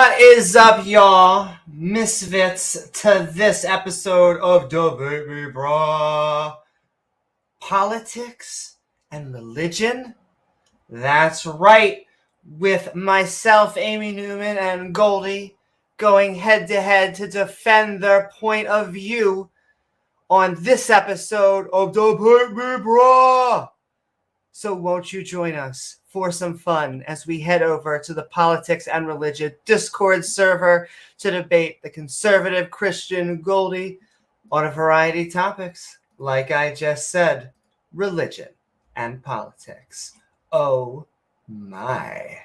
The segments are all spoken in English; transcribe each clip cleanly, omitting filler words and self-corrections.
What is up, y'all? Misfits to this episode of Debate Me, Brah. Politics and religion? That's right. With myself, Amy Newman, and Goldie going head-to-head to defend their point of view on this episode of Debate Me, Brah. So won't you join us for some fun as we head over to the Politics and Religion Discord server to debate the conservative Christian Goldie on a variety of topics, like I just said, religion and politics. Oh my.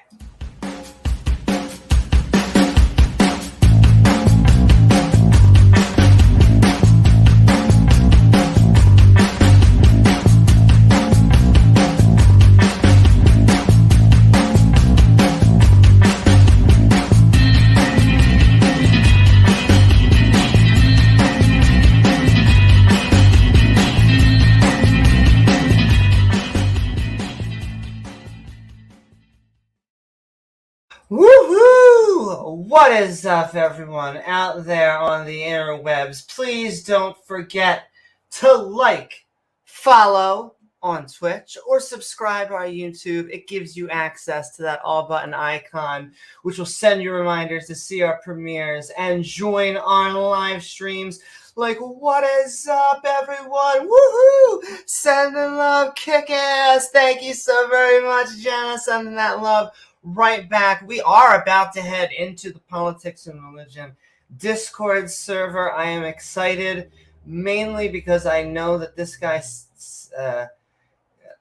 Woohoo! What is up, everyone out there on the interwebs? Please don't forget to like, follow on Twitch, or subscribe to our YouTube. It gives you access to that all button icon, which will send you reminders to see our premieres and join our live streams. Like, what is up, everyone? Woohoo! Sending love, kick ass. Thank you so very much, Jena. Sending that love right back. We are about to head into the Politics and Religion Discord server. I am excited, mainly because I know that this guy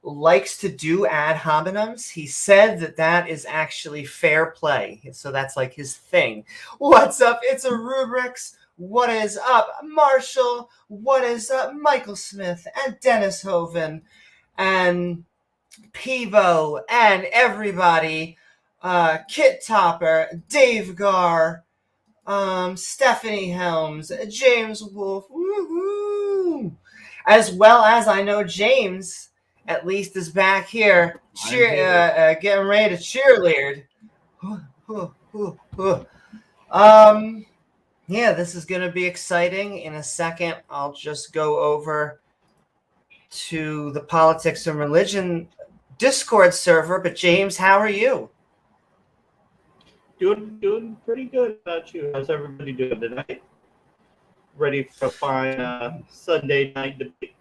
likes to do ad hominems. He said that that is actually fair play, so that's like his thing. What's up? It's a Rubiks. What is up, Marshall? What is up, Michael Smith and Dennis Hoven and Peebo and everybody? Kit Topper, Dave Garr, Stephanie Helms, James Wolfe, woohoo! As well as I know James, at least, is back here, getting ready to cheerlead. Yeah, this is going to be exciting. In a second, I'll just go over to the Politics and Religion Discord server. But James, how are you? Doing pretty good. About you? How's everybody doing tonight? Ready for a fine Sunday night debate?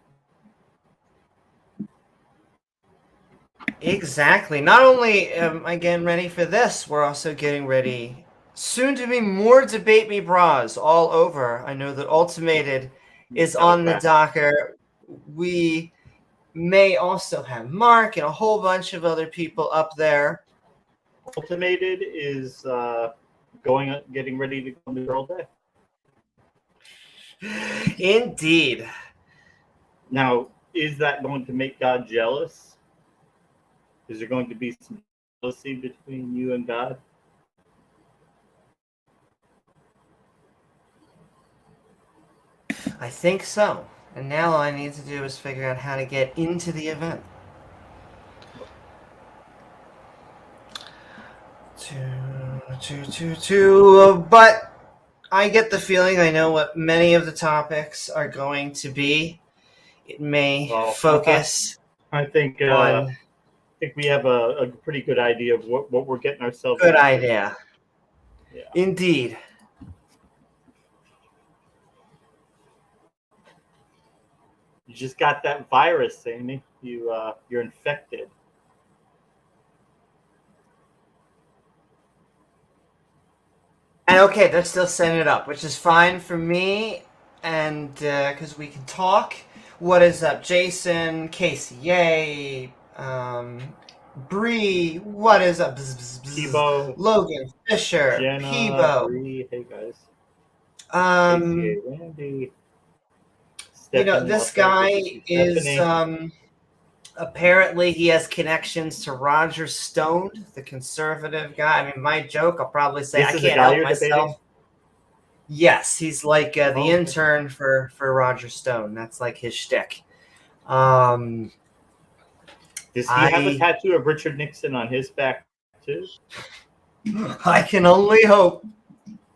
Exactly. Not only am I getting ready for this, we're also getting ready soon to be more Debate Me Bras all over. I know that Ultimated is on the docker. We may also have Mark and a whole bunch of other people up there. Ultimated is getting ready to go on the Girl Day. Indeed. Now, is that going to make God jealous? Is there going to be some jealousy between you and God? I think so. And now all I need to do is figure out how to get into the event. But I get the feeling I know what many of the topics are going to be. It may focus. I think we have a pretty good idea of what we're getting ourselves. Good idea. Yeah. Indeed. You just got that virus, Amy. You're infected. And okay, they're still setting it up, which is fine for me, and because we can talk. What is up, Jason, Casey, yay, Bree, what is up, Peebo, Logan, Fisher, Jena, Peebo, Bree, hey guys, Casey, Randy, you know, this guy is apparently he has connections to Roger Stone, the conservative guy. I mean, my joke, I'll probably say I can't help myself. Debating? Yes, he's like the intern for Roger Stone. That's like his shtick. Does he have a tattoo of Richard Nixon on his back too? I can only hope.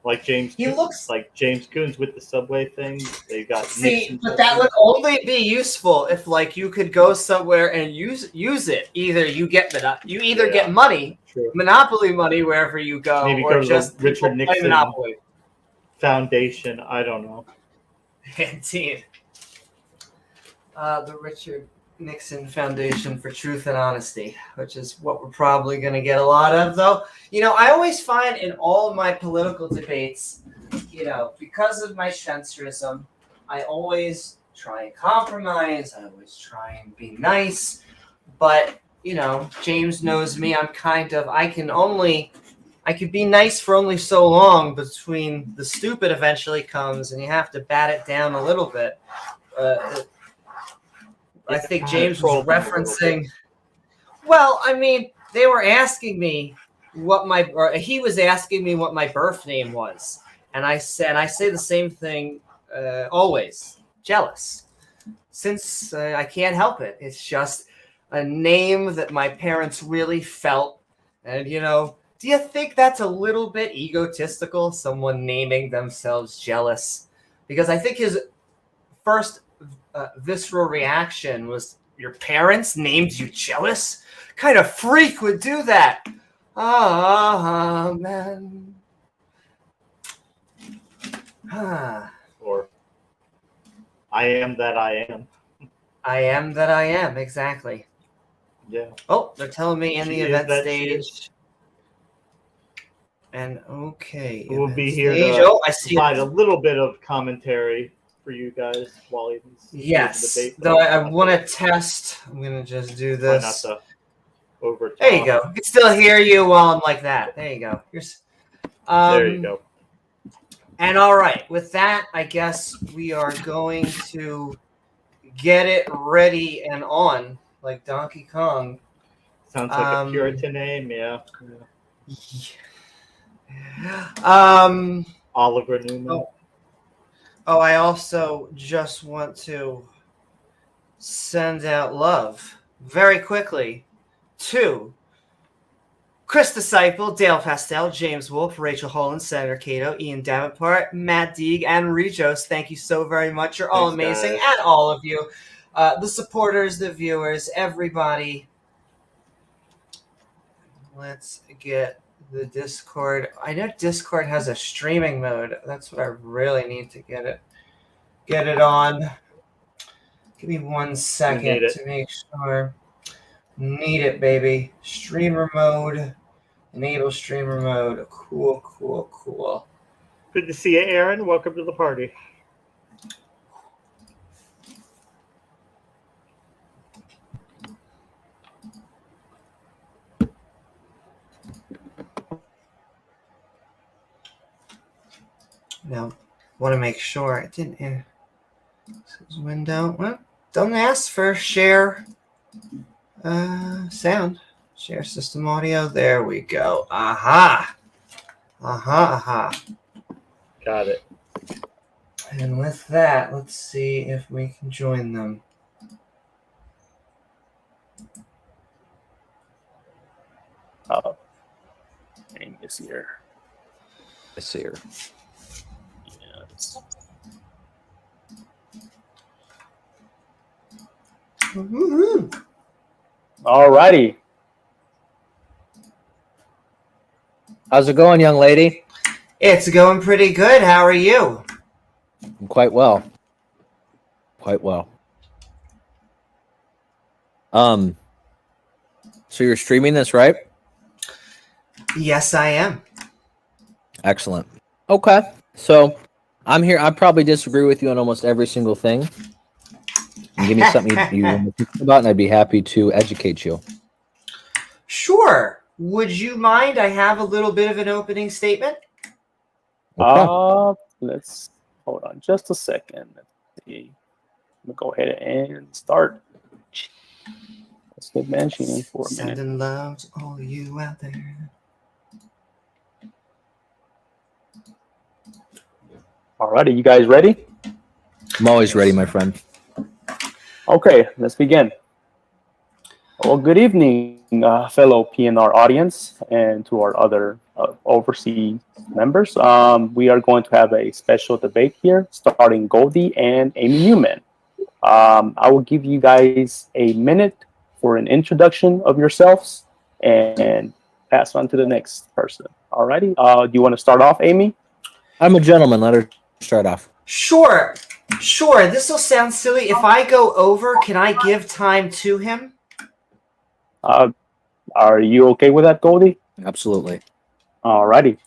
Like James Coons with the subway thing. They got See, but that would only be useful if, like, you could go somewhere and use it. Either you get get money, True. Monopoly money wherever you go, Maybe or go to just the Richard play Nixon Monopoly. Foundation. I don't know. Indeed. The Richard Nixon Foundation for Truth and Honesty, which is what we're probably going to get a lot of, though. You know, I always find in all of my political debates, you know, because of my Spencerism, I always try and compromise. I always try and be nice. But, you know, James knows me. I could be nice for only so long between the stupid eventually comes and you have to bat it down a little bit. I think James was referencing. Well, I mean, they were asking me he was asking me what my birth name was, and I say the same thing always. Jealous, since I can't help it. It's just a name that my parents really felt, and you know. Do you think that's a little bit egotistical? Someone naming themselves Jealous, because I think his first visceral reaction was, your parents named you Jealous? What kind of freak would do that? Man. Or I am that I am. I am that I am, exactly. Yeah. Oh, they're telling me in the event stage. And okay. We'll be here to provide a little bit of commentary for you guys while he's yes. Though I want to test. I'm gonna just do this. Try not to overtalk. There you go. I can still hear you while I'm like that. There you go. There you go. And all right, with that, I guess we are going to get it ready and on, like Donkey Kong. Sounds like a Puritan name, yeah. Oliver Newman. Oh, I also just want to send out love very quickly to Chris Disciple, Dale Pastel, James Wolfe, Rachel Holland, Senator Cato, Ian Davenport, Matt Deeg, and Rejos. Thank you so very much. You're all amazing. Guys. And all of you. The supporters, the viewers, everybody. Let's get the Discord. I know Discord has a streaming mode. That's what I really need to get it on. Give me 1 second to make sure. Need it, baby. Streamer mode. Enable streamer mode. Cool. Good to see you, Aaron. Welcome to the party. Now, want to make sure it didn't. Window. Well, don't ask for share sound. Share system audio. There we go. Aha. Got it. And with that, let's see if we can join them. Name is here. I see her. Yes. All righty. How's it going, young lady? It's going pretty good. How are you? I'm quite well. So you're streaming this, right? Yes, I am. Excellent. Okay. So I'm here. I probably disagree with you on almost every single thing. And give me something you want to think about, and I'd be happy to educate you. Sure. Would you mind? I have a little bit of an opening statement. Okay. Let's hold on just a second. Let's see. I'm gonna go ahead and start. Let's get benching in for a minute. Sending love to all you out there. Alrighty, you guys ready? I'm always ready, my friend. Okay, let's begin. Well, good evening, fellow PNR audience, and to our other overseas members. We are going to have a special debate here, starting Goldie and Amy Newman. I will give you guys a minute for an introduction of yourselves and pass on to the next person. Alrighty. Do you want to start off, Amy? I'm a gentleman. Let her start off. Sure. This will sound silly. If I go over, can I give time to him? Are you okay with that, Goldie? Absolutely. Alrighty.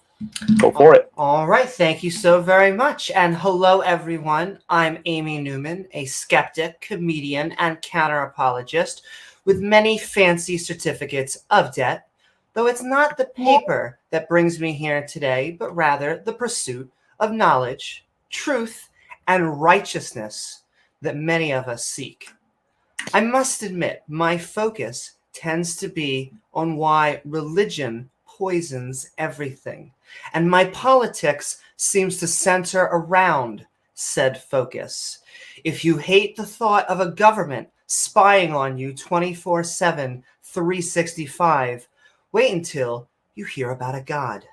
Go for it. All right. Thank you so very much. And hello, everyone. I'm Amy Newman, a skeptic, comedian, and counter-apologist with many fancy certificates of debt, though it's not the paper that brings me here today, but rather the pursuit of knowledge, truth, and righteousness that many of us seek. I must admit, my focus tends to be on why religion poisons everything, and my politics seems to center around said focus. If you hate the thought of a government spying on you 24/7, 365, wait until you hear about a God.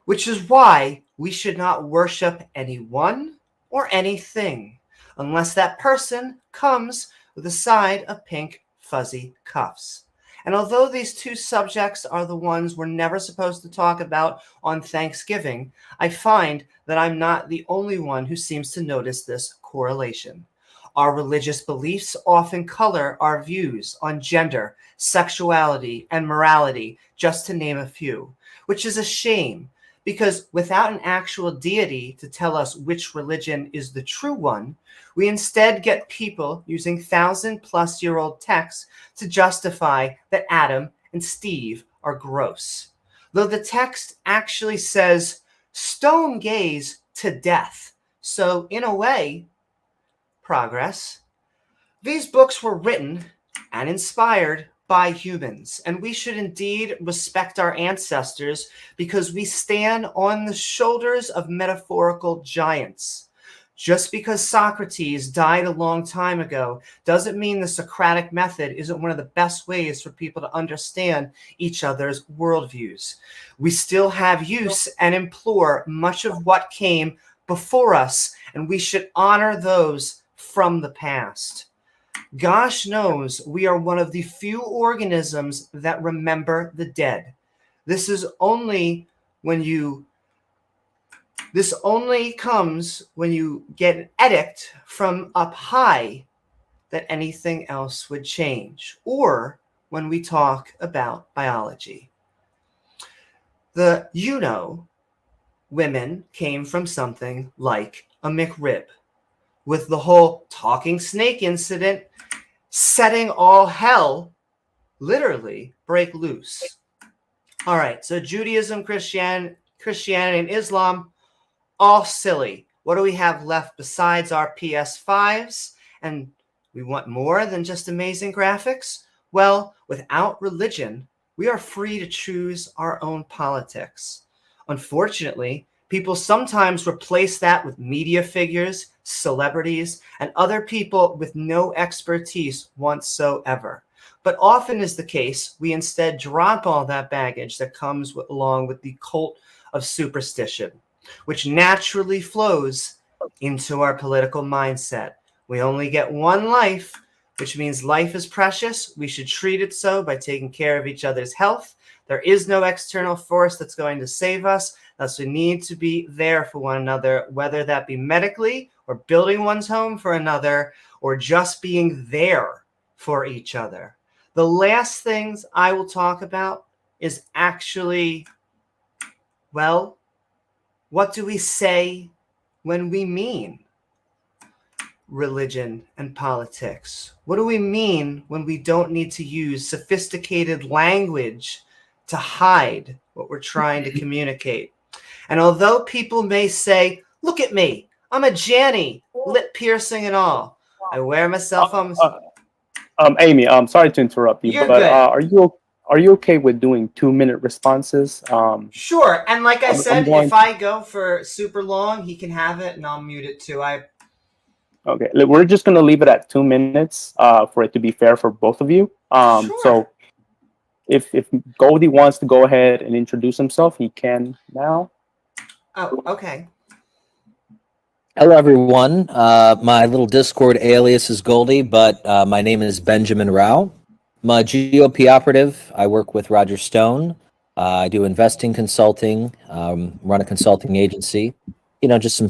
Which is why we should not worship anyone or anything unless that person comes with a side of pink fuzzy cuffs. And although these two subjects are the ones we're never supposed to talk about on Thanksgiving, I find that I'm not the only one who seems to notice this correlation. Our religious beliefs often color our views on gender, sexuality, and morality, just to name a few, which is a shame, because without an actual deity to tell us which religion is the true one, we instead get people using 1,000-plus-year-old texts to justify that Adam and Steve are gross. Though the text actually says, stone gaze to death. So, in a way, progress. These books were written and inspired by humans, and we should indeed respect our ancestors because we stand on the shoulders of metaphorical giants. Just because Socrates died a long time ago doesn't mean the Socratic method isn't one of the best ways for people to understand each other's worldviews. We still have use and implore much of what came before us, and we should honor those from the past. Gosh knows we are one of the few organisms that remember the dead. This only comes when you get an edict from up high that anything else would change, or when we talk about biology. The women came from something like a McRib, with the whole talking snake incident setting all hell literally break loose. All right, so Judaism, Christianity, and Islam, all silly. What do we have left besides our PS5s? And we want more than just amazing graphics? Well, without religion, we are free to choose our own politics. Unfortunately, people sometimes replace that with media figures, celebrities, and other people with no expertise whatsoever. But often is the case, we instead drop all that baggage that comes along with the cult of superstition, which naturally flows into our political mindset. We only get one life, which means life is precious. We should treat it so by taking care of each other's health. There is no external force that's going to save us. Thus, we need to be there for one another, whether that be medically or building one's home for another, or just being there for each other. The last things I will talk about is actually, well, what do we say when we mean religion and politics? What do we mean when we don't need to use sophisticated language to hide what we're trying to communicate? And although people may say, look at me, I'm a Janny, lip piercing and all. I wear myself on... Amy, I'm sorry to interrupt you, You're but good. are you okay with doing 2-minute responses? Sure, and like I said, going if I go for super long, he can have it, and I'll mute it too. Okay, we're just going to leave it at 2 minutes for it to be fair for both of you. Sure. So if Goldie wants to go ahead and introduce himself, he can now. Oh, okay. Hello, everyone. My little Discord alias is Goldie, but my name is Benjamin Rao. I'm a GOP operative. I work with Roger Stone. I do investing consulting, run a consulting agency, just some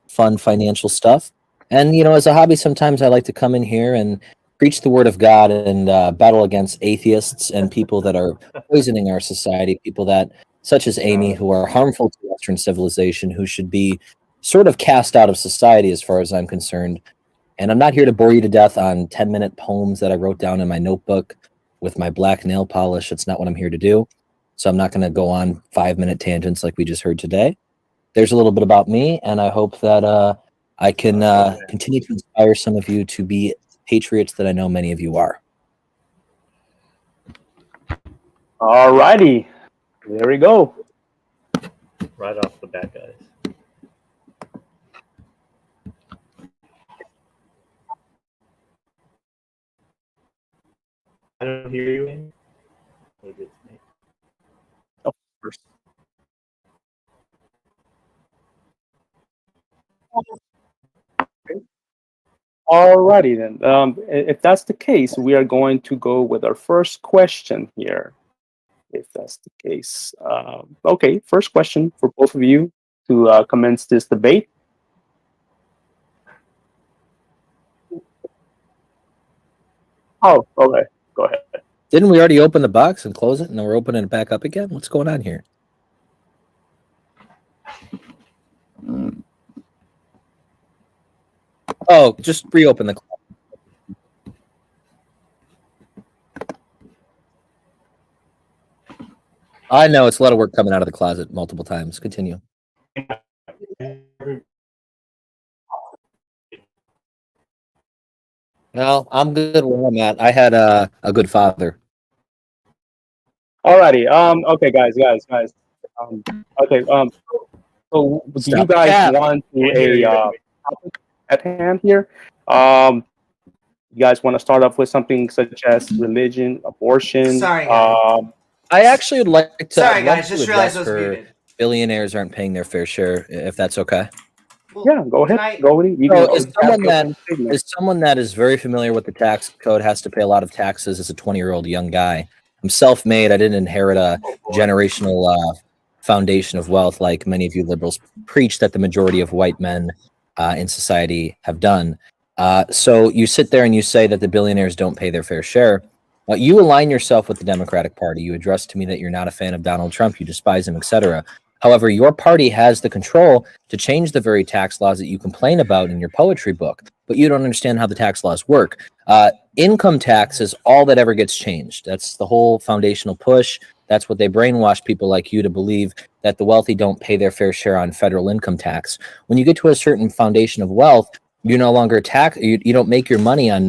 fun financial stuff. And, as a hobby, sometimes I like to come in here and preach the word of God and battle against atheists and people that are poisoning our society, people that, such as Amy, who are harmful to Western civilization, who should be sort of cast out of society as far as I'm concerned. And I'm not here to bore you to death on 10-minute poems that I wrote down in my notebook with my black nail polish. It's not what I'm here to do. So I'm not going to go on 5-minute tangents like we just heard today. There's a little bit about me, and I hope that I can continue to inspire some of you to be patriots that I know many of you are. All righty. There we go. Right off the bat, guys. I don't hear you, Amy. Maybe it's me. Oh, first. Alrighty then. If that's the case, we are going to go with our first question here. If that's the case. Okay, first question for both of you to commence this debate. Oh, okay. Go ahead. Didn't we already open the box and close it, and then we're opening it back up again? What's going on here? Oh, just reopen the. I know it's a lot of work coming out of the closet multiple times. Continue. No, I'm good where I'm at. I had a good father. Alrighty. Okay, guys. Okay. So do you guys want a topic at hand here? You guys want to start off with something such as religion, abortion? Sorry, guys. I actually would like to. Sorry, guys. Just realized I was muted. Billionaires aren't paying their fair share, if that's okay. Well, Yeah, go ahead. Goldie. As someone that is very familiar with the tax code, has to pay a lot of taxes as a 20-year-old young guy. I'm self-made. I didn't inherit a generational foundation of wealth like many of you liberals preach that the majority of white men in society have done. So you sit there and you say that the billionaires don't pay their fair share. You align yourself with the Democratic Party. You address to me that you're not a fan of Donald Trump, you despise him, etc. However, your party has the control to change the very tax laws that you complain about in your poetry book, but you don't understand how the tax laws work. Income tax is all that ever gets changed. That's the whole foundational push. That's what they brainwash people like you to believe, that the wealthy don't pay their fair share on federal income tax. When you get to a certain foundation of wealth, you no longer tax. You don't make your money on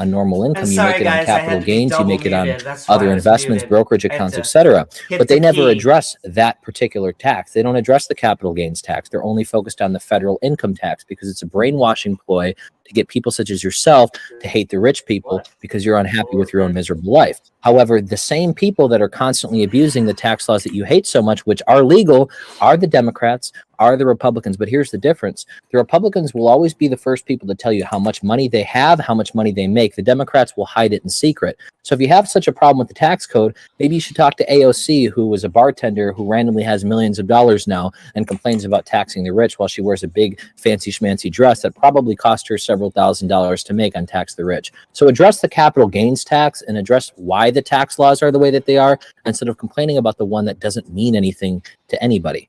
normal income. You make it on capital gains. You make it on other investments, brokerage accounts, etc. But they never address that particular tax. They don't address the capital gains tax. They're only focused on the federal income tax because it's a brainwashing ploy to get people such as yourself to hate the rich people because you're unhappy with your own miserable life. However, the same people that are constantly abusing the tax laws that you hate so much, which are legal, are the Democrats, are the Republicans. But here's the difference. The Republicans will always be the first people to tell you how much money they have, how much money they make. The Democrats will hide it in secret. So if you have such a problem with the tax code, maybe you should talk to AOC, who was a bartender who randomly has millions of dollars now and complains about taxing the rich while she wears a big fancy schmancy dress that probably cost her several $1,000s to make on Tax the Rich. So address the capital gains tax and address why the tax laws are the way that they are instead of complaining about the one that doesn't mean anything to anybody.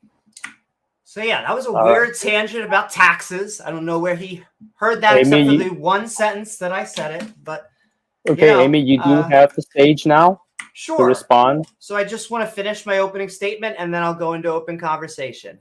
So yeah, that was a weird tangent about taxes. I don't know where he heard that except for the one sentence that I said it. But okay, Amy, you do have the stage now. Sure. respond? So I just want to finish my opening statement, and then I'll go into open conversation.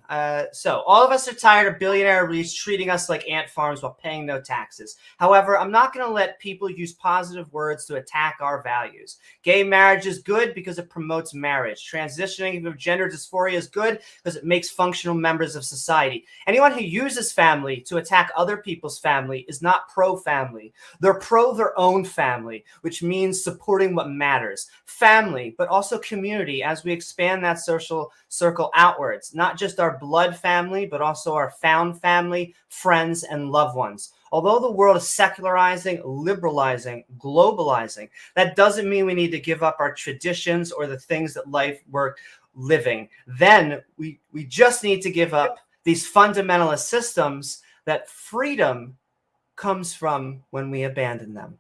So all of us are tired of billionaire elites treating us like ant farms while paying no taxes. However, I'm not going to let people use positive words to attack our values. Gay marriage is good because it promotes marriage. Transitioning of gender dysphoria is good because it makes functional members of society. Anyone who uses family to attack other people's family is not pro-family. They're pro their own family, which means supporting what matters. Family, but also community as we expand that social circle outwards. Not just our blood family, but also our found family, friends, and loved ones. Although the world is secularizing, liberalizing, globalizing, that doesn't mean we need to give up our traditions or the things that life worth living. Then we just need to give up these fundamentalist systems that freedom comes from when we abandon them.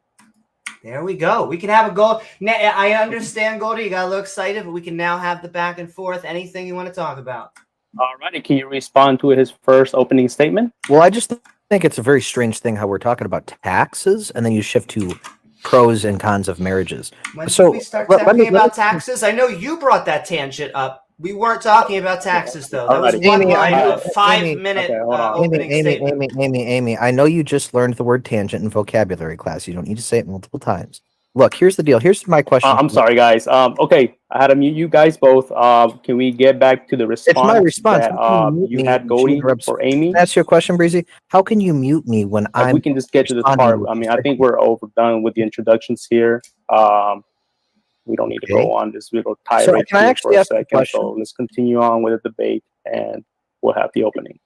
There we go. We can have a goal. I understand, Goldie, you got a little excited, but we can now have the back and forth. Anything you want to talk about? All righty. Can you respond to his first opening statement? Well, I just think it's a very strange thing how we're talking about taxes, and then you shift to pros and cons of marriages. When So, did we start let talking me- about taxes? I know you brought that tangent up. We weren't talking about taxes, though. That was Alrighty. one Amy, line I know- of 5-minute Okay, hold on. opening statement. Amy, I know you just learned the word tangent in vocabulary class. You don't need to say it multiple times. Look, here's the deal. Here's my question. I'm sorry, guys. Okay, I had to mute you guys both. Can we get back to the response? It's my response. That, How can you mute you me had when Goldie she interrupts- for Amy. Can I ask you a question, Breezy? How can you mute me when I'm... We can just get to this part. responding? I mean, I think we're overdone with the introductions here. We don't need to go on this little tirade So can I here actually for a ask a second. question? So let's continue on with the debate, and we'll have the opening.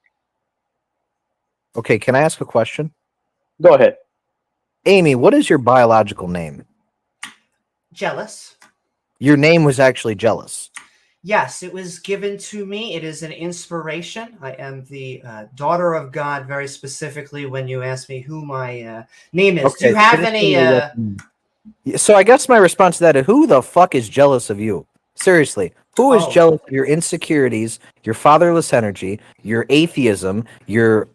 Okay, can I ask a question? Go ahead. Amy, what is your biological name? Jealous. Your name was actually Jealous. Yes, it was given to me. It is an inspiration. I am the daughter of God, very specifically when you ask me who my name is. Do you have any... So I guess my response to that is, who the fuck is jealous of you? Seriously, who is jealous of your insecurities, your fatherless energy, your atheism, your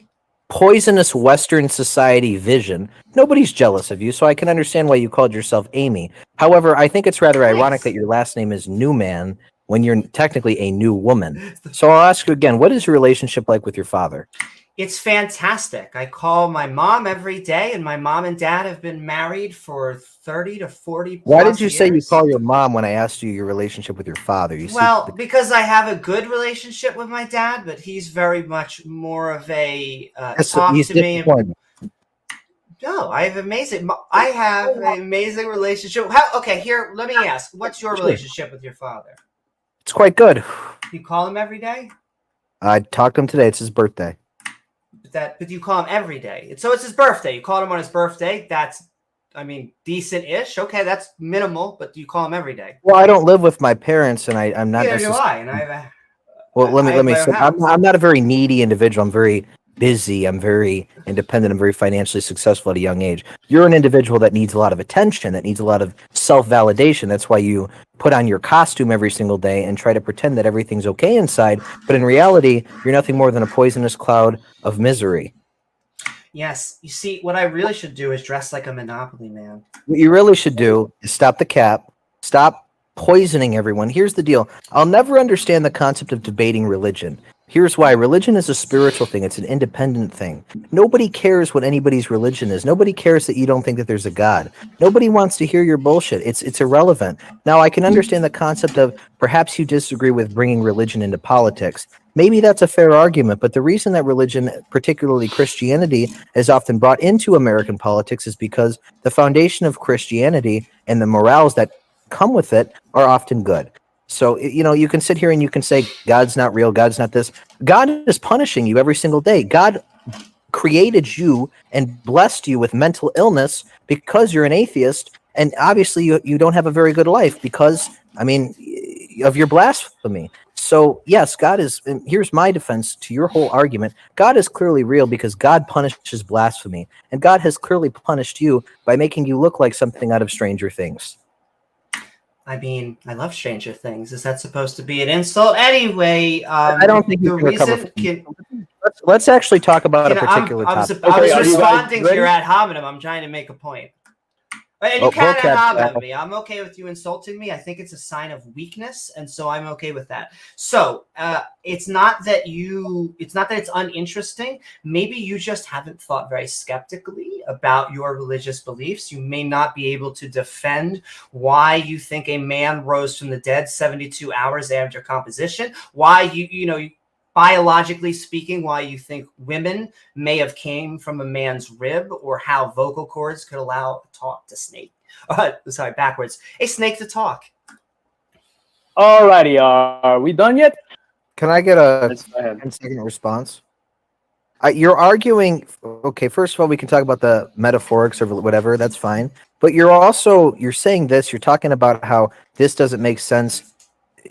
poisonous Western society vision? Nobody's jealous of you, so I can understand why you called yourself Amy. However, I think it's rather ironic that your last name is Newman when you're technically a new woman. So I'll ask you again, what is your relationship like with your father? It's fantastic. I call my mom every day, and my mom and dad have been married for 30 to 40 Why plus did you say you years. call your mom when I asked you your relationship with your father? You Well, because I have a good relationship with my dad, but he's very much more of a talk he's to me. disappointed. No, I have an amazing relationship. Okay, here, let me ask. What's your relationship with your father? It's quite good. You call him every day? I talked to him today. It's his birthday. But you call him every day. So it's his birthday. You called him on his birthday. That's, I mean, decent-ish. Okay, that's minimal, but you call him every day. Well, I don't live with my parents, and I'm not Neither do necessarily. I. And I have a, Well, let me my say, own house. I'm not a very needy individual. I'm very busy. I'm very independent. I'm very financially successful at a young age. You're an individual that needs a lot of attention, that needs a lot of self-validation. That's why you put on your costume every single day and try to pretend that everything's okay inside. But in reality, you're nothing more than a poisonous cloud of misery. Yes. You see, what I really should do is dress like a Monopoly man. What you really should do is stop the cap, stop poisoning everyone. Here's the deal. I'll never understand the concept of debating religion. Here's why. Religion is a spiritual thing. It's an independent thing. Nobody cares what anybody's religion is. Nobody cares that you don't think that there's a God. Nobody wants to hear your bullshit. It's irrelevant. Now, I can understand the concept of perhaps you disagree with bringing religion into politics. Maybe that's a fair argument, but the reason that religion, particularly Christianity, is often brought into American politics is because the foundation of Christianity and the morals that come with it are often good. So, you know, you can sit here and you can say, God's not real, God's not this. God is punishing you every single day. God created you and blessed you with mental illness because you're an atheist. And obviously you don't have a very good life because, I mean, of your blasphemy. So, yes, God is, and here's my defense to your whole argument. God is clearly real because God punishes blasphemy. And God has clearly punished you by making you look like something out of Stranger Things. I mean, I love Stranger Things. Is that supposed to be an insult? Anyway, I don't think you can recover from let's actually talk about a particular topic. I was responding to your ad hominem. I'm trying to make a point. And you can't vocab have battle. me. I'm okay with you insulting me. I think it's a sign of weakness, and so I'm okay with that. So it's not that it's uninteresting. Maybe you just haven't thought very skeptically about your religious beliefs. You may not be able to defend why you think a man rose from the dead 72 hours after composition. Why biologically speaking, why you think women may have came from a man's rib, or how vocal cords could allow a snake to talk. Alrighty, are we done yet? Can I get a Let's go ahead. 10-second response? You're arguing. Okay, first of all, we can talk about the metaphorics or whatever. That's fine. But you're saying this. You're talking about how this doesn't make sense.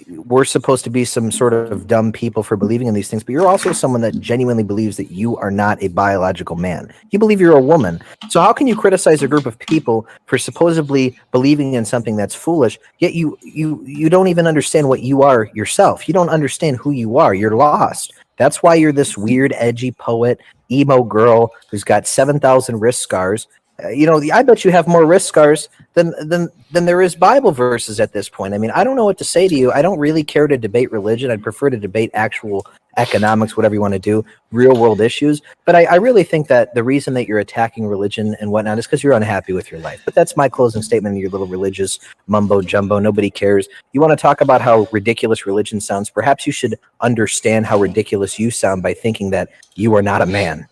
We're supposed to be some sort of dumb people for believing in these things, but you're also someone that genuinely believes that you are not a biological man. You believe you're a woman. So how can you criticize a group of people for supposedly believing in something that's foolish, yet you don't even understand what you are yourself? You don't understand who you are. You're lost. That's why you're this weird, edgy poet, emo girl who's got 7,000 wrist scars. I bet you have more wrist scars than there is Bible verses at this point. I mean, I don't know what to say to you. I don't really care to debate religion. I'd prefer to debate actual economics, whatever you want to do, real world issues. But I really think that the reason that you're attacking religion and whatnot is because you're unhappy with your life. But that's my closing statement in your little religious mumbo jumbo. Nobody cares. You want to talk about how ridiculous religion sounds? Perhaps you should understand how ridiculous you sound by thinking that you are not a man.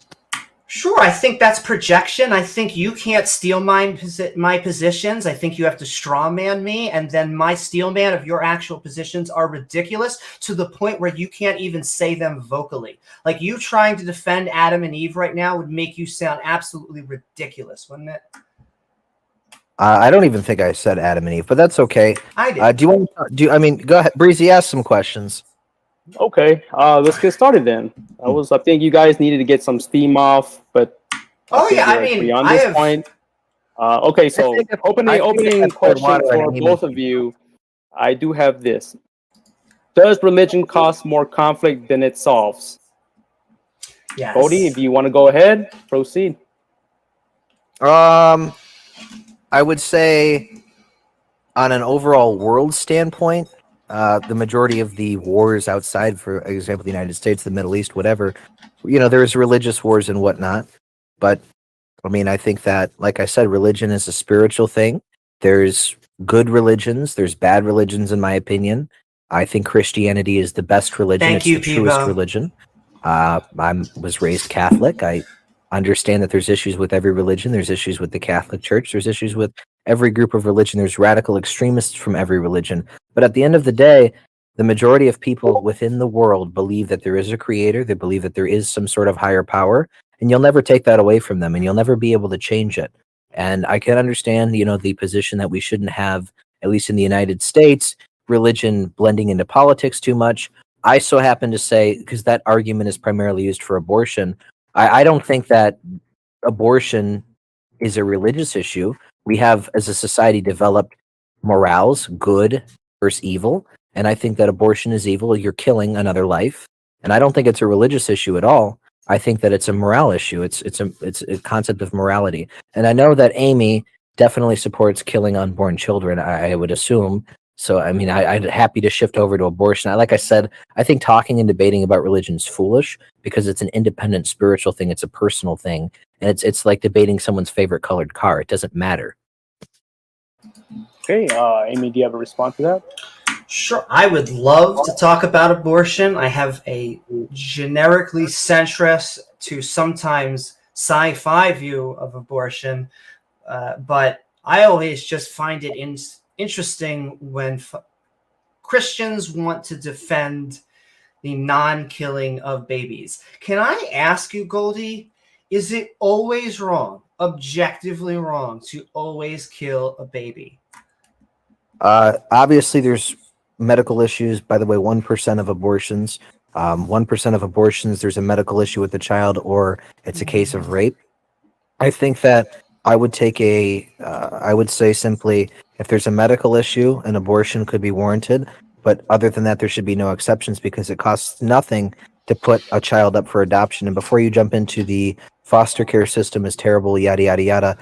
Sure, I think that's projection. I think you can't steal my positions. I think you have to straw man me, and then my steel man of your actual positions are ridiculous to the point where you can't even say them vocally. Like, you trying to defend Adam and Eve right now would make you sound absolutely ridiculous, wouldn't it? I don't even think I said Adam and Eve, but that's okay. I did. Go ahead, Breezy, ask some questions. Okay, let's get started then. I think you guys needed to get some steam off, but on this point. Okay, so opening question for both of you. I do have this. Does religion cause more conflict than it solves? Yes. Goldie, if you want to go ahead, proceed. I would say, on an overall world standpoint, the majority of the wars outside, for example, the United States, the Middle East, whatever, there's religious wars and whatnot. But I mean, I think that, like I said, religion is a spiritual thing. There's good religions, there's bad religions, in my opinion. I think Christianity is the best religion. It's the truest religion. I was raised Catholic. I understand that there's issues with every religion. There's issues with the Catholic Church. There's issues with every group of religion. There's radical extremists from every religion. But at the end of the day, the majority of people within the world believe that there is a creator. They believe that there is some sort of higher power, and you'll never take that away from them, and you'll never be able to change it. And I can understand, the position that we shouldn't have, at least in the United States, religion blending into politics too much. I so happen to say, because that argument is primarily used for abortion, I don't think that abortion is a religious issue. We have, as a society, developed morals, good versus evil, and I think that abortion is evil. You're killing another life, and I don't think it's a religious issue at all. I think that it's a morale issue. It's a concept of morality, and I know that Amy definitely supports killing unborn children. I would assume. So, I mean, I'm happy to shift over to abortion. Like I said, I think talking and debating about religion is foolish because it's an independent spiritual thing. It's a personal thing. And it's like debating someone's favorite colored car. It doesn't matter. Okay, Amy, do you have a response to that? Sure. I would love to talk about abortion. I have a generically centrist to sometimes sci-fi view of abortion, but I always just find it interesting when Christians want to defend the non-killing of babies. Can I ask you, Goldie, is it always wrong, objectively wrong, to always kill a baby? Obviously, there's medical issues. By the way, 1% of abortions, 1% of abortions, there's a medical issue with the child, or it's a case of rape. I think that I would say simply, if there's a medical issue, an abortion could be warranted. But other than that, there should be no exceptions because it costs nothing to put a child up for adoption. And before you jump into the foster care system is terrible, yada yada yada,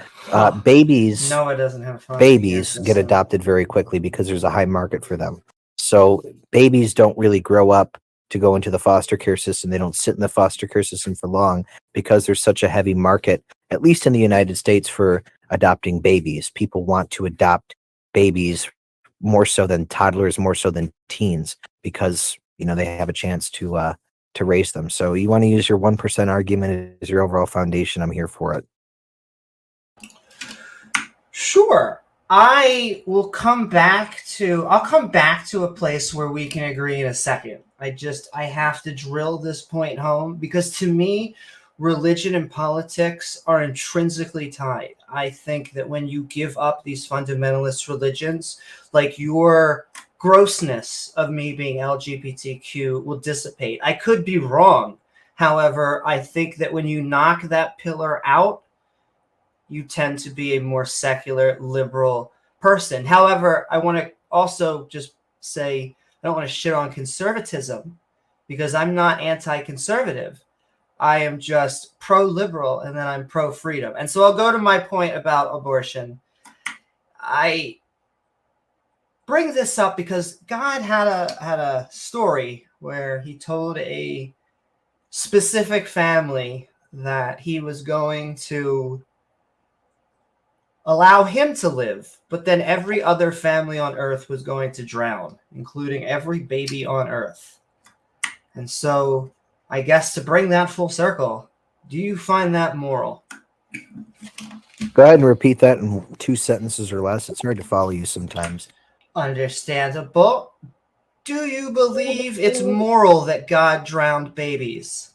babies No, it doesn't have fun. babies get adopted very quickly because there's a high market for them. So babies don't really grow up to go into the foster care system. They don't sit in the foster care system for long because there's such a heavy market, at least in the United States, for adopting babies. People want to adopt babies more so than toddlers, more so than teens, because they have a chance to raise them. So you want to use your 1% argument as your overall foundation. I'm here for it. Sure. I'll come back to a place where we can agree in a second. I have to drill this point home because to me, religion and politics are intrinsically tied. I think that when you give up these fundamentalist religions, like your grossness of me being LGBTQ will dissipate. I could be wrong. However, I think that when you knock that pillar out, you tend to be a more secular, liberal person. However, I want to also just say, I don't want to shit on conservatism because I'm not anti-conservative. I am just pro-liberal and then I'm pro-freedom. And so I'll go to my point about abortion. I bring this up because God had a story where he told a specific family that he was going to allow him to live, but then every other family on earth was going to drown, including every baby on earth. And so I guess to bring that full circle, do you find that moral? Go ahead and repeat that in 2 sentences or less. It's hard to follow you sometimes. Understandable. Do you believe it's moral that God drowned babies?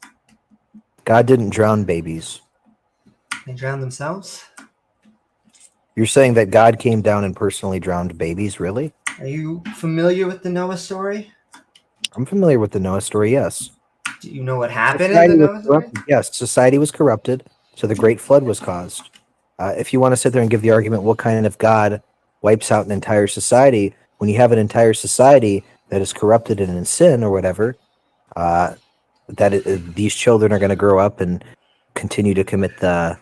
God didn't drown babies. They drowned themselves? You're saying that God came down and personally drowned babies, really? Are you familiar with the Noah story? I'm familiar with the Noah story, yes. Do you know what happened in the Noah story? Yes, society was corrupted, so the Great Flood was caused. If you want to sit there and give the argument, what kind of God wipes out an entire society, when you have an entire society that is corrupted and in sin or whatever, these children are going to grow up and continue to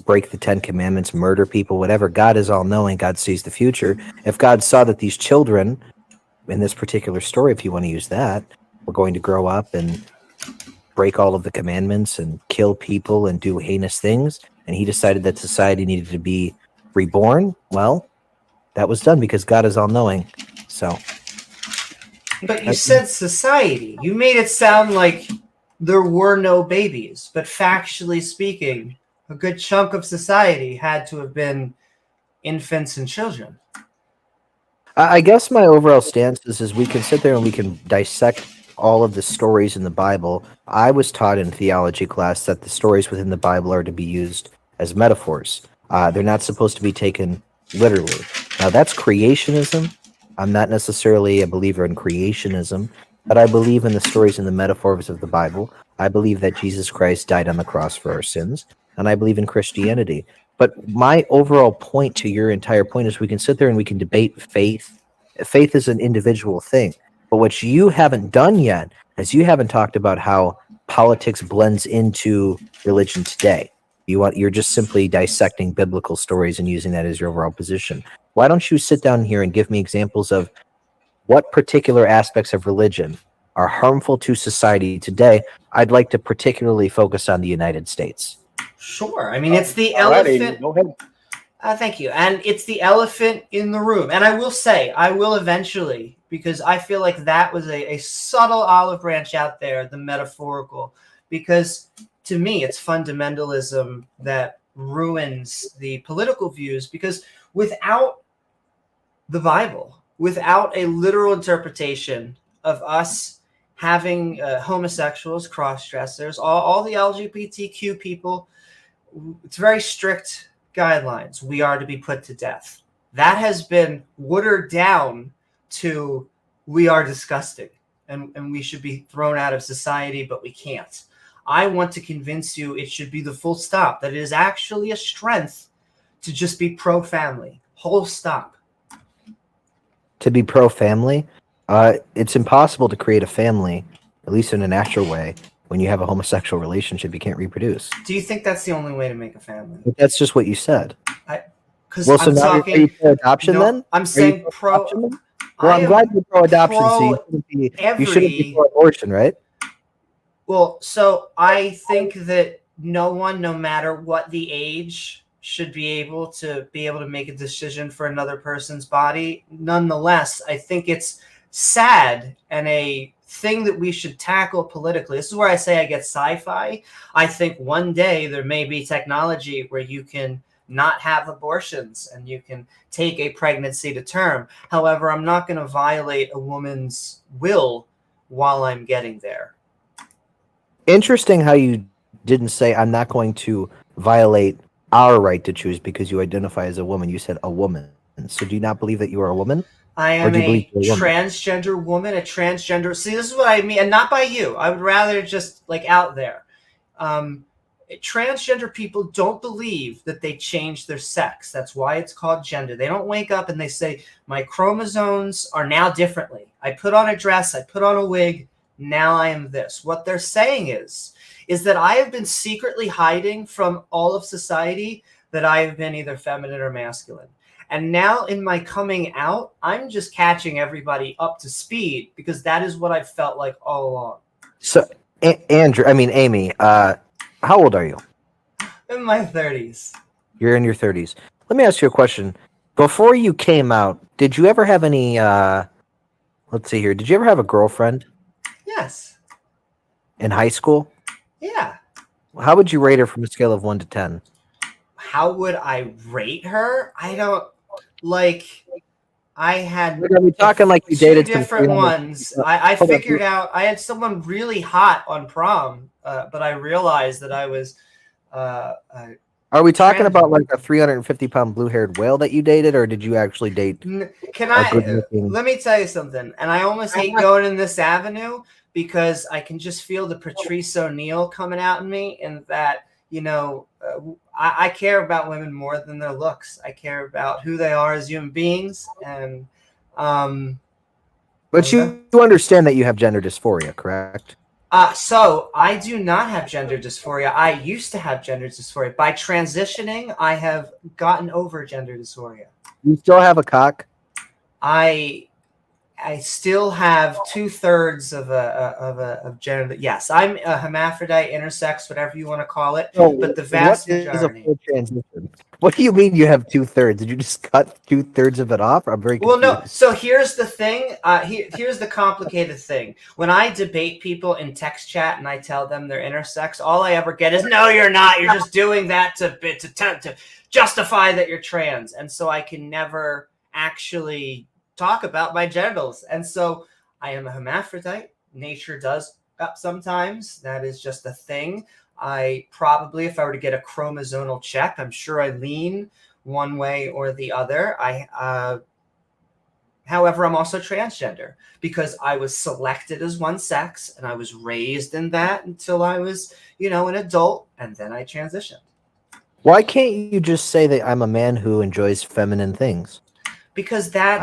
break the 10 commandments, murder people, whatever. God is all-knowing. God sees the future. If God saw that these children, in this particular story, if you want to use that, were going to grow up and break all of the commandments and kill people and do heinous things, and he decided that society needed to be reborn, well, that was done because God is all-knowing. So, but you said society. You made it sound like there were no babies, but factually speaking, a good chunk of society had to have been infants and children. I guess my overall stance is we can sit there and we can dissect all of the stories in the Bible. I was taught in theology class that the stories within the Bible are to be used as metaphors. They're not supposed to be taken literally. Now, that's creationism. I'm not necessarily a believer in creationism, but I believe in the stories and the metaphors of the Bible. I believe that Jesus Christ died on the cross for our sins, and I believe in Christianity. But my overall point to your entire point is we can sit there and we can debate faith. Faith is an individual thing. But what you haven't done yet is you haven't talked about how politics blends into religion today. You're just simply dissecting biblical stories and using that as your overall position. Why don't you sit down here and give me examples of what particular aspects of religion are harmful to society today? I'd like to particularly focus on the United States. Sure. I mean, it's the elephant. Go ahead. Thank you. And it's the elephant in the room. And I will say, I will eventually, because I feel like that was a subtle olive branch out there, the metaphorical, because to me, it's fundamentalism that ruins the political views, because without the Bible, without a literal interpretation of us having homosexuals, cross-dressers, all the LGBTQ people, it's very strict guidelines. We are to be put to death. That has been watered down to we are disgusting and we should be thrown out of society, but we can't. I want to convince you it should be the full stop, that it is actually a strength to just be pro-family. Whole stop. To be pro-family, it's impossible to create a family, at least in a natural way, when you have a homosexual relationship, you can't reproduce. Do you think that's the only way to make a family? But that's just what you said. Because Well, so I'm now talking. are you pro adoption No, then? I'm Are saying you pro. adoption then? Well, I'm glad you're pro adoption, so you shouldn't be pro abortion, right? Well, so I think that no one, no matter what the age, should be able to make a decision for another person's body. Nonetheless, I think it's sad and a thing that we should tackle politically. This is where I say I get sci-fi. I think one day there may be technology where you can not have abortions and you can take a pregnancy to term. However, I'm not going to violate a woman's will while I'm getting there. Interesting how you didn't say I'm not going to violate our right to choose because you identify as a woman. You said a woman. So do you not believe that you are a woman? I am a transgender woman, a transgender. See, this is what I mean, and not by you. I would rather just like out there. Transgender people don't believe that they change their sex. That's why it's called gender. They don't wake up and they say, my chromosomes are now differently. I put on a dress, I put on a wig, now I am this. What they're saying is that I have been secretly hiding from all of society that I have been either feminine or masculine. And now in my coming out, I'm just catching everybody up to speed because that is what I've felt like all along. So, Amy, how old are you? In my 30s. You're in your 30s. Let me ask you a question. Before you came out, did you ever have any, let's see here, did you ever have a girlfriend? Yes. In high school? Yeah. How would you rate her from a scale of 1 to 10? How would I rate her? I don't, like, I had Are we talking like you dated different ones. I figured out I had someone really hot on prom, but I realized that I was. Are we talking about like a 350-pound blue-haired whale that you dated, or did you actually date? Let me tell you something, and I almost hate going in this avenue because I can just feel the Patrice O'Neal coming out in me, and that I care about women more than their looks. I care about who they are as human beings, and but you understand that you have gender dysphoria, correct? So I do not have gender dysphoria. I used to have gender dysphoria. By transitioning, I have gotten over gender dysphoria. You still have a cock? I still have 2/3 of gender. Yes, I'm a hermaphrodite, intersex, whatever you want to call it. But the vast majority is a full transition. What do you mean you have 2/3? Did you just cut 2/3 of it off? I'm very confused. Well, no. So here's the thing. Here's the complicated thing. When I debate people in text chat and I tell them they're intersex, all I ever get is, "No, you're not. You're just doing that to justify that you're trans." And so I can never actually talk about my genitals. And so I am a hermaphrodite. Nature does sometimes. That is just a thing. I probably, if I were to get a chromosomal check, I'm sure I lean one way or the other. However, I'm also transgender because I was selected as one sex and I was raised in that until I was, an adult, and then I transitioned. Why can't you just say that I'm a man who enjoys feminine things? Because that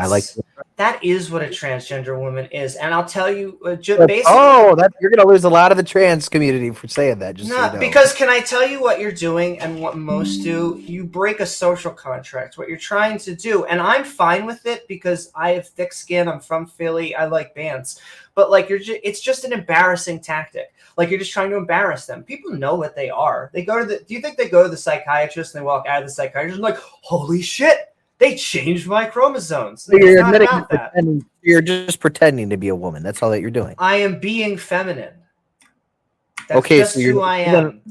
is what a transgender woman is, and I'll tell you, basically. Oh, you're going to lose a lot of the trans community for saying that. Just so you know. Because can I tell you what you're doing and what most do? You break a social contract. What you're trying to do, and I'm fine with it because I have thick skin. I'm from Philly. I like bands, but it's just an embarrassing tactic. Like you're just trying to embarrass them. People know what they are. They go to do you think they go to the psychiatrist and they walk out of the psychiatrist and like, holy shit? They changed my chromosomes. So you're just pretending to be a woman. That's all that you're doing. I am being feminine. That's just who I am.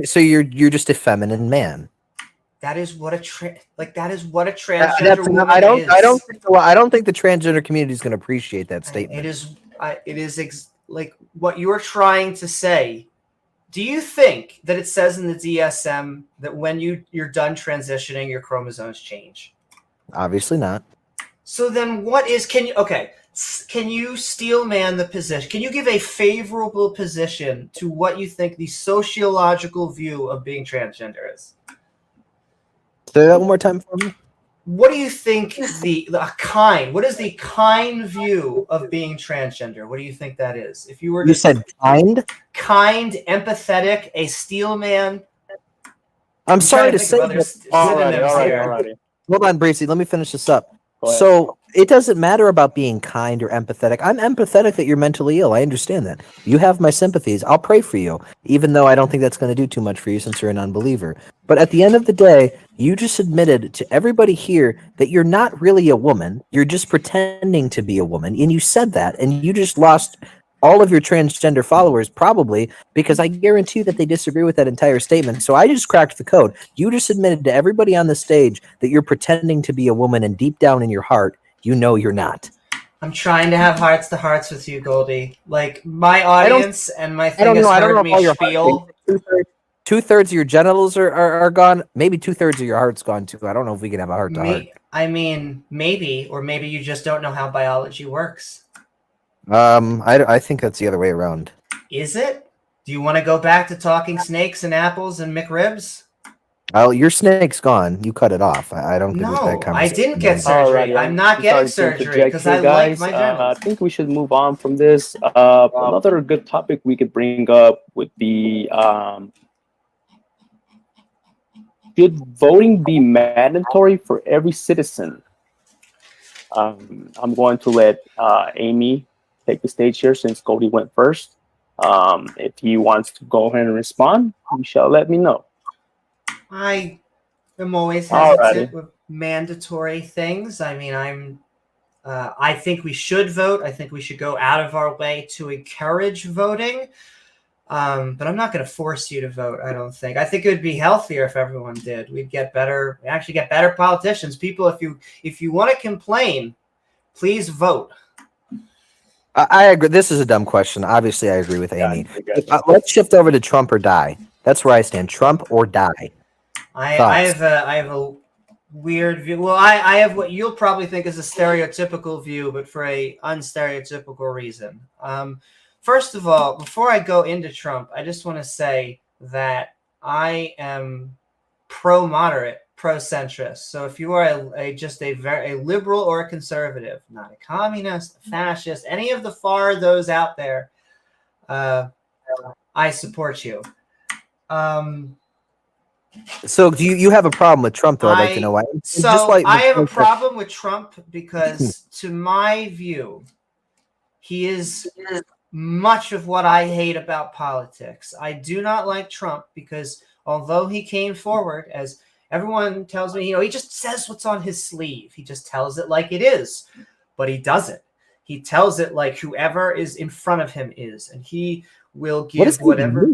So you're just a feminine man. That is what a transgender woman is. I don't think the transgender community is going to appreciate that statement. It is like what you're trying to say. Do you think that it says in the DSM that when you're done transitioning, your chromosomes change? Obviously not. So then can you steel man the position? Can you give a favorable position to what you think the sociological view of being transgender is? Say that one more time for me. what do you think what is the kind view of being transgender? What do you think that is? If you were You said kind? kind, empathetic, a steel man. I'm sorry to say. Alrighty. Hold on, Bracey. Let me finish this up. Go ahead. So it doesn't matter about being kind or empathetic. I'm empathetic that you're mentally ill. I understand that. You have my sympathies. I'll pray for you, even though I don't think that's going to do too much for you since you're an unbeliever. But at the end of the day, you just admitted to everybody here that you're not really a woman. You're just pretending to be a woman. And you said that, and you just lost all of your transgender followers, probably because I guarantee you that they disagree with that entire statement. So I just cracked the code. You just admitted to everybody on the stage that you're pretending to be a woman, and deep down in your heart, you know you're not. I'm trying to have hearts to hearts with you, Goldie. Like, my audience and my thing has heard me spiel. Two-thirds of your genitals are gone. Maybe two-thirds of your heart's gone, too. I don't know if we can have a heart to heart. I mean, maybe. Or maybe you just don't know how biology works. I think that's the other way around. Is it? Do you want to go back to talking snakes and apples and McRibs? Oh, your snake's gone. You cut it off. I don't get that No, conversation. I didn't get surgery. I'm not getting surgery because I like my genitals. I think we should move on from this. Another good topic we could bring up would be should voting be mandatory for every citizen? I'm going to let Amy take the stage here since Goldie went first. If he wants to go ahead and respond, you shall let me know. I am always hesitant with mandatory things. I mean, I think we should vote. I think we should go out of our way to encourage voting. But I'm not going to force you to vote, I don't think. I think it would be healthier if everyone did. We'd get better politicians. People, if you want to complain, please vote. I agree. This is a dumb question. Obviously, I agree with Amy. Let's shift over to Trump or die. That's where I stand. Trump or die. I have a weird view. Well, I have what you'll probably think is a stereotypical view, but for a unstereotypical reason. First of all, before I go into Trump, I just want to say that I am pro-moderate, pro-centrist. So if you are a liberal or a conservative, not a communist, a fascist, any of the those out there, I support you. So do you have a problem with Trump, though? I'd like to know why. I have a problem with Trump because, to my view, he is much of what I hate about politics. I do not like Trump because although he came forward, as everyone tells me, he just says what's on his sleeve. He just tells it like it is, but he doesn't. He tells it like whoever is in front of him is, and he will give whatever.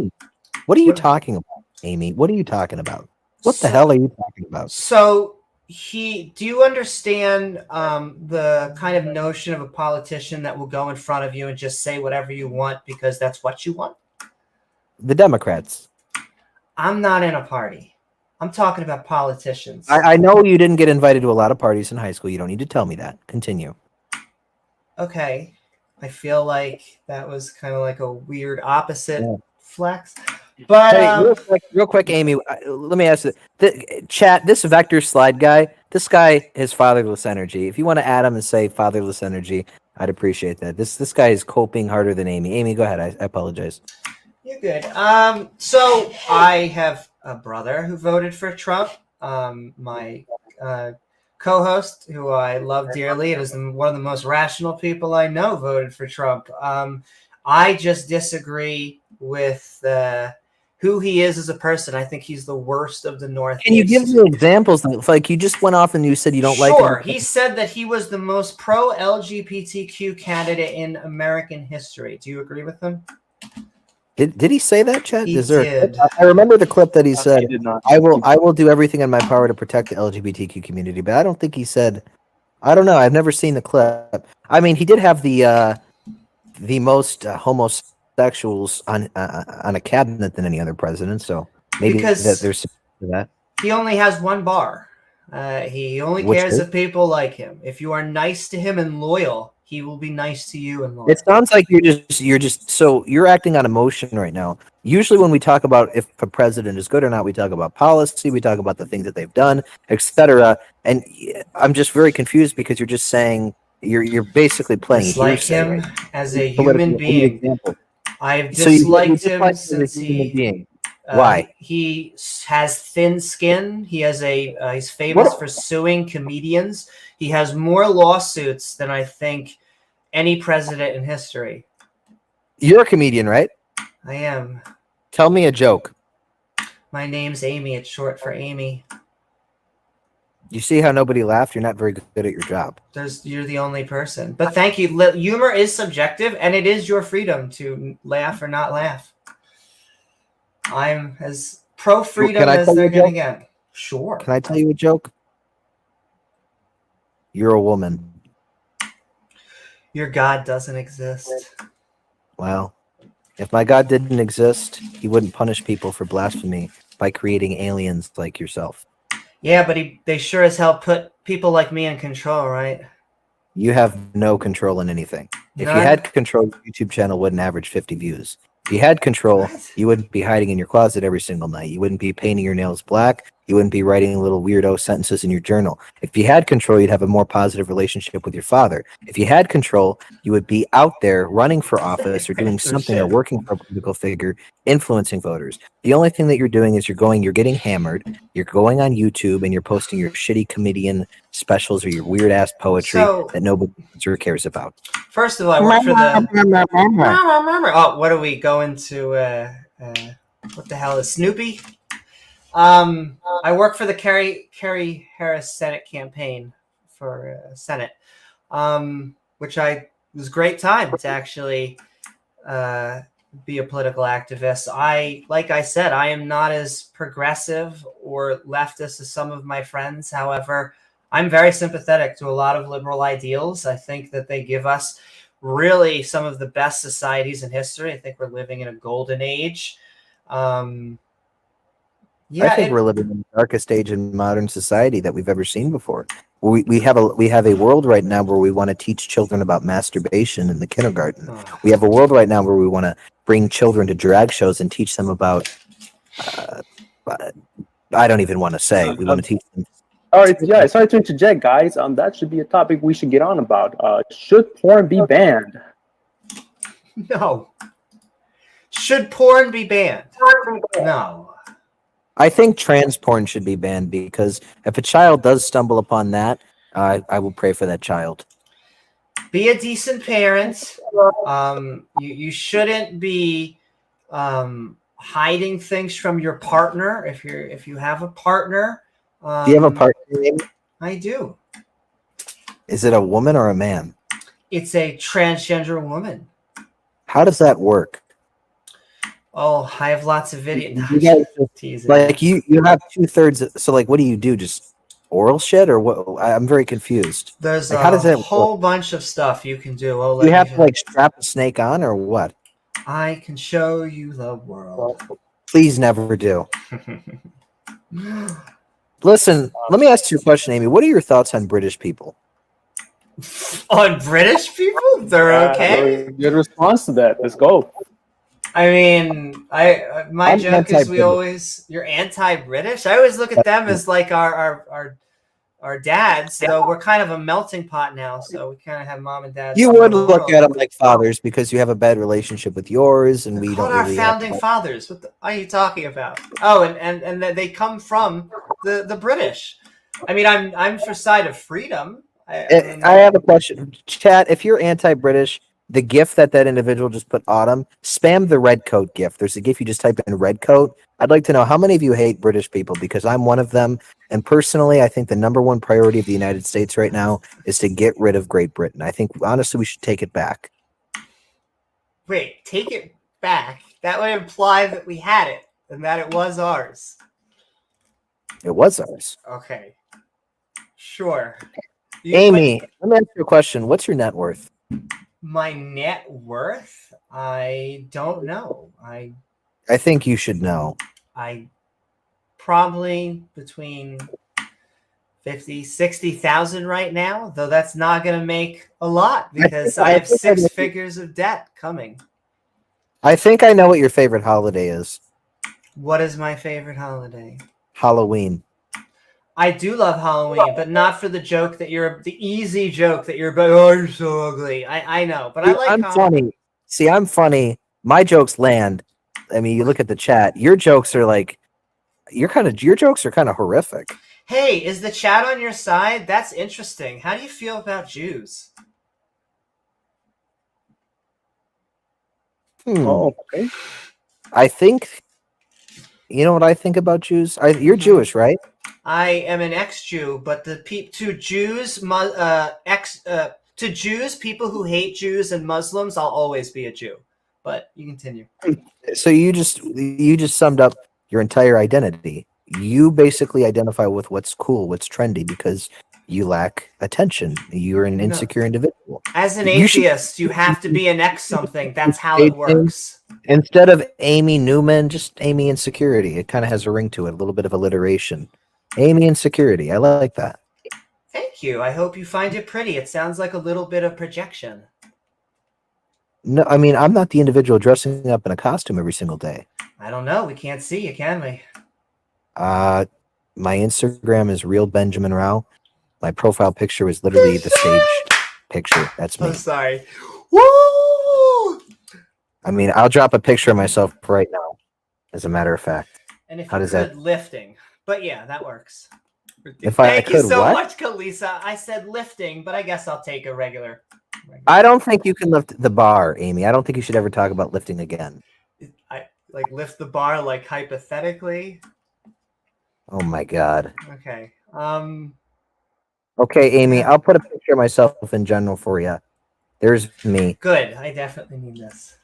What are you talking about, Amy? What are you talking about? What the hell are you talking about? So do you understand the kind of notion of a politician that will go in front of you and just say whatever you want because that's what you want? The Democrats. I'm not in a party. I'm talking about politicians. I know you didn't get invited to a lot of parties in high school. You don't need to tell me that. Continue. Okay. I feel like that was kind of like a weird opposite flex. But hey, real quick, Amy, let me ask you. This Vector slide guy, this guy has fatherless energy. If you want to add him and say fatherless energy, I'd appreciate that. This guy is coping harder than Amy. Amy, go ahead. I apologize. You're good. So I have a brother who voted for Trump. My co-host, who I love dearly and is one of the most rational people I know, voted for Trump. I just disagree with who he is as a person. I think he's the worst of the Northeast. Can you give me examples? Like, you just went off and you said you don't like him. Sure. He said that he was the most pro-LGBTQ candidate in American history. Do you agree with him? Did he say that, Chet? He did. I remember the clip that he said, He did not. I will do everything in my power to protect the LGBTQ community, but I don't think he said, I don't know. I've never seen the clip. I mean, he did have the most homosexuals on a cabinet than any other president, so maybe there's that. He only has one bar. He only cares if people like him. If you are nice to him and loyal, he will be nice to you and loyal. It sounds like you're acting on emotion right now. usually when we talk about if a president is good or not, we talk about policy, we talk about the things that they've done, etc. And I'm just very confused because you're just saying you're basically playing Dislike hearsay. him Right? as a So let human me give you an being. example. I've So you disliked dislike him him as since a human he. being. Why? He has thin skin. He has he's famous What? for suing comedians. He has more lawsuits than I think any president in history. You're a comedian, right? I am. Tell me a joke. My name's Amy. It's short for Amy. You see how nobody laughed? You're not very good at your job. You're the only person. But thank you. Humor is subjective, and it is your freedom to laugh or not laugh. I'm as pro-freedom as they're going to get. Sure. Can I tell you a joke? You're a woman. Your God doesn't exist. Well, if my God didn't exist, he wouldn't punish people for blasphemy by creating aliens like yourself. Yeah, but they sure as hell put people like me in control, right? You have no control in anything. If you had control, your YouTube channel wouldn't average 50 views. If you had control, you wouldn't be hiding in your closet every single night. You wouldn't be painting your nails black. You wouldn't be writing little weirdo sentences in your journal. If you had control, you'd have a more positive relationship with your father. If you had control, you would be out there running for office or doing something or working for a political figure, influencing voters. The only thing that you're doing is you're getting hammered, you're going on YouTube and you're posting your shitty comedian specials or your weird ass poetry that nobody cares about. First of all, I work for the. Oh, what are we going to? What the hell is Snoopy? I work for the Kerry Harris Senate campaign for Senate, which was a great time to actually be a political activist. Like I said, I am not as progressive or leftist as some of my friends. However, I'm very sympathetic to a lot of liberal ideals. I think that they give us really some of the best societies in history. I think we're living in a golden age. I think we're living in the darkest age in modern society that we've ever seen before. We have a world right now where we want to teach children about masturbation in the kindergarten. We have a world right now where we want to bring children to drag shows and teach them about. I don't even want to say. We want to teach them. All right, yeah, sorry to interject, guys. That should be a topic we should get on about. Should porn be banned? No. Should porn be banned? No. I think trans porn should be banned because if a child does stumble upon that, I will pray for that child. Be a decent parent. You shouldn't be hiding things from your partner if you have a partner. Do you have a partner? I do. Is it a woman or a man? It's a transgender woman. How does that work? Oh, I have lots of videos. You have 2/3. So, like, what do? Just oral shit, or what? I'm very confused. There's how does that whole work? Bunch of stuff you can do. You have to strap a snake on, or what? I can show you the world. Please never do. Listen, let me ask you a question, Amy. What are your thoughts on British people? On British people? They're okay. Good response to that. Let's go. I mean, my joke is you're anti-British. I always look at them as like our dads. So we're kind of a melting pot now. So we kind of have mom and dad. You would look at them like fathers because you have a bad relationship with yours, and we don't. Our founding fathers. What are you talking about? Oh, and they come from the British. I mean, I'm for side of freedom. I have a question, chat. If you're anti-British, the GIF that individual just put, Autumn, spam the red coat GIF. There's a GIF you just type in red coat. I'd like to know how many of you hate British people, because I'm one of them. And personally, I think the number one priority of the United States right now is to get rid of Great Britain. I think, honestly, we should take it back. Wait, take it back? That would imply that we had it and that it was ours. It was ours. Okay. Sure. Amy, let me ask you a question. What's your net worth? My net worth? I don't know. I think you should know. I probably between 50,000-60,000 right now, though that's not going to make a lot because I have 6 figures of debt coming. I think I know what your favorite holiday is. What is my favorite holiday? Halloween. I do love Halloween, but not for the joke that you're the easy joke that you're about. Oh, you're so ugly. I know, but I like I'm Halloween. funny. See, I'm funny. My jokes land. I mean, you look at the chat. Your jokes are like, your jokes are kind of horrific. Hey, is the chat on your side? That's interesting. How do you feel about Jews? Oh, okay. I think, you know what I think about Jews? You're Jewish, right? I am an ex-Jew, but to Jews, to Jews, people who hate Jews and Muslims, I'll always be a Jew. But you continue. So you just summed up your entire identity. You basically identify with what's cool, what's trendy, because you lack attention. You're an insecure individual. As an atheist, you have to be an ex something. That's how it works. Instead of Amy Newman, just Amy Insecurity. It kind of has a ring to it, a little bit of alliteration. Amy Insecurity. I like that. Thank you. I hope you find it pretty. It sounds like a little bit of projection. No, I mean, I'm not the individual dressing up in a costume every single day. I don't know. We can't see you, can we? My Instagram is real Benjamin Rao. My profile picture is literally the stage picture. That's me. I'm sorry. Woo! I mean, I'll drop a picture of myself right now, as a matter of fact. And if How you does could, that- lifting. But yeah, that works. If I Thank you could, so what? much, Kalisa. I said lifting, but I guess I'll take a regular. I don't think you can lift the bar, Amy. I don't think you should ever talk about lifting again. I like lift the bar, like hypothetically. Oh my God. Okay. Okay, Amy, I'll put a picture of myself in general for you. There's me. Good. I definitely need this.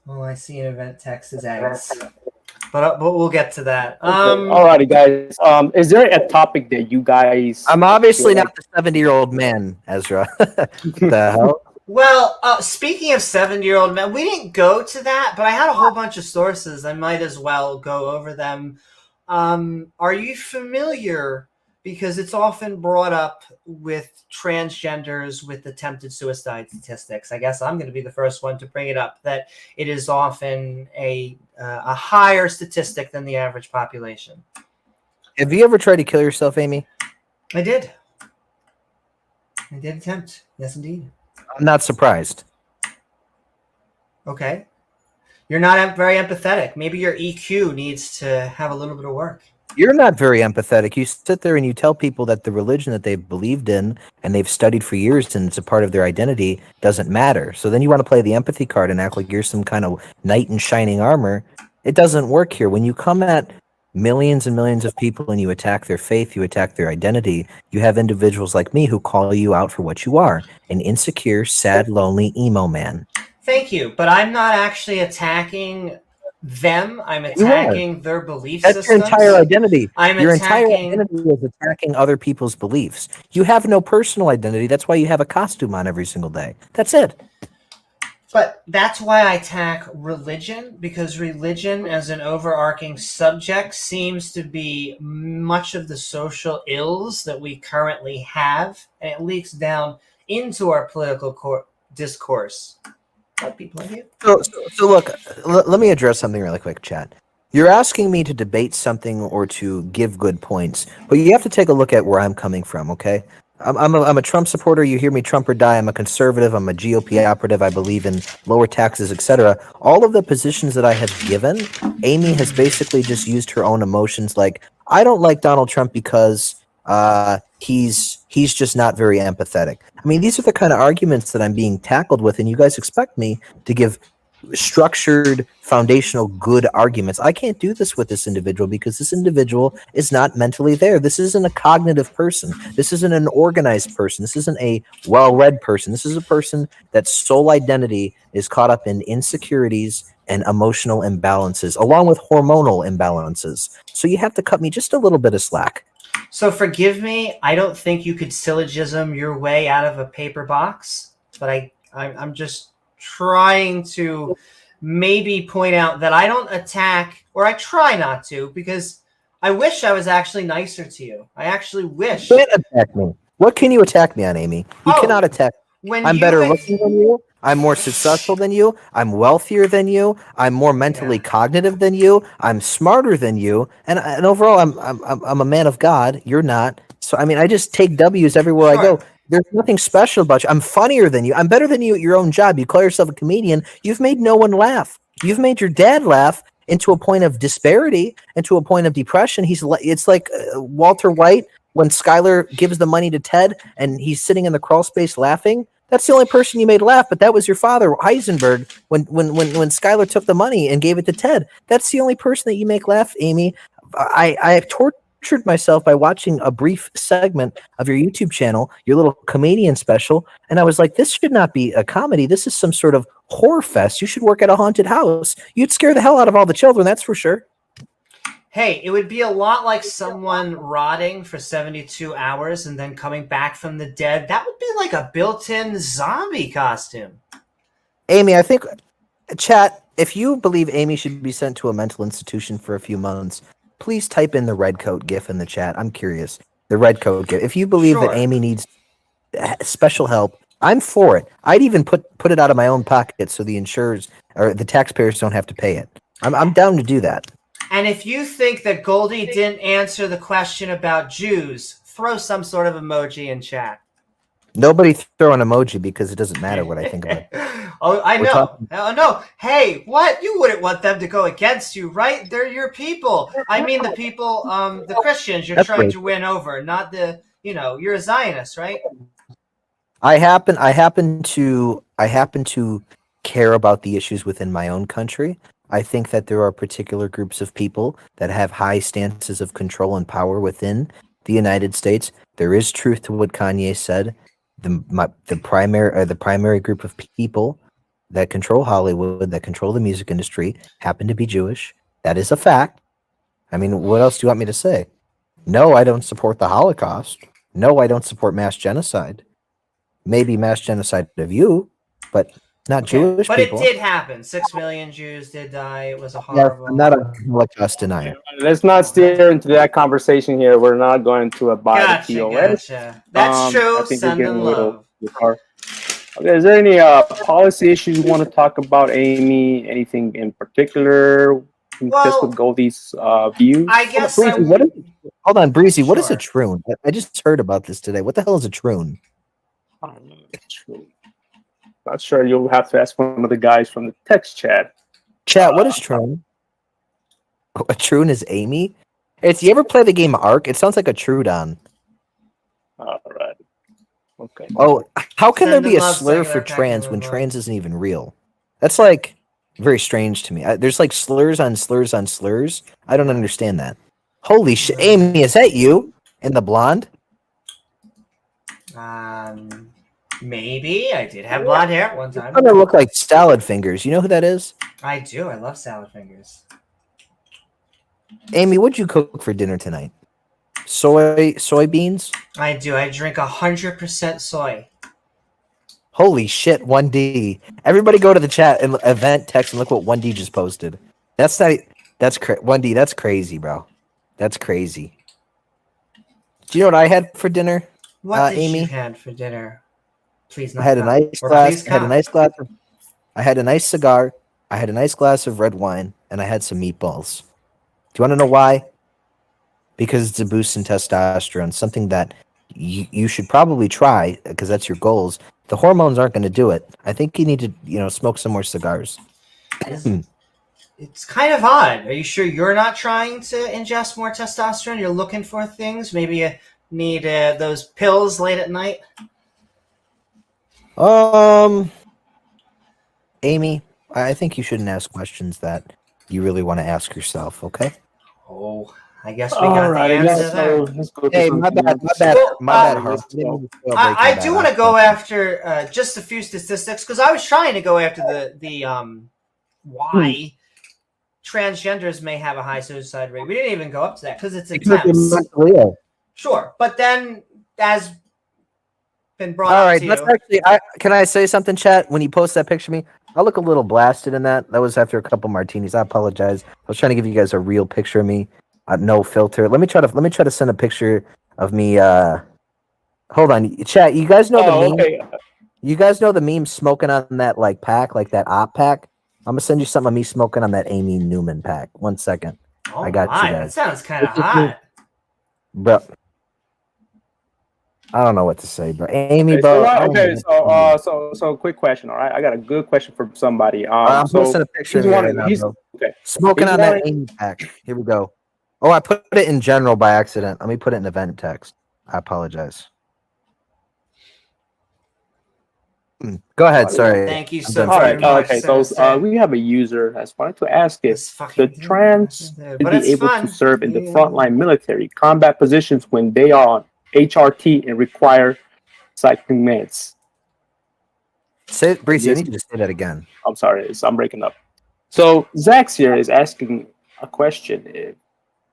Oh, I see an event text is eggs. But we'll get to that. Alrighty, guys. Is there a topic that you guys? I'm obviously not the 70-year-old man, Ezra. The hell? Well, speaking of 70-year-old men, we didn't go to that, but I had a whole bunch of sources. I might as well go over them. Are you familiar? Because it's often brought up with transgenders with attempted suicide statistics. I guess I'm going to be the first one to bring it up, that it is often a higher statistic than the average population. Have you ever tried to kill yourself, Amy? I did. I did attempt. Yes, indeed. I'm not surprised. Okay. You're not very empathetic. Maybe your EQ needs to have a little bit of work. You're not very empathetic. You sit there and you tell people that the religion that they've believed in and they've studied for years and it's a part of their identity doesn't matter. So then you want to play the empathy card and act like you're some kind of knight in shining armor. It doesn't work here. When you come at millions and millions of people and you attack their faith, you attack their identity, you have individuals like me who call you out for what you are, an insecure, sad, lonely emo man. Thank you, but I'm not actually attacking them. I'm attacking their belief systems. That's your entire identity. Your attacking... entire identity is attacking other people's beliefs. You have no personal identity. That's why you have a costume on every single day. That's it. But that's why I attack religion, because religion as an overarching subject seems to be much of the social ills that we currently have, and it leaks down into our political discourse. People like you. So look, let me address something really quick, Chad. You're asking me to debate something or to give good points, but you have to take a look at where I'm coming from, okay? I'm a Trump supporter. You hear me, Trump or die. I'm a conservative. I'm a GOP operative. I believe in lower taxes, etc. All of the positions that I have given, Amy has basically just used her own emotions. Like, I don't like Donald Trump because he's just not very empathetic. I mean, these are the kind of arguments that I'm being tackled with, and you guys expect me to give structured, foundational, good arguments. I can't do this with this individual because this individual is not mentally there. This isn't a cognitive person. This isn't an organized person. This isn't a well-read person. This is a person that sole identity is caught up in insecurities and emotional imbalances, along with hormonal imbalances. So you have to cut me just a little bit of slack. So forgive me, I don't think you could syllogism your way out of a paper box, but I'm just trying to maybe point out that I don't attack, or I try not to, because I wish I was actually nicer to you. I actually wish. You can't attack me. What can you attack me on, Amy? You cannot attack. I'm better looking than you. I'm more successful than you. I'm wealthier than you. I'm more mentally cognitive than you. I'm smarter than you. And overall, I'm a man of God. You're not. So I mean, I just take W's everywhere I go. There's nothing special about you. I'm funnier than you. I'm better than you at your own job. You call yourself a comedian. You've made no one laugh. You've made your dad laugh into a point of disparity, into a point of depression. It's like Walter White when Skylar gives the money to Ted and he's sitting in the crawl space laughing. That's the only person you made laugh, but that was your father, Heisenberg, when Skylar took the money and gave it to Ted. That's the only person that you make laugh, Amy. I have tortured myself by watching a brief segment of your YouTube channel, your little comedian special, and I was like, this should not be a comedy. This is some sort of horror fest. You should work at a haunted house. You'd scare the hell out of all the children, that's for sure. Hey, it would be a lot like someone rotting for 72 hours and then coming back from the dead. That would be like a built-in zombie costume. Amy, I think, chat, if you believe Amy should be sent to a mental institution for a few months, please type in the red coat gif in the chat. I'm curious. The red coat gif. If you believe that Amy needs special help, I'm for it. I'd even put it out of my own pocket so the insurers or the taxpayers don't have to pay it. I'm down to do that. And if you think that Goldie didn't answer the question about Jews, throw some sort of emoji in chat. Nobody throw an emoji because it doesn't matter what I think about it. Oh, I know. Oh, no. Hey, what? You wouldn't want them to go against you, right? They're your people. I mean the people, the Christians you're trying to win over, not the, you're a Zionist, right? I happen to care about the issues within my own country. I think that there are particular groups of people that have high stances of control and power within the United States. There is truth to what Kanye said. The primary group of people that control Hollywood, that control the music industry, happen to be Jewish. That is a fact. I mean, what else do you want me to say? No, I don't support the Holocaust. No, I don't support mass genocide. Maybe mass genocide of you, but not Jewish people. But it did happen. 6 million Jews did die. It was a horrible... I'm not a Holocaust denier. Let's not steer into that conversation here. We're not going to abide the TOS. Gotcha. That's true. Send them love. Okay, is there any policy issues you want to talk about, Amy? Anything in particular? Just with Goldie's views? I guess... Hold on, Breezy. What is a troon? I just heard about this today. What the hell is a troon? I don't know. Not sure. You'll have to ask one of the guys from the text chat. Chat, what is troon? A troon is Amy? You ever play the game Ark? It sounds like a Trudon. All right. Okay. Oh, how can there be a slur for trans when trans isn't even real? That's like very strange to me. There's like slurs on slurs on slurs. I don't understand that. Holy shit. Amy, is that you? In the blonde? Maybe. I did have blonde hair at one time. They look like salad fingers. You know who that is? I do. I love salad fingers. Amy, what'd you cook for dinner tonight? Soybeans? I do. I drink 100% soy. Holy shit, 1D. Everybody go to the chat and event text and look what 1D just posted. 1D, that's crazy, bro. That's crazy. Do you know what I had for dinner? What did Amy? you had for dinner? Please not. I had a nice glass. I had a nice cigar. I had a nice glass of red wine, and I had some meatballs. Do you want to know why? Because it's a boost in testosterone, something that you should probably try because that's your goals. The hormones aren't going to do it. I think you need to, smoke some more cigars. It's kind of odd. Are you sure you're not trying to ingest more testosterone? You're looking for things. Maybe you need those pills late at night. Amy, I think you shouldn't ask questions that you really want to ask yourself. Okay. Oh, I guess we got the answer there. Hey, my bad, Harp. I do want to go after just a few statistics because I was trying to go after the why transgenders may have a high suicide rate. We didn't even go up to that because it's attempts. Sure, but then as been brought all up right, to let's you. actually. Can I say something, chat? When you post that picture of me, I look a little blasted in that. That was after a couple martinis. I apologize. I was trying to give you guys a real picture of me, no filter. Let me try to send a picture of me Hold on, chat. You guys know the Oh, meme? okay. You guys know the meme smoking on that like pack, like that op pack? I'm gonna send you something of me smoking on that Amy Newman pack. 1 second. Oh I got you my, that guys. sounds kind of This is me. hot. Bro, I don't know what to say, bro. Amy, Okay, bro. so quick question. All right, I got a good question for somebody. I'm So posting a picture he's of me right wanting. now, He's bro. okay. Smoking He's on that wanting- Amy pack. Here we go. Oh, I put it in general by accident. Let me put it in event text. I apologize. Go ahead. Sorry. Thank you I'm so done All very right. much. Okay. So Sinister. we have a user that's wanted to ask if This fucking the dude, trans but will be it's able fun. to serve in the Yeah. frontline military combat positions when they are on HRT and require cycling meds. Say it, Breezy. I Yes. need you to say that again. I'm sorry, I'm breaking up. So Zax here is asking a question: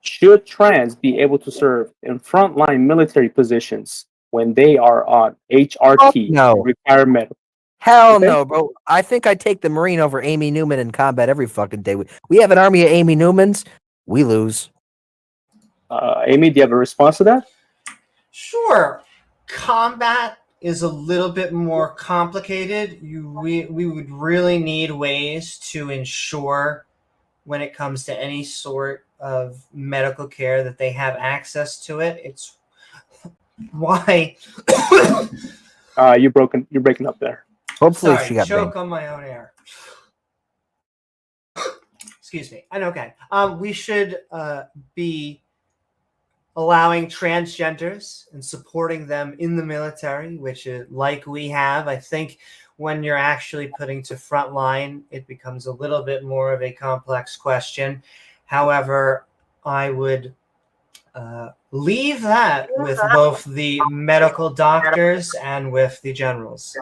should trans be able to serve in frontline military positions when they are on HRT no. and require medical? Hell Okay. no, bro. I think I'd take the Marine over Amy Newman in combat every fucking day. We have an army of Amy Newmans. We lose. Amy, do you have a response to that? Sure. Combat is a little bit more complicated. We would really need ways to ensure when it comes to any sort of medical care that they have access to it. It's why You're breaking up there. Hopefully sorry, she got choke banged. on my own air. Excuse me. I know. Okay. We should be allowing transgenders and supporting them in the military, which is like we have. I think when you're actually putting to front line, it becomes a little bit more of a complex question. However, I would leave that with both the medical doctors and with the generals.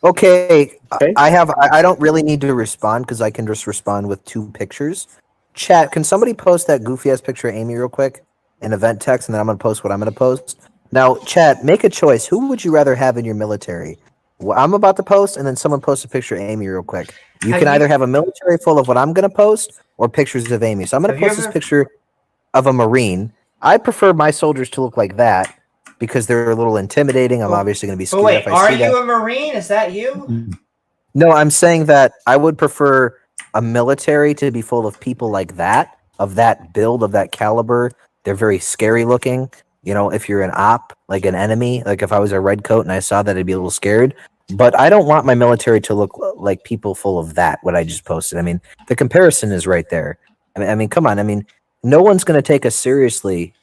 Okay, Okay. I don't really need to respond because I can just respond with 2 pictures. Chat, can somebody post that goofy ass picture of Amy real quick in event text, and then I'm gonna post what I'm gonna post. Now, chat, make a choice. Who would you rather have in your military? What I'm about to post, and then someone post a picture of Amy real quick. You Have can you- either have a military full of what I'm gonna post or pictures of Amy. So I'm gonna Have you post this ever- picture of a Marine. I prefer my soldiers to look like that because they're a little intimidating. I'm Oh, obviously gonna be But scared wait, if I are see that. you a Marine? Is that you? No, I'm saying that I would prefer a military to be full of people like that, of that build, of that caliber. They're very scary looking. You know, if you're an op, like an enemy, like if I was a red coat and I saw that, I'd be a little scared. But I don't want my military to look like people full of that, what I just posted. I mean, the comparison is right there. I mean, come on. I mean, no one's going to take us seriously,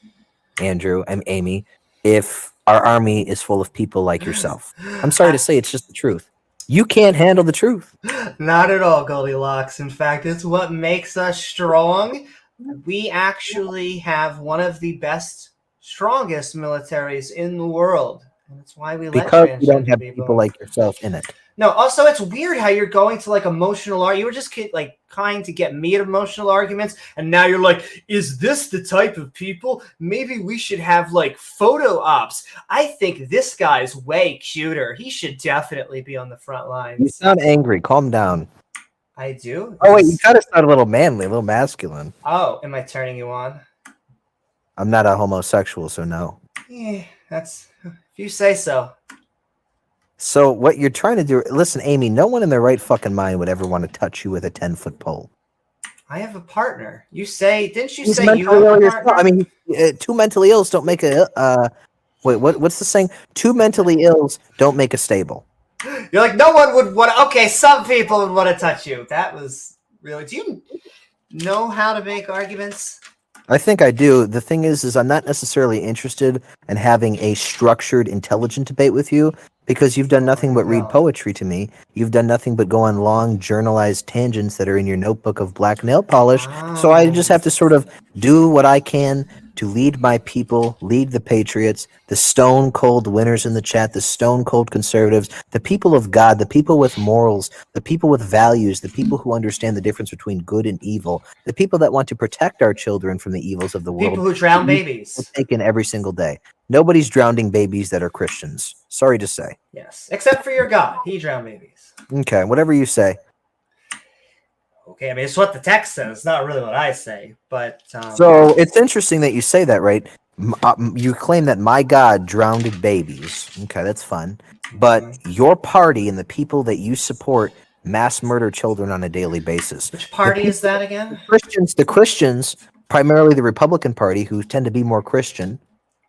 Andrew and Amy, if our army is full of people like yourself. I'm sorry to say, it's just the truth. You can't handle the truth. Not at all, Goldilocks. In fact, it's what makes us strong. We actually have one of the best, strongest militaries in the world. And that's why we let Because you don't transgender have people like yourself in it. No, also it's weird how you're going to like emotional art. You were just like trying to get me at emotional arguments, and now you're like, is this the type of people? Maybe we should have like photo ops. I think this guy's way cuter. He should definitely be on the front You lines. sound angry. Calm down. I do. Oh wait, you kind of sound a little manly, a little masculine. Oh, am I turning you on? I'm not a homosexual, so no. Yeah, that's if you say so. So what you're trying to do? Listen, Amy. No one in their right fucking mind would ever want to touch you with a 10-foot pole. I have a partner. You say, didn't you He's say you mentally have ill a yourself. partner? I mean, 2 mentally ills don't make a. Wait, what's the saying? 2 mentally ills don't make a stable. You're like, no one would want to. Okay, some people would want to touch you. That was really. Do you know how to make arguments? I think I do. The thing is I'm not necessarily interested in having a structured, intelligent debate with you because you've done nothing but read No. poetry to me. You've done nothing but go on long, journalized tangents that are in your notebook of black nail polish. So I just have to sort of do what I can to lead my people, lead the patriots, the stone cold winners in the chat, the stone cold conservatives, the people of God, the people with morals, the people with values, the people who understand the difference between good and evil, the people that want to protect our children from the evils of the world. People who drown babies. Taken every single day. Nobody's drowning babies that are Christians. Sorry to say. Yes, except for your God. He drowned babies. Okay, whatever you say. Okay, I mean, it's what the text says, not really what I say. But So it's interesting that you say that, right? You claim that my God drowned babies. Okay, that's fun. But your party and the people that you support mass murder children on a daily basis. Which party is that again? The Christians, primarily the Republican Party, who tend to be more Christian,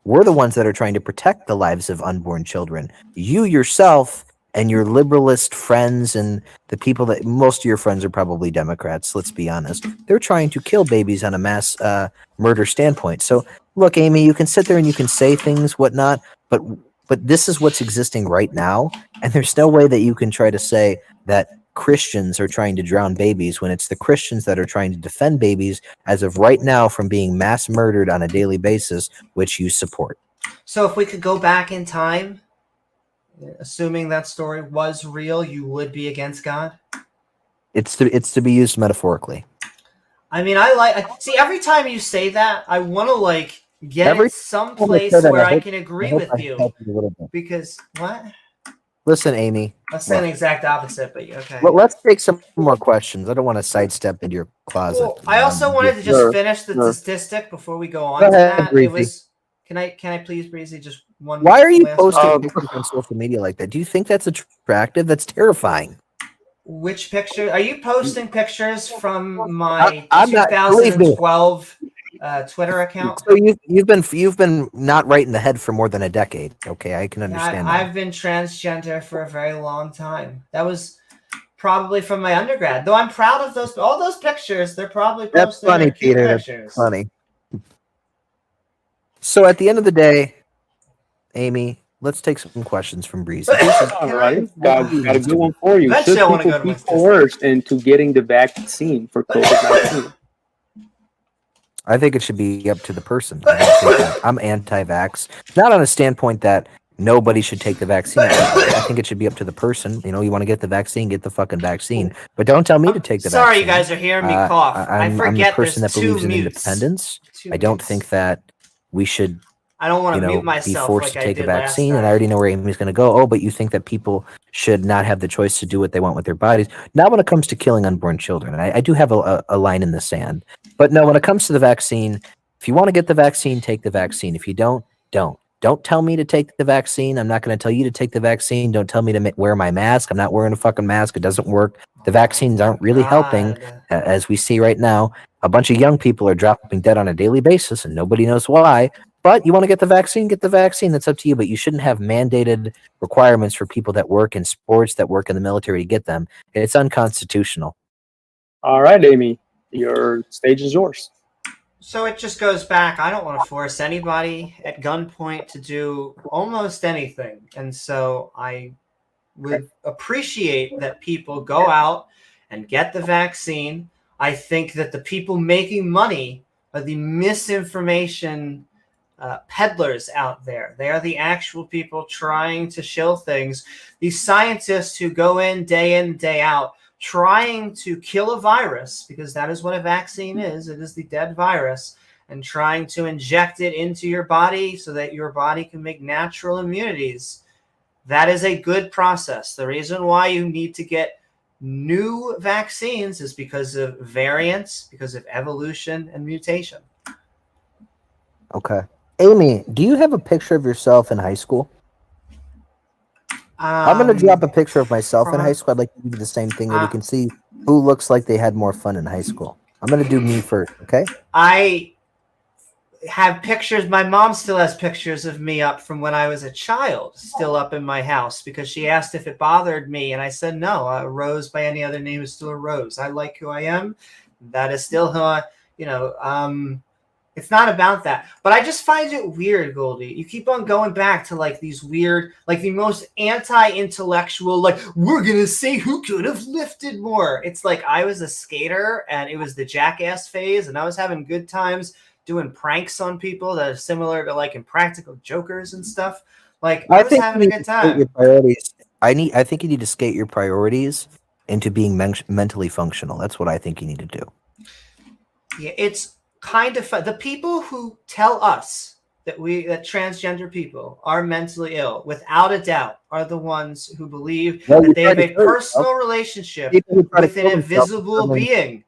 we're the ones that are trying to protect the lives of unborn children. You yourself and your liberalist friends and the people that most of your friends are probably Democrats, let's be honest. They're trying to kill babies on a mass murder standpoint. So look, Amy, you can sit there and you can say things, whatnot, but this is what's existing right now. And there's no way that you can try to say that Christians are trying to drown babies when it's the Christians that are trying to defend babies as of right now from being mass murdered on a daily basis, which you support. So if we could go back in time, assuming that story was real, you would be against God? It's to be used metaphorically. I mean, see, every time you say that, I want to get it someplace where I can agree with you. Because what? Listen, Amy. That's the exact opposite, but okay. Well, let's take some more questions. I don't want to sidestep into your closet. Well, I also wanted to just finish the statistic before we go on to that. Breezy. It was. Can I please, Breezy, just one? Why are you posting one? pictures on social media like that? Do you think that's attractive? That's terrifying. Which picture? Are you posting pictures from my I'm not- 2012 Twitter account? So you've been not right in the head for more than a decade. Okay, I can understand that. I've been transgender for a very long time. That was probably from my undergrad. Though I'm proud of all those pictures. They're probably posting. That's funny, cute Peter. Pictures. That's funny. So at the end of the day, Amy, let's take some questions from Breeze. All right, got a good one for you. Eventually, Should I wanna people go to be my sister. coerced into getting the vaccine for COVID-19? I think it should be up to the person. I'm anti-vax, not on a standpoint that nobody should take the vaccine. I think it should be up to the person. You want to get the vaccine, get the fucking vaccine. But don't tell me to take the vaccine. Sorry, you guys are hearing me cough. I'm the person that believes in mutes. independence. Two I don't mutes. think that we should I don't want to mute be myself forced like to take I a did last vaccine. time. And I already know where Amy's going to go. Oh, but you think that people should not have the choice to do what they want with their bodies. Not when it comes to killing unborn children. I do have a line in the sand. But no, when it comes to the vaccine, if you want to get the vaccine, take the vaccine. If you don't, don't. Don't tell me to take the vaccine. I'm not going to tell you to take the vaccine. Don't tell me to wear my mask. I'm not wearing a fucking mask. It doesn't work. The vaccines aren't really helping, as we see right now. A bunch of young people are dropping dead on a daily basis, and nobody knows why. But you want to get the vaccine, get the vaccine. That's up to you. But you shouldn't have mandated requirements for people that work in sports, that work in the military to get them. It's unconstitutional. All right, Amy, your stage is yours. So it just goes back. I don't want to force anybody at gunpoint to do almost anything. And so I would appreciate that people go out and get the vaccine. I think that the people making money are the misinformation peddlers out there. They are the actual people trying to shill things. These scientists who go in, day out, trying to kill a virus, because that is what a vaccine is. It is the dead virus, and trying to inject it into your body so that your body can make natural immunities. That is a good process. The reason why you need to get new vaccines is because of variants, because of evolution and mutation. Okay. Amy, do you have a picture of yourself in high school? I'm going to drop a picture of myself in high school. I'd like to do the same thing that we can see who looks like they had more fun in high school. I'm going to do me first, okay? I have pictures. My mom still has pictures of me up from when I was a child, still up in my house, because she asked if it bothered me. And I said, no, a rose by any other name is still a rose. I like who I am. That is still who I, it's not about that. But I just find it weird, Goldie. You keep on going back to these weird, the most anti-intellectual, we're going to see who could have lifted more. It's like I was a skater and it was the jackass phase and I was having good times doing pranks on people that are similar to Impractical Jokers and stuff. I was having a good time. Your priorities. I think you need to skate your priorities into being mentally functional. That's what I think you need to do. Yeah, it's kind of fun. The people who tell us that transgender people are mentally ill, without a doubt, are the ones who believe that they have a personal relationship with an invisible being.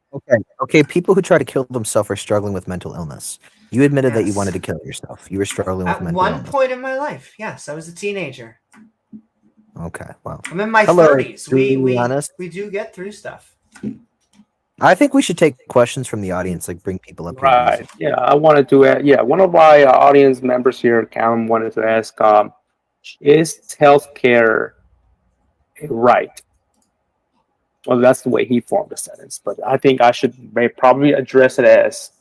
Okay. People who try to kill themselves are struggling with mental illness. You admitted that you Yes. wanted to kill yourself. You were struggling with At mental one illness. point in my life, yes, I was a teenager. Okay, well. I'm in my Hello, 30s. to be We honest. do get through stuff. I think we should take questions from the audience, like bring people up here. Right. easy. Yeah, I wanted to. One of my audience members here, Callum, wanted to ask: is healthcare a right? Well, that's the way he formed the sentence, but I think I should probably address it as.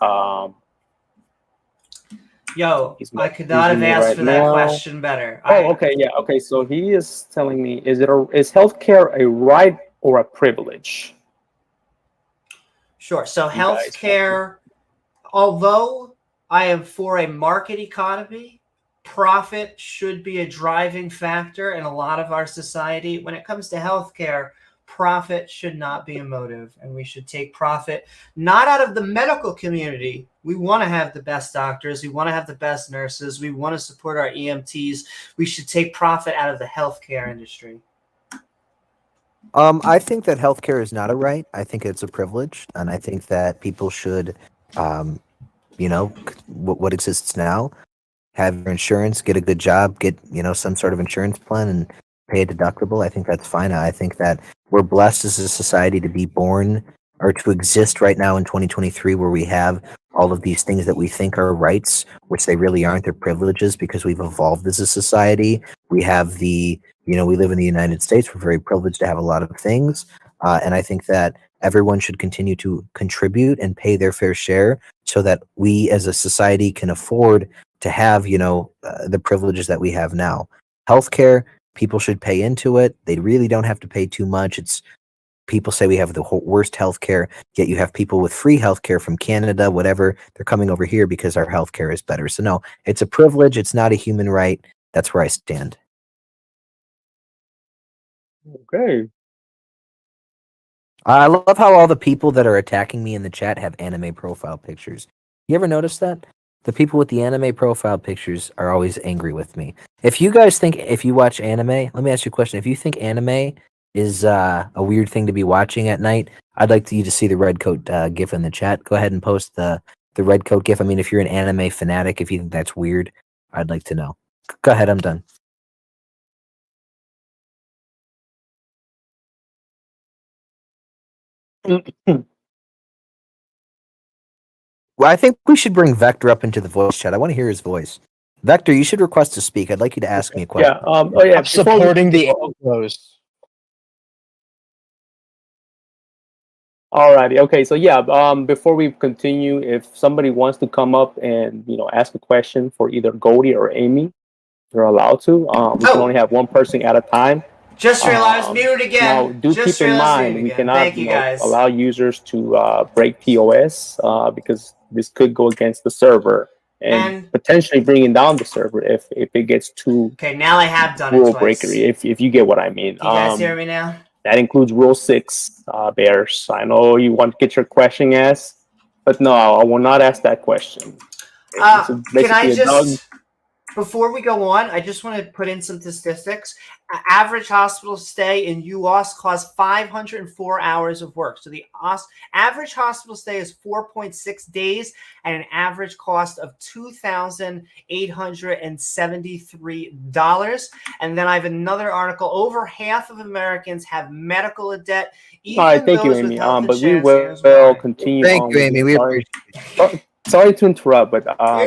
Yo, He's I could not have messaging me asked right for that now. question better. Oh, okay, yeah, okay. So he is telling me: is healthcare a right or a privilege? Sure. So You guys healthcare, although I am for a market economy, profit should be a driving factor in a lot of our society. When it comes to healthcare, profit should not be a motive, and we should take profit not out of the medical community. We want to have the best doctors, we want to have the best nurses, we want to support our EMTs. We should take profit out of the healthcare industry. I think that healthcare is not a right. I think it's a privilege, and I think that people should, what exists now, have your insurance, get a good job, get some sort of insurance plan, and pay a deductible. I think that's fine. I think that we're blessed as a society to be born or to exist right now in 2023, where we have all of these things that we think are rights, which they really aren't. They're privileges because we've evolved as a society. We have we live in the United States. We're very privileged to have a lot of things. And I think that everyone should continue to contribute and pay their fair share so that we as a society can afford to have, the privileges that we have now. Healthcare, people should pay into it. They really don't have to pay too much. People say we have the worst healthcare, yet you have people with free healthcare from Canada, whatever. They're coming over here because our healthcare is better. So no, it's a privilege. It's not a human right. That's where I stand. Okay. I love how all the people that are attacking me in the chat have anime profile pictures. You ever notice that? The people with the anime profile pictures are always angry with me. If you guys think, if you watch anime, let me ask you a question. If you think anime is a weird thing to be watching at night, I'd like you to see the red coat gif in the chat. Go ahead and post the red coat gif. I mean, if you're an anime fanatic, if you think that's weird, I'd like to know. Go ahead, I'm done. Well, I think we should bring Vector up into the voice chat. I want to hear his voice. Vector, you should request to speak. I'd like you to ask me a question. Yeah. I'm supporting the Anglos. Alrighty. Okay. So yeah. Before we continue, if somebody wants to come up and ask a question for either Goldie or Amy, they're allowed to. We can only have one person at a time. Just realized muted again. Now, do Just keep in realized mind muted we again. cannot Thank you, guys. allow users to break POS because this could go against the server and potentially bringing down the server if it gets too now I have done rule it twice. breakery. If you get what I mean. Do you guys hear me now? That includes Rule 6, Bears. I know you want to get your question asked, but no, I will not ask that question. Can I just, before we go on, I just want to put in some statistics. Average hospital stay in US costs 504 hours of work. So the average hospital stay is 4.6 days at an average cost of $2,873. And then I have another article. Over half of Americans have medical debt. All right, thank you, Amy. But we will continue. Thank you, Amy. We appreciate it. Sorry to interrupt, but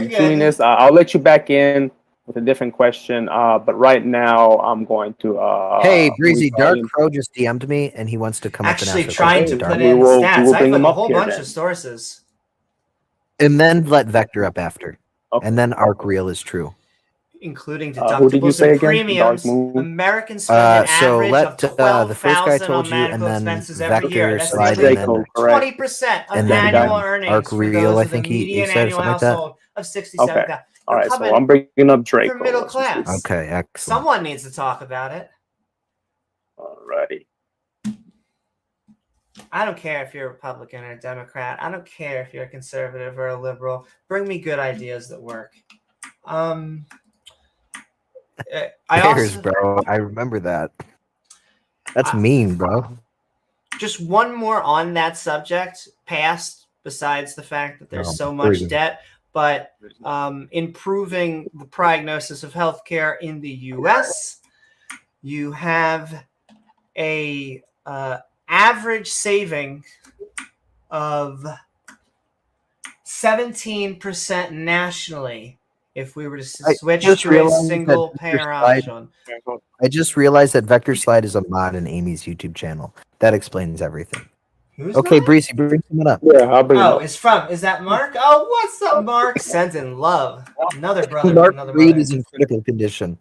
doing this, I'll let you back in with a different question. But right now, I'm going to. Hey, Breezy, Dark Crow just DM'd me, and he wants to come up and ask Actually, trying to put in stats. I have a whole bunch of sources. And then let Vector up after. Okay. And then Arc Real is true. Including deductibles and premiums, Americans spend an average of $12,000 on medical expenses every year. That's nearly 20% of annual earnings Arc Real, I think he said annual something like household of 67,000. Okay. All right, so I'm bringing up Draco. For middle class. Okay, excellent. Someone needs to talk about it. Alrighty. I don't care if you're a Republican or a Democrat. I don't care if you're a conservative or a liberal. Bring me good ideas that work. Bro. I remember that. That's mean, bro. Just one more on that subject, past, besides the fact that there's so much debt. but improving the prognosis of healthcare in the U.S. You have a average saving of 17% nationally if we were to switch to a single payer option. I just realized that Vector Slide is a mod in Amy's YouTube channel. That explains everything. Who's Okay, that? Breezy, bring someone up. Yeah, I'll bring it up. Is that Mark? Oh, what's up, Mark? Sending love. Another brother Mark from another Reid mother. is in critical condition.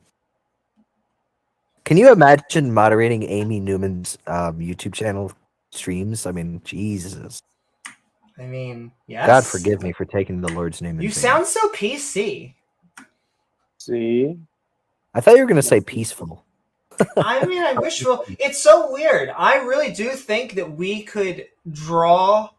Can you imagine moderating Amy Newman's YouTube channel streams? I mean, Jesus. I mean, yes. God forgive me for taking the Lord's name in You vain. sound so PC. See? I thought you were going to say peaceful. I mean, I wish. Well, it's so weird. I really do think that we could draw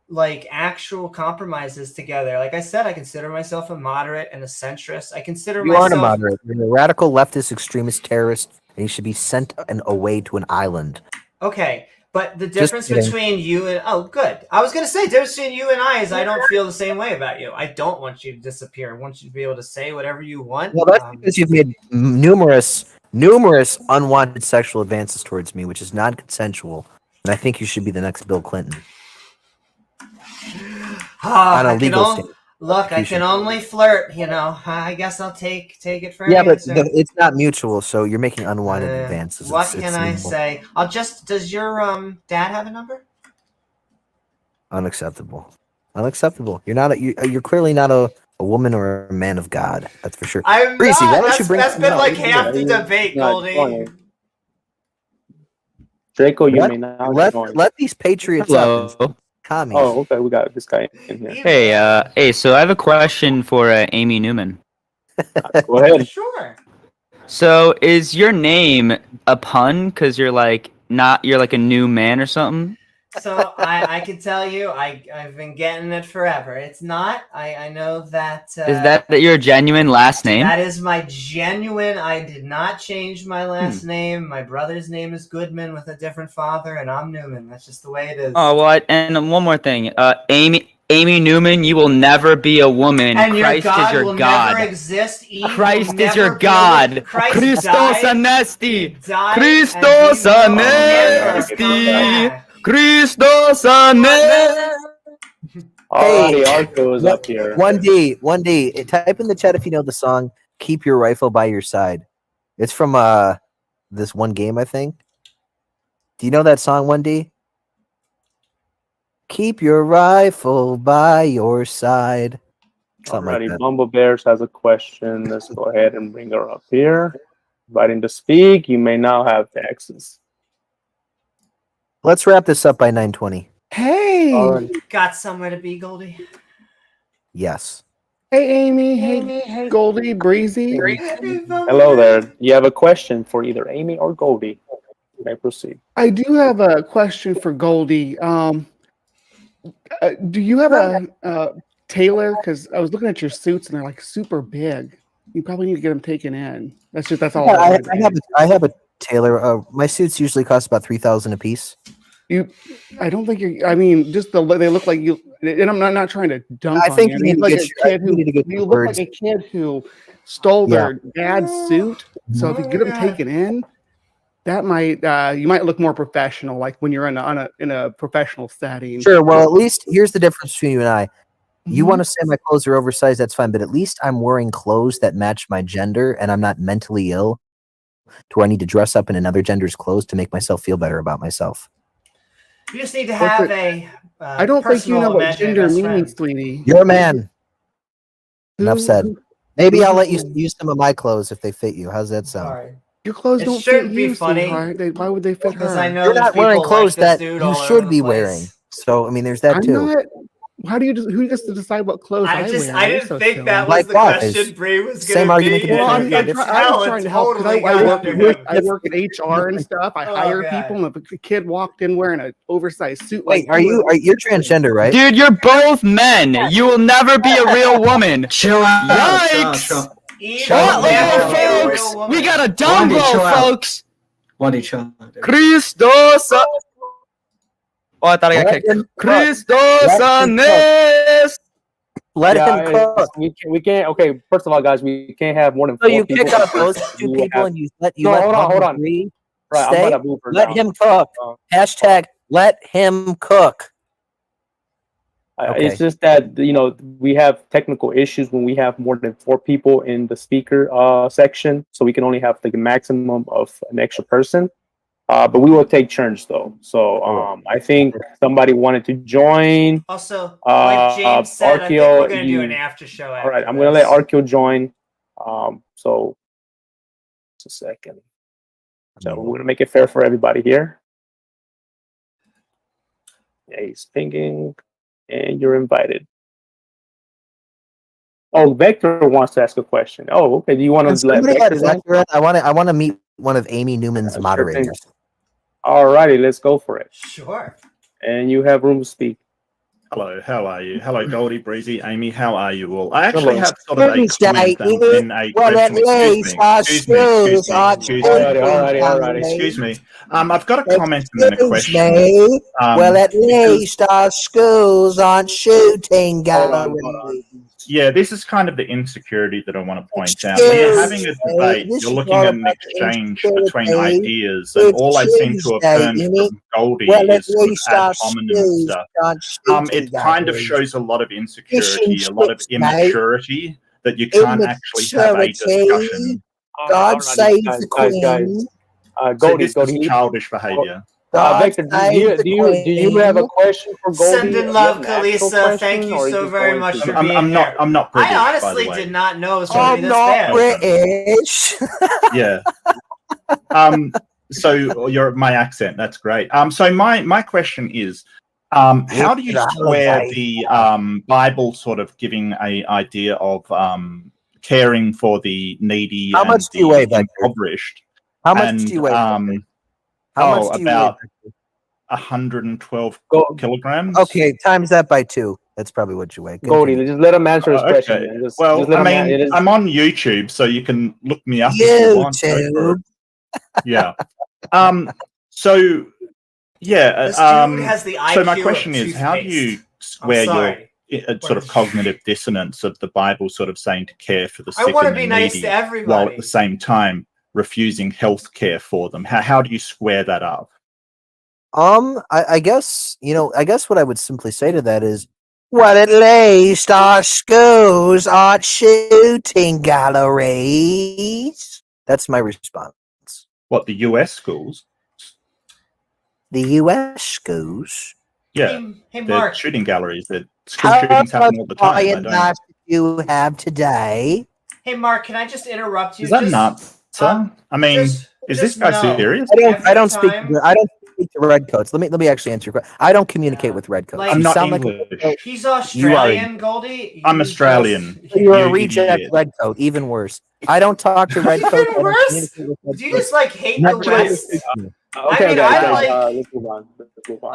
like actual compromises together. Like I said, I consider myself a moderate and a centrist. I consider You myself aren't a moderate. You're a radical leftist extremist terrorist, and you should be sent away to an island. Okay, but the Just difference kidding. between you and good. I was gonna say the difference between you and I is I don't feel the same way about you. I don't want you to disappear. I want you to be able to say whatever you want. Well, that's because you've made numerous unwanted sexual advances towards me, which is non-consensual, and I think you should be the next Bill Clinton. On a legal standpoint. Look, I can only flirt, you know. I guess I'll take it for Yeah, an but answer. it's not mutual, so you're making unwanted advances. What It's can I illegal. say? Does your dad have a number? Unacceptable. Unacceptable. You're clearly not a woman or a man of God. That's for sure. I'm Breezy, not. why don't you bring That's been someone like else? half the debate, Not Goldie. joining. Draco, you may now join. Let these patriots Hello. up and commies. Oh, okay, we got this guy in here. Hey, so I have a question for Amy Newman. Go ahead. Sure. So is your name a pun? Because you're like a new man or something? So I can tell you, I've been getting it forever. It's not. I know that. Is that your genuine last name? That is my genuine. I did not change my last name. My brother's name is Goodman with a different father, and I'm Newman. That's just the way it is. Oh well, and one more thing, Amy Newman, you will never be a woman. And Christ your God is your will God. never exist. Eve Christ will is your never God. be- Christ Christos died, anesti. died, Christos and he will never come anesti. back. Christos anesti. Alrighty, Arco is up here. 1D. Type in the chat if you know the song "Keep Your Rifle by Your Side." It's from this one game, I think. Do you know that song, 1D? Keep your rifle by your side. Something like Alrighty, that. Bumble Bears has a question. Let's go ahead and bring her up here. Inviting to speak. You may now have the access. Let's wrap this up by 9:20. Hey, Alrighty. Got somewhere to be, Goldie. Yes. hey, Amy, hey, Goldie, Breezy. Hello there. You have a question for either Amy or Goldie. You may proceed. I do have a question for Goldie. Do you have a tailor? Because I was looking at your suits and they're like super big. You probably need to get them taken in. That's all. Yeah, I have a tailor. My suits usually cost about $3,000 a piece. I don't think you're. I mean, just they look like you. And I'm not trying to dump. I think on you need to like get a your- kid you need to get you your look words. like a kid who stole their dad's suit. So if you get them taken in, that might you might look more professional, like when you're in a professional setting. Sure. Well, at least here's the difference between you and I. You Mhm. want to say my clothes are oversized, that's fine, but at least I'm wearing clothes that match my gender and I'm not mentally ill to where I need to dress up in another gender's clothes to make myself feel better about myself. You just need to have a. I don't think you know what gender means, sweetie. You're a man. Enough Who- said. who- Maybe I'll let you use some of my clothes if they fit you. How's that sound? Sorry. Your clothes It don't fit shouldn't be you, funny. sweetheart. Why would they fit her? Because I know You're there's not wearing people clothes like that this dude you all should over be the place. wearing. So, I mean, there's that I'm too. not. How do you? Who gets to decide what clothes I wear? I You're didn't so think silly. that was the Likewise. question Bree was Same going to argument be. can be Well, made and for you different- I was tell trying it to help totally because I got work under him. I work in HR and stuff. I hire God. people, and if a kid walked in wearing an oversized suit, Wait, like you're transgender, right? Dude, you're both men. You will never be a real woman. Chill out. Yikes! Eve Chill will out, never Uh-oh, be a real folks! woman. We got a dumb Wandy, blow, chill out. folks! Wandy, chill out, dude. Christos. Oh, I thought I got kicked. Christos anest. Let him cook. We can't. Okay, first of all, guys, we can't have more than So 4 you people. kick out those two people and you let No, hold on, hold on. Three Right, I'm stay. gonna move her Let down. him cook. Hashtag let him cook. Okay. It's just that we have technical issues when we have more than 4 people in the speaker section, so we can only have the maximum of an extra person. But we will take turns though. So I think somebody wanted to join. Also, like James said, I think we're gonna do an after show. All right, I'm gonna let Archeo join. So just a second. So we're gonna make it fair for everybody here. Yeah, he's pinging. And you're invited. Oh, Vector wants to ask a question. Oh, okay. Do you want to let Vector? I want to meet one of Amy Newman's moderators. All righty, let's go for it. Sure. And you have room to speak. Hello, how are you? Hello, Goldie, Breezy, Amy, how are you all? I actually have sort of a comment and a question. Excuse me. I've got a comment and then a question. Well, at least our schools aren't shooting galleries. Yeah, this is kind of the insecurity that I want to point out. When you're having a debate, you're looking at an exchange between ideas, and all I seem to have heard from Goldie is sort of ad hominem stuff. It kind of shows a lot of insecurity, a lot of immaturity, that you can't actually have a discussion. God save the Queen. Goldie, so this is childish behavior. Vector, do you have a question for Goldie? Send in love, Kalisa. Thank you so very much for being here. I'm not British. I honestly did not know it was going to be this bad. British. Yeah. So you're my accent. That's great. So my question is, how do you square the Bible sort of giving an idea of caring for the needy and the impoverished? How much do you weigh? How much do you about 112 kilograms. Okay, times that by 2. That's probably what you weigh. Goldie, just let him answer his question. Okay. I'm on YouTube, so you can look me up if you want. Yeah. So my question is, how do you square your sort of cognitive dissonance of the Bible sort of saying to care for the sick and the needy, while at the same time refusing health care for them? How do you square that up? I guess what I would simply say to that is, well, at least our schools aren't shooting galleries. That's my response. What, the US schools? The US schools? Yeah, hey they're Mark. shooting galleries. School shootings happen all the time. How you have today? Hey Mark, can I just interrupt you? Is that nuts? I mean, is this guy serious? I don't speak to redcoats. Let me actually answer your question. I don't communicate with redcoats. Like, I'm not English. He's Australian, Goldie. I'm Australian. You're a reject redcoat. Even worse. I don't talk to redcoats. Even worse? Do you just like hate the West? Okay, let's move on.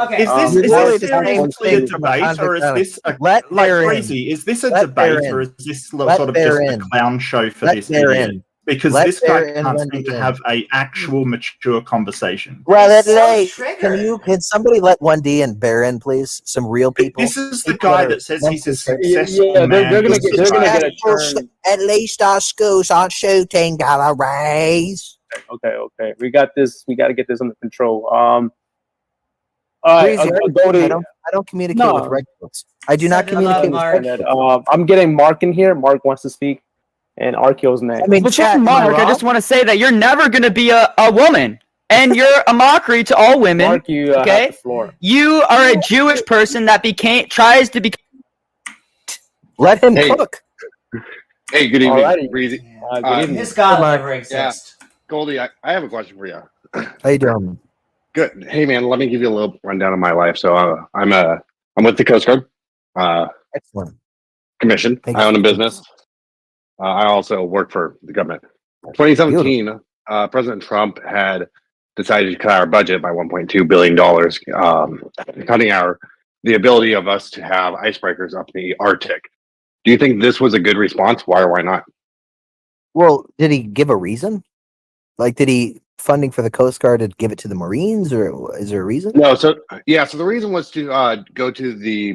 Okay. Is this seriously a debate, or is this crazy? Is this a debate, or is this sort of just a clown show for this idiot? Because this guy can't seem to have an actual mature conversation. Well, can somebody let 1D and Bear in, please? Some real people. This is the guy that says he's a successful man. They're gonna get a turn. At least our schools aren't shooting galleries. Okay. We got this. We got to get this under control. I don't communicate with redcoats. I do not communicate with redcoats. I'm getting Mark in here. Mark wants to speak. And Archeo's next. I mean, Mark, I just want to say that you're never going to be a woman. And you're a mockery to all women. Mark, you have the floor. You are a Jewish person that tries to be. Let him cook. Hey, good evening, Breezy. Good evening. His God never exists. Yeah. Goldie, I have a question for you. How you doing? Good. Hey, man, let me give you a little rundown of my life. So I'm with the Coast Guard. Excellent. Commission. I own a business. I also work for the government. 2017, President Trump had decided to cut our budget by $1.2 billion, cutting the ability of us to have icebreakers up in the Arctic. Do you think this was a good response? Why or why not? Well, did he give a reason? Like, did he funding for the Coast Guard to give it to the Marines, or is there a reason? No. So the reason was to go to the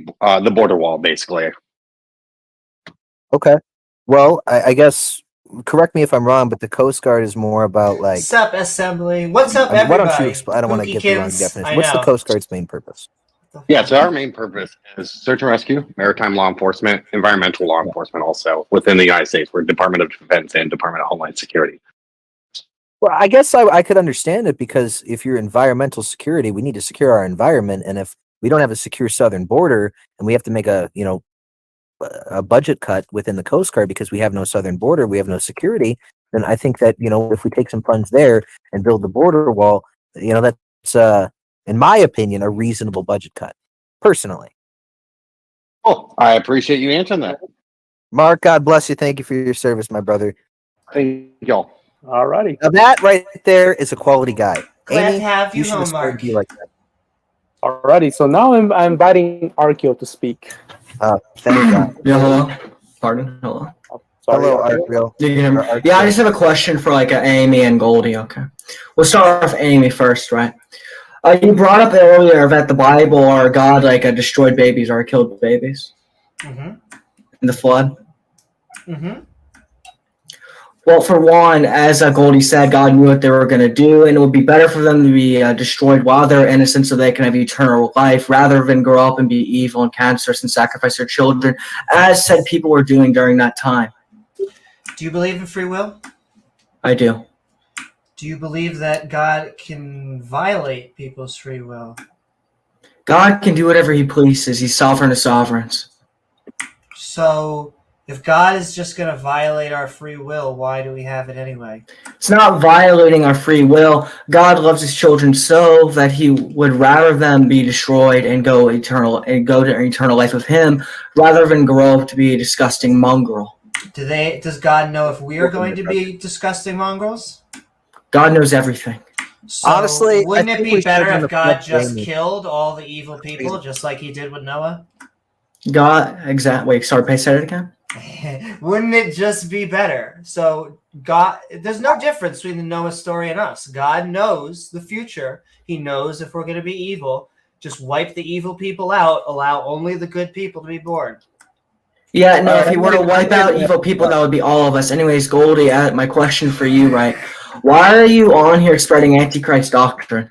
border wall, basically. Okay. Well, I guess correct me if I'm wrong, but the Coast Guard is more about like. Sup, assembly. What's up, Why everybody? don't you explain? I don't want to get the wrong Pookykins, definition. I What's the know. Coast Guard's main purpose? Yeah, so our main purpose is search and rescue, maritime law enforcement, environmental law enforcement also within the United States. We're Department of Defense and Department of Homeland Security. Well, I guess I could understand it because if you're environmental security, we need to secure our environment. And if we don't have a secure southern border and we have to make a budget cut within the Coast Guard because we have no southern border, we have no security, then I think that, if we take some funds there and build the border wall, that's, in my opinion, a reasonable budget cut, personally. Oh, I appreciate you answering that. Mark, God bless you. Thank you for your service, my brother. Thank y'all. All righty. Now that right there is a quality guy. Glad Amy, to have you should home, aspire to Mark. be like that. All righty. So now I'm inviting Archeo to speak. Thank God. Yeah, hello. Pardon. Hello. Sorry, Hello, Archeo. Archeo. You can hear me? Yeah, I just have a question for like Amy and Goldie. Okay, we'll start off Amy first, right? You brought up earlier that the Bible or God destroyed babies or killed babies in the flood. Mm-hmm. Well, for one, as Goldie said, God knew what they were going to do, and it would be better for them to be destroyed while they're innocent so they can have eternal life rather than grow up and be evil and cancerous and sacrifice their children, as said people were doing during that time. Do you believe in free will? I do. Do you believe that God can violate people's free will? God can do whatever he pleases. He's sovereign of sovereigns. So, if God is just going to violate our free will, why do we have it anyway? It's not violating our free will. God loves his children so that he would rather them be destroyed and go to eternal life with him rather than grow up to be a disgusting mongrel. Does God know if we are going to be disgusting mongrels? God knows everything. So Honestly, wouldn't it be better if God just Jamie. killed all the evil people, just like he did with Noah? God, exactly. Wait, sorry, say it again. Wouldn't it just be better? So God, there's no difference between the Noah story and us. God knows the future. He knows if we're going to be evil. Just wipe the evil people out. Allow only the good people to be born. Yeah, no, if he were to wipe out evil people, that would be all of us. Anyways, Goldie, my question for you, right? Why are you on here spreading Antichrist doctrine?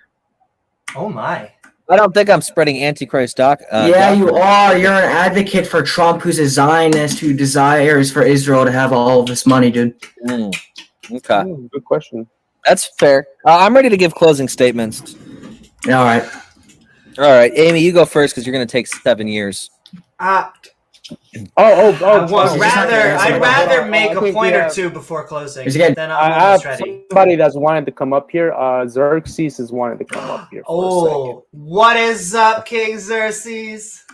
Oh, my. I don't think I'm spreading Antichrist yeah, you are. You're an advocate for Trump, who's a Zionist who desires for Israel to have all of this money, dude. Okay. Good question. That's fair. I'm ready to give closing statements. All right. All right, Amy, you go first because you're going to take 7 years. I'd I'd rather make a point or two before closing. Then I'm I have almost ready. somebody that's wanted to come up here. Xerxes is wanting to come up here. What is up, King Xerxes?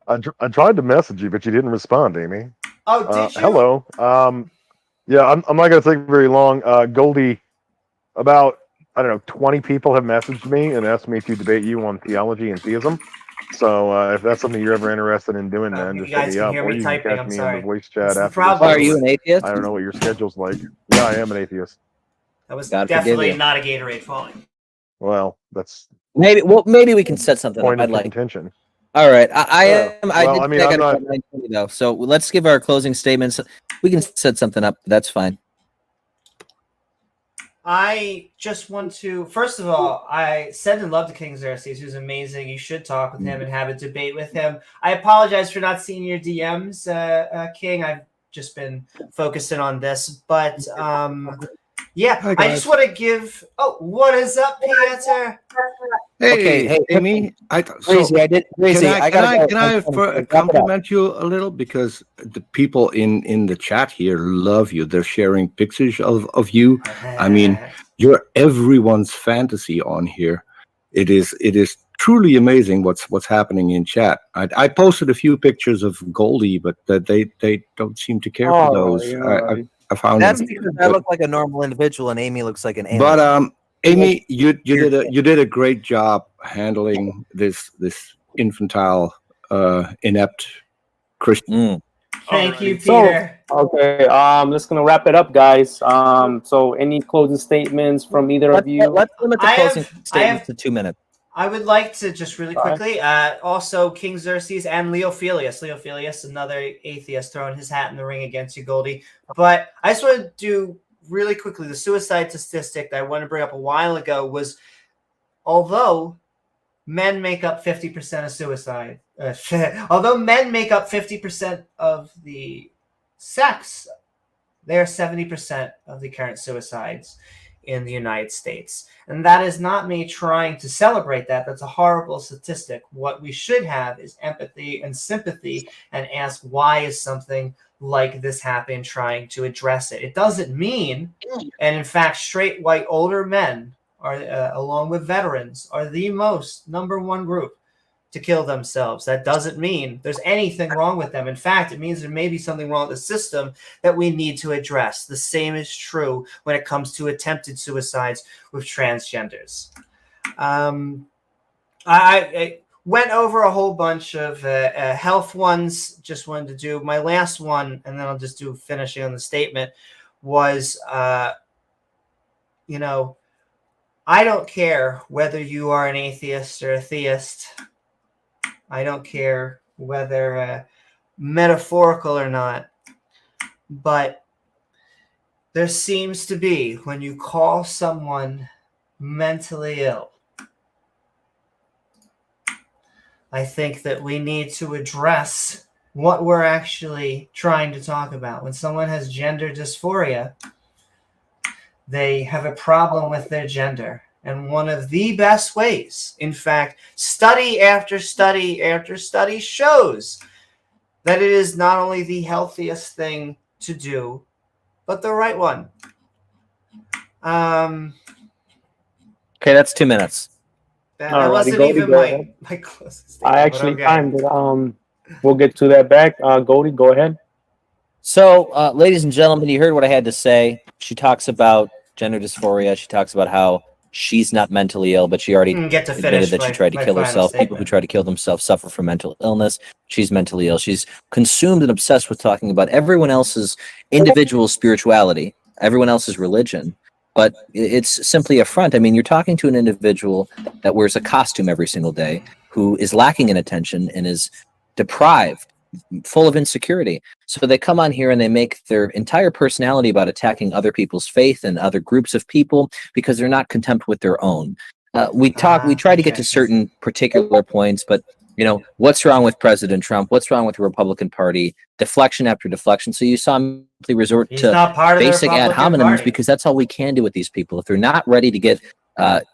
I tried to message you, but you didn't respond, Amy. Oh, did you? Hello. Yeah, I'm not going to take very long. Goldie, about 20 people have messaged me and asked me to debate you on theology and theism. So if that's something you're ever interested in doing, then just hit me up, or you can catch me in the voice chat after. Are you an atheist? I don't know what your schedule's like. Yeah, I am an atheist. That was definitely not a Gatorade falling. Well, that's maybe we can set something point up. of contention. All right, I am. Well, I mean, I'm not. 9:20 though, so let's give our closing statements. We can set something up. That's fine. I just want to, first of all, I send in love to King Xerxes, who's amazing. You should talk with him and have a debate with him. I apologize for not seeing your DMs, King. I've just been focusing on this. But, yeah, I just want to give... Oh, what is up, Peter? Hey, Amy. Crazy, I did. Crazy. Can I compliment you a little, because the people in the chat here love you. They're sharing pictures of you. I mean, you're everyone's fantasy on here. It is truly amazing what's happening in chat. I posted a few pictures of Goldie, but they don't seem to care for those. Yeah. I found that's them. because I look like a normal individual and Amy looks like an alien. But Amy, you did a great job handling this infantile, inept Christian. Thank you, Peter. So, okay, just gonna wrap it up, guys. So any closing statements from either of you? Let's limit the closing statements to 2 minutes. I would like to just really quickly, also King Xerxes and Leophilius. Leophilius, another atheist, throwing his hat in the ring against you, Goldie. But I just want to do really quickly the suicide statistic that I wanted to bring up a while ago was, although men make up 50% of suicide, although men make up 50% of the sex, they are 70% of the current suicides in the United States. And that is not me trying to celebrate that. That's a horrible statistic. What we should have is empathy and sympathy and ask, why is something like this happen, trying to address it. It doesn't mean, and in fact, straight white older men are, along with veterans, are the most #1 group to kill themselves. That doesn't mean there's anything wrong with them. In fact, it means there may be something wrong with the system that we need to address. The same is true when it comes to attempted suicides with transgenders. I went over a whole bunch of health ones. Just wanted to do my last one, and then I'll just do finishing on the statement, was, you know, I don't care whether you are an atheist or a theist. I don't care whether metaphorical or not, but there seems to be, when you call someone mentally ill, I think that we need to address what we're actually trying to talk about. When someone has gender dysphoria, they have a problem with their gender. And one of the best ways, in fact, study after study after study shows that it is not only the healthiest thing to do, but the right one. Okay, that's 2 minutes. That wasn't even my closest statement. I actually timed it. We'll get to that back. Goldie, go ahead. So, ladies and gentlemen, you heard what I had to say. She talks about gender dysphoria. She talks about how she's not mentally ill, but she already admitted that she tried to kill herself. People who try to kill themselves suffer from mental illness. She's mentally ill. She's consumed and obsessed with talking about everyone else's individual spirituality, everyone else's religion. But it's simply a front. I mean, you're talking to an individual that wears a costume every single day, who is lacking in attention and is deprived, full of insecurity. So they come on here and they make their entire personality about attacking other people's faith and other groups of people because they're not content with their own. We try to get to certain particular points, but you know, what's wrong with President Trump? What's wrong with the Republican Party? Deflection after deflection. So you saw me resort to basic ad hominems because that's all we can do with these people. If they're not ready to get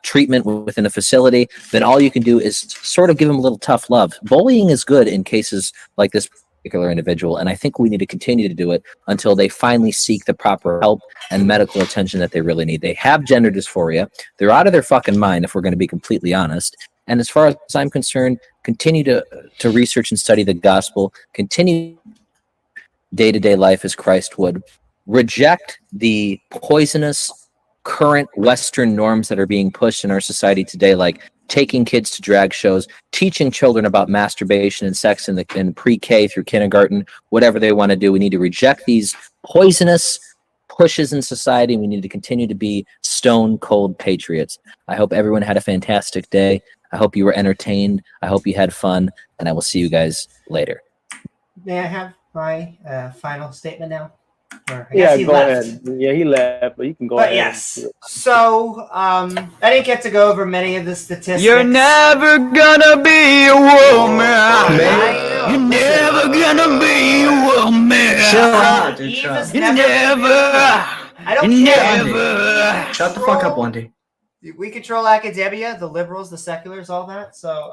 treatment within a facility, then all you can do is sort of give them a little tough love. Bullying is good in cases like this particular individual, and I think we need to continue to do it until they finally seek the proper help and medical attention that they really need. They have gender dysphoria. They're out of their fucking mind, if we're going to be completely honest. And as far as I'm concerned, continue to research and study the gospel, continue day-to-day life as Christ would, reject the poisonous current Western norms that are being pushed in our society today, like taking kids to drag shows, teaching children about masturbation and sex in pre-K through kindergarten, whatever they want to do. We need to reject these poisonous pushes in society. We need to continue to be stone cold patriots. I hope everyone had a fantastic day. I hope you were entertained. I hope you had fun, and I will see you guys later. May I have my final statement now? Yeah, go ahead. Yeah, he left, but you can go ahead. But yes, so I didn't get to go over many of the statistics. You're never gonna be a woman. You're never gonna be a woman. Chill out, dude. Shut You never. I don't care. Never. Shut the fuck up, Wendy. We control academia, the liberals, the seculars, all that. So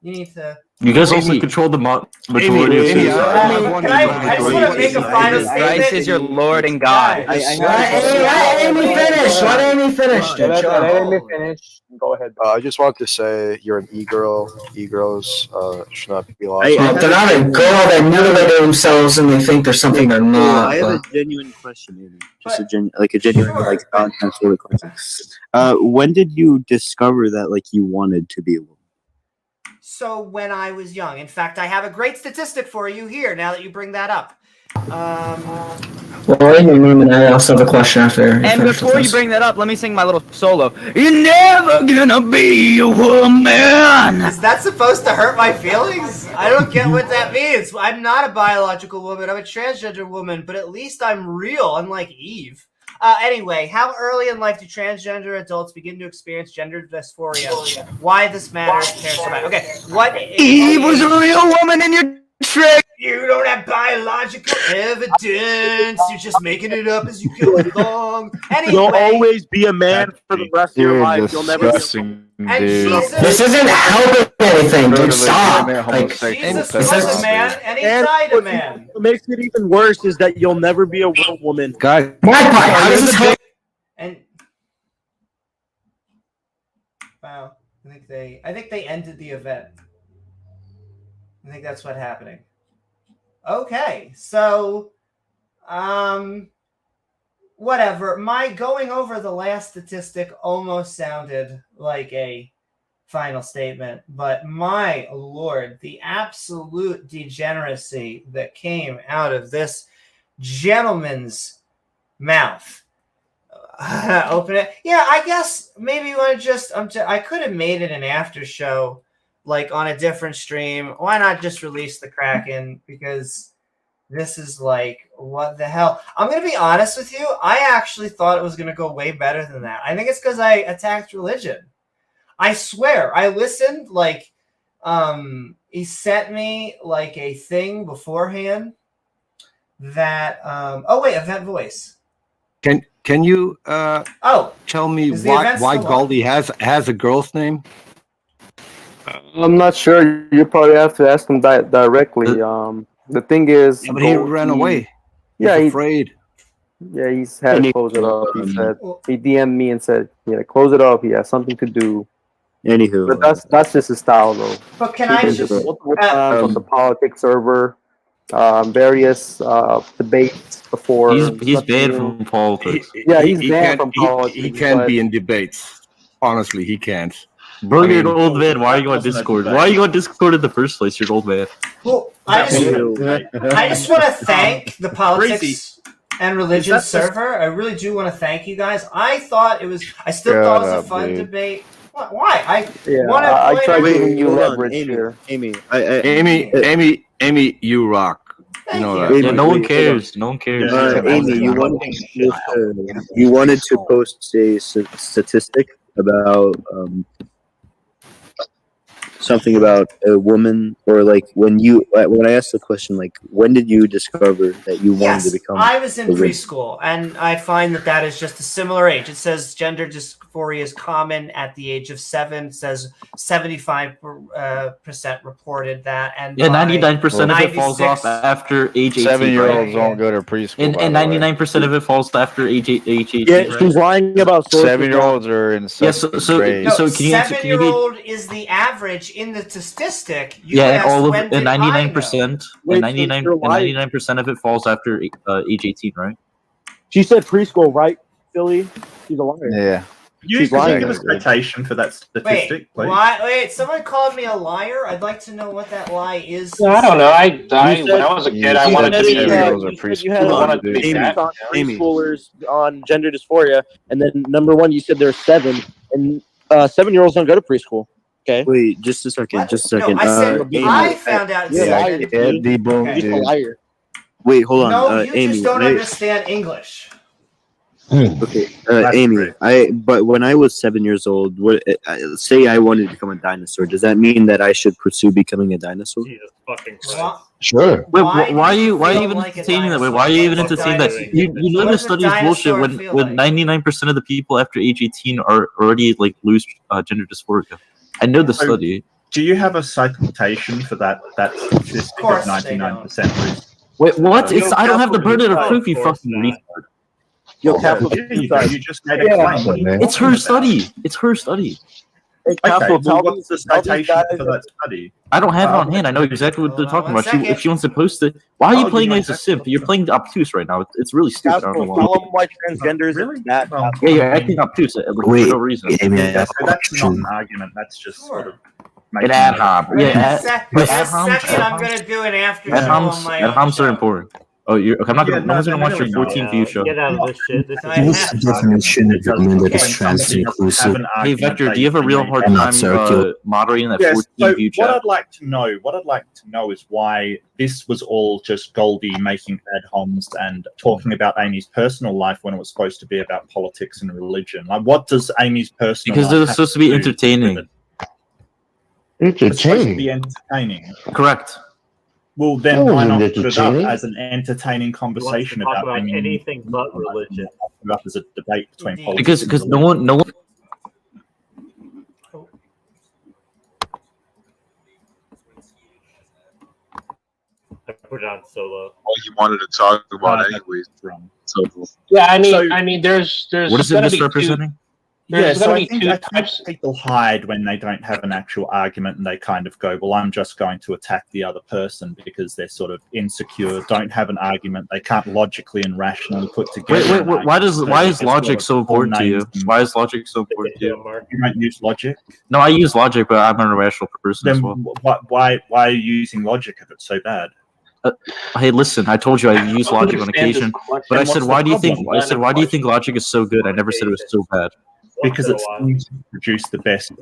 you need to. You guys also control the majority of citizens. I just want to make a final statement. Christ is your Lord and God. Let Amy finish. Let Amy finish. Let Amy finish. Go ahead. I just want to say you're an e-girl. E-girls should not be lost. They're not a girl. They mutilate themselves and they think there's something they're not. I have a genuine question, maybe. Just a genuine content sort of question. When did you discover that you wanted to be a woman? So when I was young, in fact, I have a great statistic for you here now that you bring that up. Well, and I also have a question after. And before you bring that up, let me sing my little solo. You're never gonna be a woman. Is that supposed to hurt my feelings? I don't get what that means. I'm not a biological woman. I'm a transgender woman, but at least I'm real, unlike Eve. Anyway, how early in life do transgender adults begin to experience gender dysphoria? Why this matters? Okay, what? Eve was a real woman in your trick. You don't have biological evidence. You're just making it up as you go along. Anyway, you'll always be a man for the rest of your life. You'll never be This isn't helping anything, dude. Stop. Jesus was a man, and he died a man. What makes it even worse is that you'll never be a real woman. Guys, how does this help? And wow, I think they ended the event. I think that's what's happening. Okay, so whatever. My going over the last statistic almost sounded like a final statement, but my lord, the absolute degeneracy that came out of this gentleman's mouth. Open it. Yeah, I guess maybe you want to just I could have made it an after show, like on a different stream. Why not just release the Kraken? Because this is like, what the hell? I'm going to be honest with you. I actually thought it was going to go way better than that. I think it's because I attacked religion. I swear, I listened. Like, he sent me like a thing beforehand that, oh wait, event voice. Can you tell me why Goldie has a girl's name? I'm not sure. You probably have to ask him directly. The thing is, but he ran away. Yeah, he's afraid. Yeah, he's had to close it up. He said he DM'd me and said, "Yeah, close it up. He has something to do." Anywho, but that's just his style, though. But can I just multiple times on the politics server, various debates before. He's banned from politics. Yeah, he's banned from politics. He can't be in debates. Honestly, he can't. Bro, you're an old man. Why are you on Discord? Why are you on Discord in the first place? You're an old man. Well, I just want to thank the politics and religion server. I really do want to thank you guys. I still thought it was a fun debate. Why? I tried giving you leverage here. Amy, you rock. You know that. Yeah, no one cares. No one cares. Amy, you wanted to post a statistic about something about a woman, or like when I asked the question, like, when did you discover that you wanted to become? I was in preschool, and I find that is just a similar age. It says gender dysphoria is common at the age of 7. It says 75% reported that, and 99% of it falls off after age 18. 7-year-olds don't go to preschool, and 99% of it falls after age 18. Yeah, she's lying about 7-year-olds are in grade. So can you 7-year-old is the average in the statistic. And all of 99%, and 99% of it falls after age 18, right? She said preschool, right, Philly? She's a liar. Yeah. Could you give a citation for that statistic, please? Wait, someone called me a liar? I'd like to know what that lie is. I don't know. When I was a kid, I wanted to be preschoolers on gender dysphoria, and then number one, you said there's 7, and 7-year-olds don't go to preschool. Okay. Wait, just a second. No, I said I found out. You're a liar. Wait, hold on. No, you Amy, just don't understand English. Okay, Amy. But when I was 7 years old, say I wanted to become a dinosaur, does that mean that I should pursue becoming a dinosaur? Sure. Wait, why are you even entertaining that? Wait, why are you even entertaining that? You know this study is bullshit. When 99% of the people after age 18 are already like lose gender dysphoria. I know the study. Do you have a citation for that statistic of 99%? Wait, what? I don't have the burden of proof, you fucking retard. You just made a claim. It's her study. It's her study. Okay, what's the citation for that study? I don't have it on hand. I know exactly what they're talking about. If she wants to post it, why are you playing as a simp? You're playing obtuse right now. It's really stupid. I don't know why transgenders really? Yeah, you're acting obtuse for no reason. That's not an argument. That's just sort of an ad hoc. Yeah, second, I'm going to do an after show on my ad hocs are important. Oh, I'm not gonna. Yeah, no one's no, gonna watch your no, 14 view show. Get out of this shit. This I is have- definition of a woman that is trans somebody inclusive. doesn't have an Hey, argument, Vector, they do you have a can real make hard that. I'm not time circular. moderating that Yes. 14 So view what chat? I'd like to know is why this was all just Goldie making ad homs and talking about Amy's personal life when it was supposed to be about politics and religion. Like, what does Amy's personal Because life they're have supposed to be do entertaining. with it? It's supposed to Entertaining. be entertaining. Correct. Well, then That why not wasn't put it up entertaining. as an entertaining conversation talk about about Amy? anything but religion. Put it up as a debate between politics. Because no one. I put it on solo. All you wanted to talk about anyways. So Yeah, I mean, there's What is it gonna be misrepresenting? There's so gonna I be think, two I think people hide when they don't have an actual argument and they kind of go, well, I'm just going to attack the other person because they're sort of insecure, don't have an argument, they can't logically and rationally put together. Wait, why is logic so important to you? Why is logic so important to you? You don't use logic? No, I use logic, but I'm an irrational person Then as well. why are you using logic if it's so bad? Hey, listen, I told you I use logic on occasion, but I said, why do you think? I said, why do you think logic is so good? I never said it was so bad. Because it's going to produce the best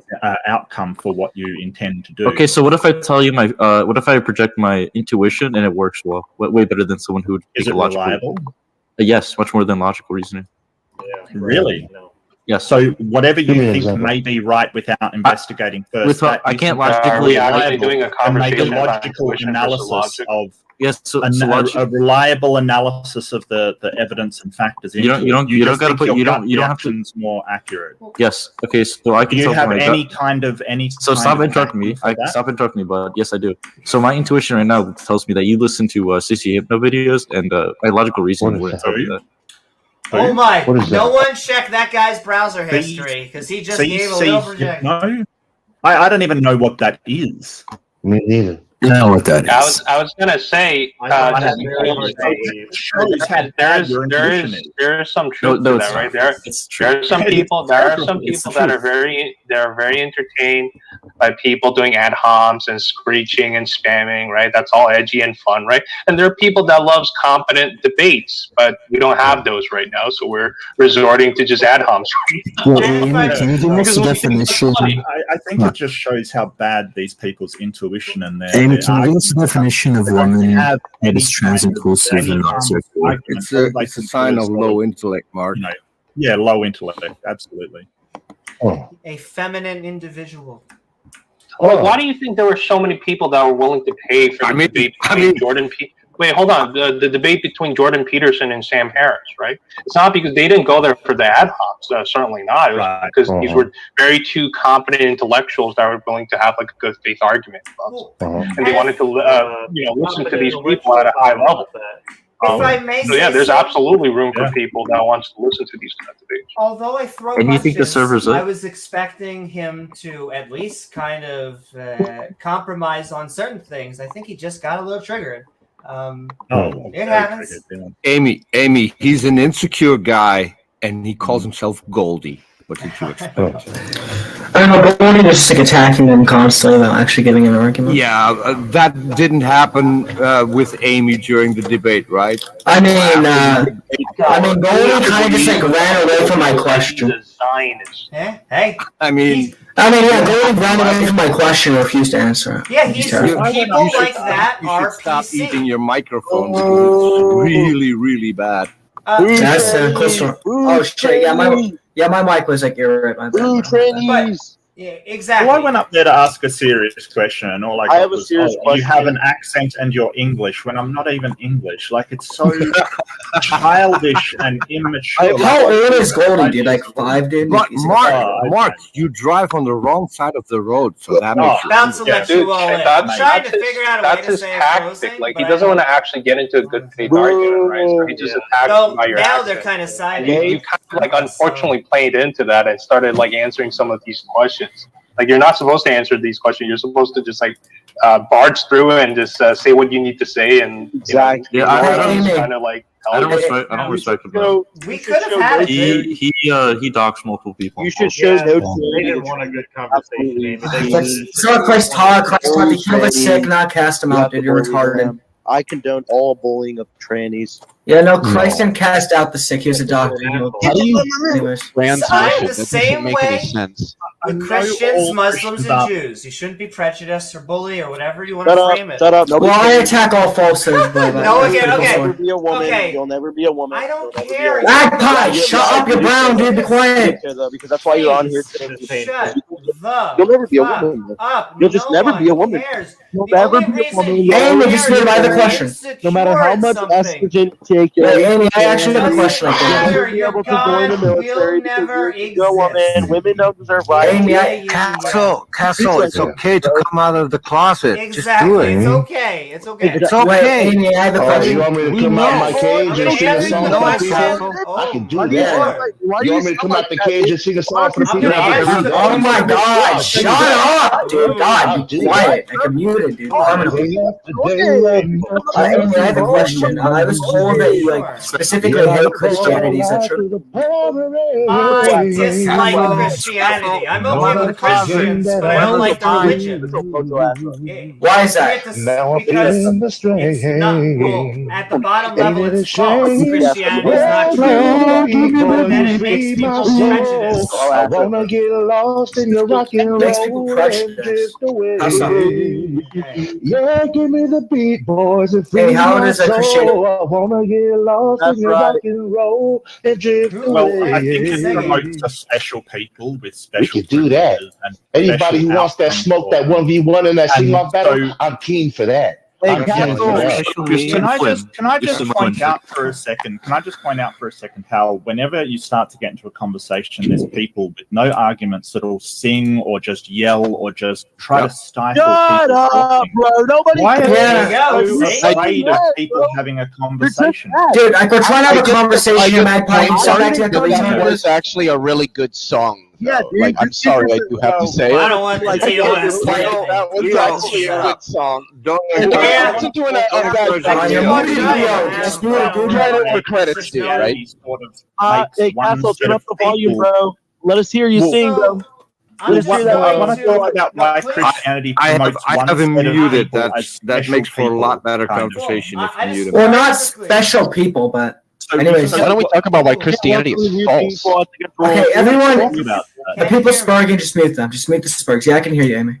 outcome for what you intend to do. Okay, so what if I tell you what if I project my intuition and it works well? Way better than someone who would Is make it a logical. reliable? Yes, much more than logical reasoning. Really? Yes. So whatever you Give me an think example. may be right without investigating first, I can't logically doing a and make a conversation about logical intuition versus analysis logic. of yes, so a logic. reliable analysis of the evidence and factors. You don't just gotta think put your you gut don't have to. reaction's more accurate. Yes. Okay. So I can. Do you tell have from my any gut. kind of So stop kind of interrupting me. backing for that? Stop interrupting me, but yes, I do. So my intuition right now tells me that you listen to CC Hypno videos, and my logical reasoning wouldn't tell me that. Oh my! What is No that? one check that guy's browser history because he just gave a little projection. No, I don't even know what that is. Me neither. I know what that is. I was gonna say, there is some truth No, to it's that, right? not. It's true. There are some people that are very entertained by people doing ad homs and screeching and spamming, right? That's all edgy and fun, right? And there are people that loves competent debates, but we don't have those right now, so we're resorting to just ad homs. Can you give us a definition? I think it just shows how bad these people's intuition and their Amy, can you give us a definition of woman that is trans inclusive and so forth? It's a sign of low intellect, Mark. Yeah, low intellect, absolutely. A feminine individual. Well, why do you think there were so many people that were willing to pay for the debate between Jordan Wait, hold on. The debate between Jordan Peterson and Sam Harris, right? It's not because they didn't go there for the ad hocs. Certainly not. It was because these were very two competent intellectuals that were willing to have like a good faith argument, and they wanted to listen to these people at a high level. If I may So yeah, say there's so. absolutely room for people that wants to listen to these kind of debates. Although I throw And you think the punches, server's up? I was expecting him to at least kind of compromise on certain things. I think he just got a little triggered. It happens. Amy, he's an insecure guy, and he calls himself Goldie. What did you expect? I don't know, but Goldie was just like attacking him constantly without actually giving an argument. Yeah, that didn't happen with Amy during the debate, right? I mean, Goldie kind of just like ran away from my question. Hey. I mean, yeah, Goldie ran away from my question and refused to answer it. Yeah, He's people terrible. like that You are should stop PC. eating your microphone because it's really, really bad. That's closer. Oh shit! Yeah, my mic was like irritated. My bad. Yeah, exactly. Well, I went up there to ask a serious question, and all I got have a was, serious you question. have an accent and you're English, when I'm not even English. Like, it's so childish and immature. How old is Goldie, dude? Like 5, dude? But Mark, you drive on the wrong side of the road, so that makes About to let you all in. I'm trying to figure out a way That's to his say tactic. Like he doesn't want to actually get into a good faith argument, right? So he just attacks So you by your now accent. they're kind of And siding. you kind of like unfortunately played into that and started like answering some of these questions. Like you're not supposed to answer these questions. You're supposed to just like barge through it and just say what you need to say and Exactly. You know, kind of like. I don't respect him. Bro. We could have had it. He doxed multiple people. You should show no They didn't want a good conversation, Amy. So Christ talk, the kid was sick, not cast him out, dude. You're retarded. I condone all bullying of trannies. Yeah, no, Christ didn't cast out the sick. He was a doctor. Anyways. I'm the same make any way sense. with Christians, Muslims, and Jews. You shouldn't be prejudiced or bully or whatever you want Shut to up, frame it. shut up. Well, I attack all falsehoods, but No, again, okay. You'll never be a woman. Okay. You'll never be a woman. I don't You'll never care. be a woman. Magpie, shut up, you're brown, dude. Be quiet. Because that's why you're on here today. Shut the You'll never be a fuck woman. up. You'll just never be a woman. Cares. You'll The never only be a reason woman. you Amy, just care move. I have a is question. No matter how much estrogen you take, Wait, Amy, I actually have a question. you'll never be able to join the military because you're a woman. Women don't deserve rights. Amy, Castle, it's okay to come out of the closet. Exactly. Just do it. It's okay. It's okay. It's okay. Wait, Amy, I have a question. You want me to come out my cage and sing a song for the people? I can do that. You want me to come out the cage and sing a song for the people? Oh my God! Shut up, dude. God, be quiet. I can mute it, dude. Amy, I have a question. I was told that you specifically hate Christianity. Is that true? I dislike Christianity. I'm okay with Christians, but I don't like the religion. Why is that? Now I'm feeling the strain. At the bottom level, it's false. Christianity is not true. But then it makes people prejudiced. I wanna get lost in your rock and roll. Makes people prejudiced. Yeah, give me the beat, boys. Hey, how is that Christianity? I wanna get lost in your rock and roll and drift away. Well, I think it promotes to special people with special. We could do that. Anybody who wants that smoke, that 1v1 and that sing-off battle, I'm keen for that. Can I just point out for a second how whenever you start to get into a conversation, there's people with no arguments that'll sing or just yell or just try to stifle Shut people. up, bro. Nobody Why cares. are you so afraid of people having a conversation? Dude, I could try to have a conversation, Magpie. It was actually a really good song. Yeah, dude, like, I'm sorry I do have to say it. I don't want to say That was actually a good song. Yeah. I'm doing a bad for credits, dude, right? Hey, Castle, turn up the volume, bro. Let us hear you sing, bro. I want to talk about why Christianity promotes I have him muted. That makes for a lot better conversation if you mute him. Well, not special people, but anyways. Why don't we talk about why Christianity is false? Okay, everyone, the people spurging, just mute them. Just mute the spurgs. Yeah, I can hear you, Amy.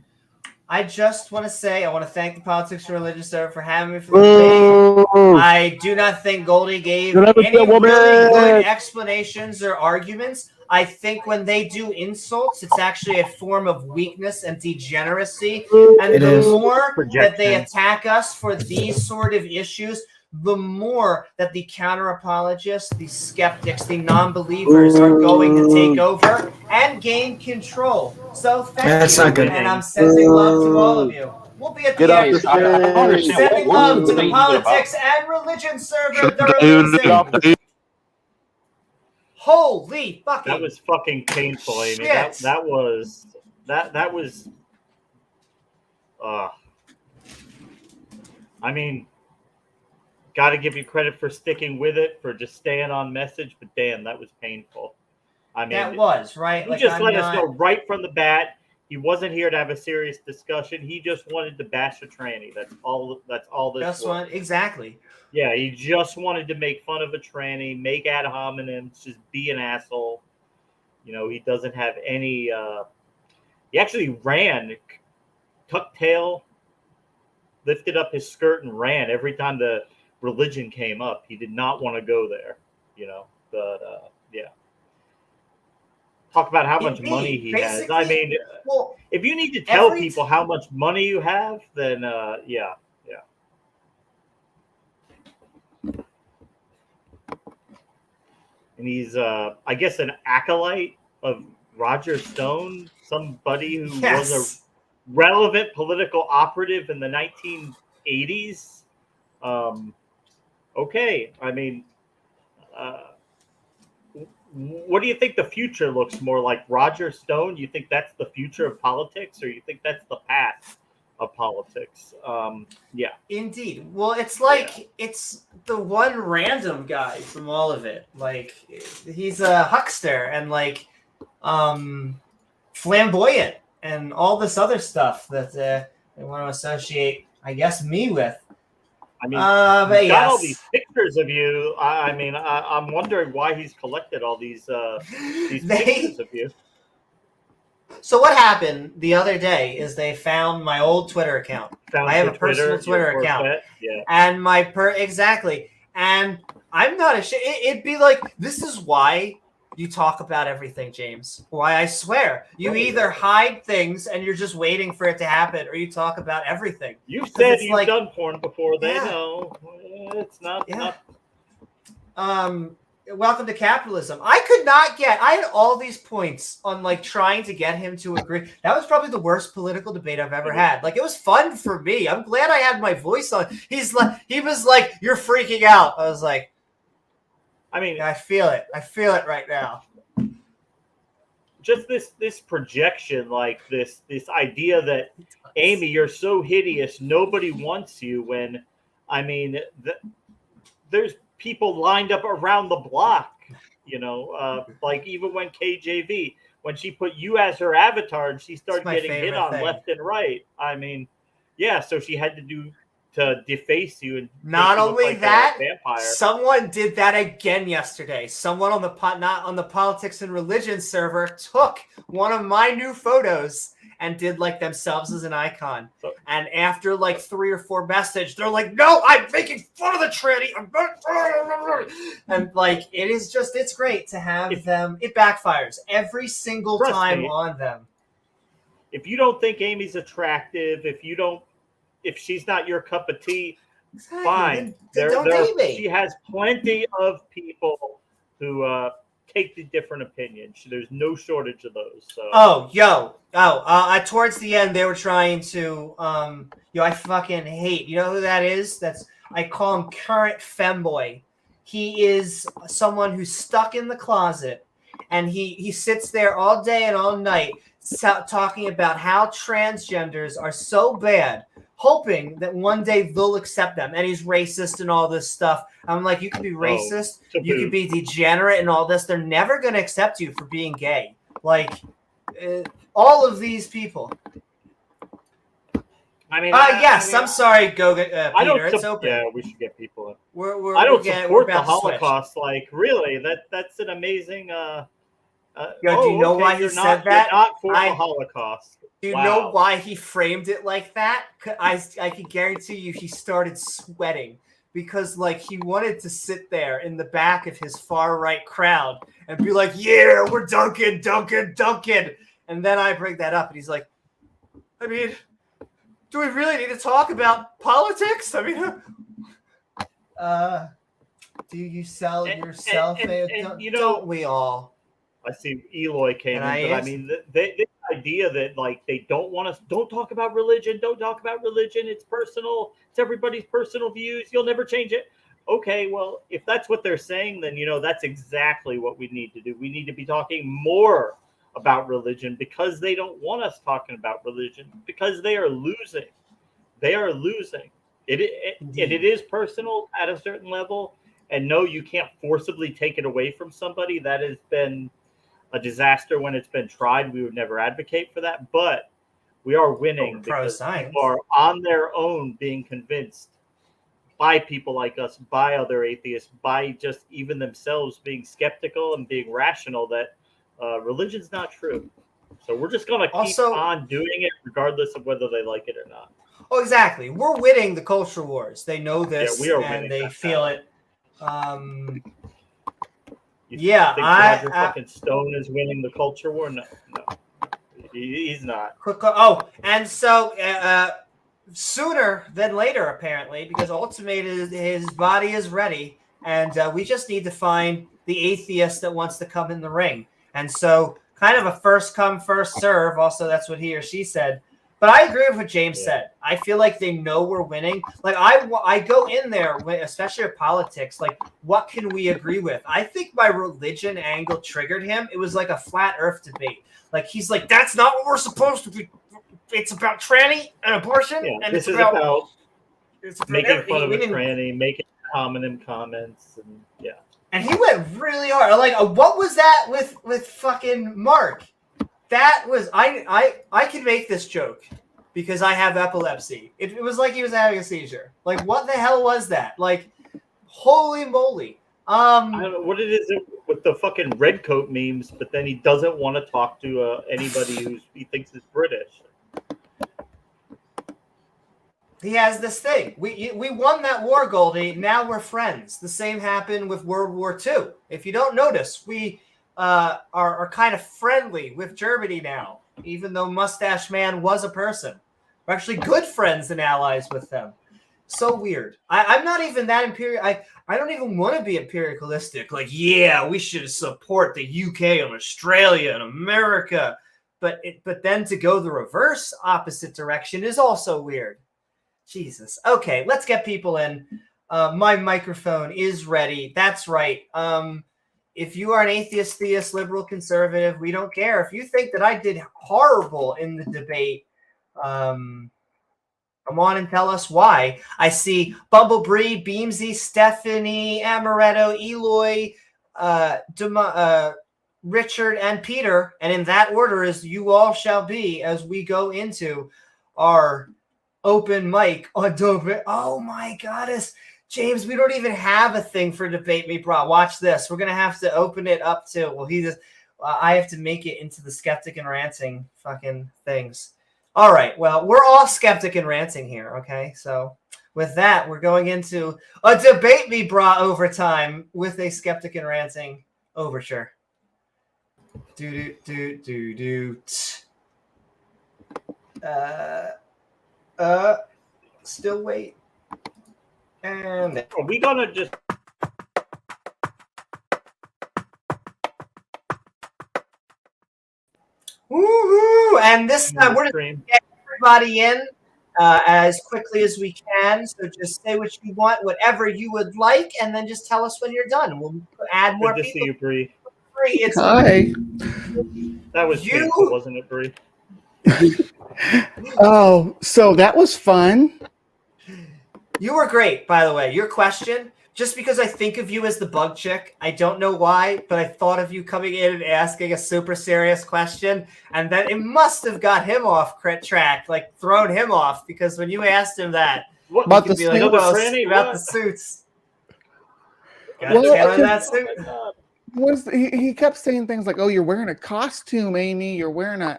I just want to say, I want to thank the Politics and Religion Server for having me for the debate. I do not think Goldie gave any really good explanations or arguments. I think when they do insults, it's actually a form of weakness and degeneracy. And the more that they attack us for these sort of issues, the more that the counter-apologists, the skeptics, the non-believers are going to take over and gain control. So thank you, and I'm sending love to all of you. We'll be at the end. Sending love to the Politics and Religion Server. Holy fucking! That was fucking painful, Amy. Shit. That was. I mean, got to give you credit for sticking with it, for just staying on message. But damn, that was painful. I mean, that was right. He just let us know right from the bat. He wasn't here to have a serious discussion. He just wanted to bash a tranny. That's all. That's all this was. Exactly. Yeah, he just wanted to make fun of a tranny, make ad hominems, just be an asshole. You know, he doesn't have any. He actually ran, tucked tail, lifted up his skirt, and ran every time the religion came up. He did not want to go there. You know, but yeah. Talk about how much money he has. I mean, well, if you need to tell people how much money you have, then yeah. And he's, I guess, an acolyte of Roger Stone, somebody who was a relevant political operative in the 1980s. Okay, I mean, what do you think the future looks more like? Roger Stone? You think that's the future of politics, or you think that's the past of politics? Yeah. Indeed. Well, it's like it's the one random guy from all of it. Like he's a huckster and like flamboyant and all this other stuff that they want to associate, I guess, me with. I mean, but he's got all yes. these pictures of you. I'm wondering why he's collected all these pictures of you. So what happened the other day is they found my old Twitter account. I have a personal Twitter account, and exactly. And I'm not ashamed. It'd be like, this is why you talk about everything, James. Why I swear you either hide things and you're just waiting for it to happen, or you talk about everything. You've said you've done porn before. They know it's not. Welcome to capitalism. I had all these points on like trying to get him to agree. That was probably the worst political debate I've ever had. Like, it was fun for me. I'm glad I had my voice on. He was like, you're freaking out. I was like, I mean, I feel it. I feel it right now. Just this projection, like this idea that Amy, you're so hideous, nobody wants you. When, I mean, there's people lined up around the block, like even when KJV, when she put you as her avatar and she started getting hit on left and right. I mean, yeah, so she had to deface you. And not only like that, a vampire. Someone did that again yesterday. Someone on not on the politics and religion server took one of my new photos and did like themselves as an icon. And after like 3 or 4 messages, they're like, no, I'm making fun of the tranny. And like, it's great to have them. It backfires every single time on them. If you don't think Amy's attractive, if she's not your cup of tea, fine. Don't date me. She has plenty of people who take the different opinions. There's no shortage of those. So. Towards the end, they were trying to, I fucking hate. You know who that is? I call him current femboy. He is someone who's stuck in the closet, and he sits there all day and all night talking about how transgenders are so bad, hoping that one day they'll accept them. And he's racist and all this stuff. I'm like, you can be racist, you can be degenerate and all this. They're never going to accept you for being gay. Like, all of these people. I mean, I'm sorry, Peter. It's open. Yeah, we should get people in. I don't support the Holocaust. Like, really, that's an amazing. Do you know why he said that? You're not for the Holocaust. Do you know why he framed it like that? I can guarantee you he started sweating because, like, he wanted to sit there in the back of his far-right crowd and be like, yeah, we're Duncan. And then I bring that up, and he's like, I mean, do we really need to talk about politics? I mean, do you sell yourself? Don't we all? I see Eloy came in, but I mean, the idea that like they don't talk about religion. Don't talk about religion. It's personal. It's everybody's personal views. You'll never change it. Okay, well, if that's what they're saying, then that's exactly what we need to do. We need to be talking more about religion because they don't want us talking about religion because they are losing. They are losing. It is personal at a certain level, and no, you can't forcibly take it away from somebody. That has been a disaster when it's been tried. We would never advocate for that, but we are winning because people are on their own being convinced by people like us, by other atheists, by just even themselves being skeptical and being rational that religion's not true. So we're just going to keep on doing it regardless of whether they like it or not. Oh, exactly. We're winning the culture wars. They know this, we are and they feel it. Think Roger fucking Stone is winning the culture war? No, he's not. And so sooner than later, apparently, because Ultimate his body is ready, and we just need to find the atheist that wants to come in the ring. And so, kind of a first come, first serve. Also, that's what he or she said. But I agree with what James said. I feel like they know we're winning. Like, I go in there, especially with politics, like, what can we agree with? I think my religion angle triggered him. It was like a flat earth debate. Like, he's like, that's not what we're supposed to be. It's about tranny and abortion. Yeah, and this is about making fun of a tranny, making homonym comments, and yeah. And he went really hard. Like, what was that with fucking Mark? That was I can make this joke. because I have epilepsy. It was like he was having a seizure. Like, what the hell was that? Like, holy moly. I don't know what it is with the fucking red coat memes, but then he doesn't want to talk to anybody who he thinks is British. He has this thing. We won that war, Goldie. Now we're friends. The same happened with World War II. If you don't notice, we are kind of friendly with Germany now, even though Mustache Man was a person. We're actually good friends and allies with them. So weird. I'm not even that imperial. I don't even want to be imperialistic. Like, yeah, we should support the UK and Australia and America. But then to go the reverse opposite direction is also weird. Jesus. Okay, let's get people in. My microphone is ready. That's right. If you are an atheist, theist, liberal, conservative, we don't care. If you think that I did horrible in the debate, come on and tell us why. I see Bumblebee, Beamsy, Stephanie, Amaretto, Eloy, Richard, and Peter. And in that order as you all shall be as we go into our open mic on Dover. Oh my goddess. James, we don't even have a thing for Debate Me, Brah. Watch this. We're going to have to open it up to, well, I have to make it into the skeptic and ranting fucking things. All right. Well, we're all skeptic and ranting here. Okay. So with that, we're going into a Debate Me, Brah overtime with a skeptic and ranting overture. Still wait. And are we gonna just woohoo! And this time we're gonna get everybody in as quickly as we can. So just say what you want, whatever you would like, and then just tell us when you're done. We'll add more good to people. see you, Bree. It's Hi. That was painful, wasn't it, Bree? Oh, so that was fun. You were great, by the way. Your question, just because I think of you as the bug chick, I don't know why, but I thought of you coming in and asking a super serious question, and then it must have got him off track, like thrown him off, because when you asked him that, what about the be like, about the suits. That suit. He kept saying things like, "Oh, you're wearing a costume, Amy. You're wearing a,"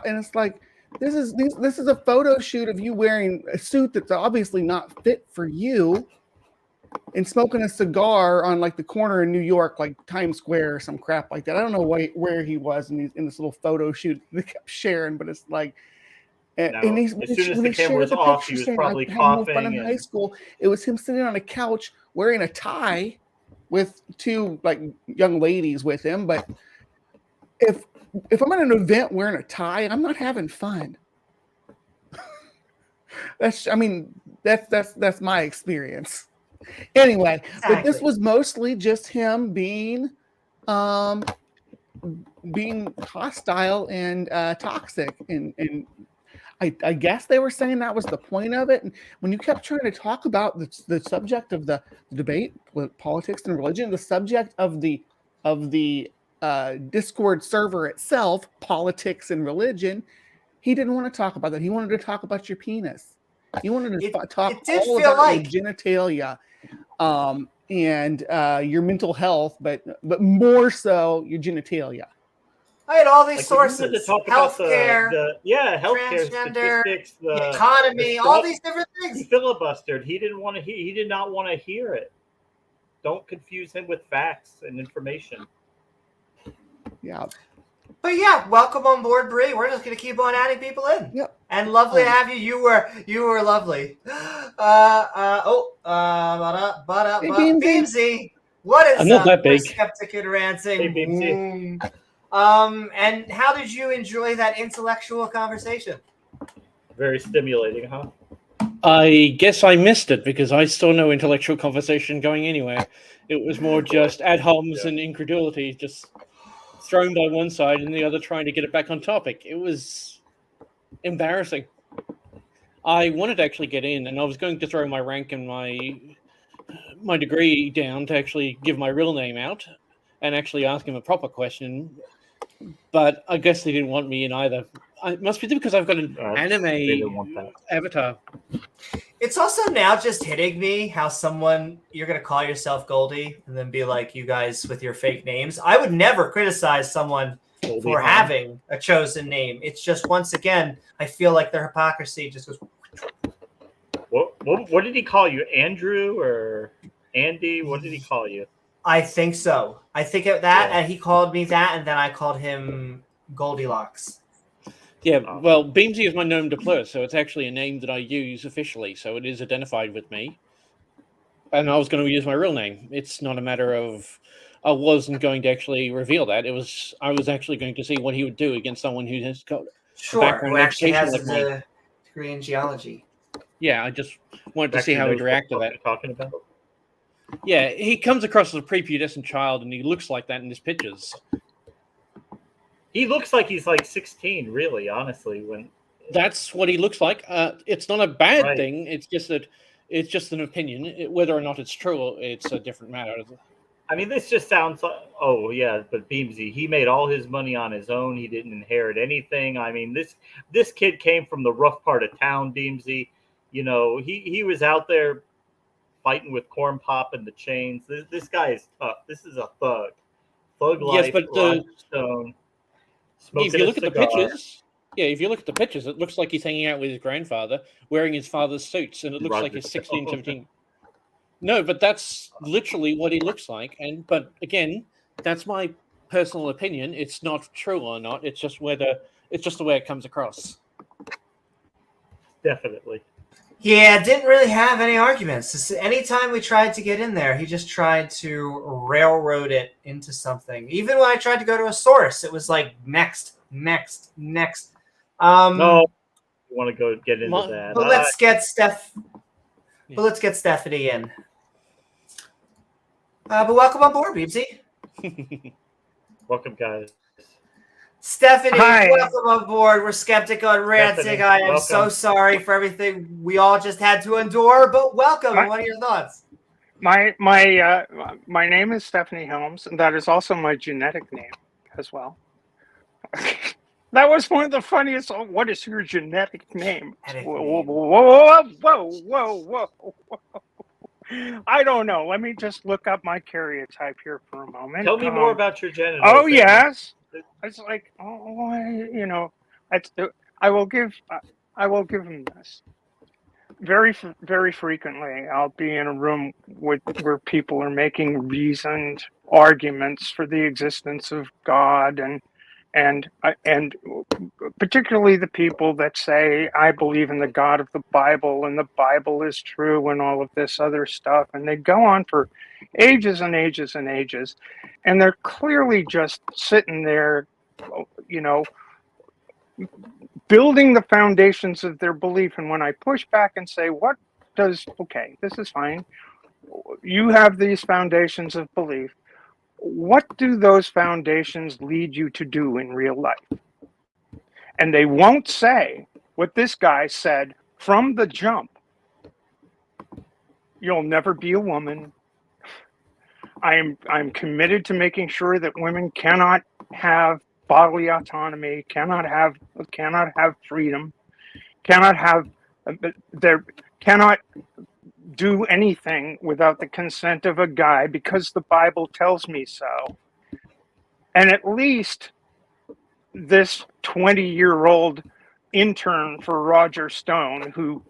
and it's like, this is a photo shoot of you wearing a suit that's obviously not fit for you, and smoking a cigar on like the corner in New York, like Times Square or some crap like that. I don't know where he was in this little photo shoot they kept sharing, but it's like. And as soon as the camera was off, he was probably coughing. Fun in high school, it was him sitting on a couch wearing a tie with two like young ladies with him. But if I'm at an event wearing a tie, I'm not having fun. That's my experience. Anyway, exactly. But this was mostly just him being hostile and toxic, and I guess they were saying that was the point of it. And when you kept trying to talk about the subject of the debate with politics and religion, the subject of the Discord server itself, politics and religion, he didn't want to talk about that. He wanted to talk about your penis. He wanted to talk all about your genitalia, and your mental health, but more so your genitalia. I had all these sources: healthcare, healthcare, statistics, the economy, all these different things. He filibustered. He didn't want to hear. He did not want to hear it. Don't confuse him with facts and information. Yeah. But yeah, welcome on board, Bree. We're just gonna keep on adding people in. Yep. And lovely to have you. You were lovely. Beamsy, what is I'm not that big. Skeptic and ranting? Hey, Beamsy. And how did you enjoy that intellectual conversation? Very stimulating, huh? I guess I missed it because I saw no intellectual conversation going anywhere. It was more just ad homs and incredulity, just thrown by one side and the other trying to get it back on topic. It was embarrassing. I wanted to actually get in, and I was going to throw my rank and my degree down to actually give my real name out and actually ask him a proper question. But I guess they didn't want me in either. It must be because I've got an anime avatar. It's also now just hitting me how you're going to call yourself Goldie and then be like, you guys with your fake names. I would never criticize someone for having a chosen name. It's just, once again, I feel like their hypocrisy just goes. What did he call you? Andrew or Andy? What did he call you? I think so. I think and he called me that, and then I called him Goldilocks. Yeah, well, Beamsy is my nom de plume, so it's actually a name that I use officially, so it is identified with me. And I was going to use my real name. It's not a matter of I wasn't going to actually reveal that. I was actually going to see what he would do against someone who has got a background who actually education has like a degree in geology. Yeah, I just wanted to see how he'd react to that. Talking about. Yeah, he comes across as a prepubescent child, and he looks like that in his pictures. He looks like he's like 16, really, honestly. When that's what he looks like. It's not a bad thing. It's just that it's just an opinion. Whether or not it's true, it's a different matter. I mean, this just sounds like, oh yeah, but Beamsy, he made all his money on his own. He didn't inherit anything. I mean, this kid came from the rough part of town, Beamsy. You know, he was out there fighting with Corn Pop and the chains. This guy is tough. This is a thug. Thug life. Yes, but Stone. If you look at the pictures, if you look at the pictures, it looks like he's hanging out with his grandfather, wearing his father's suits, and it looks like he's 16, 17. No, but that's literally what he looks like. But again, that's my personal opinion. It's not true or not. It's just the way it comes across. Definitely. Yeah, didn't really have any arguments. Anytime we tried to get in there, he just tried to railroad it into something. Even when I tried to go to a source, it was like next. No, you want to go get into that. But let's get let's get Stephanie in. But welcome on board, Beepsy. Welcome, guys. Stephanie, Hi. welcome on board. We're Skeptic on Ranting. Stephanie, I am welcome. so sorry for everything we all just had to endure, but welcome. What are your thoughts? My name is Stephanie Helms, and that is also my genetic name as well. That was one of the funniest. What is your genetic name? Whoa. I don't know. Let me just look up my karyotype here for a moment. Tell me more about your genitals. Oh, yes. It's like, I will give him this. Very frequently, I'll be in a room where people are making reasoned arguments for the existence of God, and particularly the people that say, I believe in the God of the Bible, and the Bible is true, and all of this other stuff, and they go on for ages and ages and ages, and they're clearly just sitting there, building the foundations of their belief. And when I push back and say, okay, this is fine, you have these foundations of belief, what do those foundations lead you to do in real life? And they won't say what this guy said from the jump. You'll never be a woman. I'm committed to making sure that women cannot have bodily autonomy, cannot have freedom, cannot do anything without the consent of a guy because the Bible tells me so. And at least this 20-year-old intern for Roger Stone, who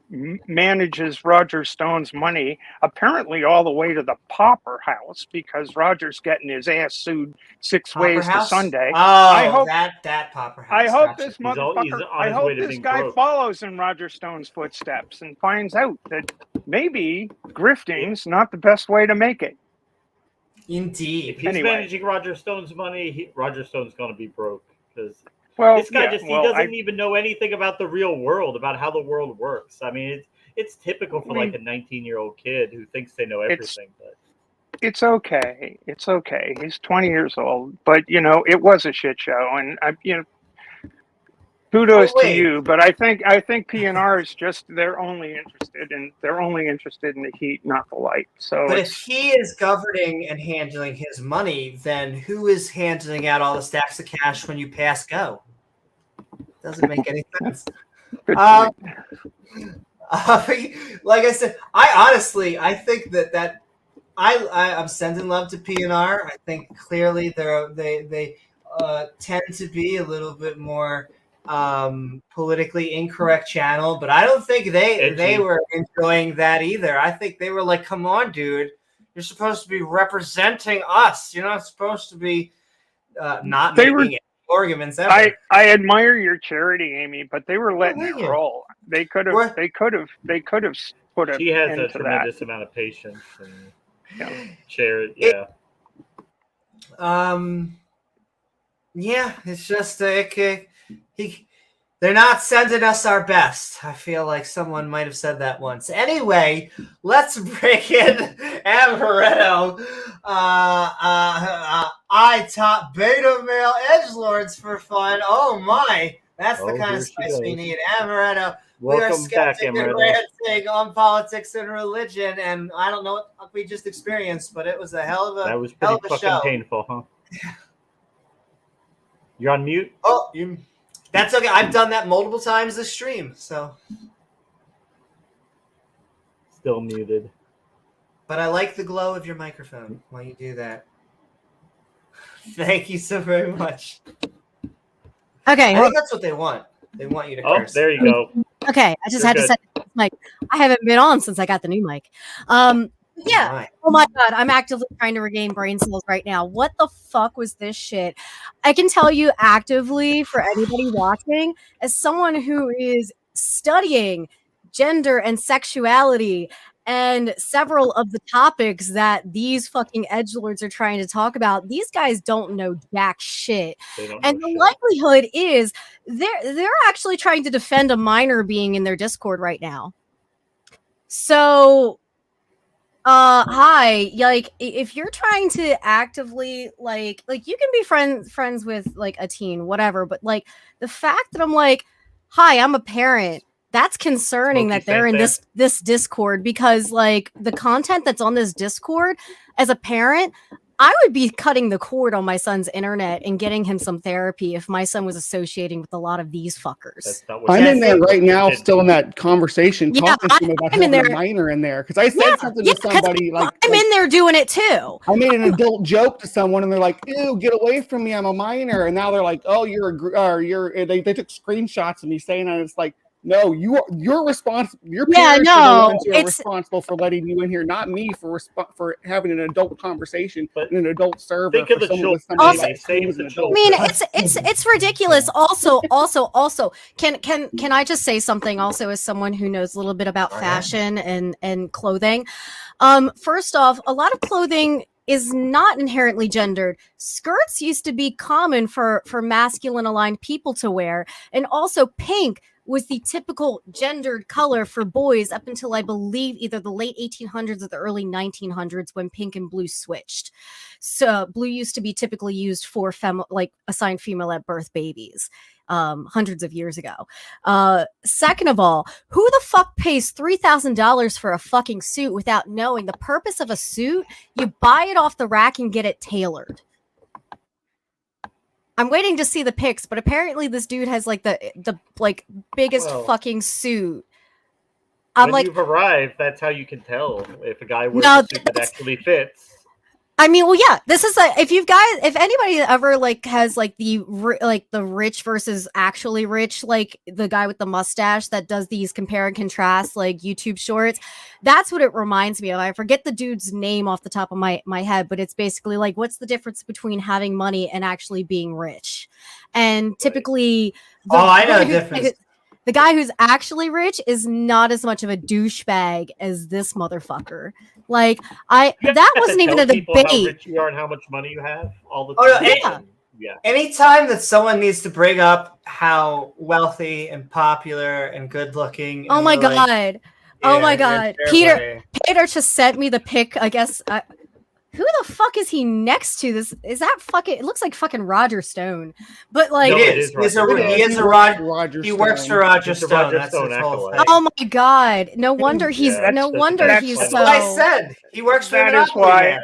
manages Roger Stone's money, apparently all the way to the pauper house, because Roger's getting his ass sued six Pauper ways house? to Sunday. Oh, I hope that pauper house. I hope Gotcha. this motherfucker. I hope this guy follows in Roger Stone's footsteps and finds out that maybe grifting's not the best way to make it. Indeed. If he's managing Roger Stone's money, Roger Stone's going to be broke because this guy he doesn't even know anything about the real world, about how the world works. I mean, it's typical for like a 19-year-old kid who thinks they know everything. But it's okay. It's okay. He's 20 years old, but it was a shit show, and Kudos to you, but I think PNR is just they're only interested in the heat, not the light. So, but if he is governing and handling his money, then who is handling out all the stacks of cash when you pass go? Doesn't make any sense. Like I said, I think that I'm sending love to PNR. I think clearly they tend to be a little bit more politically incorrect channel, but I don't think they were enjoying that either. I think they were like, come on, dude, you're supposed to be representing us. You're not supposed to be not making any arguments ever. I admire your charity, Amy, but they were letting it roll. They could have put a She has end a to tremendous that. amount of patience and Yeah. charity. Yeah. Yeah, it's just they're not sending us our best. I feel like someone might have said that once. Anyway, let's bring in Amaretto. I top beta male edgelords for fun. Oh my, that's the kind of spice we need. Amaretto. We are Welcome back, skeptic and Amaretto. ranting on politics and religion, and I don't know what we just experienced, but it was a hell of a That was hell pretty of a fucking show. painful, huh? You're on mute? Oh, that's okay. I've done that multiple times this stream, so. Still muted. But I like the glow of your microphone while you do that. Thank you so very much. Okay. I think that's what they want. They want you to curse. There you go. Okay, I just You're had to good. set this mic. I haven't been on since I got the new mic. Yeah. Oh my god, I'm actively trying to regain brain cells right now. What the fuck was this shit? I can tell you actively for anybody watching, as someone who is studying gender and sexuality and several of the topics that these fucking edgelords are trying to talk about, these guys don't know jack shit. And the likelihood is they're actually trying to defend a minor being in their Discord right now. So hi, like if you're trying to actively like you can be friends with like a teen, whatever, but like the fact that I'm like, hi, I'm a parent, that's concerning that they're in this Discord, because like the content that's on this Discord, as a parent, I would be cutting the cord on my son's internet and getting him some therapy if my son was associating with a lot of these fuckers. I'm in there right now, still in that conversation, Yeah, talking to him about I'm in having a there. minor in there. Because I said something to somebody like, I'm in there doing it too. I made an adult joke to someone, and they're like, "Ew, get away from me! I'm a minor." And now they're like, "Oh, they took screenshots of me saying that." It's like, no, you're responsible. Your parents are the ones who are responsible for letting you in here, not me for having an adult conversation in an adult server. Think of the children. I mean, it's ridiculous. Also, can I just say something? Also, as someone who knows a little bit about fashion and clothing, first off, a lot of clothing is not inherently gendered. Skirts used to be common for masculine aligned people to wear, and also pink was the typical gendered color for boys up until I believe either the late 1800s or the early 1900s, when pink and blue switched. So blue used to be typically used for assigned female at birth babies hundreds of years ago. Second of all, who the fuck pays $3,000 for a fucking suit without knowing the purpose of a suit? You buy it off the rack and get it tailored. I'm waiting to see the pics, but apparently this dude has like the biggest fucking suit. I'm When like, you've arrived, that's how you can tell if a guy wears No, a suit that actually fits. I mean, well, yeah, this is if anybody ever like has like the rich versus actually rich, like the guy with the mustache that does these compare and contrast like YouTube shorts, that's what it reminds me of. I forget the dude's name off the top of my head, but it's basically like, what's the difference between having money and actually being rich? And typically, I know the difference. The guy who's actually rich is not as much of a douchebag as this motherfucker. Like that wasn't even a people how debate. rich you are and how much money you have all the Oh, time. no, Yeah. Anytime that someone needs to bring up how wealthy and popular and good looking. Oh my god. Oh my god. Peter just sent me the pic, I guess. who the fuck is he next to? This is that fucking. It looks like fucking Roger Stone, but like he works for Roger Stone. That's his whole thing. Oh my god! No wonder he's so. That's what I said. He works for Monopoly Man.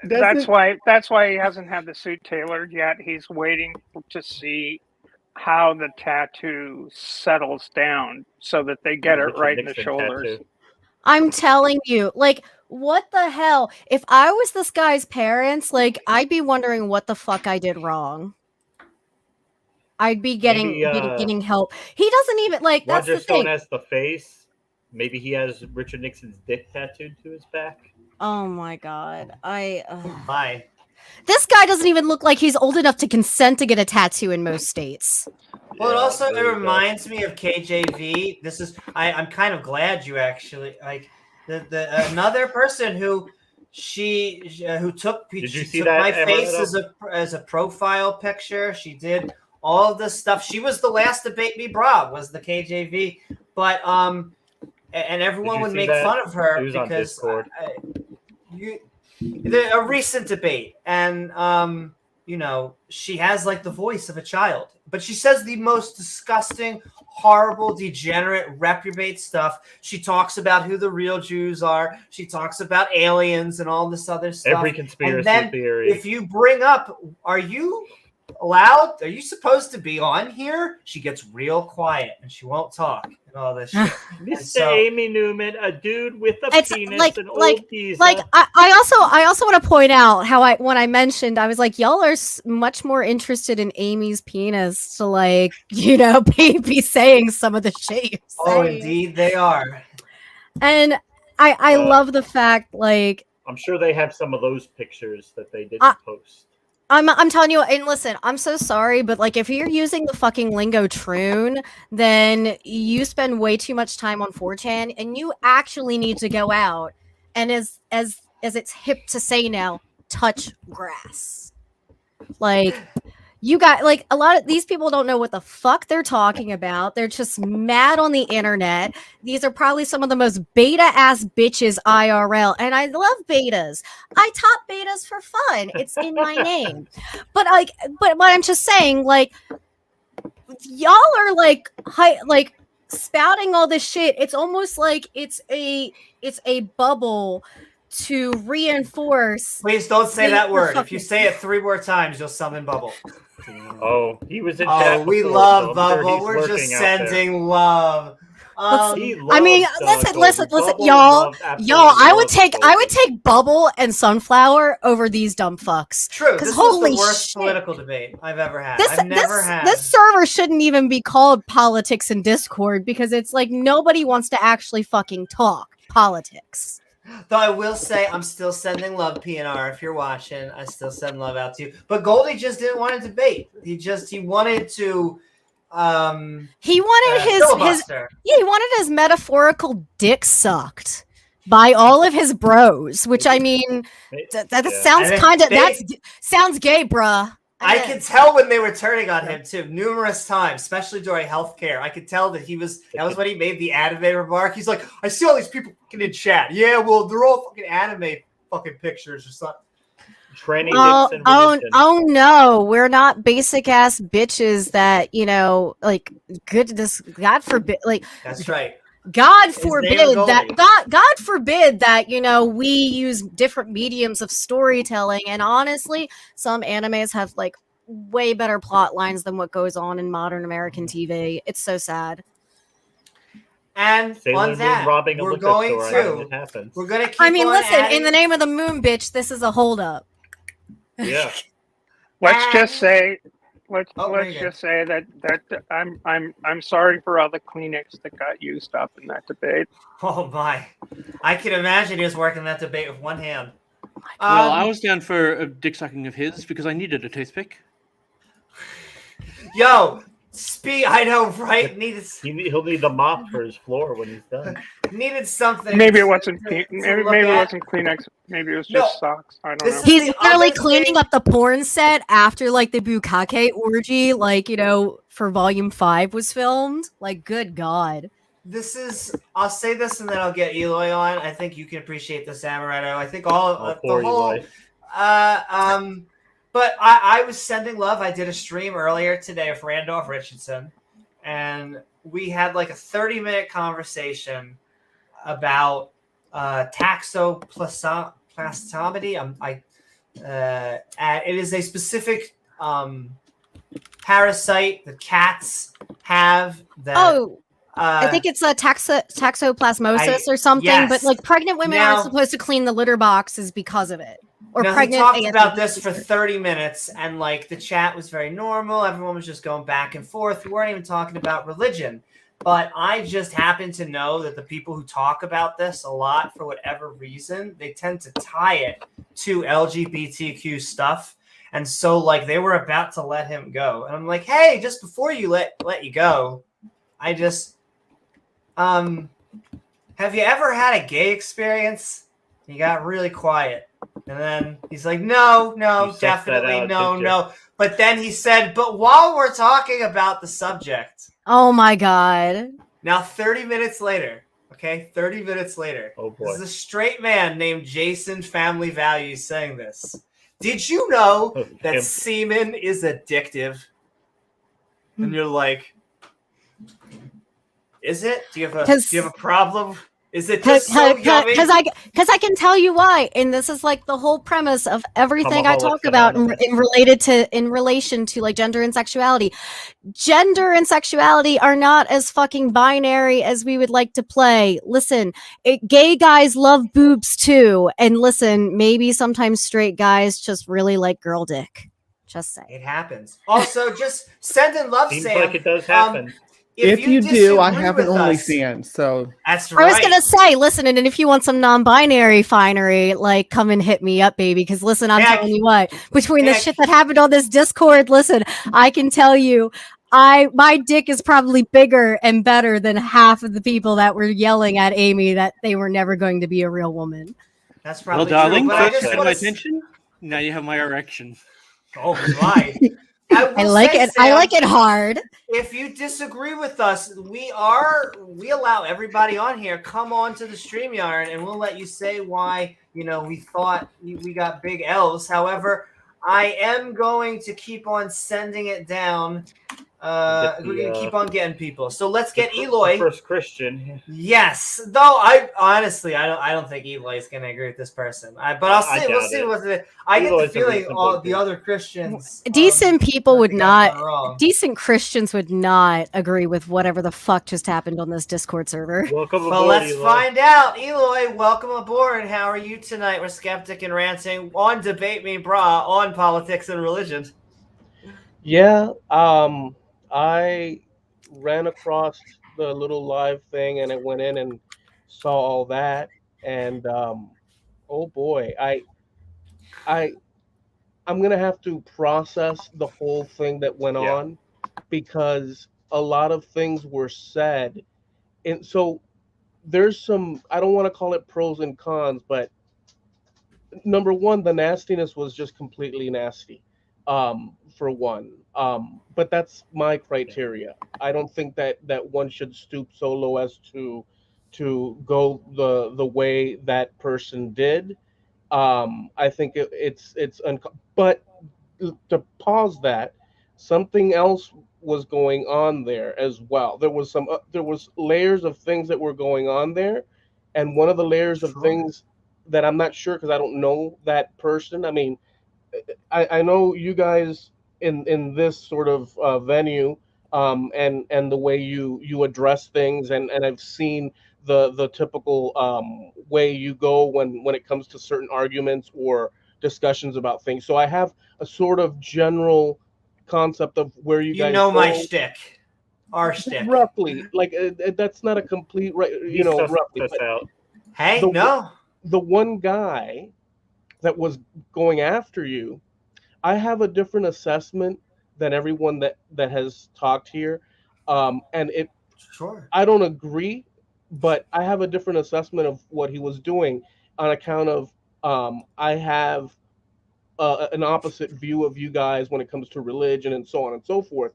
That's why he hasn't had the suit tailored yet. He's waiting to see how the tattoo settles down so that they get it right in the shoulders. I'm telling you, like, what the hell? If I was this guy's parents, like, I'd be wondering what the fuck I did wrong. I'd be getting help. He doesn't even like. That's Roger the Stone thing. has the face. Maybe he has Richard Nixon's dick tattooed to his back. Oh my god! Hi. This guy doesn't even look like he's old enough to consent to get a tattoo in most states. Well, it reminds me of KJV. This is I'm kind of glad you actually like the another person who took my face as a profile picture. She did all of this stuff. She was the last to bait me. Brah was the KJV, but and everyone would make fun of her because a recent debate, and she has like the voice of a child, but she says the most disgusting, horrible, degenerate, reprobate stuff. She talks about who the real Jews are. She talks about aliens and all this other stuff. Every conspiracy and then theory. If you bring up, are you allowed? Are you supposed to be on here? She gets real quiet and she won't talk and all this shit. Mr. Amy Newman, a dude with a penis, an old pizza. Like I also want to point out how when I mentioned, I was like, y'all are much more interested in Amy's penis to like, be saying some of the shit you're saying. Oh, indeed they are. And I love the fact, like, I'm sure they have some of those pictures that they didn't post. I'm telling you, and listen, I'm so sorry, but like if you're using the fucking lingo troon, then you spend way too much time on 4chan, and you actually need to go out and as it's hip to say now, touch grass. Like you got like a lot of these people don't know what the fuck they're talking about. They're just mad on the internet. These are probably some of the most beta ass bitches IRL. And I love betas. I top betas for fun. It's in my name. But what I'm just saying, like, y'all are like spouting all this shit. It's almost like it's a bubble to reinforce. Please don't say that word. If you say it 3 more times, you'll summon Bubble. Oh, he was in chat. Oh, we before, love so Bubble. We're just sending love. I mean, listen, y'all. I would take Bubble and Sunflower over these dumb fucks. True. This holy was the worst shit. political debate I've ever had. This server shouldn't even be called Politics and Discord because it's like nobody wants to actually fucking talk politics. Though I will say, I'm still sending love, PNR. If you're watching, I still send love out to you. But Goldie just didn't want to debate. He wanted to. He wanted he wanted his metaphorical dick sucked by all of his bros. Which I mean, that sounds sounds gay, bruh. I could tell when they were turning on him too, numerous times, especially during healthcare. I could tell that that was when he made the anime remark. He's like, I see all these people fucking in chat. Yeah, well, they're all fucking anime fucking pictures or something. Training oh no, we're not basic ass bitches that, like goodness, God forbid, like that's right. God forbid that we use different mediums of storytelling, and honestly some animes have like way better plot lines than what goes on in modern American TV. It's so sad. And on that, we're going to keep listen, in the name of the moon, bitch, this is a holdup. Yeah. Let's just say that I'm sorry for all the Kleenex that got used up in that debate. Oh my! I can imagine he was working that debate with one hand. Well, I was down for a dick sucking of his because I needed a toothpick. Yo, I know, right? He'll need the mop for his floor when he's done. Needed something. Maybe it wasn't. Maybe it wasn't Kleenex. Maybe it was just socks. I don't know. He's literally cleaning up the porn set after like the Bukake orgy, like for Volume 5 was filmed. Like, good God. this is. I'll say this and then I'll get Eloy on. I think you can appreciate this, Amaretto. I think all the whole. Eloy. But I was sending love. I did a stream earlier today with Randolph Richardson, and we had like a 30-minute conversation about taxoplasmomy. It is a specific parasite that cats have. That, I think it's a taxoplasmosis or something. yes. But like pregnant women Now- aren't supposed to clean the litter boxes because of it. Or now, pregnant. he talked ASAP. about this for 30 minutes, and like the chat was very normal. Everyone was just going back and forth. We weren't even talking about religion. But I just happen to know that the people who talk about this a lot, for whatever reason, they tend to tie it to LGBTQ stuff. And so, like, they were about to let him go. And I'm like, hey, just before you let you go, I just, have you ever had a gay experience? He got really quiet. And then he's like, no, definitely, no. But then he said, but while we're talking about the subject. Oh my God. Now, 30 minutes later, okay? 30 minutes later. Oh, boy. This is a straight man named Jason Family Values saying this. Did you know that semen is addictive? And you're like, is it? Do you have a problem? Is it just so yummy? Because I can tell you why, and this is like the whole premise of everything I talk about in relation to like gender and sexuality. Gender and sexuality are not as fucking binary as we would like to play. Listen, gay guys love boobs too, and listen, maybe sometimes straight guys just really like girl dick. Just say it happens. Also, just send in love, Seems Sam. like it does happen. If you do, I have an disagree with us- OnlyFans, so That's I was gonna say, listen, and if you want some non-binary finery, like come and hit me up, baby. Because listen, I'm telling you what, between the shit that happened on this Discord, listen, I can tell you, my dick is probably bigger and better than half of the people that were yelling at Amy that they were never going to be a real woman. That's Well, probably darling, true. But I first just set want my to. attention. Now you have my erection. Oh my! I like it. I like it hard. If you disagree with us, we allow everybody on here come on to the StreamYard, and we'll let you say why we thought we got big L's. However, I am going to keep on sending it down. We're gonna keep on getting people. So let's get Eloy. First Christian. Yes, though I honestly I don't think Eloy is gonna agree with this person. But I'll see. We'll see what it. I get the feeling all the other Christians, Decent people would not. wrong. Decent Christians would not agree with whatever the fuck just happened on this Discord server. Welcome Well, let's find out. Eloy, welcome aboard. How are you tonight? We're Skeptic and Ranting on Debate Me Brah on politics and religion. Yeah, I ran across the little live thing and it went in and saw all that, and oh boy, I'm gonna have to process the whole thing that went on, because a lot of things were said, and so there's some, I don't want to call it pros and cons, but number one, the nastiness was just completely nasty, for one. But that's my criteria. I don't think that one should stoop so low as to go the way that person did. I think but to pause that, something else was going on there as well. There was layers of things that were going on there, and one of the layers of things that I'm not sure, because I don't know that person. I mean, I know you guys in this sort of venue, and the way you address things, and I've seen the typical way you go when it comes to certain arguments or discussions about things. So I have a sort of general concept of where you guys my go. shtick, our shtick, roughly. Like that's not a complete right, roughly. Out. Hey, the one guy that was going after you, I have a different assessment than everyone that has talked here, and I don't agree, but I have a different assessment of what he was doing on account of I have an opposite view of you guys when it comes to religion and so on and so forth.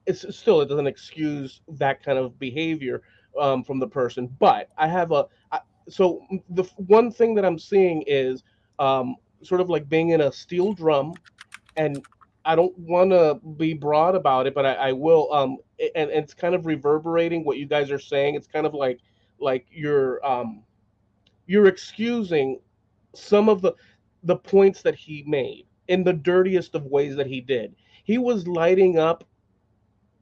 it's still, it doesn't excuse that kind of behavior from the person. But I have so the one thing that I'm seeing is sort of like being in a steel drum, and I don't want to be broad about it, but I will. And it's kind of reverberating what you guys are saying. It's kind of like you're excusing some of the points that he made in the dirtiest of ways that he did. He was lighting up.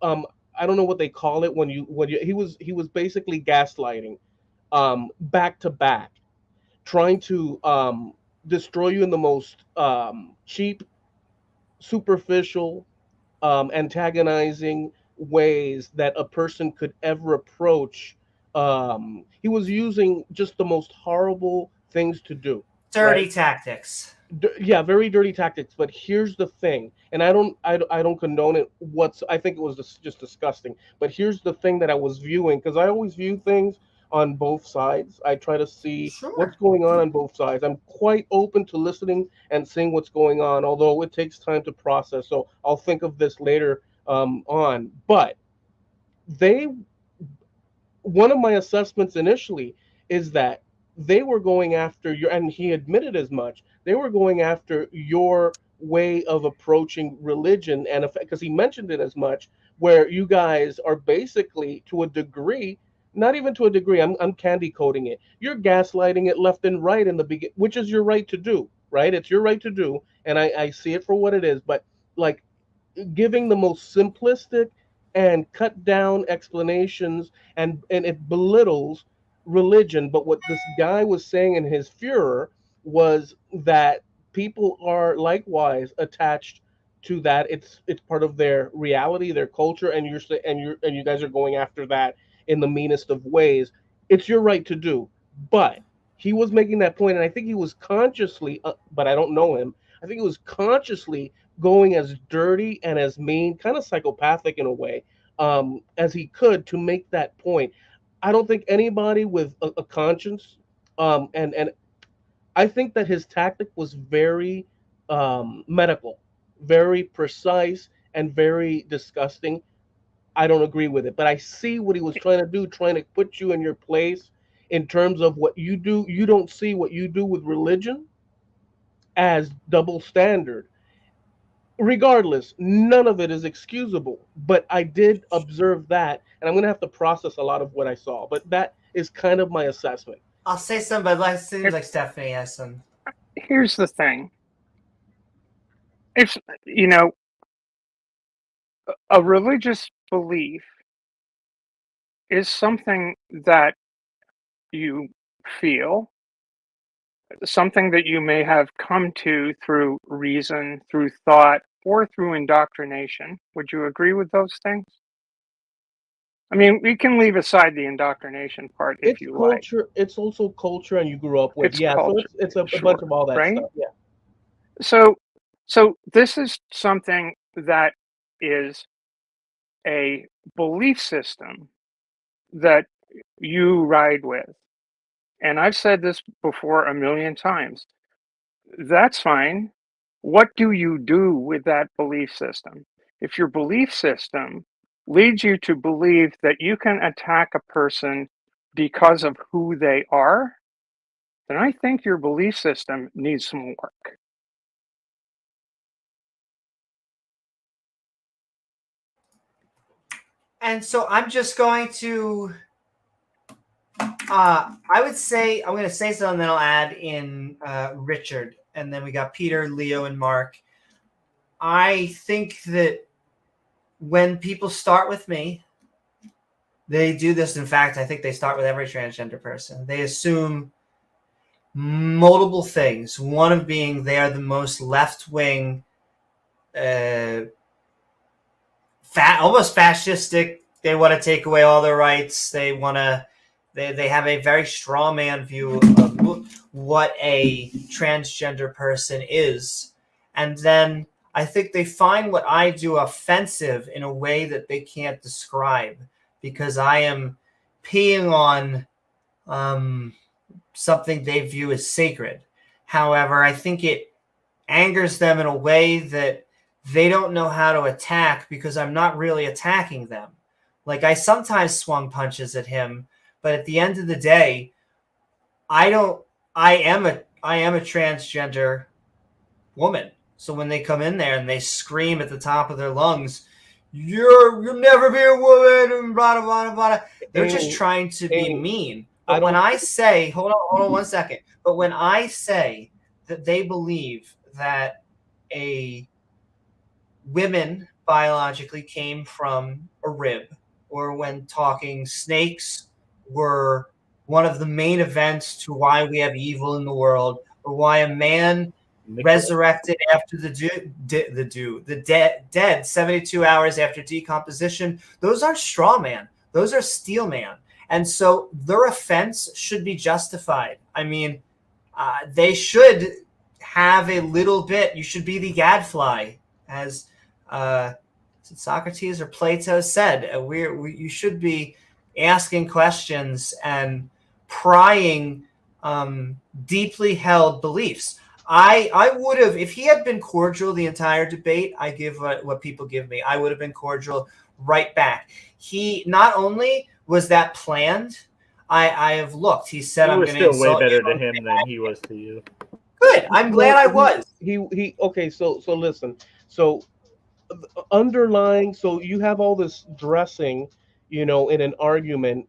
I don't know what they call it when you he was basically gaslighting, back to back, trying to destroy you in the most cheap, superficial, antagonizing ways that a person could ever approach. He was using just the most horrible things to do. Dirty right? tactics. Yeah, very dirty tactics. But here's the thing, and I don't condone it. I think it was just disgusting. But here's the thing that I was viewing, because I always view things on both sides. I try to see what's going on both sides. I'm quite open to listening and seeing what's going on, although it takes time to process. So I'll think of this later on. But one of my assessments initially is that they were going after your, and he admitted as much, they were going after your way of approaching religion, and because he mentioned it as much, where you guys are basically, to a degree, not even to a degree, I'm candy coating it, you're gaslighting it left and right in the beginning, which is your right to do, right? It's your right to do, and I see it for what it is. But like giving the most simplistic and cut down explanations, and it belittles religion. But what this guy was saying in his furor was that people are likewise attached to that. It's part of their reality, their culture, and you guys are going after that in the meanest of ways. It's your right to do. But he was making that point, and I think he was consciously, but I don't know him, I think he was consciously going as dirty and as mean, kind of psychopathic in a way, as he could, to make that point. I don't think anybody with a conscience, and I think that his tactic was very medical, very precise, and very disgusting. I don't agree with it, but I see what he was trying to do, trying to put you in your place in terms of what you do. You don't see what you do with religion as double standard. Regardless, none of it is excusable. But I did observe that, and I'm going to have to process a lot of what I saw. But that is kind of my assessment. I'll say some, but it seems like Stephanie has some. Here's the thing. If, a religious belief is something that you feel, something that you may have come to through reason, through thought, or through indoctrination. Would you agree with those things? I mean, we can leave aside the indoctrination part if It's you culture. like. It's also culture, and you grew up with. It's Yeah, culture. so it's a Sure, bunch of all that right? stuff. Yeah. So this is something that is a belief system that you ride with. And I've said this before a million times. That's fine. What do you do with that belief system? If your belief system leads you to believe that you can attack a person because of who they are, then I think your belief system needs some work. And so I'm just going to, I would say, I'm going to say something, then I'll add in Richard. And then we got Peter, Leo, and Mark. I think that when people start with me, they do this. In fact, I think they start with every transgender person. They assume multiple things. One of being they are the most left-wing, almost fascistic. They want to take away all their rights. They want to. They have a very straw man view of what a transgender person is, and then I think they find what I do offensive in a way that they can't describe, because I am peeing on something they view as sacred. However, I think it angers them in a way that they don't know how to attack because I'm not really attacking them. Like, I sometimes swung punches at him, but at the end of the day, I am a transgender woman. So when they come in there and they scream at the top of their lungs, you'll never be a woman, and blah, blah, blah, they're just trying to be mean. But when I say, hold on 1 second. But when I say that they believe that women biologically came from a rib, or when talking snakes were one of the main events to why we have evil in the world, or why a man resurrected after the dead 72 hours after decomposition, those aren't straw man. Those are steel man. And so their offense should be justified. I mean, they should have a little bit. You should be the gadfly, as Socrates or Plato said. You should be asking questions and prying deeply held beliefs. I would have, if he had been cordial the entire debate, I give what people give me. I would have been cordial right back. He not only was that planned, I have looked. He said, "I'm going to insult you." Still way better to him than he was to you. Good. I'm glad I was. He okay. So listen. So underlying. So you have all this dressing, in an argument,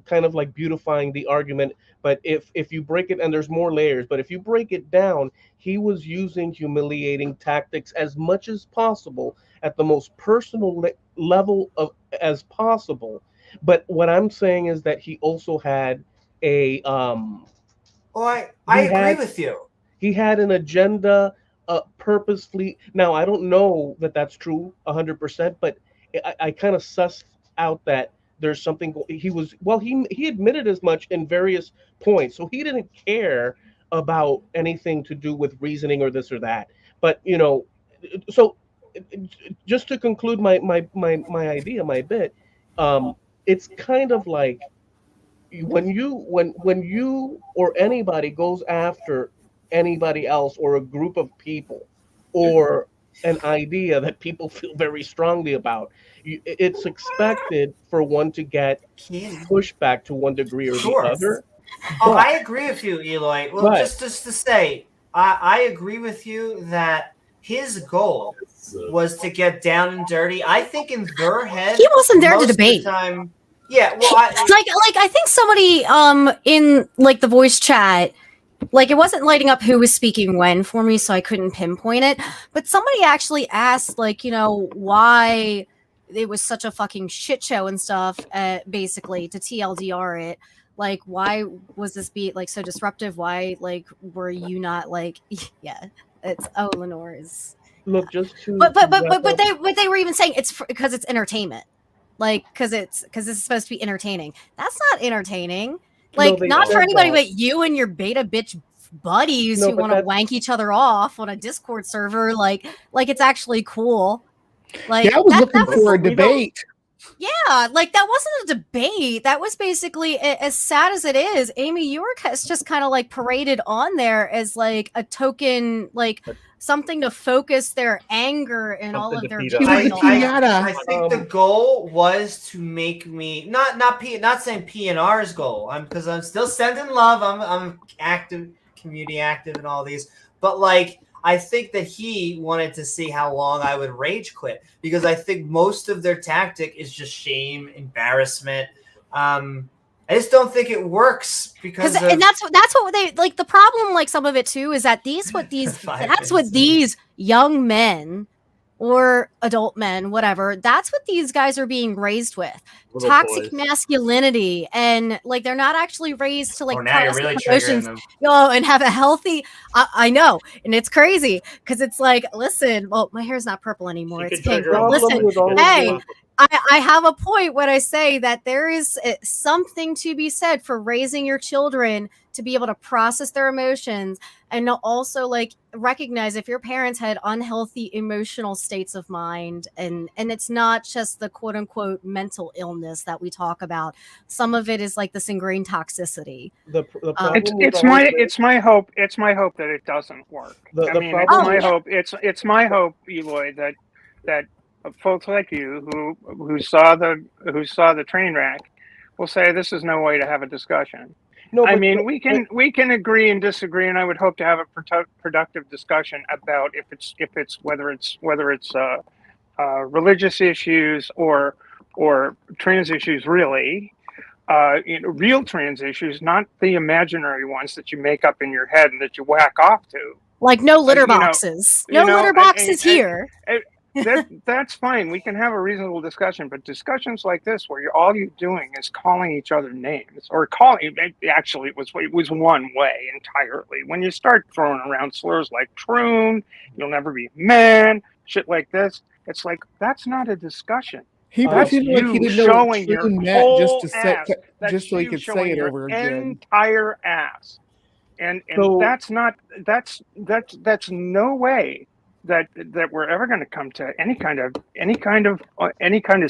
kind of like beautifying the argument. But if you break it, and there's more layers, but if you break it down, he was using humiliating tactics as much as possible at the most personal level as possible. But what I'm saying is that he also had a I agree with you. He had an agenda, purposefully. Now I don't know that that's true 100%, but I kind of sussed out that there's something. He admitted as much in various points, so he didn't care about anything to do with reasoning or this or that. But so just to conclude my idea, my bit, it's kind of like when you or anybody goes after anybody else or a group of people or an idea that people feel very strongly about, it's expected for one to get pushback to one degree or the other. I agree with you, Eloy. Well, just to say, I agree with you that his goal was to get down and dirty. I think in their head, he wasn't there to debate. Yeah, well, I think somebody in like the voice chat, like it wasn't lighting up who was speaking when for me, so I couldn't pinpoint it. But somebody actually asked, like, why it was such a fucking shit show and stuff, basically to TLDR it. Like, why was this beat like so disruptive? Why, like, were you not like, yeah, it's Lenore is. Look, just to but they were even saying it's because it's entertainment, like because this is supposed to be entertaining. That's not entertaining. Like, not for anybody but you and your beta bitch buddies who want to wank each other off on a Discord server. Like it's actually cool. Like, yeah, I was looking for a debate. Yeah, like that wasn't a debate. That was basically, as sad as it is, Amy York has just kind of like paraded on there as like a token, like something to focus their anger and all of their. I think the goal was to make me not saying PNR's goal. Because I'm still sending love. I'm active, community active, and all these. But like, I think that he wanted to see how long I would rage quit, because I think most of their tactic is just shame, embarrassment. I just don't think it works and that's what they like. The problem, like some of it too, is that that's what these young men or adult men, whatever, that's what these guys are being raised with. Toxic masculinity, and like they're not actually raised to like now you're really triggering them. And have a healthy I know, and it's crazy because it's like, listen, well, my hair's not purple anymore, it's pink. Listen, hey, I have a point when I say that there is something to be said for raising your children to be able to process their emotions and to also like recognize if your parents had unhealthy emotional states of mind, and it's not just the quote unquote mental illness that we talk about. Some of it is like this ingrained toxicity. The problem It's my hope that it doesn't work. It's my hope, Eloy, that folks like you who saw the train wreck will say this is no way to have a discussion. No, we can agree and disagree, and I would hope to have a productive discussion about whether it's religious issues or trans issues, really. Real trans issues, not the imaginary ones that you make up in your head and that you whack off to. Like no litter boxes. No litter boxes here. That's fine. We can have a reasonable discussion, but discussions like this, where all you're doing is calling each other names, or calling. Actually, it was one way entirely. When you start throwing around slurs like "troon," "you'll never be a man," shit like this, it's like that's not a discussion. That's He you didn't know what showing your troon meant whole just to say, ass. just so he could say it over again. Entire ass, and So- that's no way that we're ever going to come to any kind of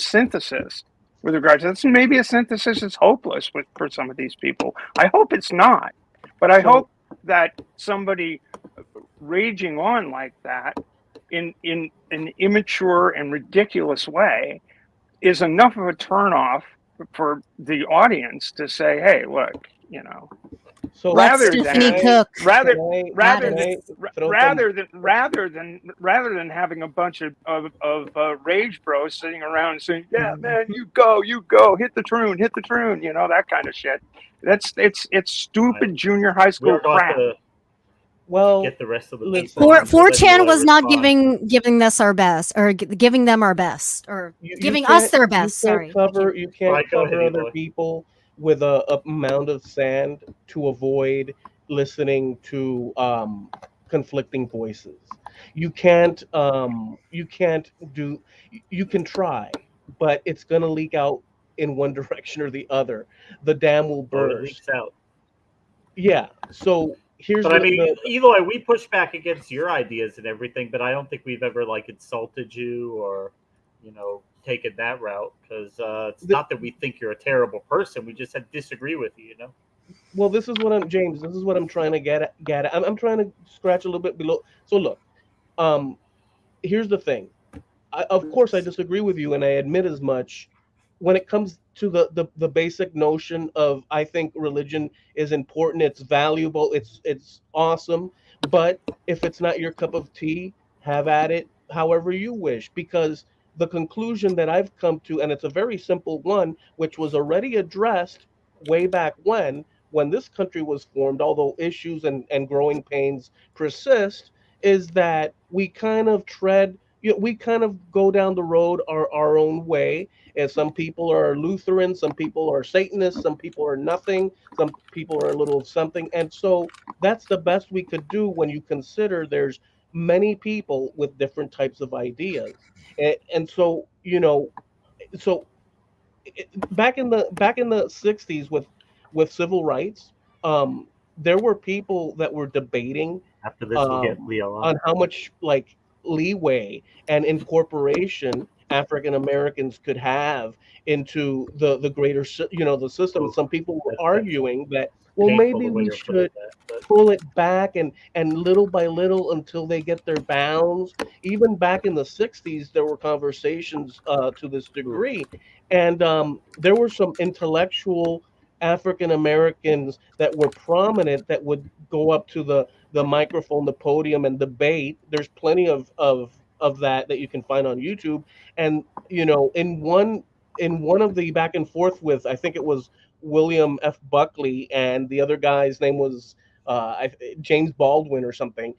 synthesis with regards to this. Maybe a synthesis is hopeless for some of these people. I hope it's not, but I hope that somebody raging on like that in an immature and ridiculous way is enough of a turnoff for the audience to say, "Hey, look, So rather than having a bunch of rage bros sitting around and saying, "Yeah, man, you go, hit the troon," that kind of shit. It's stupid junior high school crap. Well, get the rest of the 4chan was not giving us our best, or giving them our best, or giving us their best. You can't cover other people with a amount of sand to avoid listening to conflicting voices. You can't do. You can try, but it's going to leak out in one direction or the other. The dam will burst. It leaks out. Yeah. So here's. But Eloy, we push back against your ideas and everything, but I don't think we've ever insulted you or, taken that route, because it's not that we think you're a terrible person. We just disagree with you. Well, this is what I'm trying to get at. I'm trying to scratch a little bit below. So look, here's the thing. Of course, I disagree with you, and I admit as much. When it comes to the basic notion of, I think religion is important, it's valuable, it's awesome, but if it's not your cup of tea, have at it however you wish, because the conclusion that I've come to, and it's a very simple one, which was already addressed way back when this country was formed, although issues and growing pains persist, is that we kind of go down the road our own way. And some people are Lutheran, some people are Satanists, some people are nothing, some people are a little of something. And so that's the best we could do when you consider there's many people with different types of ideas. And so, back in the 60s with civil rights, there were people that were debating after this we'll get Leo on how much leeway and incorporation African Americans could have into the greater the system. Some people were arguing that, well, maybe we should pull it back and little by little until they get their bounds. Even back in the 60s, there were conversations to this degree. And there were some intellectual African Americans that were prominent that would go up to the microphone, the podium, and debate. There's plenty of that you can find on YouTube. And in one of the back and forth with, I think it was William F. Buckley, and the other guy's name was James Baldwin or something.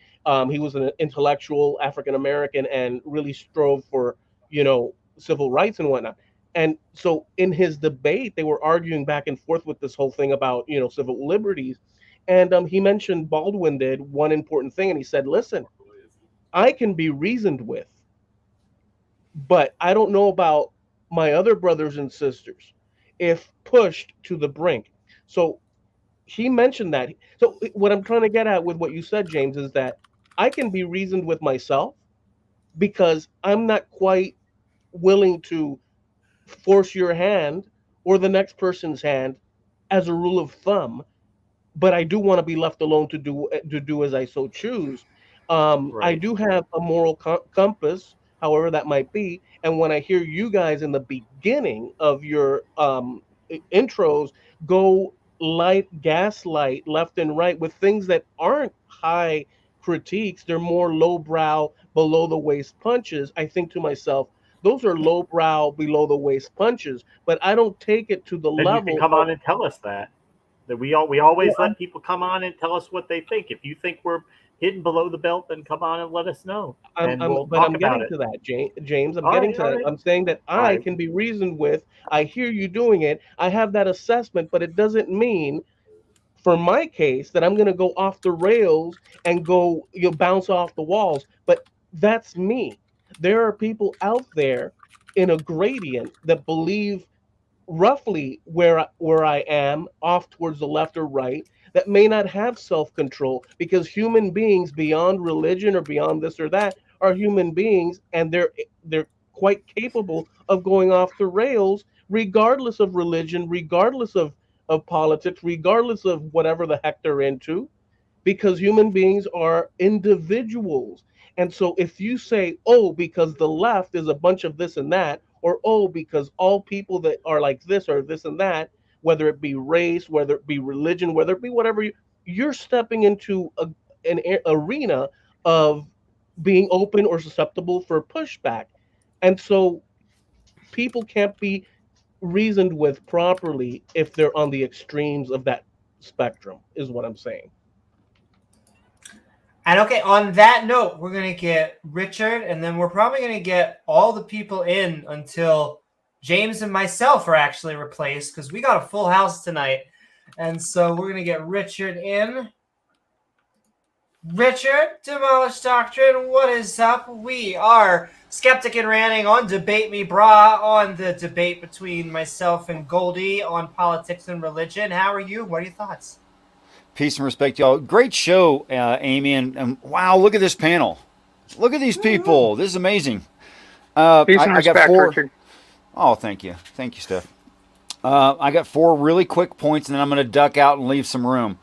He was an intellectual African American and really strove for civil rights and whatnot. And so in his debate, they were arguing back and forth with this whole thing about civil liberties. And he mentioned, Baldwin did, one important thing, and he said, listen, I can be reasoned with, but I don't know about my other brothers and sisters if pushed to the brink. So he mentioned that. So what I'm trying to get at with what you said, James, is that I can be reasoned with myself because I'm not quite willing to force your hand or the next person's hand as a rule of thumb, but I do want to be left alone to do as I so choose. I do have a moral compass, however that might be, and when I hear you guys in the beginning of your intros go gaslight left and right with things that aren't high critiques, they're more lowbrow, below the waist punches. I think to myself, those are lowbrow, below the waist punches, but I don't take it to the Then level. you can come on and tell us that we always let people come on and tell us what they think. If you think we're hitting below the belt, then come on and let us know, and we'll talk about it. To that, James. I'm All getting right, to all that. right. I'm saying that All I right. can be reasoned with. I hear you doing it. I have that assessment, but it doesn't mean, for my case, that I'm going to go off the rails and go bounce off the walls. But that's me. There are people out there in a gradient that believe roughly where I am, off towards the left or right, that may not have self-control, because human beings, beyond religion or beyond this or that, are human beings, and they're quite capable of going off the rails regardless of religion, regardless of politics, regardless of whatever the heck they're into, because human beings are individuals. And so if you say, oh, because the left is a bunch of this and that, or oh, because all people that are like this are this and that, whether it be race, whether it be religion, whether it be whatever, you're stepping into an arena of being open or susceptible for pushback. And so people can't be reasoned with properly if they're on the extremes of that spectrum, is what I'm saying. And okay, on that note, we're going to get Richard, and then we're probably going to get all the people in until James and myself are actually replaced, because we got a full house tonight. And so we're going to get Richard in. Richard, Demolished Doctrine, what is up? We are Skeptic and Ranting on Debate Me Brah, on the debate between myself and Goldie on politics and religion. How are you? What are your thoughts? Peace and respect, y'all. Great show, Amy, and wow, look at this panel. Look at these people. This is amazing. Peace and respect, got 4. Richard. Oh, thank you, Steph. I got 4 really quick points, and then I'm going to duck out and leave some room.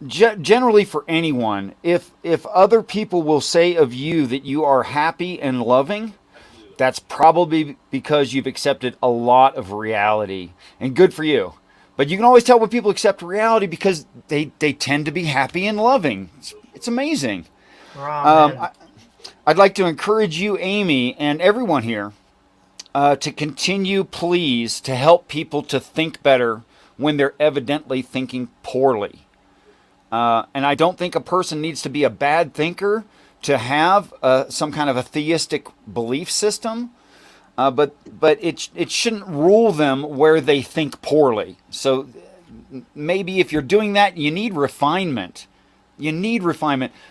Generally, for anyone, if other people will say of you that you are happy and loving, that's probably because you've accepted a lot of reality, and good for you. But you can always tell when people accept reality because they tend to be happy and loving. It's amazing. I'd like to encourage you, Amy, and everyone here to continue, please, to help people to think better when they're evidently thinking poorly. And I don't think a person needs to be a bad thinker to have some kind of a theistic belief system. But it shouldn't rule them where they think poorly. So maybe if you're doing that, you need refinement.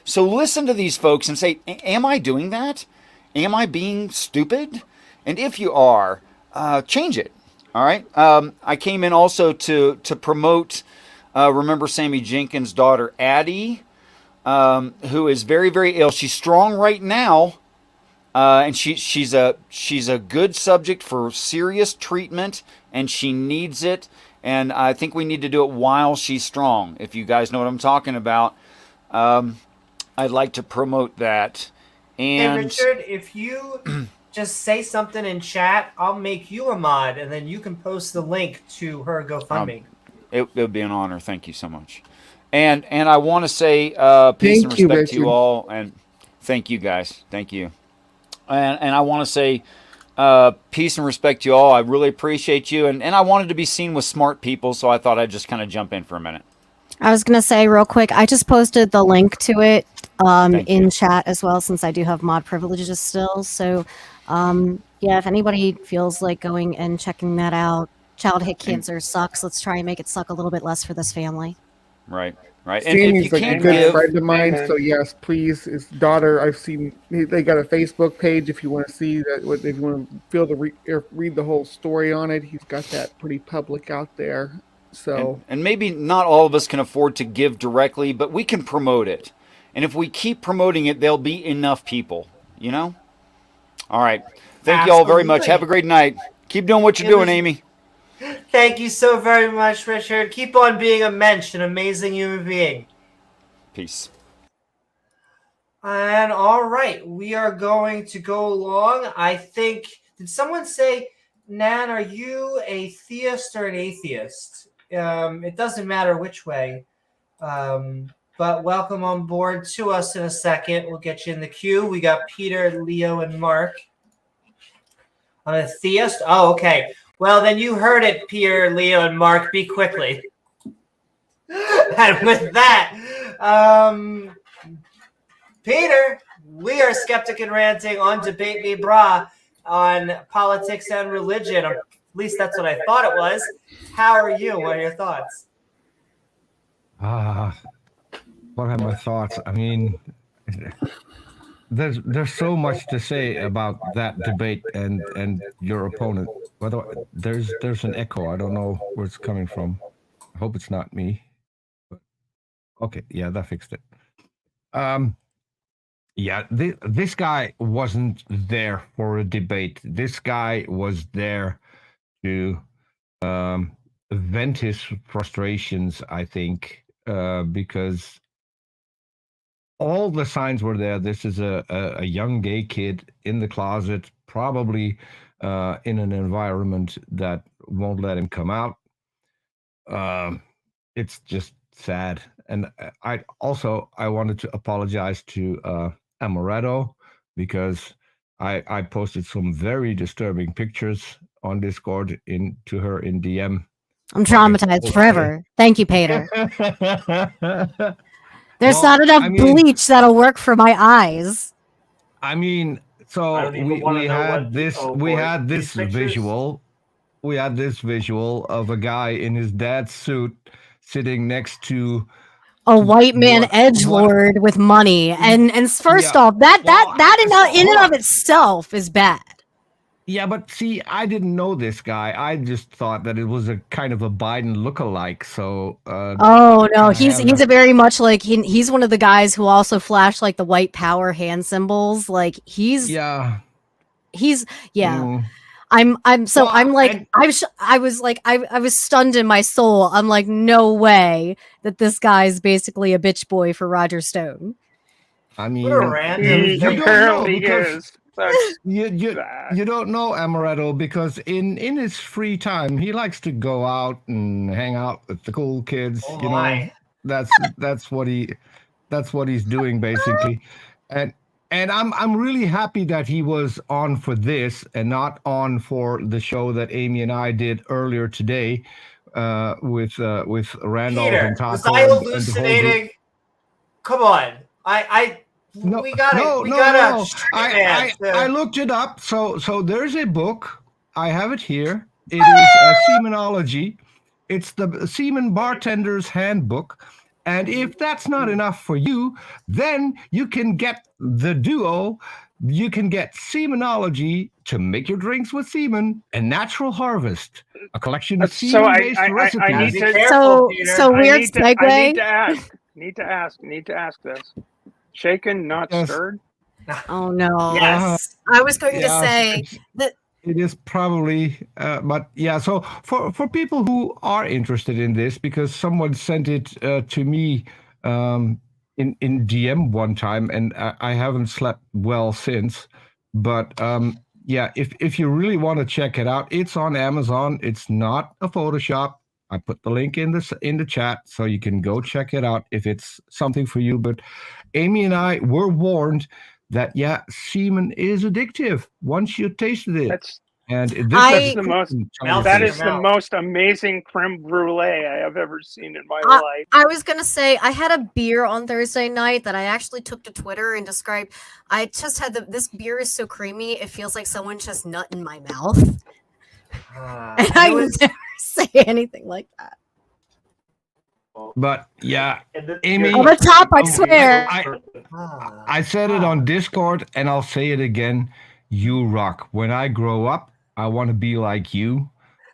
So listen to these folks and say, am I doing that? Am I being stupid? And if you are, change it. All right. I came in also to promote, remember Sammy Jenkins' daughter, Addie, who is very, very ill. She's strong right now. And she's a good subject for serious treatment, and she needs it. And I think we need to do it while she's strong. If you guys know what I'm talking about, I'd like to promote that. And hey, Richard, if you just say something in chat, I'll make you a mod, and then you can post the link to her GoFundMe. It would be an honor. Thank you so much. And I want to say peace and respect to you all, and thank you guys. Thank you. And I want to say peace and respect to you all. I really appreciate you. And I wanted to be seen with smart people, so I thought I'd just kind of jump in for a minute. I was going to say real quick, I just posted the link to it in chat as well, since I do have mod privileges still. So, yeah, if anybody feels like going and checking that out, childhood cancer sucks. Let's try and make it suck a little bit less for this family. Right. And if Sammy's you like a can't good give, friend of mine, so yes, please. His daughter, I've seen. They got a Facebook page if you want to see that. If you want to feel read the whole story on it, he's got that pretty public out there. So and maybe not all of us can afford to give directly, but we can promote it. And if we keep promoting it, there'll be enough people, you know? All right. Thank you all very much. Absolutely. Have a great night. Keep doing what you're doing, Amy. Thank you so very much, Richard. Keep on being a mensch, an amazing human being. Peace. And all right, we are going to go along. I think, did someone say, Nan, are you a theist or an atheist? It doesn't matter which way. But welcome on board to us in a second. We'll get you in the queue. We got Peter, Leo, and Mark. I'm a theist? Oh, okay. Well, then you heard it, Peter, Leo, and Mark. Be quickly. And with that, Peter, we are Skeptic and Ranting on Debate Me Brah on politics and religion. At least that's what I thought it was. How are you? What are your thoughts? What are my thoughts? I mean, there's so much to say about that debate and your opponent. Whether there's an echo, I don't know where it's coming from. I hope it's not me. But, okay, yeah, that fixed it. Yeah, this guy wasn't there for a debate. This guy was there to vent his frustrations, I think, because all the signs were there. This is a young gay kid in the closet, probably in an environment that won't let him come out. It's just sad. And I wanted to apologize to Amaretto, because I posted some very disturbing pictures on Discord to her in DM. I'm traumatized forever. Thank you, Peter. There's not enough bleach that'll work for my eyes. I mean, so we had this visual. We had this visual of a guy in his dad's suit sitting next to a white man edgelord with money, and first off, that in and of itself is bad. Yeah, but see, I didn't know this guy. I just thought that it was a kind of a Biden lookalike. So, oh no, he's a very much like he's one of the guys who also flashed like the white power hand symbols. Like he's. I was stunned in my soul. I'm like, no way that this guy's basically a bitch boy for Roger Stone. I mean, what a random you don't know Amaretto, because in his free time he likes to go out and hang out with the cool kids. Oh, you know, that's what he's doing basically, and I'm really happy that he was on for this and not on for the show that Amy and I did earlier today with Randolph Peter, and Taco. Was I hallucinating? Come on, we gotta. I looked it up. So there's a book. I have it here. It is Semenology. It's the Semen Bartender's Handbook. And if that's not enough for you, then you can get the duo. You can get Semenology to make your drinks with semen, and Natural Harvest, a collection of semen-based recipes. I need to, weird segue. I need to ask this. Shaken, not stirred? Oh no! Yes, I was going to say that. It is probably, but yeah. So for people who are interested in this, because someone sent it to me in DM one time, and I haven't slept well since. But yeah, if you really want to check it out, it's on Amazon. It's not a Photoshop. I put the link in the chat, so you can go check it out if it's something for you. But Amy and I were warned that semen is addictive once you tasted it. That is the most amazing creme brulee I have ever seen in my life. I was gonna say I had a beer on Thursday night that I actually took to Twitter and described. I just had this beer is so creamy it feels like someone just nut in my mouth. And I would never say anything like that. But yeah, Amy. On the top, I swear. I said it on Discord, and I'll say it again. You rock. When I grow up, I want to be like you,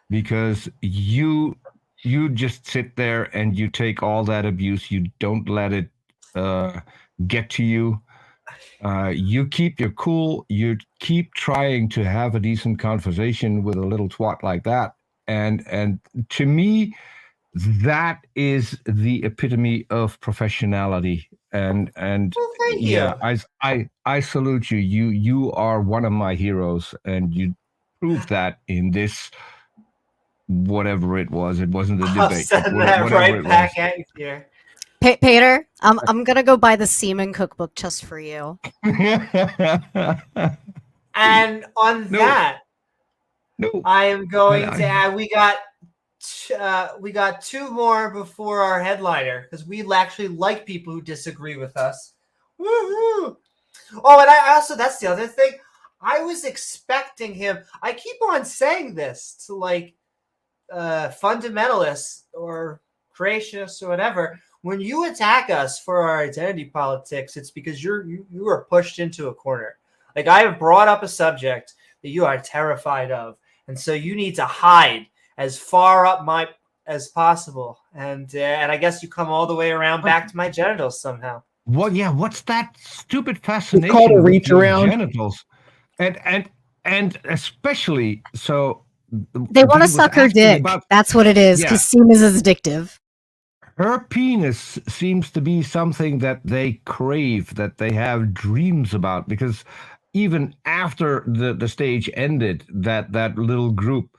because you just sit there and you take all that abuse. You don't let it get to you. You keep your cool. You keep trying to have a decent conversation with a little twat like that. And to me, that is the epitome of professionality. And thank yeah, you. I salute you. You are one of my heroes, and you proved that in this whatever it was. It wasn't a I'll debate. send but that whatever right it back was. at you here. Pater, I'm gonna go buy the semen cookbook just for you. And on that, I am going to add. We got two more before our headliner, because we actually like people who disagree with us. Woohoo! Oh, and I also, that's the other thing. I was expecting him. I keep on saying this to like fundamentalists or creationists or whatever. When you attack us for our identity politics, it's because you are pushed into a corner. Like, I have brought up a subject that you are terrified of, and so you need to hide as far up as possible. And I guess you come all the way around back to my genitals somehow. Well, yeah. What's that stupid It's fascination called a with reach your around. genitals? And especially so. They want to suck her dick. That's what it is, because semen is addictive. Her penis seems to be something that they crave, that they have dreams about, because even after the stage ended, that little group,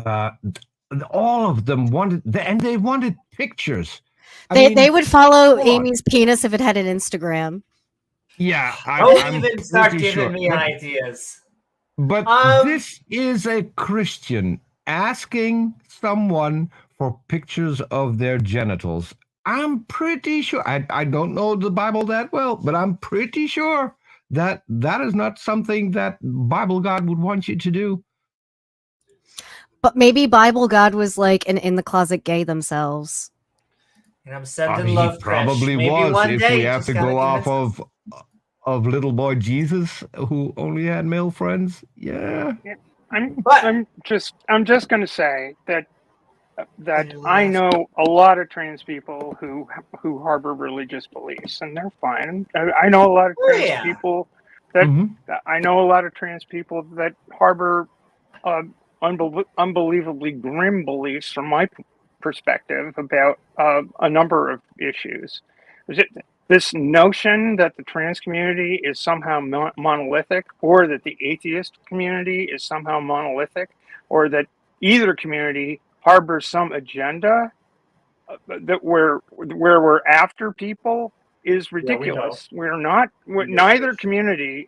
all of them wanted, and they wanted pictures. They would follow Amy's penis if it had an Instagram. Yeah, Don't even start giving me ideas. But this is a Christian asking someone for pictures of their genitals. I'm pretty sure, I don't know the Bible that well, but I'm pretty sure that is not something that Bible God would want you to do. But maybe Bible God was like an in-the-closet gay themselves. And I'm sending love. He probably maybe was, one if day we have to go off of little boy Jesus, who only had male friends. Yeah. I'm just going to say that I know a lot of trans people who harbor religious beliefs, and they're fine. I know a lot of trans people that I know a lot of trans people that harbor unbelievably grim beliefs from my perspective about a number of issues. This notion that the trans community is somehow monolithic, or that the atheist community is somehow monolithic, or that either community harbors some agenda that where we're after people is ridiculous. We're not. Neither community,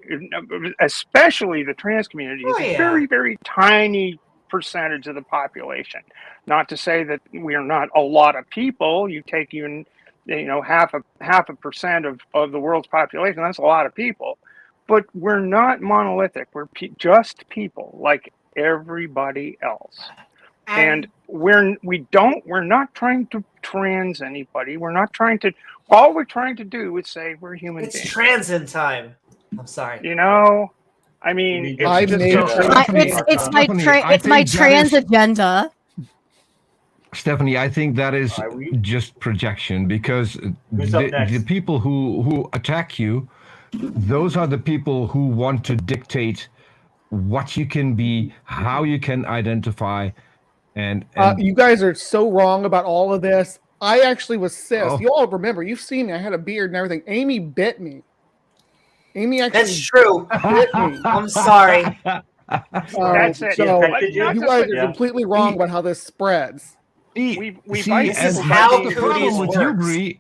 especially the trans community, is a very, very tiny percentage of the population. Not to say that we are not a lot of people. You take even half a percent of the world's population. That's a lot of people. But we're not monolithic. We're just people like everybody else. And we're not trying to trans anybody. We're not trying to. All we're trying to do is say we're human beings. It's trans in time. I'm sorry. I mean, it's my trans agenda. Stephanie, I think that is just projection, because the people who attack you, those are the people who want to dictate what you can be, how you can identify. And you guys are so wrong about all of this. I actually was cis. You all remember, you've seen me. I had a beard and everything. Amy bit me. Amy actually That's true. bit me. I'm sorry. That's it. So you guys are completely wrong about how this spreads. How cooties works.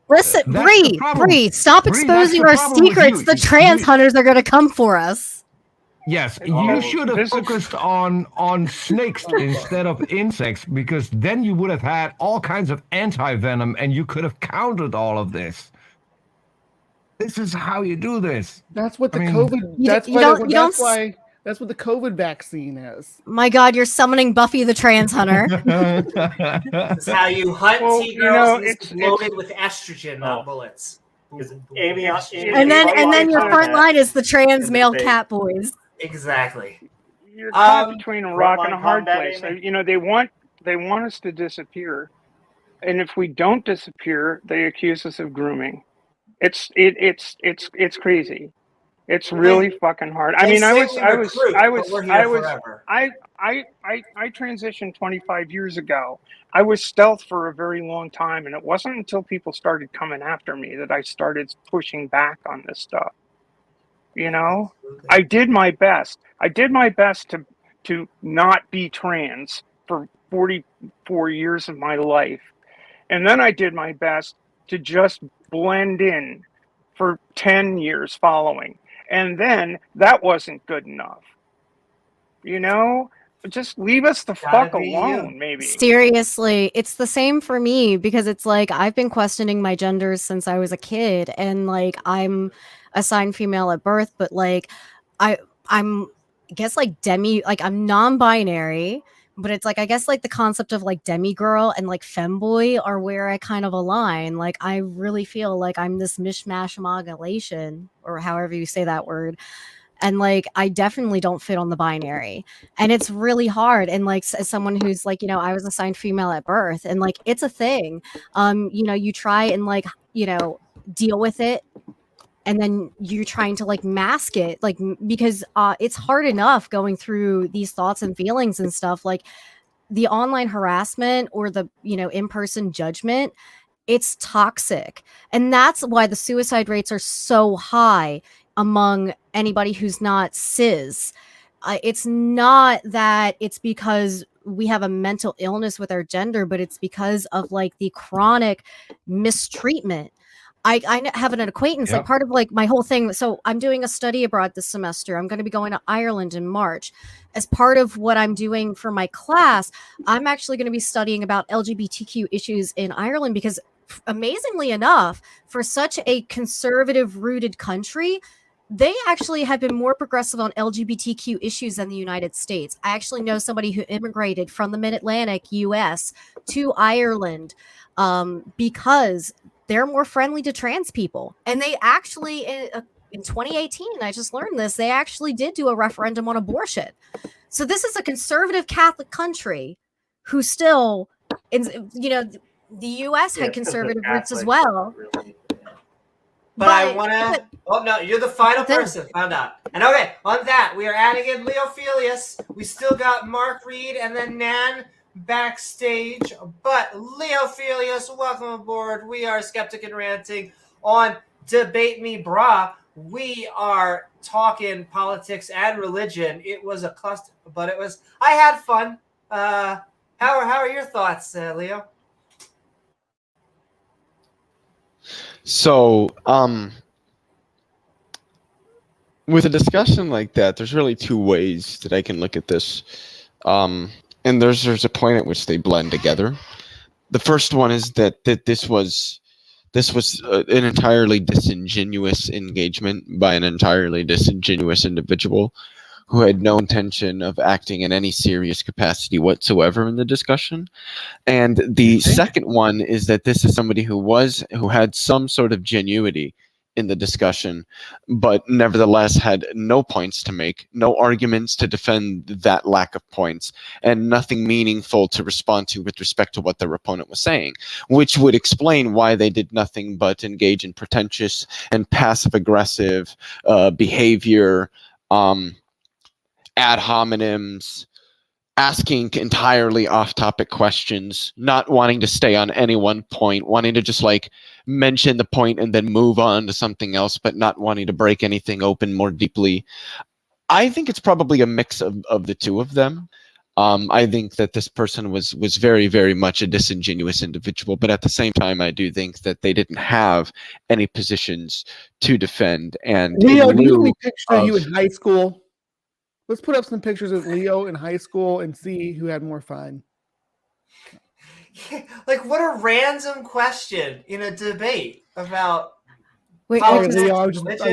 Listen, Bree, stop exposing our secrets. The trans hunters are going to come for us. Yes, you should have focused on snakes instead of insects, because then you would have had all kinds of anti-venom and you could have countered all of this. This is how you do this. That's what COVID. That's why That's what the COVID vaccine is. My God, you're summoning Buffy the Trans Hunter. This is how you hunt Well, T-girls, and it's loaded with estrogen, not bullets. Amy, and then your front line is the trans male cat boys. Exactly. You're caught between a rock and a frontline hard combat, place. They want us to disappear, and if we don't disappear, they accuse us of grooming. It's crazy. It's really fucking hard. I mean, I transitioned 25 years ago. I was stealth for a very long time, and it wasn't until people started coming after me that I started pushing back on this stuff. I did my best. I did my best to not be trans for 44 years of my life. And then I did my best to just blend in for 10 years following. And then that wasn't good enough. Just leave us the fuck alone, maybe. Seriously, it's the same for me because it's like I've been questioning my gender since I was a kid, and like I'm assigned female at birth, but like I'm I guess like I'm non-binary, but it's like I guess like the concept of like demigirl and like femboy are where I kind of align. Like I really feel like I'm this mishmash amalgamation, or however you say that word. And like I definitely don't fit on the binary, and it's really hard. And like as someone who's like, I was assigned female at birth, and like it's a thing. You try and like deal with it, and then you're trying to like mask it, like because it's hard enough going through these thoughts and feelings and stuff. Like the online harassment or the in-person judgment, it's toxic, and that's why the suicide rates are so high among anybody who's not cis. It's not that it's because we have a mental illness with our gender, but it's because of like the chronic mistreatment. I have an acquaintance, like part of like my whole thing. So I'm doing a study abroad this semester. I'm going to be going to Ireland in March. As part of what I'm doing for my class, I'm actually going to be studying about LGBTQ issues in Ireland because amazingly enough, for such a conservative rooted country, they actually have been more progressive on LGBTQ issues than the United States. I actually know somebody who immigrated from the Mid-Atlantic US to Ireland because they're more friendly to trans people. And they actually, in 2018, I just learned this, they actually did do a referendum on abortion. So this is a conservative Catholic country who still, the US had conservative roots as well. But I want to... Oh, no, you're the final person. Found out. And okay, on that, we are adding in Leophilius. We still got Mark Reid and then Nan backstage. But Leophilius, welcome aboard. We are Skeptic and Ranting on Debate Me Brah. We are talking politics and religion. It was a cluster, but it was... I had fun. How are your thoughts, Leo? So, with a discussion like that, there's really two ways that I can look at this. And there's a point at which they blend together. The first one is that this was an entirely disingenuous engagement by an entirely disingenuous individual who had no intention of acting in any serious capacity whatsoever in the discussion. And the second one is that this is somebody who had some sort of genuity in the discussion, but nevertheless had no points to make, no arguments to defend that lack of points, and nothing meaningful to respond to with respect to what their opponent was saying, which would explain why they did nothing but engage in pretentious and passive-aggressive behavior, ad hominems, asking entirely off-topic questions, not wanting to stay on any one point, wanting to just like mention the point and then move on to something else, but not wanting to break anything open more deeply. I think it's probably a mix of the two of them. I think that this person was very, very much a disingenuous individual, but at the same time, I do think that they didn't have any positions to defend. And Leo, do you have any picture of you in high school? Let's put up some pictures of Leo in high school and see who had more fun. Like, what a random question in a debate about... I was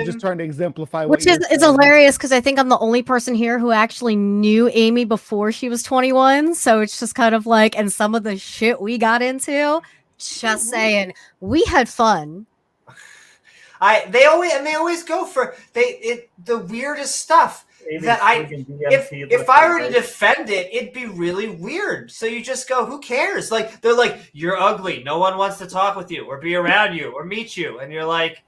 just trying to exemplify what Which is it's hilarious because I think I'm the only person here who actually knew Amy before she was 21. So it's just kind of like, and some of the shit we got into, just saying, we had fun. They always go for the weirdest stuff. That if I were to defend it, it'd be really weird. So you just go, who cares? Like they're like, you're ugly. No one wants to talk with you or be around you or meet you, and you're like,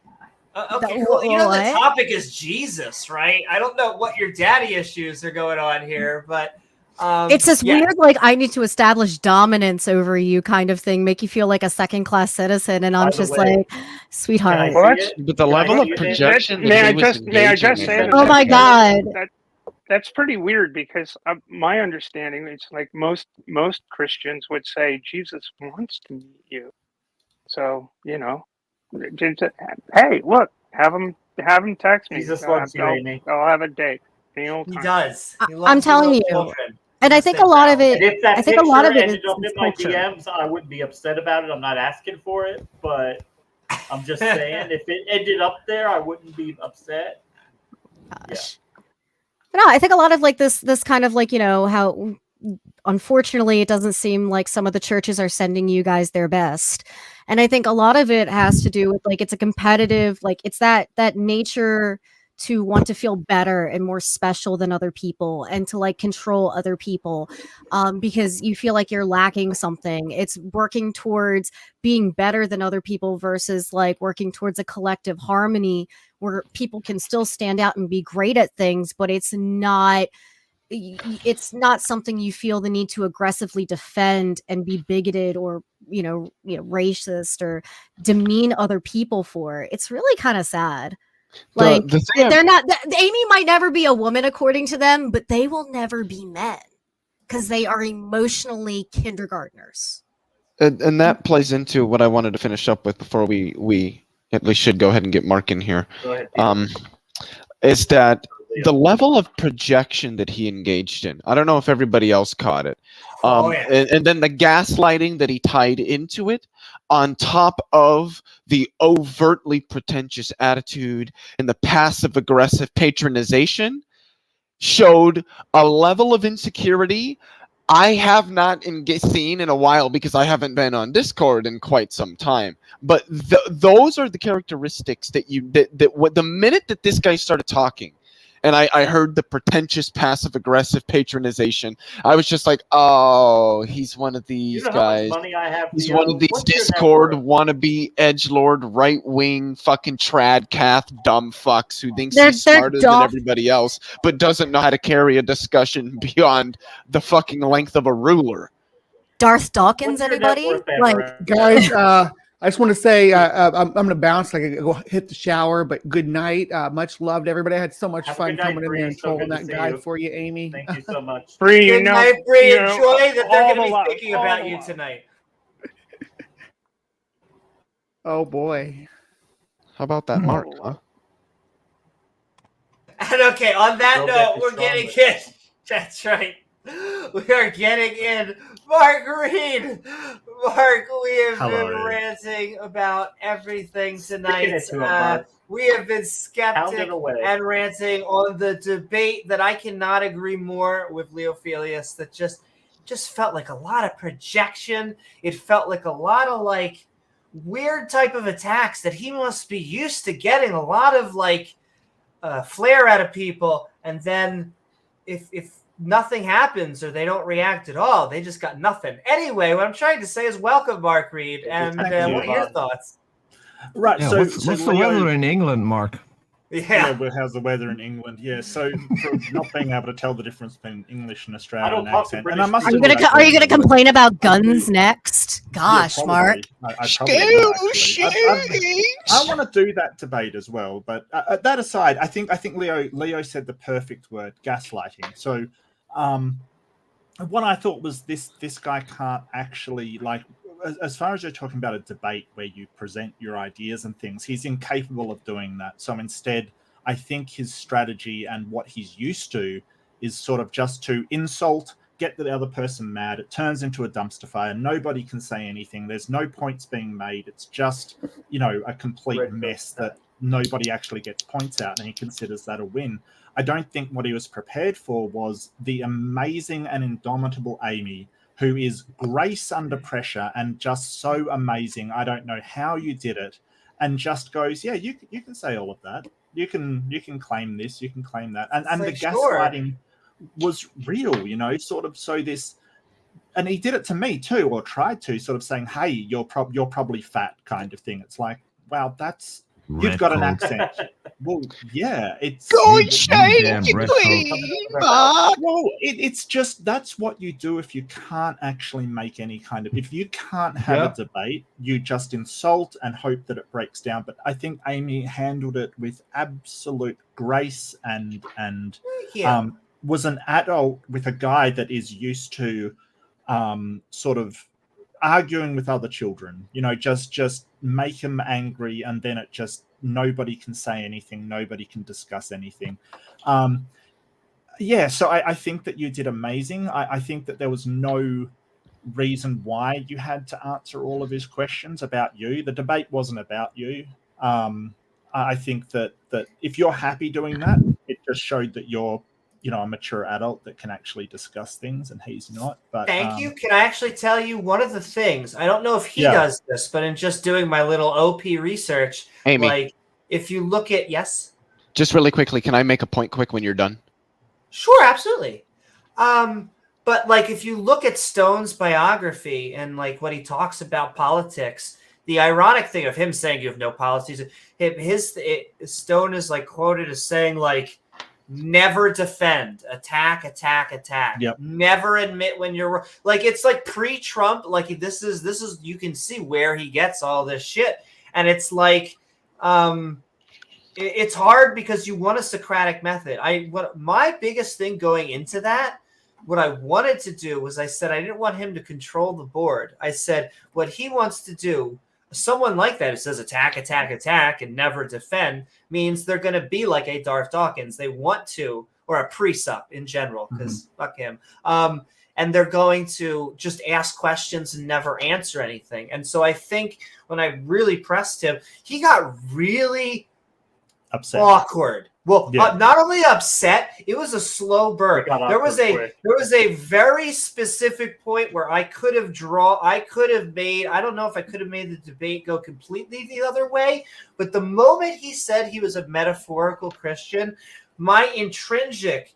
okay, cool. You know, the topic is Jesus, right? I don't know what your daddy issues are going on here, but it's this weird, like, I need to establish dominance over you kind of thing, make you feel like a second-class citizen, and I'm just like, sweetheart. But the level of projection. May I just say? Oh my God. That's pretty weird because my understanding is like most Christians would say Jesus wants to meet you. So hey, look, have him text me. Jesus loves you, Amy. I'll have a date. He does. I'm telling you. And I think a lot of it. And if that I think a lot of it ended is up in my DMs, I wouldn't be upset about it. I'm not asking for it, but I'm just saying, if it ended up there, I wouldn't be upset. Gosh. But no, I think a lot of like this kind of like, how unfortunately it doesn't seem like some of the churches are sending you guys their best. And I think a lot of it has to do with like, it's a competitive, like it's that nature to want to feel better and more special than other people and to like control other people because you feel like you're lacking something. It's working towards being better than other people versus like working towards a collective harmony where people can still stand out and be great at things, but it's not something you feel the need to aggressively defend and be bigoted or racist or demean other people for. It's really kind of sad. Like they're not. Amy might never be a woman according to them, but they will never be men because they are emotionally kindergartners. And that plays into what I wanted to finish up with before we at least should go ahead and get Mark in here. Go ahead. Is that the level of projection that he engaged in? I don't know if everybody else caught it. And then the gaslighting that he tied into it, on top of the overtly pretentious attitude and the passive-aggressive patronization, showed a level of insecurity I have not seen in a while because I haven't been on Discord in quite some time. But those are the characteristics that the minute that this guy started talking, and I heard the pretentious passive-aggressive patronization, I was just like, oh, he's one of these guys. He's one of these Discord wannabe edgelord right-wing fucking trad-cath dumb fucks who thinks he's smarter than everybody else, but doesn't know how to carry a discussion beyond the fucking length of a ruler. Darth Dawkins, anybody? Like, guys, I just want to say I'm going to bounce. Like, I go hit the shower, but good night. Much love to everybody. I had so much fun coming in there and trolling that guy for you, Amy. Thank you so much. Bree, good night, Bree. Enjoy that they're going to be thinking about you tonight. Oh boy. How about that, Mark? Huh? And okay, on that note, we're getting in. That's right. We are getting in Mark Reid. Mark, we have been ranting about everything tonight. We have been skeptic and ranting on the debate that I cannot agree more with Leophilius. That just felt like a lot of projection. It felt like a lot of like weird type of attacks that he must be used to getting a lot of like flair out of people, and then if nothing happens or they don't react at all, they just got nothing. Anyway, what I'm trying to say is welcome, Mark Reid, and what are your thoughts? Right. Yeah, so what's the weather in England, Mark? Yeah, but how's the weather in England? Yeah, so for not being able to tell the difference between English and Australian accent, and I must are you going to complain about guns next? Gosh, yeah, Mark. I want to do that debate as well, but that aside, I think Leo said the perfect word: gaslighting. So, what I thought was this guy can't actually like. As far as you're talking about a debate where you present your ideas and things, he's incapable of doing that. So instead, I think his strategy and what he's used to is sort of just to insult, get the other person mad. It turns into a dumpster fire. Nobody can say anything. There's no points being made. It's just, a complete mess that nobody actually gets points out, and he considers that a win. I don't think what he was prepared for was the amazing and indomitable Amy, who is grace under pressure and just so amazing. I don't know how you did it, and just goes, yeah, you can say all of that. You can claim this, you can claim that, and like, the gaslighting was real, you know, sort of. So this, and he did it to me too, or tried to, sort of saying, hey, you're probably fat, kind of thing. It's like, wow, that's you've got an accent. Well, yeah, it's Go shake well, it's just that's what you do if you can't actually make any kind of, if you can't have a debate, you just insult and hope that it breaks down. But I think Amy handled it with absolute grace and was an adult with a guy that is used to sort of arguing with other children, you know, just make him angry, and then it just nobody can say anything, nobody can discuss anything. So I think that you did amazing. I think that there was no reason why you had to answer all of his questions about you. The debate wasn't about you. I think that if you're happy doing that, it just showed that you're, you know, a mature adult that can actually discuss things, and he's not. But thank you. Can I actually tell you one of the things? I don't know if he does this, but in just doing my little OP research, Amy, like if you look at just really quickly, can I make a point quick when you're done? Sure, absolutely. But like if you look at Stone's biography and like what he talks about politics, the ironic thing of him saying you have no policies, Stone is like quoted as saying like, never defend, attack. Yep. Never admit when you're like, it's like pre-Trump. Like this is you can see where he gets all this shit, and it's like, it's hard because you want a Socratic method. What my biggest thing going into that, what I wanted to do was I said I didn't want him to control the board. I said what he wants to do. Someone like that who says attack, and never defend means they're going to be like a Darth Dawkins. They want to, or a Presup in general, because fuck him. And they're going to just ask questions and never answer anything. And so I think when I really pressed him, he got really upset, awkward. Well, not only upset, it was a slow burn. There was a very specific point where I could have made, I don't know if I could have made the debate go completely the other way, but the moment he said he was a metaphorical Christian, my intrinsic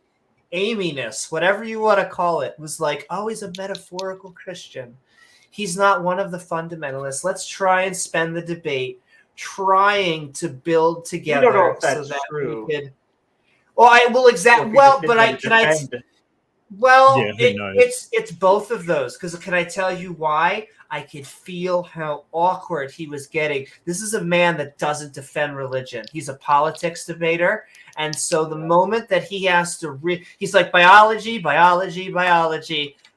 Amy-ness, whatever you want to call it, was like, oh, he's a metaphorical Christian. He's not one of the fundamentalists. Let's try and spend the debate trying to build together. You don't know if that's so that true. We could. Well, I will exactly. Well, but I can I. Well, it's both of those, because can I tell you why? I could feel how awkward he was getting. This is a man that doesn't defend religion. He's a politics debater, and so the moment that he has to, he's like biology,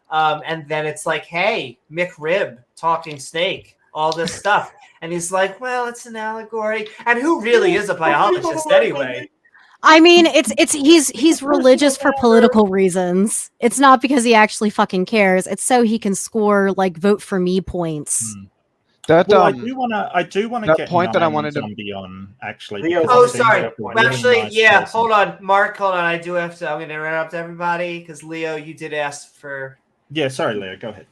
and then it's like, hey, McRib, talking snake, all this stuff. And he's like, well, it's an allegory. And who really is a biologist anyway? I mean, he's religious for political reasons. It's not because he actually fucking cares. It's so he can score like vote for me points. That I do want to get point that I wanted to be on actually. Oh, sorry. Actually, nice hold on, Mark. Hold on. I do have to. I'm going to interrupt everybody because Leo, you did ask for. Yeah, sorry, Leo. Go ahead.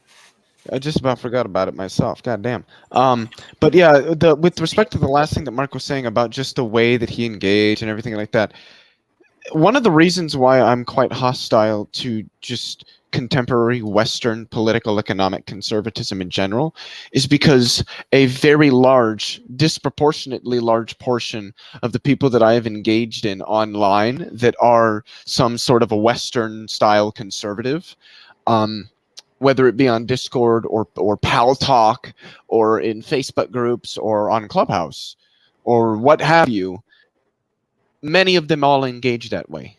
I just about forgot about it myself. God damn. But yeah, with respect to the last thing that Mark was saying about just the way that he engaged and everything like that, one of the reasons why I'm quite hostile to just contemporary Western political economic conservatism in general is because a very large, disproportionately large portion of the people that I have engaged in online that are some sort of a Western style conservative, whether it be on Discord or Pal Talk or in Facebook groups or on Clubhouse or what have you, many of them all engage that way.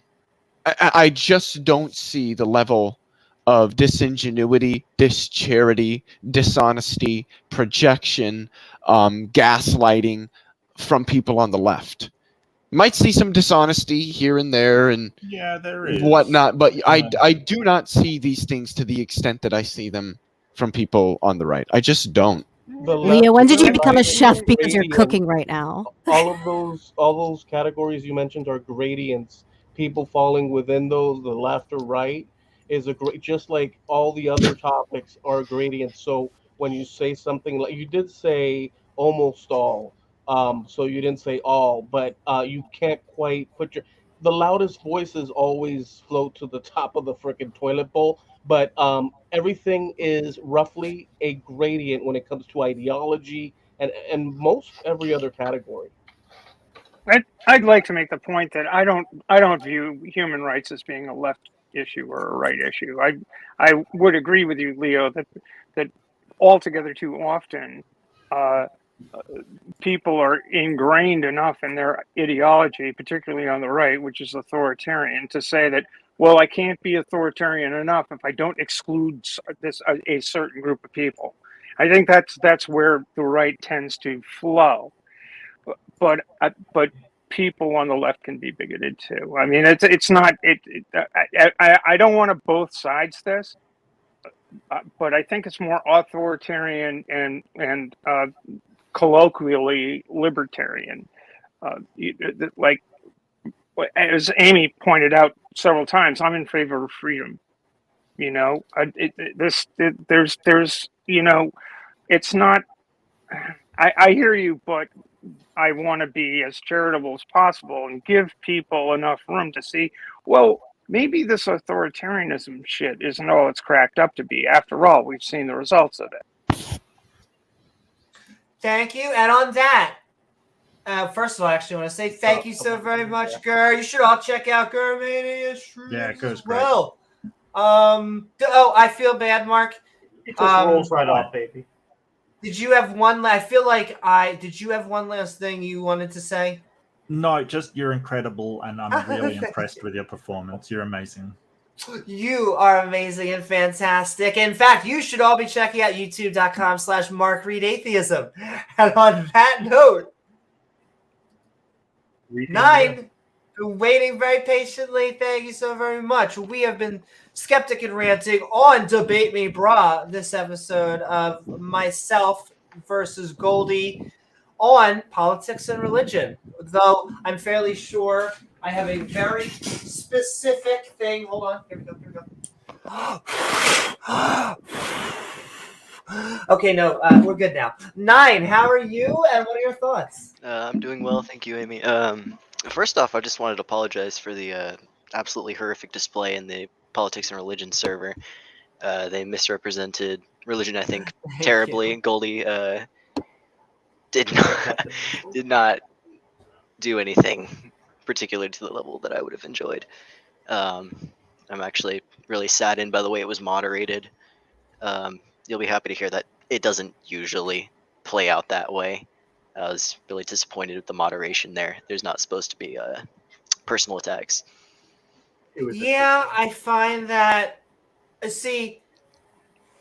I just don't see the level of disingenuity, discharity, dishonesty, projection, gaslighting from people on the left. Might see some dishonesty here and there and there is whatnot, but I do not see these things to the extent that I see them from people on the right. I just don't. Leah, when did you become a chef? Because you're gradient. cooking right now. All those categories you mentioned are gradients. People falling within those, the left or right, is a great. Just like all the other topics are gradients. So when you say something like you did say almost all, so you didn't say all, but you can't quite put the loudest voices always float to the top of the frickin' toilet bowl. But everything is roughly a gradient when it comes to ideology and most every other category. I'd like to make the point that I don't view human rights as being a left issue or a right issue. I would agree with you, Leo, that altogether too often people are ingrained enough in their ideology, particularly on the right, which is authoritarian, to say that, well, I can't be authoritarian enough if I don't exclude a certain group of people. I think that's where the right tends to flow. But people on the left can be bigoted too. I mean, it's not. I don't want to both sides this, but I think it's more authoritarian and colloquially libertarian. Like as Amy pointed out several times, I'm in favor of freedom. You know, there's you know, it's not. I hear you, but I want to be as charitable as possible and give people enough room to see, well, maybe this authoritarianism shit isn't all it's cracked up to be. After all, we've seen the results of it. Thank you. And on that, first of all, I actually want to say thank you so very much, Gur. You should all check out Gur Mania streams as well. I feel bad, Mark. It just rolls right off, baby. Did you have one? I feel like did you have one last thing you wanted to say? No, just you're incredible, and I'm really impressed with your performance. You're amazing. You are amazing and fantastic. In fact, you should all be checking out youtube.com/MarkReidAtheism. And on that note, 9, waiting very patiently. Thank you so very much. We have been Skeptic and Ranting on Debate Me Brah, this episode of myself versus Goldie on politics and religion. Though I'm fairly sure I have a very specific thing. Hold on. Here we go. Okay, no, we're good now. 9, how are you, and what are your thoughts? I'm doing well, thank you, Amy. First off, I just wanted to apologize for the absolutely horrific display in the politics and religion server. They misrepresented religion, I think, terribly. Goldie did not do anything particular to the level that I would have enjoyed. I'm actually really saddened by the way it was moderated. You'll be happy to hear that it doesn't usually play out that way. I was really disappointed with the moderation there. There's not supposed to be personal attacks. Yeah, I find that. See,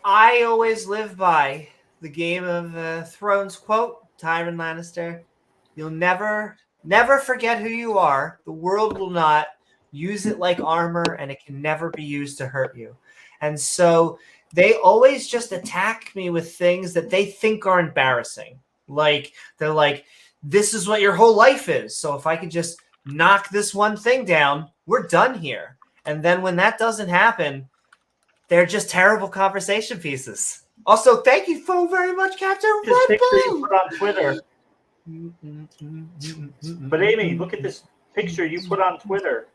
I always live by the Game of Thrones quote, Tyrion Lannister. You'll never forget who you are. The world will not. Use it like armor, and it can never be used to hurt you. And so they always just attack me with things that they think are embarrassing. Like, they're like, this is what your whole life is. So if I could just knock this one thing down, we're done here. And then when that doesn't happen, they're just terrible conversation pieces. Also, thank you so very much, Captain This Red picture you Bull. put on Twitter. But Amy, look at this picture you put on Twitter.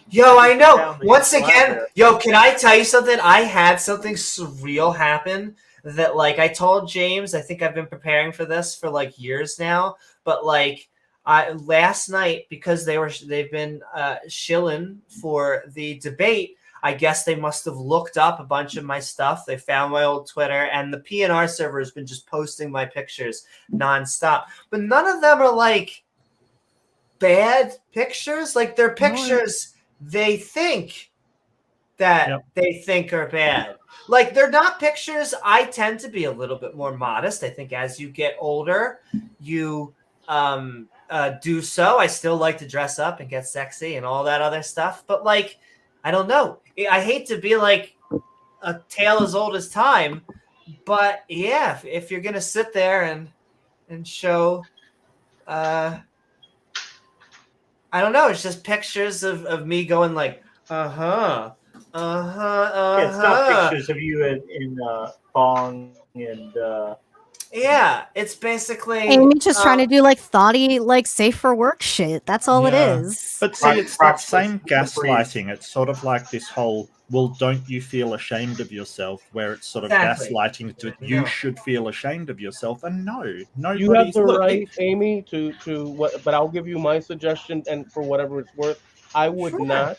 Yo, I know. Once again, can I tell you something? I had something surreal happen that, like, I told James, I think I've been preparing for this for, like, years now. But, like, last night, because they've been shilling for the debate, I guess they must have looked up a bunch of my stuff. They found my old Twitter, and the PNR server has been just posting my pictures nonstop. But none of them are, like, bad pictures. Like, they're pictures they think that they think are bad. Like, they're not pictures. I tend to be a little bit more modest. I think as you get older, you do so. I still like to dress up and get sexy and all that other stuff. But, like, I don't know. I hate to be like a tale as old as time, But yeah, if you're gonna sit there and show, I don't know, it's just pictures of me going like, Yeah, it's not pictures of you in thong and. Yeah, it's basically Amy just trying to do like thoughty, like safe for work shit. That's all it is. But see, it's that same gaslighting. It's sort of like this whole, well, don't you feel ashamed of yourself? Where it's sort of Exactly. gaslighting to you should feel ashamed of yourself. And no, You nobody's have the look, right, Amy, to what, but I'll give you my suggestion, and for whatever it's worth, I would not,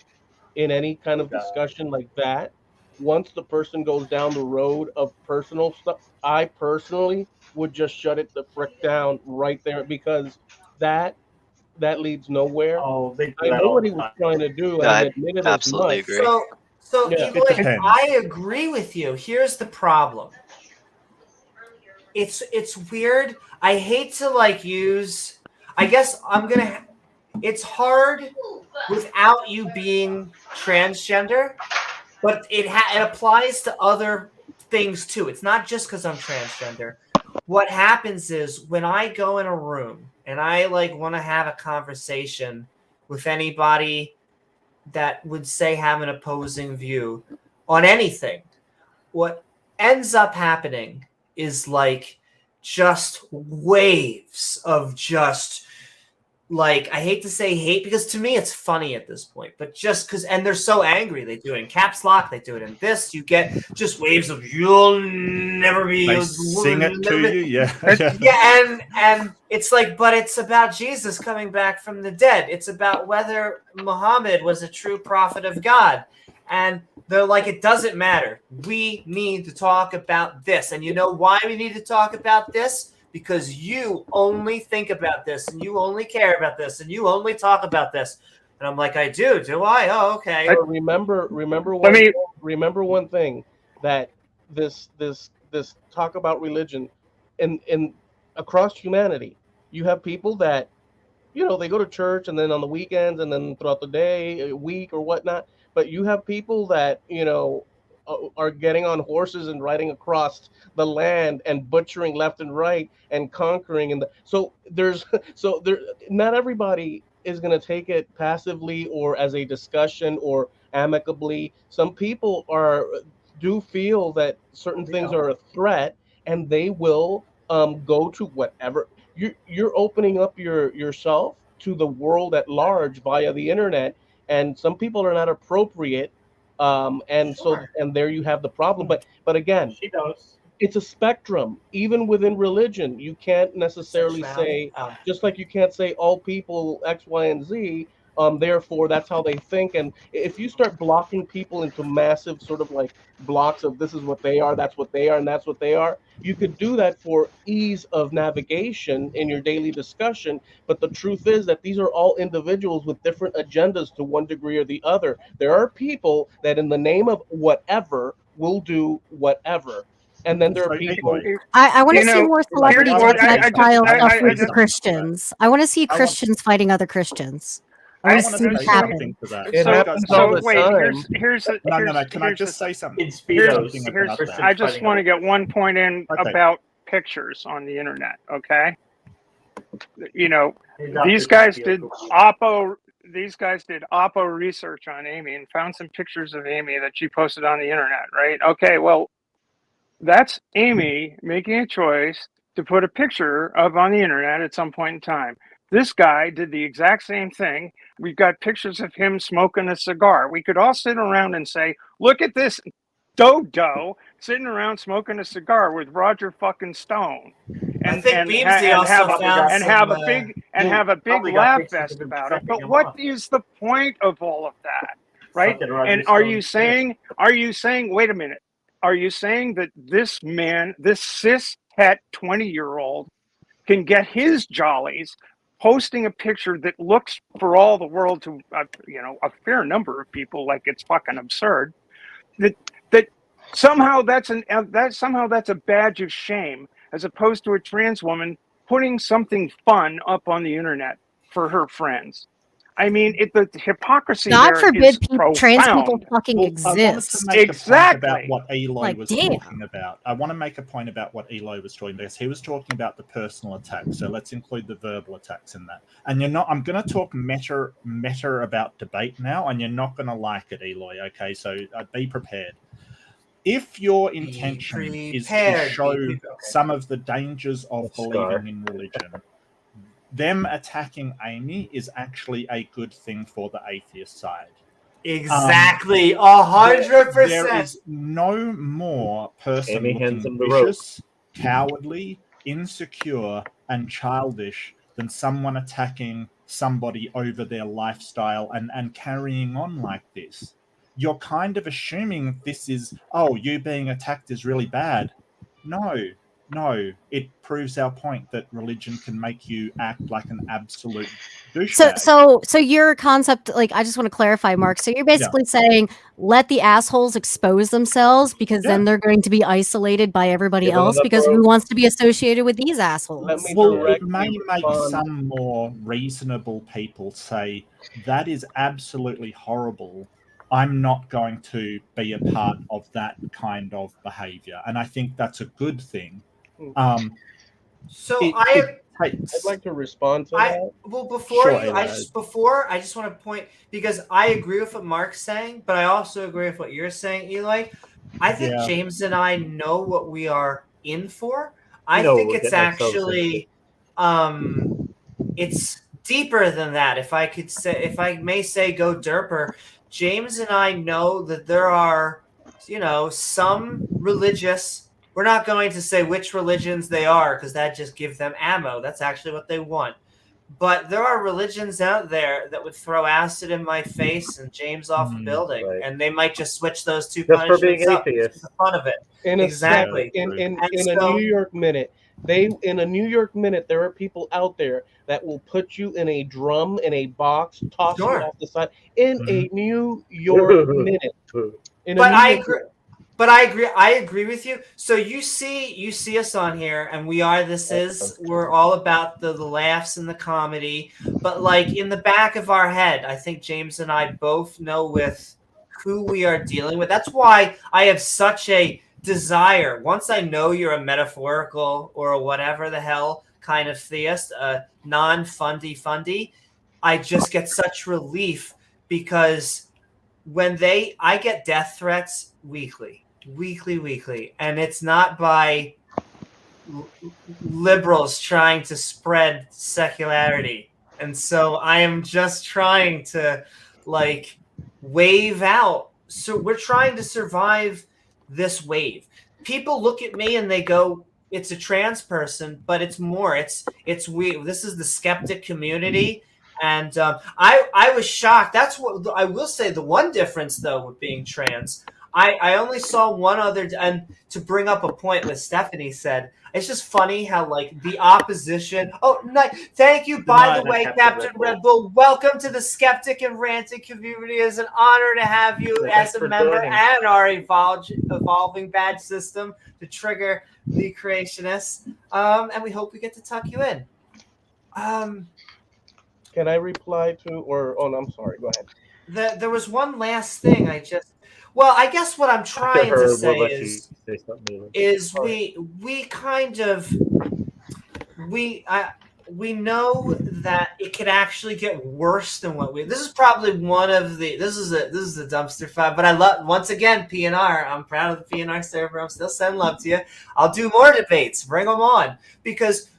in any kind of discussion like that, once the person goes down the road of personal stuff, I personally would just shut it the frick down right there, because that leads nowhere. Oh, they do I that know all what the he was time. trying to do, No, and he I admitted as absolutely much. agree. So Yeah. Eloy, depends. I agree with you. Here's the problem. It's weird. I hate to like use. I guess I'm gonna. It's hard without you being transgender, but it applies to other things too. It's not just because I'm transgender. What happens is when I go in a room and I like want to have a conversation with anybody that would say have an opposing view on anything, what ends up happening is like just waves of just like, I hate to say hate because to me it's funny at this point, but just because, and they're so angry, they do it in caps lock, they do it in this, you get just waves of you'll never be They a sing woman, it to never- you, yeah. yeah, and it's like, but it's about Jesus coming back from the dead. It's about whether Muhammad was a true prophet of God. And they're like, it doesn't matter. We need to talk about this. And you know why we need to talk about this? Because you only think about this and you only care about this and you only talk about this. And I'm like, I do I? Oh, okay. But remember one thing, that this talk about religion in across humanity, you have people that, they go to church and then on the weekends and then throughout the day, a week or whatnot. But you have people that, are getting on horses and riding across the land and butchering left and right and conquering. And so not everybody is going to take it passively or as a discussion or amicably. Some people do feel that certain things are a threat, and they will go to whatever. You're opening up yourself to the world at large via the internet, and some people are not appropriate, and there you have the problem. But again, She knows. it's a spectrum. Even within religion, you can't necessarily say, just like you can't say all people X, Y, and Z. Therefore, that's how they think. And if you start blocking people into massive sort of like blocks of this is what they are, that's what they are, and that's what they are, you could do that for ease of navigation in your daily discussion. But the truth is that these are all individuals with different agendas to one degree or the other. There are people that, in the name of whatever, will do whatever. And then there are people. I want to see more celebrity here's what deathmatch style I stuff with just- the Christians. I want to see Christians fighting other Christians. I want to see this happen. It happens all the time. Can I just say something? I just want to get one point in about pictures on the internet, okay? These guys did Oppo research on Amy and found some pictures of Amy that she posted on the internet, right? Okay, well, that's Amy making a choice to put a picture up on the internet at some point in time. This guy did the exact same thing. We've got pictures of him smoking a cigar. We could all sit around and say, look at this dodo sitting around smoking a cigar with Roger fucking Stone. And, I think Beamsy also found have a big laugh fest about it. But what is the point of all of that? Right? And are you saying, wait a minute, are you saying that this man, this cis-het 20-year-old can get his jollies posting a picture that looks for all the world to, a fair number of people like it's fucking absurd, that somehow that's a badge of shame, as opposed to a trans woman putting something fun up on the internet for her friends? I mean, the hypocrisy God there forbid is trans people profound. fucking I wanted exist. to make a point about what Eloy Like, was damn. talking about. I want to make a point about what Eloy was talking about. He was talking about the personal attacks, so let's include the verbal attacks in that. And you're not. I'm going to talk meta about debate now, and you're not going to like it, Eloy. Okay, so be prepared. If your intention is to show some of the dangers of believing in religion, them attacking Amy is actually a good thing for the atheist side. Exactly, 100%. There is no more person Amy hands looking him the rope. vicious, cowardly, insecure, and childish than someone attacking somebody over their lifestyle and carrying on like this. You're kind of assuming this is, oh, you being attacked is really bad. No, it proves our point that religion can make you act like an absolute douchebag. So your concept, like, I just want to clarify, Mark. So you're basically saying let the assholes expose themselves because then they're going to be isolated by everybody Give them else the because rope. who wants to be associated with these assholes? Well, it may make some more reasonable people say that is absolutely horrible. I'm not going to be a part of that kind of behavior, and I think that's a good thing. So I'd like to respond to that. Well, before I just want to point, because I agree with what Mark's saying, but I also agree with what you're saying, Eloy. I think Yeah. James and I know what we are in for. We I know think what we're it's getting ourselves actually it's deeper than that. If I may say, go derper. James and I know that there are, some religious. We're not going to say which religions they are because that just gives them ammo. That's actually what they want. But there are religions out there that would throw acid in my face and James off a building, and they might just switch those two Just for being punishments up atheist. just for the fun of it. In Exactly. In a New York minute, there are people out there that will put you in a drum in a box, toss you off the side in a New York minute. But I agree with you. So you see us on here, and we're all about the laughs and the comedy. But like in the back of our head, I think James and I both know with who we are dealing with. That's why I have such a desire. Once I know you're a metaphorical or a whatever the hell kind of theist, a non-fundy, I just get such relief because I get death threats weekly, and it's not by liberals trying to spread secularity. And so I am just trying to wave out. So we're trying to survive this wave. People look at me and they go, it's a trans person, but it's more. It's we. This is the skeptic community. And I was shocked. That's what I will say. The one difference, though, with being trans, I only saw one other. And to bring up a point what Stephanie said, it's just funny how the opposition. Oh, thank you, by the way, Captain Red Bull. Welcome to the skeptic and ranting community. It's an honor to have you as a member and our evolving badge system to trigger the creationists. And we hope we get to tuck you in. Can I reply to, I'm sorry, go ahead. There was one last thing I guess what I'm trying to say is we kind of, we know that it could actually get worse than this is probably this is a dumpster fire, but I love, once again, PNR. I'm proud of the PNR server. I'm still sending love to you. I'll do more debates. Bring them on, because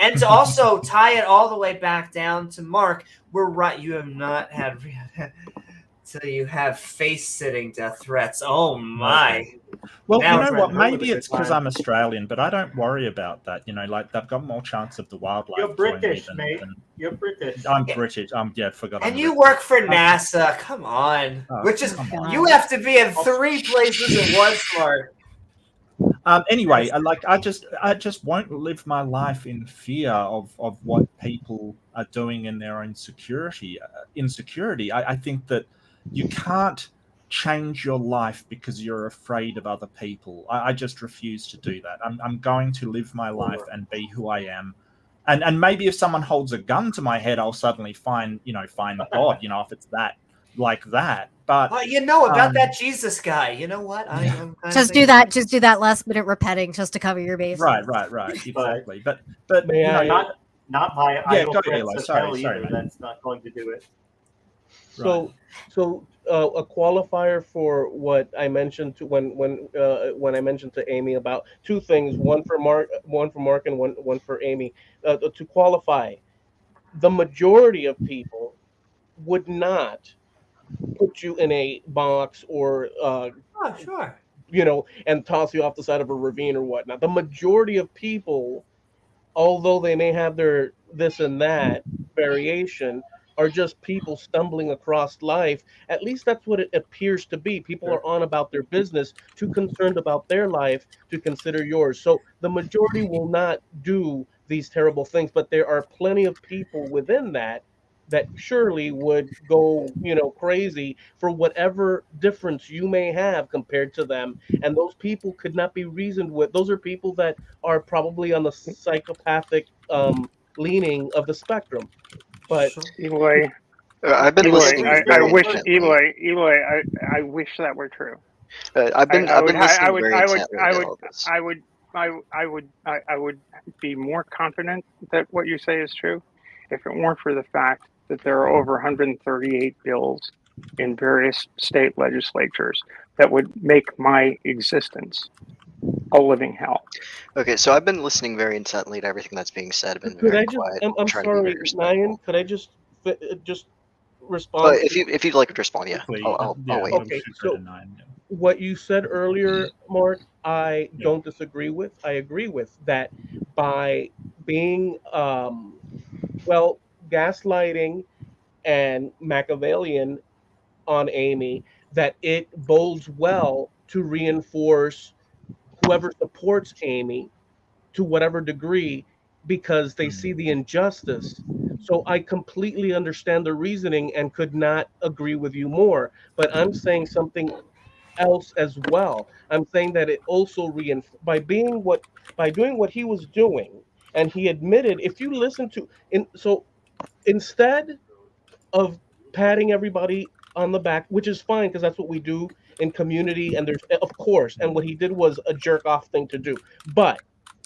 and to also tie it all the way back down to Mark, we're right. You have not had till you have face-sitting death threats. Oh my. Well, Now you know what? we're over Maybe the it's because I'm Australian, but I don't worry about that. They've got more chance of the wildlife. You're British, mate. You're British. I'm British. Forgot. And you work for NASA. Come on. You have to be in 3 places at once, Mark. Anyway, I just won't live my life in fear of what people are doing in their own insecurity. I think that you can't change your life because you're afraid of other people. I just refuse to do that. I'm going to live my life and be who I am. And maybe if someone holds a gun to my head, I'll suddenly find God, if it's that like that. But about that Jesus guy. You know what? I'm Just do that. Just do that last minute repeating just to cover your base. Right, exactly. But May you know, I, not my idle go threats Eli. of Sorry, hell either. mate. That's not going to do it. So, a qualifier for what I mentioned to when I mentioned to Amy about two things, one for Mark, and one for Amy. To qualify, the majority of people would not put you in a box or sure. And toss you off the side of a ravine or whatnot. The majority of people, although they may have their this and that variation, are just people stumbling across life. At least that's what it appears to be. People are on about their business, too concerned about their life to consider yours. So the majority will not do these terrible things, but there are plenty of people within that surely would go, crazy for whatever difference you may have compared to them. And those people could not be reasoned with. Those are people that are probably on the psychopathic leaning of the spectrum. But Eli, I've been listening very intently. Eli, I wish that were true. I've been listening very intently to all this. I would be more confident that what you say is true if it weren't for the fact that there are over 138 bills in various state legislatures that would make my existence a living hell. Okay, so I've been listening very intently to everything that's being said. I've been could very I just? quiet. I'm trying to be sorry, very respectful. Ryan. Could I just respond? If you'd like to respond, yeah. I'll wait. Okay, so what you said earlier, Mark, I don't disagree with. I agree with that. By being gaslighting and Machiavellian on Amy, that it bodes well to reinforce whoever supports Amy to whatever degree, because they see the injustice. So I completely understand the reasoning and could not agree with you more. But I'm saying something else as well. I'm saying that it also by doing what he was doing, and he admitted, if you listen to so instead of patting everybody on the back, which is fine because that's what we do in community, and there's of course, and what he did was a jerk off thing to do. But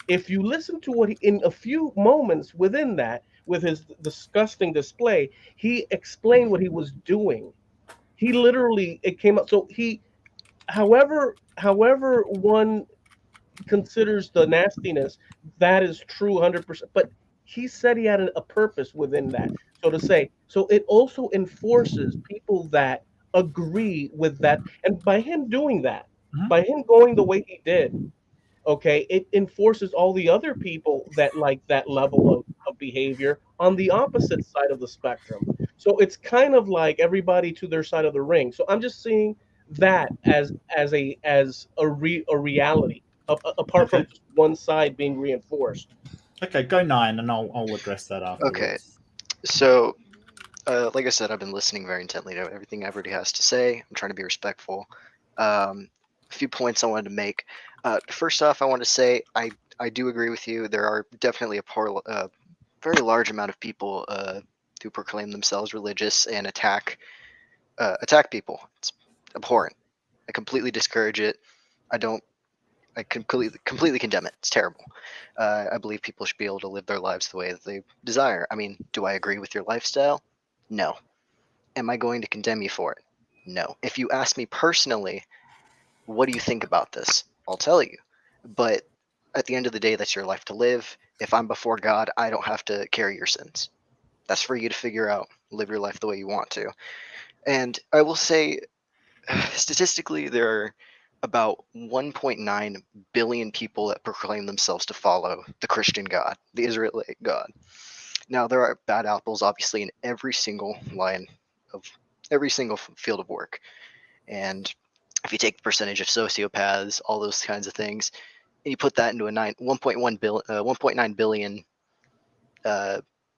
if you listen to what in a few moments within that, with his disgusting display, he explained what he was doing. He literally, it came up. So he, however one considers the nastiness, that is true 100%. But he said he had a purpose within that. So to say, so it also enforces people that agree with that. And by him doing that, by him going the way he did, okay, it enforces all the other people that like that level of behavior on the opposite side of the spectrum. So it's kind of like everybody to their side of the ring. So I'm just seeing that as a reality, apart from just one side being reinforced. Okay, go 9, and I'll address that afterwards. Okay, so like I said, I've been listening very intently to everything everybody has to say. I'm trying to be respectful. A few points I wanted to make. First off, I want to say I do agree with you. There are definitely a very large amount of people who proclaim themselves religious and attack people. It's abhorrent. I completely discourage it. I completely condemn it. It's terrible. I believe people should be able to live their lives the way that they desire. I mean, do I agree with your lifestyle? No. Am I going to condemn you for it? No. If you ask me personally, what do you think about this? I'll tell you. But at the end of the day, that's your life to live. If I'm before God, I don't have to carry your sins. That's for you to figure out. Live your life the way you want to. And I will say, statistically, there are about 1.9 billion people that proclaim themselves to follow the Christian God, the Israelite God. Now, there are bad apples, obviously, in every single line of every single field of work. And if you take the percentage of sociopaths, all those kinds of things, and you put that into a 1.9 billion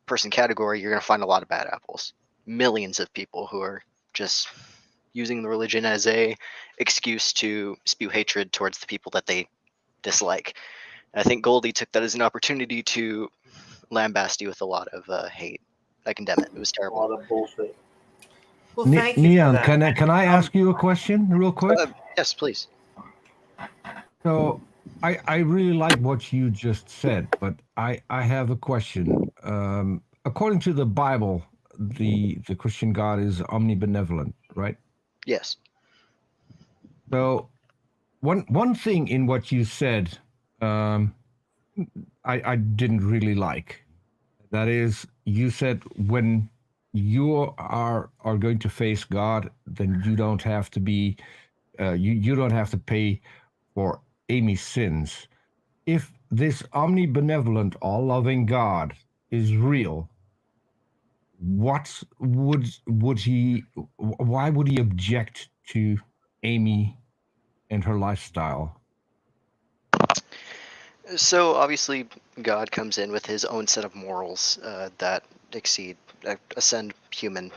person category, you're going to find a lot of bad apples. Millions of people who are just using the religion as a excuse to spew hatred towards the people that they dislike. And I think Goldie took that as an opportunity to lambast you with a lot of hate. I condemn it. It was terrible. A lot of bullshit. Well, thank you Neon, for that. can I ask you a question real quick? Yes, please. So I really like what you just said, but I have a question. According to the Bible, the Christian God is omnibenevolent, right? Yes. So one thing in what you said, I didn't really like. That is, you said when you are going to face God, then you don't have to be, you don't have to pay for Amy's sins. If this omnibenevolent, all-loving God is real, why would he object to Amy and her lifestyle? So obviously, God comes in with his own set of morals that exceed humans'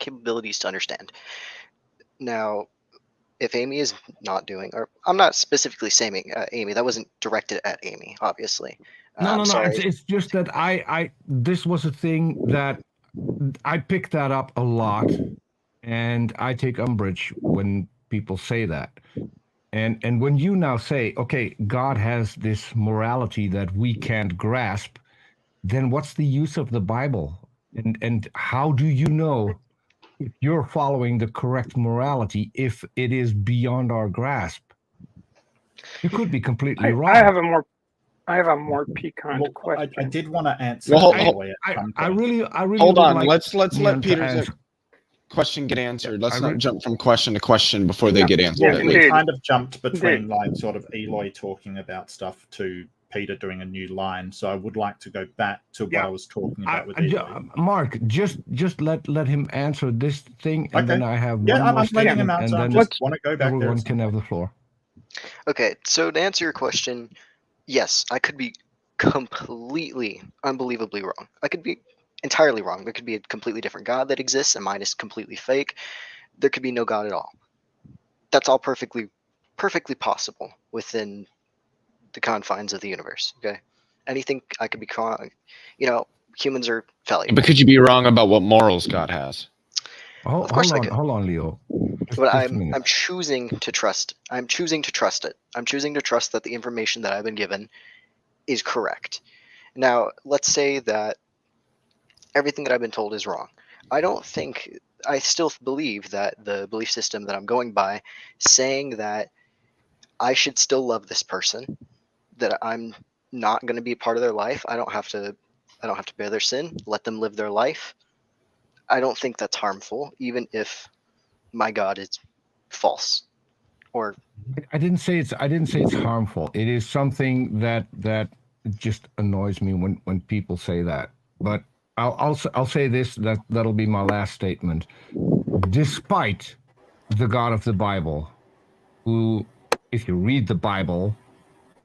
capabilities to understand. Now, if Amy is not doing, or I'm not specifically saying Amy, that wasn't directed at Amy, obviously. No. Sorry. It's just that this was a thing that I picked that up a lot, and I take umbrage when people say that. And when you now say, okay, God has this morality that we can't grasp, then what's the use of the Bible? And how do you know if you're following the correct morality if it is beyond our grasp? You could be completely wrong. I have a more piquant question. I did want to answer. Well, I really hold would on. like Let's let Neon to Peter's answer. question get answered. Let's not jump from question to question before they get answered. Well, we kind of jumped between like sort of Eloy talking about stuff to Peter doing a new line. So I would like to go back to what I was talking about with Eloy. Mark, just let him answer this thing, and then I have Yeah, one I'm more letting statement, him answer. and I then just want to go back there. everyone can have the floor. Okay, so to answer your question, yes, I could be completely, unbelievably wrong. I could be entirely wrong. There could be a completely different God that exists, and mine is completely fake. There could be no God at all. That's all perfectly possible within the confines of the universe. Okay, anything I could be wrong. Humans are fallible. But could you be wrong about what morals God has? Of course I could. Hold on, Leo. But I'm choosing to trust. I'm choosing to trust it. I'm choosing to trust that the information that I've been given is correct. Now, let's say that everything that I've been told is wrong. I still believe that the belief system that I'm going by, saying that I should still love this person, that I'm not going to be a part of their life. I don't have to bear their sin. Let them live their life. I don't think that's harmful, even if my God is false. Or I didn't say it's harmful. It is something that just annoys me when people say that. But I'll say this, that'll be my last statement. Despite the God of the Bible, who, if you read the Bible,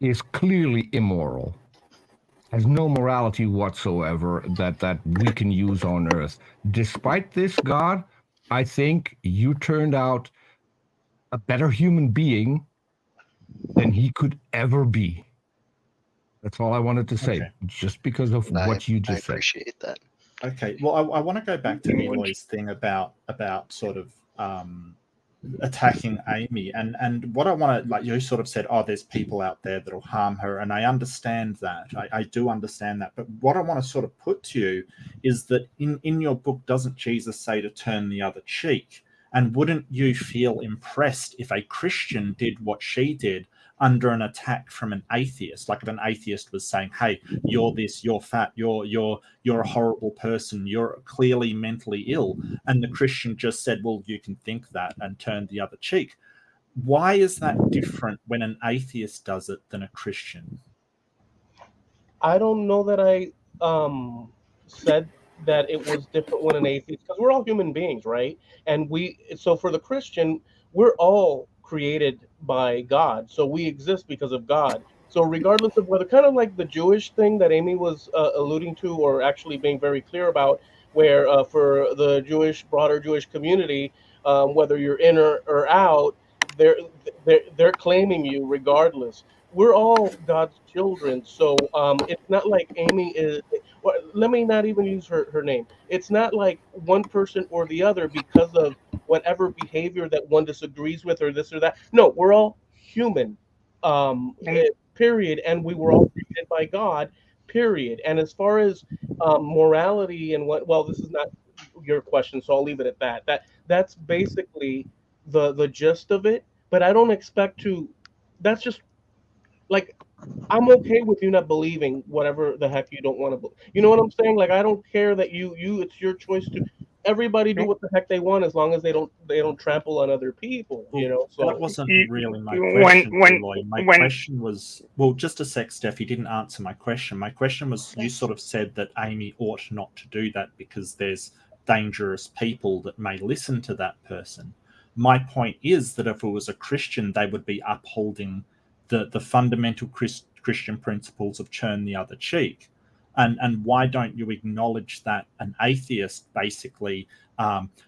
is clearly immoral, has no morality whatsoever that we can use on earth. Despite this God, I think you turned out a better human being than he could ever be. That's all I wanted to say, just because of what you just said. I appreciate that. Okay, well, I want to go back to Eloy's thing about sort of attacking Amy, and what I want to, like you sort of said, there's people out there that'll harm her, and I understand that. I do understand that, but what I want to sort of put to you is that in your book, doesn't Jesus say to turn the other cheek? And wouldn't you feel impressed if a Christian did what she did under an attack from an atheist? Like if an atheist was saying, "Hey, you're this, you're fat, you're a horrible person, you're clearly mentally ill," and the Christian just said, "Well, you can think that," and turned the other cheek. Why is that different when an atheist does it than a Christian? I don't know that I said that it was different when an atheist, because we're all human beings, right? And so for the Christian, we're all created by God, so we exist because of God. So regardless of whether, kind of like the Jewish thing that Amy was alluding to, or actually being very clear about, where for the broader Jewish community, whether you're in or out, they're claiming you regardless. we're all God's children. So it's not like Amy is. Well, let me not even use her name. It's not like one person or the other because of whatever behavior that one disagrees with or this or that. No, we're all human. Period. And we were all created by God. Period. And as far as morality and well, this is not your question, so I'll leave it at that. That's basically the gist of it. But I don't expect to. That's just like I'm okay with you not believing whatever the heck you don't want to believe. You know what I'm saying? Like I don't care that you it's your choice to. Everybody do what the heck they want as long as they don't trample on other people. You know. So that wasn't really my question, Roy. My question was, well, just a sec, Steph. You didn't answer my question. My question was, you sort of said that Amy ought not to do that because there's dangerous people that may listen to that person. My point is that if it was a Christian, they would be upholding the fundamental Christian principles of turn the other cheek. And why don't you acknowledge that an atheist basically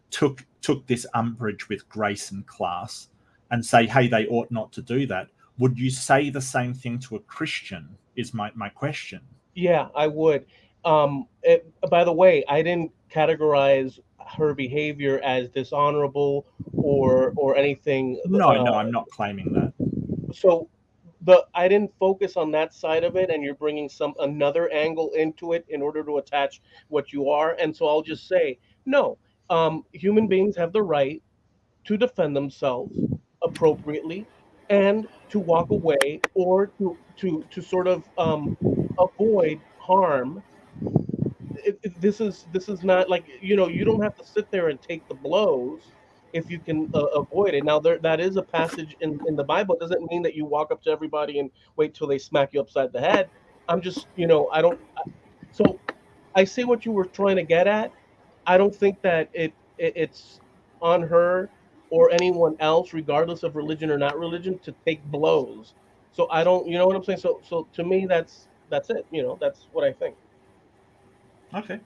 took this umbrage with grace and class and say, hey, they ought not to do that? Would you say the same thing to a Christian is my question. Yeah, I would. By the way, I didn't categorize her behavior as dishonorable or anything. No, I'm not claiming that. So I didn't focus on that side of it, and you're bringing another angle into it in order to attach what you are. And so I'll just say, no, human beings have the right to defend themselves appropriately and to walk away or to sort of avoid harm. This is not like, you don't have to sit there and take the blows if you can avoid it. Now that is a passage in the Bible. It doesn't mean that you walk up to everybody and wait till they smack you upside the head. I'm just, so I see what you were trying to get at. I don't think that it's on her or anyone else, regardless of religion or not religion, to take blows. So I don't, you know what I'm saying? So to me, that's it. That's what I think. Okay.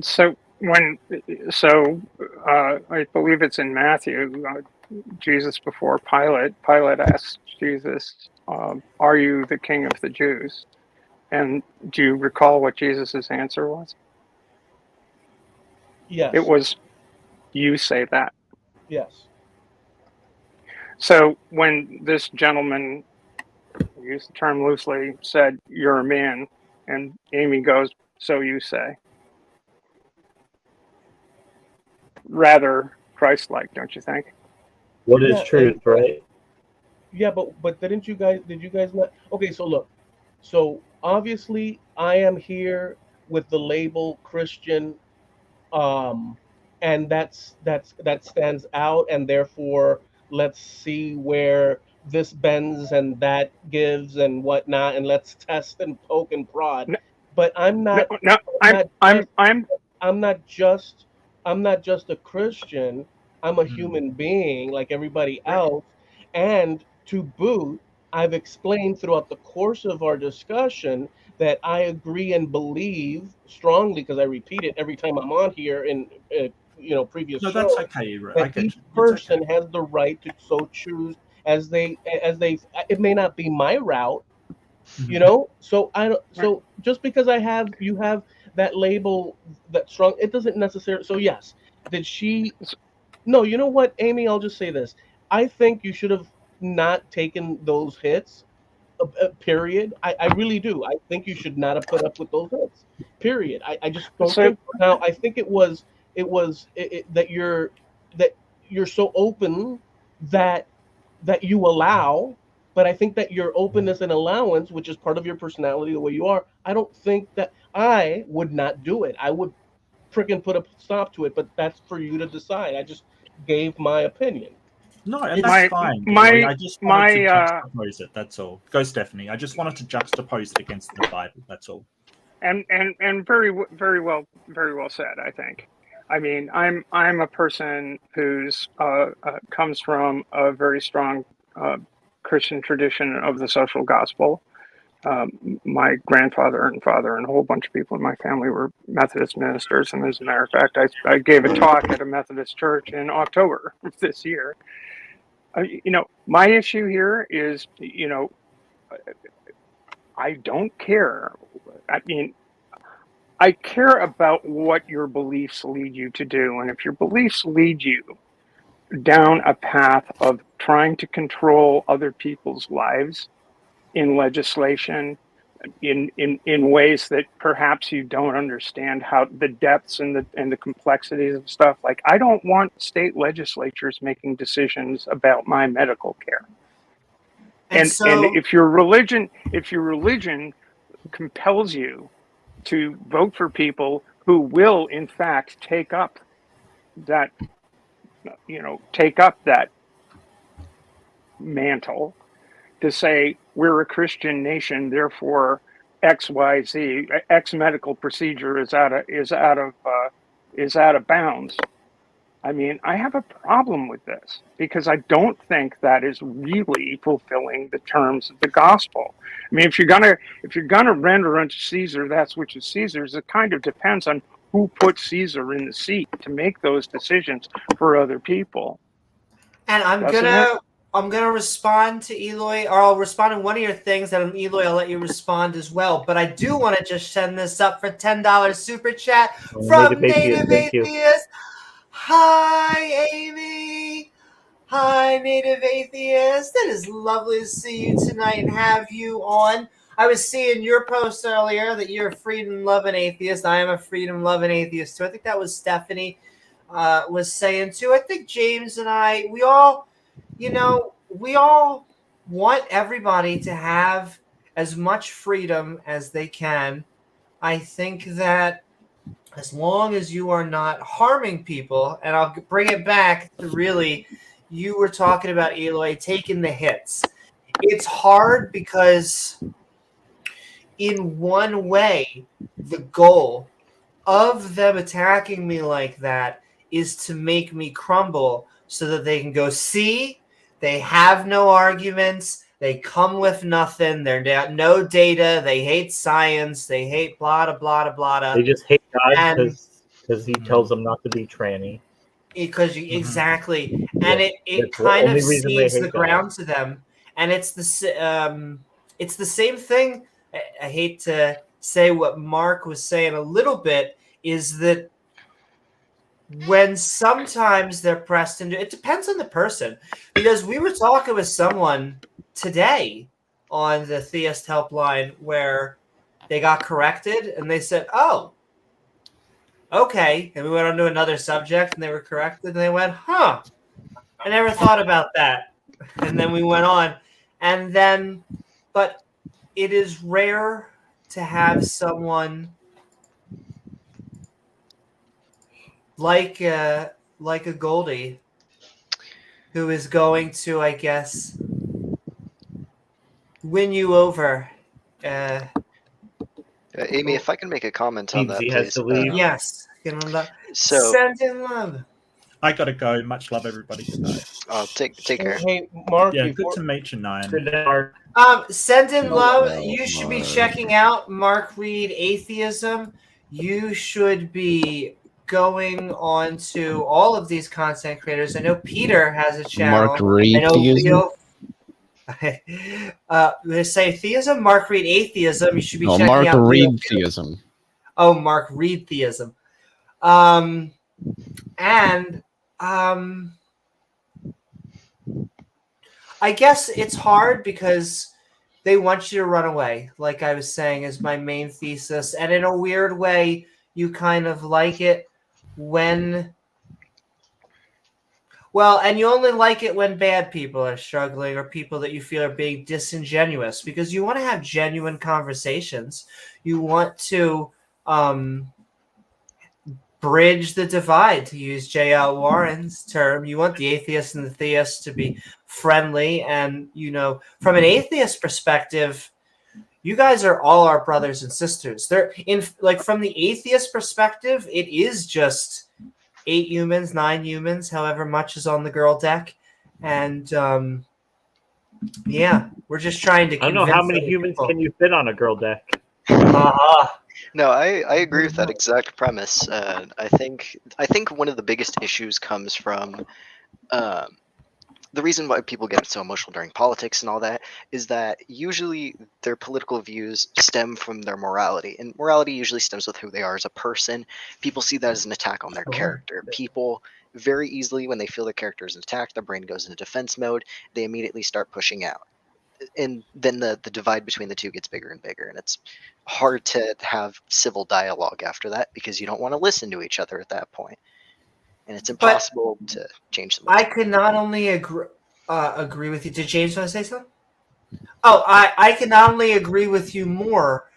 So I believe it's in Matthew. Jesus before Pilate asked Jesus, "Are you the King of the Jews?" And do you recall what Jesus's answer was? Yes. It was, "You say that." Yes. So when this gentleman, use the term loosely, said, "You're a man," and Amy goes, "So you say." Rather Christ-like, don't you think? What is truth, right? Yeah, but did you guys not? Okay, so look. So obviously I am here with the label Christian, and that stands out, and therefore let's see where this bends and that gives and whatnot, and let's test and poke and prod. But I'm not. I'm not just a Christian. I'm a human being like everybody else. And to boot, I've explained throughout the course of our discussion that I agree and believe strongly, because I repeat it every time I'm on here in previous shows. That's okay. That each person has the right to so choose as they. It may not be my route, So I don't. So just because you have that label that strong, it doesn't necessarily. So yes, did she? No, you know what, Amy? I'll just say this. I think you should have not taken those hits. Period. I really do. I think you should not have put up with those hits. Period. I just don't think. Now I think it was that you're so open that you allow. But I think that your openness and allowance, which is part of your personality, the way you are, I don't think that I would not do it. I would freaking put a stop to it, but that's for you to decide. I just gave my opinion. No, and that's fine. I just wanted to juxtapose it. That's all. Go, Stephanie. I just wanted to juxtapose it against the Bible. That's all. And very well said, I think. I mean, I'm a person who's comes from a very strong Christian tradition of the social gospel. My grandfather and father and a whole bunch of people in my family were Methodist ministers, and as a matter of fact, I gave a talk at a Methodist church in October of this year. My issue here is, I don't care. I mean, I care about what your beliefs lead you to do. And if your beliefs lead you down a path of trying to control other people's lives in legislation, in ways that perhaps you don't understand how the depths and the complexities of stuff, like I don't want state legislatures making decisions about my medical care. And if your religion compels you to vote for people who will in fact take up that mantle to say we're a Christian nation, therefore XYZ X medical procedure is out of bounds. I mean, I have a problem with this because I don't think that is really fulfilling the terms of the gospel. I mean, if you're gonna render unto Caesar that which is Caesar's, it kind of depends on who put Caesar in the seat to make those decisions for other people. And I'm gonna respond to Eloy, or I'll respond to one of your things, and Eloy, I'll let you respond as well. But I do want to just send this up for $10 super chat from Native Atheist. Hi, Amy. Hi, Native Atheist. It is lovely to see you tonight and have you on. I was seeing your post earlier that you're a freedom-loving atheist. I am a freedom-loving atheist too. I think that was Stephanie was saying too. I think James and I, we all want everybody to have as much freedom as they can. I think that as long as you are not harming people, and I'll bring it back to really, you were talking about, Eloy, taking the hits. It's hard because in one way, the goal of them attacking me like that is to make me crumble so that they can go, see, they have no arguments. They come with nothing. They're no data. They hate science. They hate blah, blah, blah. They just hate God because he tells them not to be tranny. Exactly. And it kind of seeds the ground to them. And it's the same thing. I hate to say what Mark was saying a little bit, is that when sometimes they're pressed into, it depends on the person, because we were talking with someone today on the Theist helpline where they got corrected and they said, oh, okay. And we went on to another subject and they were corrected and they went, huh, I never thought about that. And then we went on, and then, but it is rare to have someone like a Goldie who is going to, I guess, win you over. Amy, if I can make a comment on that, he please. has to leave. Yes. So send in love. I gotta go. Much love, everybody. Good night. Oh, take care. Hey, Mark. Yeah, good to meet you, Nine. Send in love. You should be checking out Mark Reid Atheism. You should be going on to all of these content creators. I know Peter has a channel. Mark Reid Theism. They say theism, Mark Reid Atheism. You should be checking Mark out Reid Theism. Oh, Mark Reid Theism. I guess it's hard because they want you to run away, like I was saying, is my main thesis. And in a weird way, you kind of like it when... Well, and you only like it when bad people are struggling or people that you feel are being disingenuous, because you want to have genuine conversations. You want to bridge the divide, to use J.L. Warren's term. You want the atheist and the theist to be friendly. And, you know, from an atheist perspective, you guys are all our brothers and sisters. They're in, like, from the atheist perspective, it is just 8 humans, 9 humans, however much is on the girl deck. And yeah, we're just trying to I don't know how many humans can you fit on a girl deck. No, I agree with that exact premise. I think one of the biggest issues comes from the reason why people get so emotional during politics and all that is that usually their political views stem from their morality, and morality usually stems with who they are as a person. People see that as an attack on their character. People very easily, when they feel their character is attacked, their brain goes into defense mode. They immediately start pushing out, and then the divide between the two gets bigger and bigger, and it's hard to have civil dialogue after that because you don't want to listen to each other at that point, and it's impossible to change them. I could not only agree with you. Did James want to say something? Oh, I can not only agree with you more,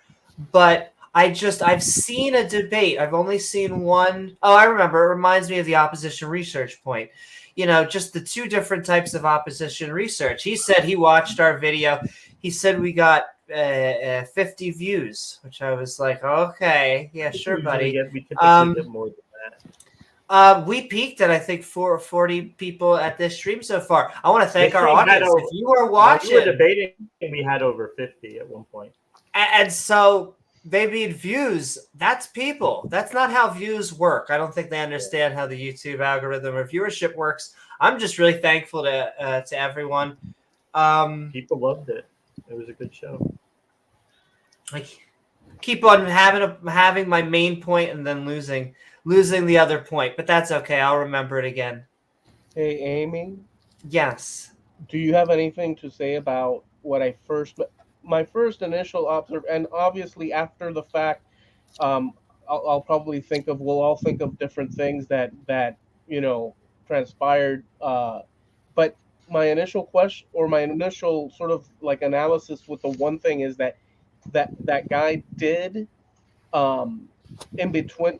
but I've seen a debate. I've only seen one. Oh, I remember. It reminds me of the opposition research point. You know, just the two different types of opposition research. He said he watched our video. He said we got 50 views, which I was like, okay, yeah, sure, buddy. We typically get more than that. We peaked at, I think, 40 people at this stream so far. I want to thank our audience. If you are watching, we were debating, we had over 50 at one point. And so they mean views. That's people. That's not how views work. I don't think they understand how the YouTube algorithm or viewership works. I'm just really thankful to everyone. People loved it. It was a good show. I keep on having my main point and then losing the other point, but that's okay. I'll remember it again. Hey, Amy. Yes. Do you have anything to say about what my first initial observation, and obviously after the fact, I'll probably we'll all think of different things that transpired. But my initial question, or my initial sort of like analysis with the one thing is that guy did, in between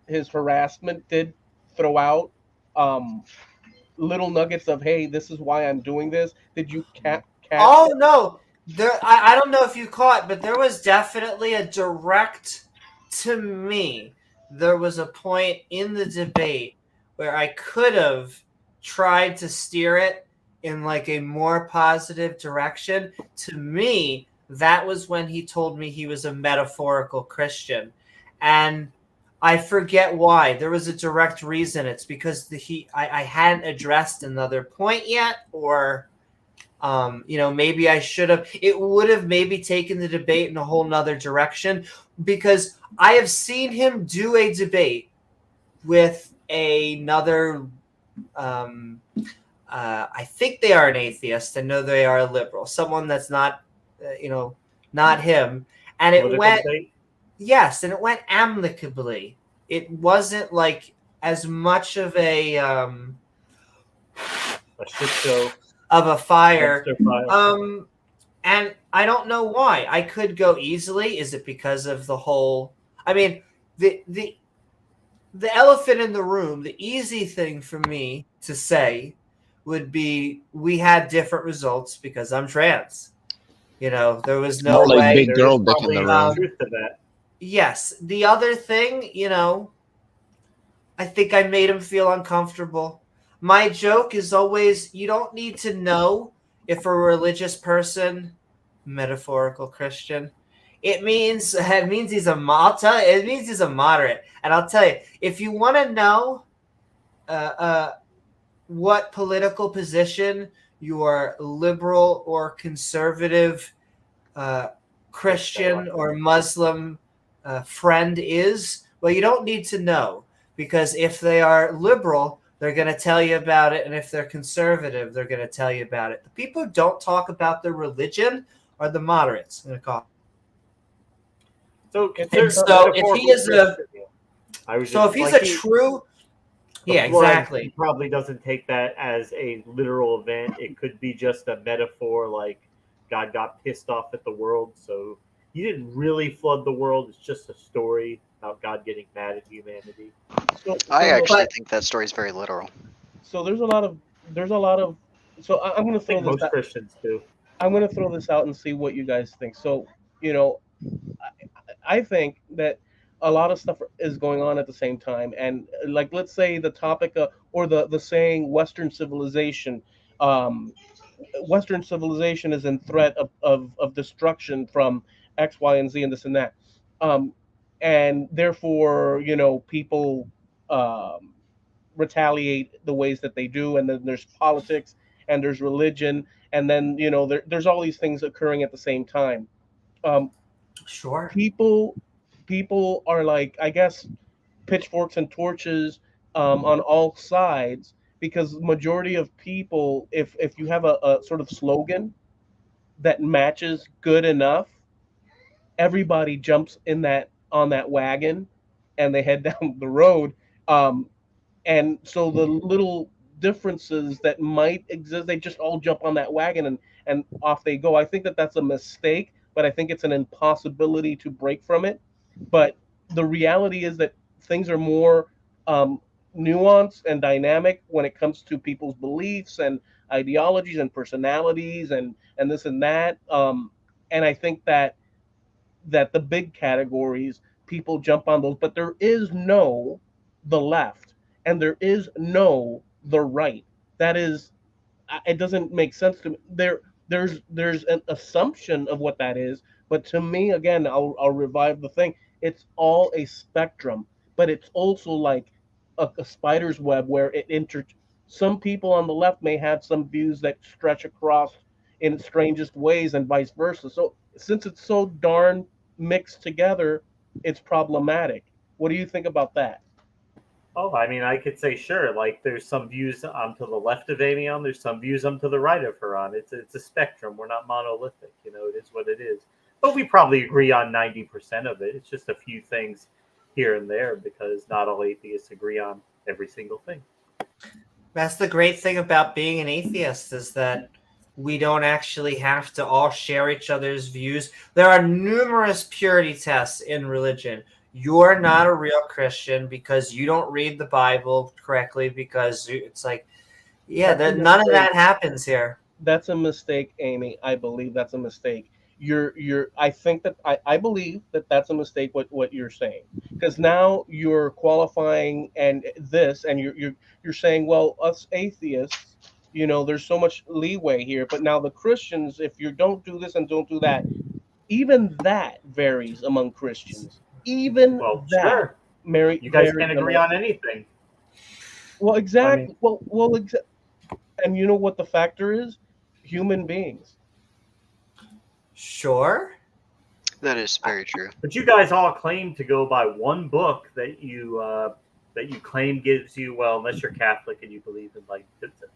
his harassment, did throw out little nuggets of, hey, this is why I'm doing this. Did you catch? Oh no, I don't know if you caught, but there was definitely a direct, to me, there was a point in the debate where I could have tried to steer it in like a more positive direction. To me, that was when he told me he was a metaphorical Christian. And I forget why. There was a direct reason. It's because I hadn't addressed another point yet, or maybe I should have. It would have maybe taken the debate in a whole nother direction, because I have seen him do a debate with another. I think they are an atheist. I know they are a liberal. Someone that's not, not him. And it went. Yes, and it went amicably. It wasn't like as much of a shit show of a fire. And I don't know why. I could go easily. Is it because of the whole? I mean, the elephant in the room. The easy thing for me to say would be we had different results because I'm trans. There was no more like way. big girl dick in the room. Truth to that. Yes. The other thing, I think I made him feel uncomfortable. My joke is always, you don't need to know if a religious person, metaphorical Christian, it means he's a moderate. And I'll tell you, if you want to know what political position your liberal or conservative Christian or Muslim friend is, well, you don't need to know, because if they are liberal, they're going to tell you about it, and if they're conservative, they're going to tell you about it. The people who don't talk about their religion are the moderates. I'm going to call. So if he is if he's a true, yeah, exactly. He probably doesn't take that as a literal event. It could be just a metaphor, like God got pissed off at the world, so he didn't really flood the world. It's just a story about God getting mad at humanity. I actually think that story is very literal. So there's a lot of. So I'm going to throw this. Most Christians do. I'm going to throw this out and see what you guys think. So I think that a lot of stuff is going on at the same time, and like, let's say the topic or the saying Western civilization. Western civilization is in threat of destruction from X, Y, and Z, and this and that, and therefore, people retaliate the ways that they do, and then there's politics and there's religion, and then there's all these things occurring at the same time. Sure. People are like, I guess, pitchforks and torches on all sides, because the majority of people, if you have a sort of slogan that matches good enough, everybody jumps on that wagon and they head down the road. And so the little differences that might exist, they just all jump on that wagon and off they go. I think that that's a mistake, but I think it's an impossibility to break from it. But the reality is that things are more nuanced and dynamic when it comes to people's beliefs and ideologies and personalities and this and that. And I think that the big categories, people jump on those, but there is no the left and there is no the right. That is, it doesn't make sense to me. There's an assumption of what that is, but to me, again, I'll revive the thing. It's all a spectrum, but it's also like a spider's web where some people on the left may have some views that stretch across in strangest ways and vice versa. So since it's so darn mixed together, it's problematic. What do you think about that? Oh, I mean, I could say sure. Like, there's some views I'm to the left of Amy on. There's some views I'm to the right of her on. It's a spectrum. We're not monolithic. It is what it is. But we probably agree on 90% of it. It's just a few things here and there because not all atheists agree on every single thing. That's the great thing about being an atheist, is that we don't actually have to all share each other's views. There are numerous purity tests in religion. You're not a real Christian because you don't read the Bible correctly, because it's like, yeah, none of that happens here. That's a mistake, Amy. I believe that's a mistake. I think that I believe that that's a mistake. What you're saying, because now you're qualifying and you're saying, well, us atheists, there's so much leeway here, but now the Christians, if you don't do this and don't do that, even that varies among Christians. Even that, sure. You guys can't agree on anything. Well, exactly. I mean, and you know what the factor is? Human beings. Sure. That is very true. But you guys all claim to go by one book that you claim gives you, well, unless you're Catholic and you believe in like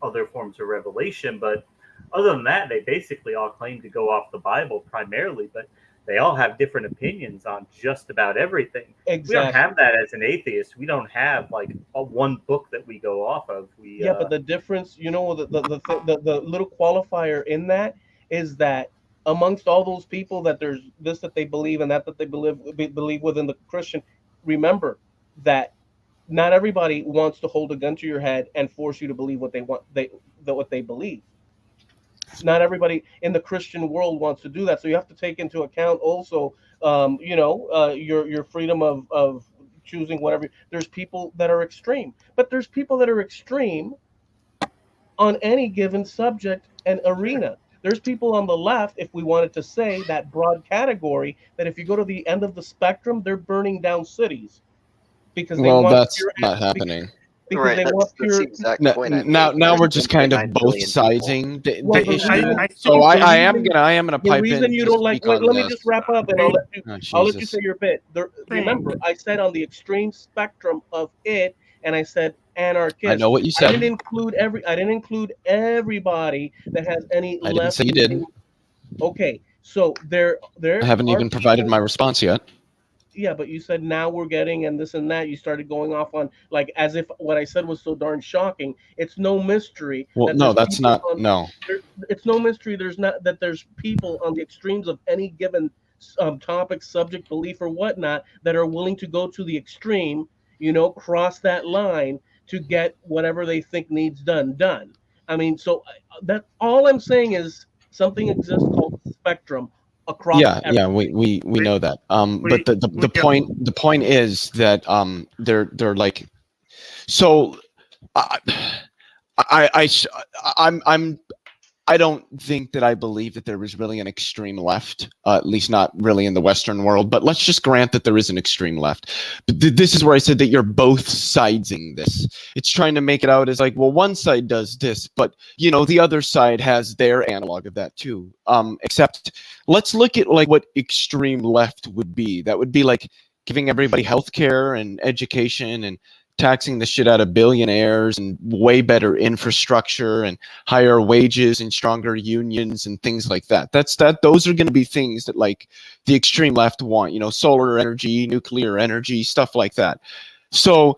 other forms of revelation, but other than that, they basically all claim to go off the Bible primarily, but they all have different opinions on just about everything. Exactly. We don't have that as an atheist. We don't have like one book that we go off of. But the difference, the little qualifier in that is that amongst all those people that there's this that they believe and that they believe within the Christian, remember that not everybody wants to hold a gun to your head and force you to believe what they believe. Not everybody in the Christian world wants to do that. So you have to take into account also, your freedom of choosing whatever. There's people that are extreme, but there's people that are extreme on any given subject and arena. There's people on the left, if we wanted to say that broad category, that if you go to the end of the spectrum, they're burning down cities because they want that's not happening. Because right, they that's want the pure. exact point. Now we're just kind of both siding the issue. So I am gonna pipe in. The reason you don't like. Wait, let me just wrap up, and I'll let you say your bit. Remember, I said on the extreme spectrum of it, and I said anarchist. I know what you said. I didn't include everybody that has any. I didn't say you did. Okay, so there. I haven't even provided my response yet. Yeah, but you said now we're getting and this and that. You started going off on like as if what I said was so darn shocking. It's no mystery. Well, no, that's not. No, it's no mystery. There's people on the extremes of any given topic, subject, belief, or whatnot that are willing to go to the extreme. Cross that line to get whatever they think needs done. I mean, so that all I'm saying is something exists called spectrum. We know that. But the point is that they're like, so I'm I don't think that I believe that there is really an extreme left, at least not really in the Western world. But let's just grant that there is an extreme left. But this is where I said that you're both sidesing this. It's trying to make it out as like, well, one side does this, but you know, the other side has their analog of that too. Except, let's look at like what extreme left would be. That would be like giving everybody healthcare and education and taxing the shit out of billionaires and way better infrastructure and higher wages and stronger unions and things like that. Those are going to be things that like the extreme left want, you know, solar energy, nuclear energy, stuff like that. So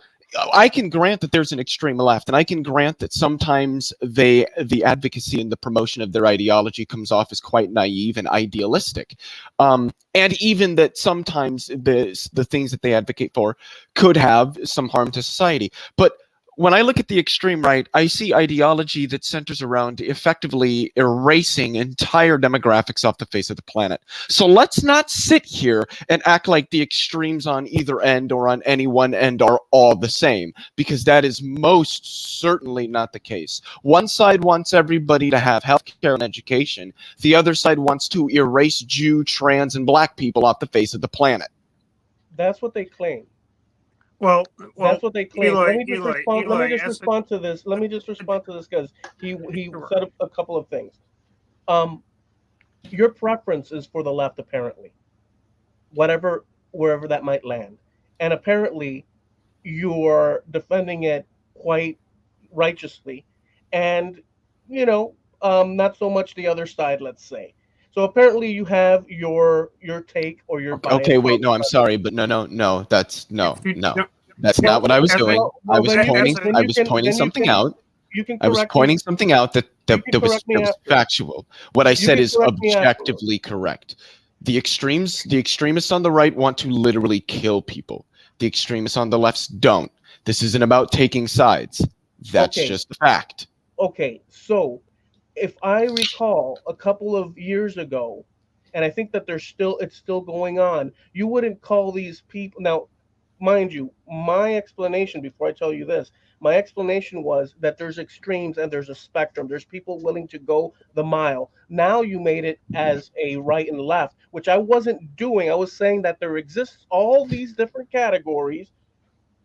I can grant that there's an extreme left, and I can grant that sometimes the advocacy and the promotion of their ideology comes off as quite naive and idealistic. And even that sometimes the things that they advocate for could have some harm to society. But when I look at the extreme right, I see ideology that centers around effectively erasing entire demographics off the face of the planet. So let's not sit here and act like the extremes on either end or on any one end are all the same, because that is most certainly not the case. One side wants everybody to have healthcare and education. The other side wants to erase Jew, trans, and black people off the face of the planet. That's what they claim. Well, that's what they claim. Eli, let me just respond to this. Let me just respond to this because he said a couple of things. Your preference is for the left, apparently, wherever that might land, and apparently you're defending it quite righteously, and you know, not so much the other side, let's say. So apparently you have your take or your bias. Okay, wait, no, I'm sorry, but no, that's no. That's not what I was doing. I was pointing something out. I was pointing something out that was factual. What I said is objectively correct. The extremists on the right want to literally kill people. The extremists on the left don't. This isn't about taking sides. That's just a fact. Okay, so if I recall a couple of years ago, and I think that it's still going on, you wouldn't call these people now. Mind you, my explanation before I tell you this, my explanation was that there's extremes and there's a spectrum. There's people willing to go the mile. Now you made it as a right and left, which I wasn't doing. I was saying that there exists all these different categories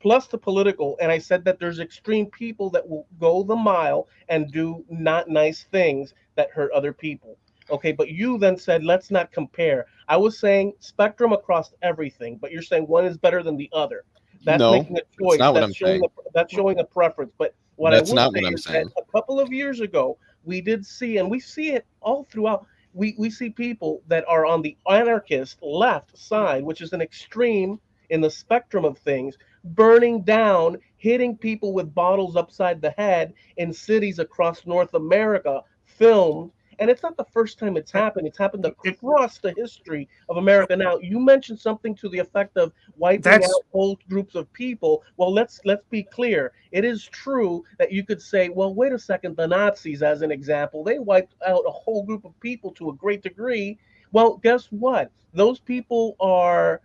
plus the political, and I said that there's extreme people that will go the mile and do not nice things that hurt other people. Okay, but you then said, let's not compare. I was saying spectrum across everything, but you're saying one is better than the other. That's making a choice. That's not what I'm saying. That's showing a preference. But what that's I will not say what I'm is saying. that a couple of years ago, we did see, and we see it all throughout, we see people that are on the anarchist left side, which is an extreme in the spectrum of things, burning down, hitting people with bottles upside the head in cities across North America, filmed. And it's not the first time it's happened. It's happened across the history of America. Now, you mentioned something to the effect of wiping out whole groups of people. Well, let's be clear. It is true that you could say, well, wait a second, the Nazis, as an example, they wiped out a whole group of people to a great degree. Well, guess what? Those people are,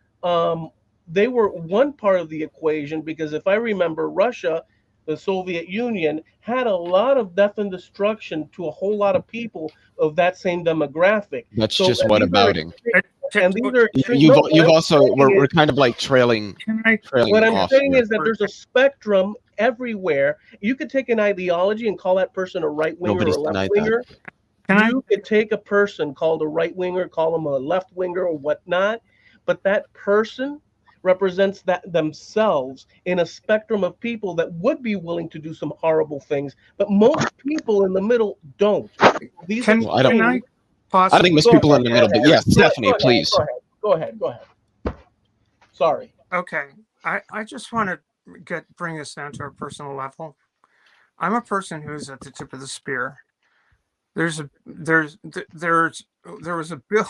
they were one part of the equation, because if I remember, Russia, the Soviet Union, had a lot of death and destruction to a whole lot of people of that same demographic. That's just what abouting. And these are you've also we're kind of like trailing what I'm off saying here. is that there's a spectrum everywhere. You could take an ideology and call that person a right winger Nobody's or a left denied winger. You could take a person called a right winger, call them a left winger or whatnot, but that person represents that themselves in a spectrum of people that would be willing to do some horrible things, but most people in the middle don't. These I don't think most people in the middle, but yes, Stephanie, please. Go ahead. Sorry. Okay, I just want to bring this down to a personal level. I'm a person who's at the tip of the spear. There was a bill.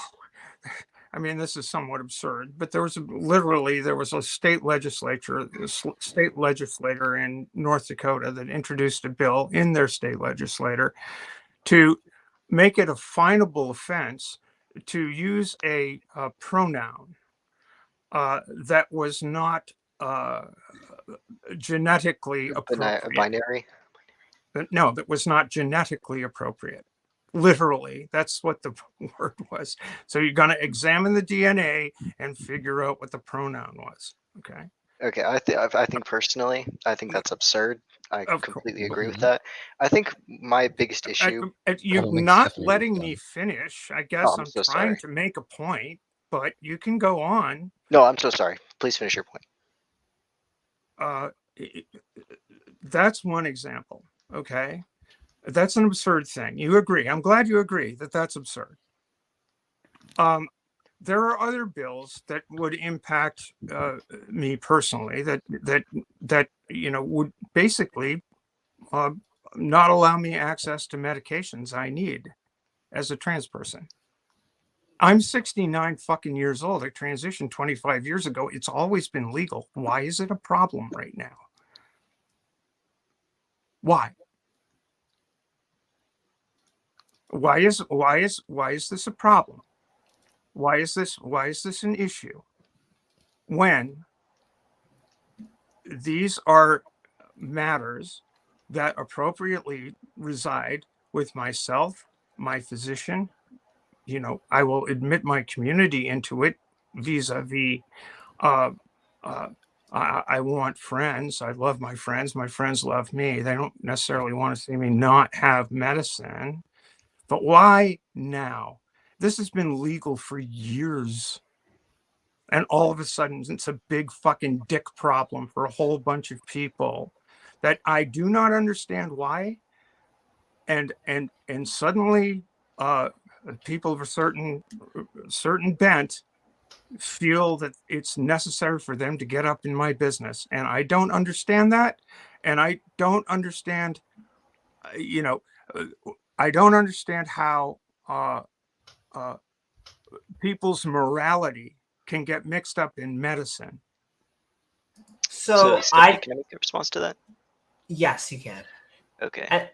I mean, this is somewhat absurd, but there was a state legislator in North Dakota that introduced a bill in their state legislature to make it a finable offense to use a pronoun that was not genetically appropriate. Binary? No, that was not genetically appropriate. Literally, that's what the word was. So you're going to examine the DNA and figure out what the pronoun was. Okay. Okay, I think personally, I think that's absurd. I completely agree with that. I think my biggest issue. You're not letting me finish. I guess I'm I'm so trying sorry. to make a point, but you can go on. No, I'm so sorry. Please finish your point. That's one example. Okay. That's an absurd thing. You agree. I'm glad you agree that that's absurd. There are other bills that would impact me personally that would basically not allow me access to medications I need as a trans person. I'm 69 fucking years old. I transitioned 25 years ago. It's always been legal. Why is it a problem right now? Why? Why is this a problem? Why is this an issue? When these are matters that appropriately reside with myself, my physician, I will admit my community into it vis-a-vis, I want friends. I love my friends. My friends love me. They don't necessarily want to see me not have medicine. But why now? This has been legal for years. And all of a sudden, it's a big fucking dick problem for a whole bunch of people that I do not understand why. And suddenly, people of a certain bent feel that it's necessary for them to get up in my business, and I don't understand that. And I don't understand, I don't understand how people's morality can get mixed up in medicine. So can I make a response to that? Yes, you can. Okay.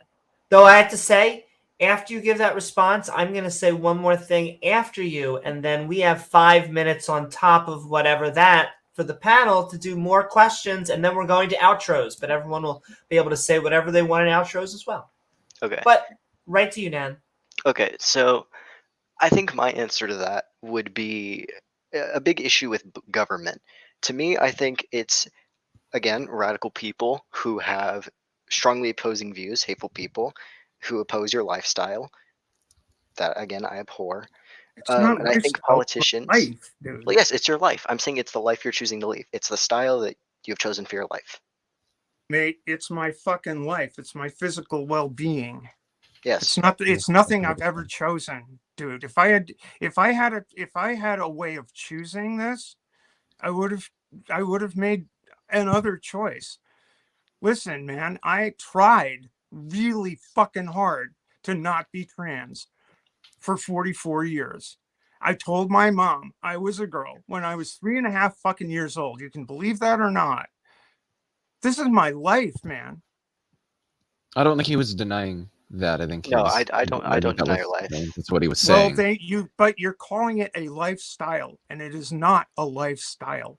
Though I have to say, after you give that response, I'm going to say one more thing after you, and then we have 5 minutes on top of whatever that for the panel to do more questions, and then we're going to outros, but everyone will be able to say whatever they want in outros as well. Okay. But right to you, Nan. Okay, so I think my answer to that would be a big issue with government. To me, I think it's, again, radical people who have strongly opposing views, hateful people who oppose your lifestyle. That, again, I abhor. And I think politicians. Life, dude. Well, yes, it's your life. I'm saying it's the life you're choosing to live. It's the style that you've chosen for your life. Mate, it's my fucking life. It's my physical well-being. Yes. It's nothing I've ever chosen, dude. If I had a way of choosing this, I would have made another choice. Listen, man, I tried really fucking hard to not be trans for 44 years. I told my mom I was a girl when I was 3.5 fucking years old. You can believe that or not. This is my life, man. I don't think he was denying that. I think no, I don't deny your life. That's what he was saying. But you're calling it a lifestyle, and it is not a lifestyle.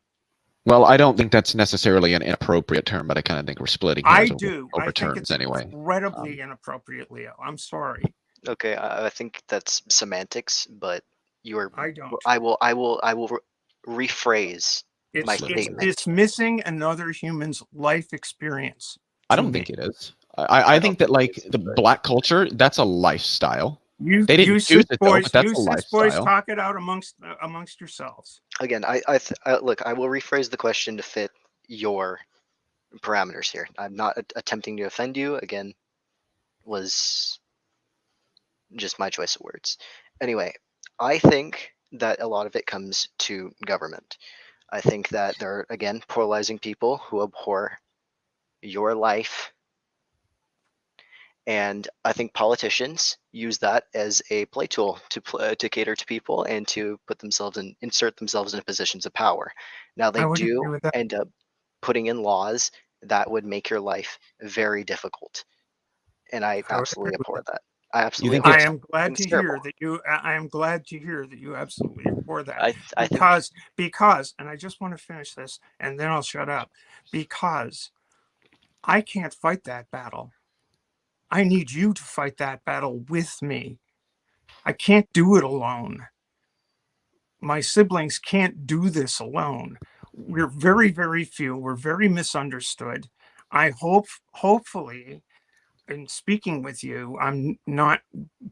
Well, I don't think that's necessarily an inappropriate term, but I kind of think we're splitting hairs over I terms think it's anyway. Incredibly inappropriate, Leo. I'm sorry. Okay, I think that's semantics, but you're. I don't. I will rephrase my statement. It's missing another human's life experience. I don't think it is. I think that like the black culture, that's a lifestyle. They didn't choose it though, but that's a lifestyle. Boys, talk it out amongst yourselves. Again, look. I will rephrase the question to fit your parameters here. I'm not attempting to offend you. Again, was just my choice of words. Anyway, I think that a lot of it comes to government. I think that there are, again, polarizing people who abhor your life. And I think politicians use that as a play tool to cater to people and to insert themselves in positions of power. Now they do end up putting in laws that would make your life very difficult, and I absolutely abhor that. I absolutely. I am glad to hear that you. I am glad to hear that you absolutely abhor that. Because, and I just want to finish this, and then I'll shut up. Because I can't fight that battle. I need you to fight that battle with me. I can't do it alone. My siblings can't do this alone. We're very, very few. We're very misunderstood. I hopefully, in speaking with you, I'm not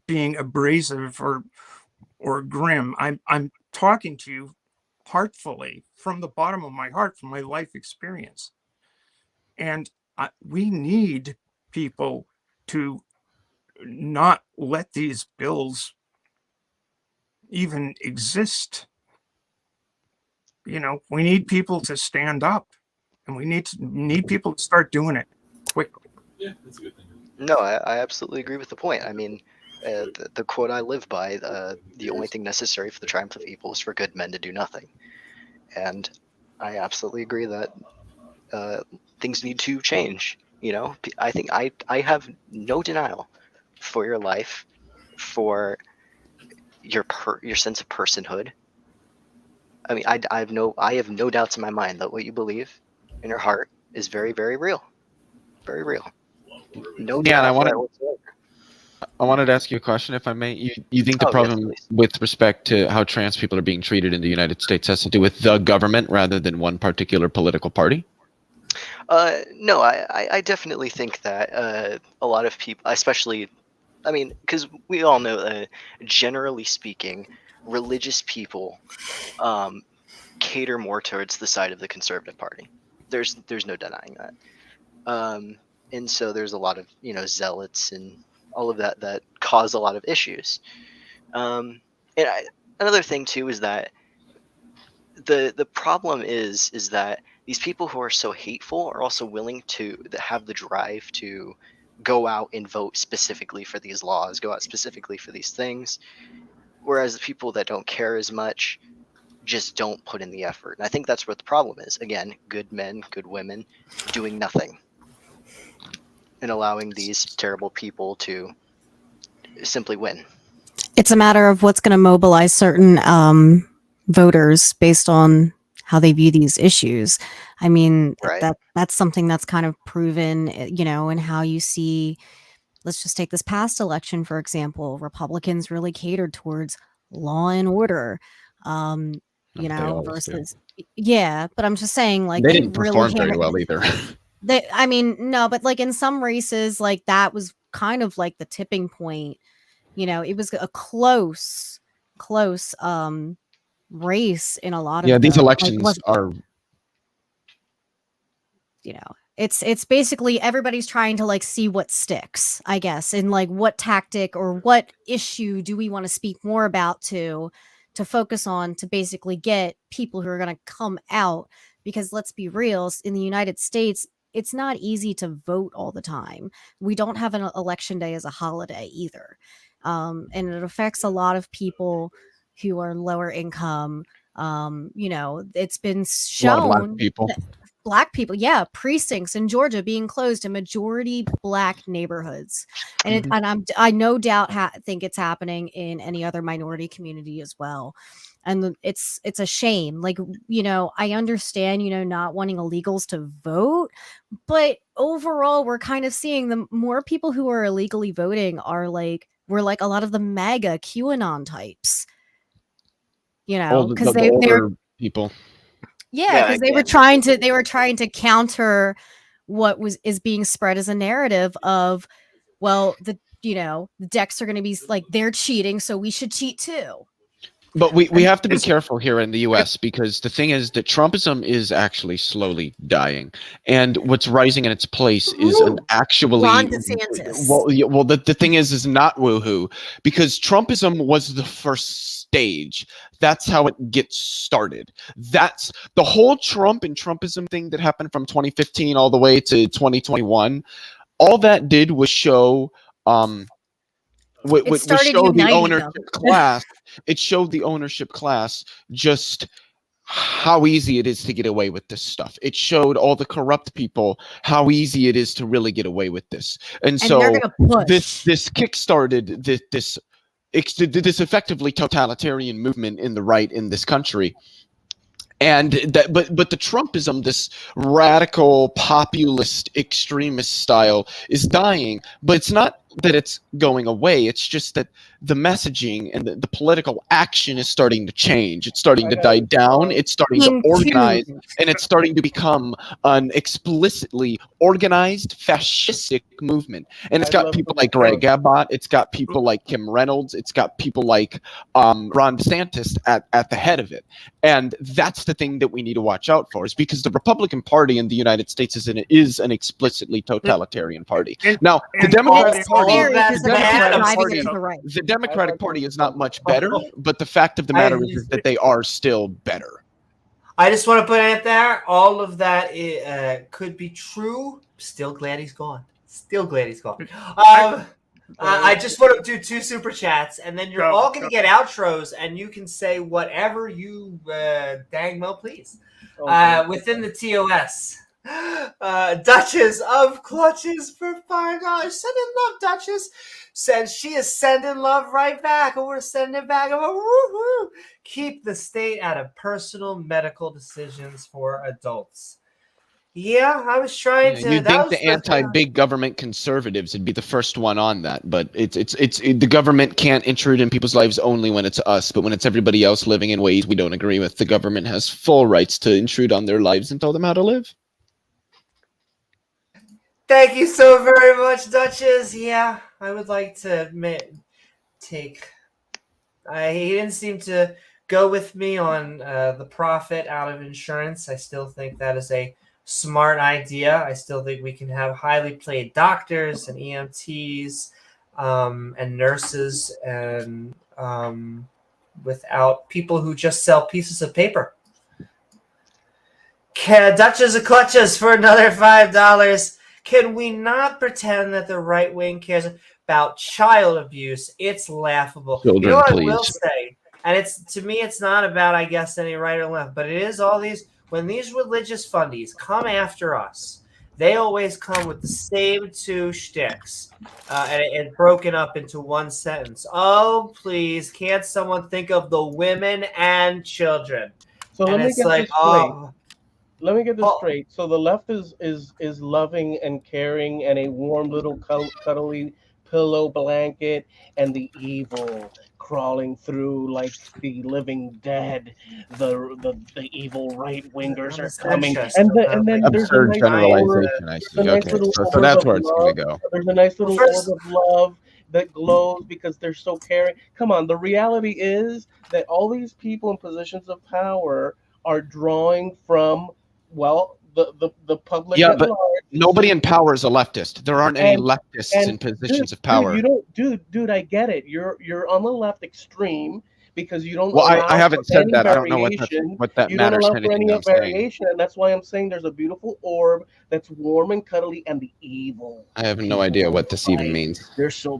being abrasive or grim. I'm talking to you heartfully from the bottom of my heart, from my life experience. And we need people to not let these bills even exist. You know, we need people to stand up, and we need people to start doing it quickly. Yeah, that's a good thing. No, I absolutely agree with the point. I mean, the quote I live by, the only thing necessary for the triumph of evil is for good men to do nothing. And I absolutely agree that things need to change. You know, I think I have no denial for your life, for your sense of personhood. I mean, I have no doubts in my mind that what you believe in your heart is very, very real. Very real. No doubt and whatsoever. I wanted to ask you a question, if I may. You think the problem with respect to how trans people are being treated in the United States has to do with the government rather than one particular political party? No, I definitely think that a lot of people, especially, I mean, because we all know that generally speaking, religious people cater more towards the side of the conservative party. There's no denying that. And so there's a lot of, you know, zealots and all of that cause a lot of issues. And another thing too is that the problem is that these people who are so hateful are also willing to have the drive to go out and vote specifically for these laws, go out specifically for these things, whereas the people that don't care as much just don't put in the effort. And I think that's what the problem is. Again, good men, good women doing nothing and allowing these terrible people to simply win. It's a matter of what's going to mobilize certain voters based on how they view these issues. I mean, that's something that's kind of proven, you know, in how you see, let's just take this past election, for example. Republicans really catered towards law and order, you know, versus, yeah, but I'm just saying, like, They didn't really perform very well either. I mean, no, but like in some races, like that was kind of like the tipping point. You know, it was a close race in a lot of these them. elections are, you know, it's basically everybody's trying to like see what sticks, I guess, and like what tactic or what issue do we want to speak more about to focus on to basically get people who are going to come out. Because let's be real, in the United States, it's not easy to vote all the time. We don't have an election day as a holiday either. And it affects a lot of people who are lower income. You know, it's been shown black people, yeah, precincts in Georgia being closed in majority black neighborhoods. And I no doubt think it's happening in any other minority community as well. And it's a shame. Like, you know, I understand, you know, not wanting illegals to vote, but overall we're kind of seeing the more people who are illegally voting are like, we're like a lot of the MAGA QAnon types, you know, because they're people. Yeah, because they were trying to counter what is being spread as a narrative of, well, the decks are going to be like they're cheating, so we should cheat too. But we have to be careful here in the U.S. because the thing is that Trumpism is actually slowly dying, and what's rising in its place is an actually Ron DeSantis. Well, the thing is not woohoo, because Trumpism was the first stage. That's how it gets started. That's the whole Trump and Trumpism thing that happened from 2015 all the way to 2021. All that did was show the ownership class. It showed the ownership class just how easy it is to get away with this stuff. It showed all the corrupt people how easy it is to really get away with this. And so this kickstarted this effectively totalitarian movement in the right in this country. And that, but the Trumpism, this radical populist extremist style, is dying. But it's not that it's going away. It's just that the messaging and the political action is starting to change. It's starting to die down. It's starting to organize, and it's starting to become an explicitly organized fascistic movement. And it's got people like Greg Abbott. It's got people like Kim Reynolds. It's got people like Ron DeSantis at the head of it. And that's the thing that we need to watch out for, is because the Republican Party in the United States is an explicitly totalitarian party. Now, the Democratic Party is not much better, but the fact of the matter is that they are still better. I just want to put it there. All of that could be true. Still glad he's gone. I just want to do 2 super chats, and then you're all going to get outros, and you can say whatever you dang well please. Within the TOS. Duchess of Clutches for $5. Sending love, Duchess. Says she is sending love right back, and we're sending it back. Woo-hoo. Keep the state out of personal medical decisions for adults. Yeah, I was trying to. You'd think the anti-big government conservatives would be the first one on that, but the government can't intrude in people's lives only when it's us, but when it's everybody else living in ways we don't agree with, the government has full rights to intrude on their lives and tell them how to live. Thank you so very much, Duchess. Yeah, I would like to take. He didn't seem to go with me on the profit out of insurance. I still think that is a smart idea. I still think we can have highly paid doctors and EMTs and nurses and without people who just sell pieces of paper. Duchess of Clutches for another $5. Can we not pretend that the right wing cares about child abuse? It's laughable. Children, you know what please. I will say, and to me, it's not about, I guess, any right or left, but it is all these. When these religious fundies come after us, they always come with the same 2 shticks and broken up into one sentence. Oh, please, can't someone think of the women and children? So and let me it's get like, this straight. Let me get this straight. So the left is loving and caring and a warm little cuddly pillow blanket, and the evil crawling through like the living dead. The evil right wingers are coming, and then there's a nice generalization. I see. Okay, so that's where it's going to go. There's a nice little orb of love that glows because they're so caring. Come on, the reality is that all these people in positions of power are drawing from, well, the public. Yeah, at but large. nobody in power is a leftist. There aren't any leftists in positions of power. Dude, I get it. You're on the left extreme because you don't. Well, allow I haven't for said any that. I don't know variation. what that You don't matters allow to for any anything I'm saying. variation, and that's why I'm saying there's a beautiful orb that's warm and cuddly, and the evil. I have no idea what this even means. They're so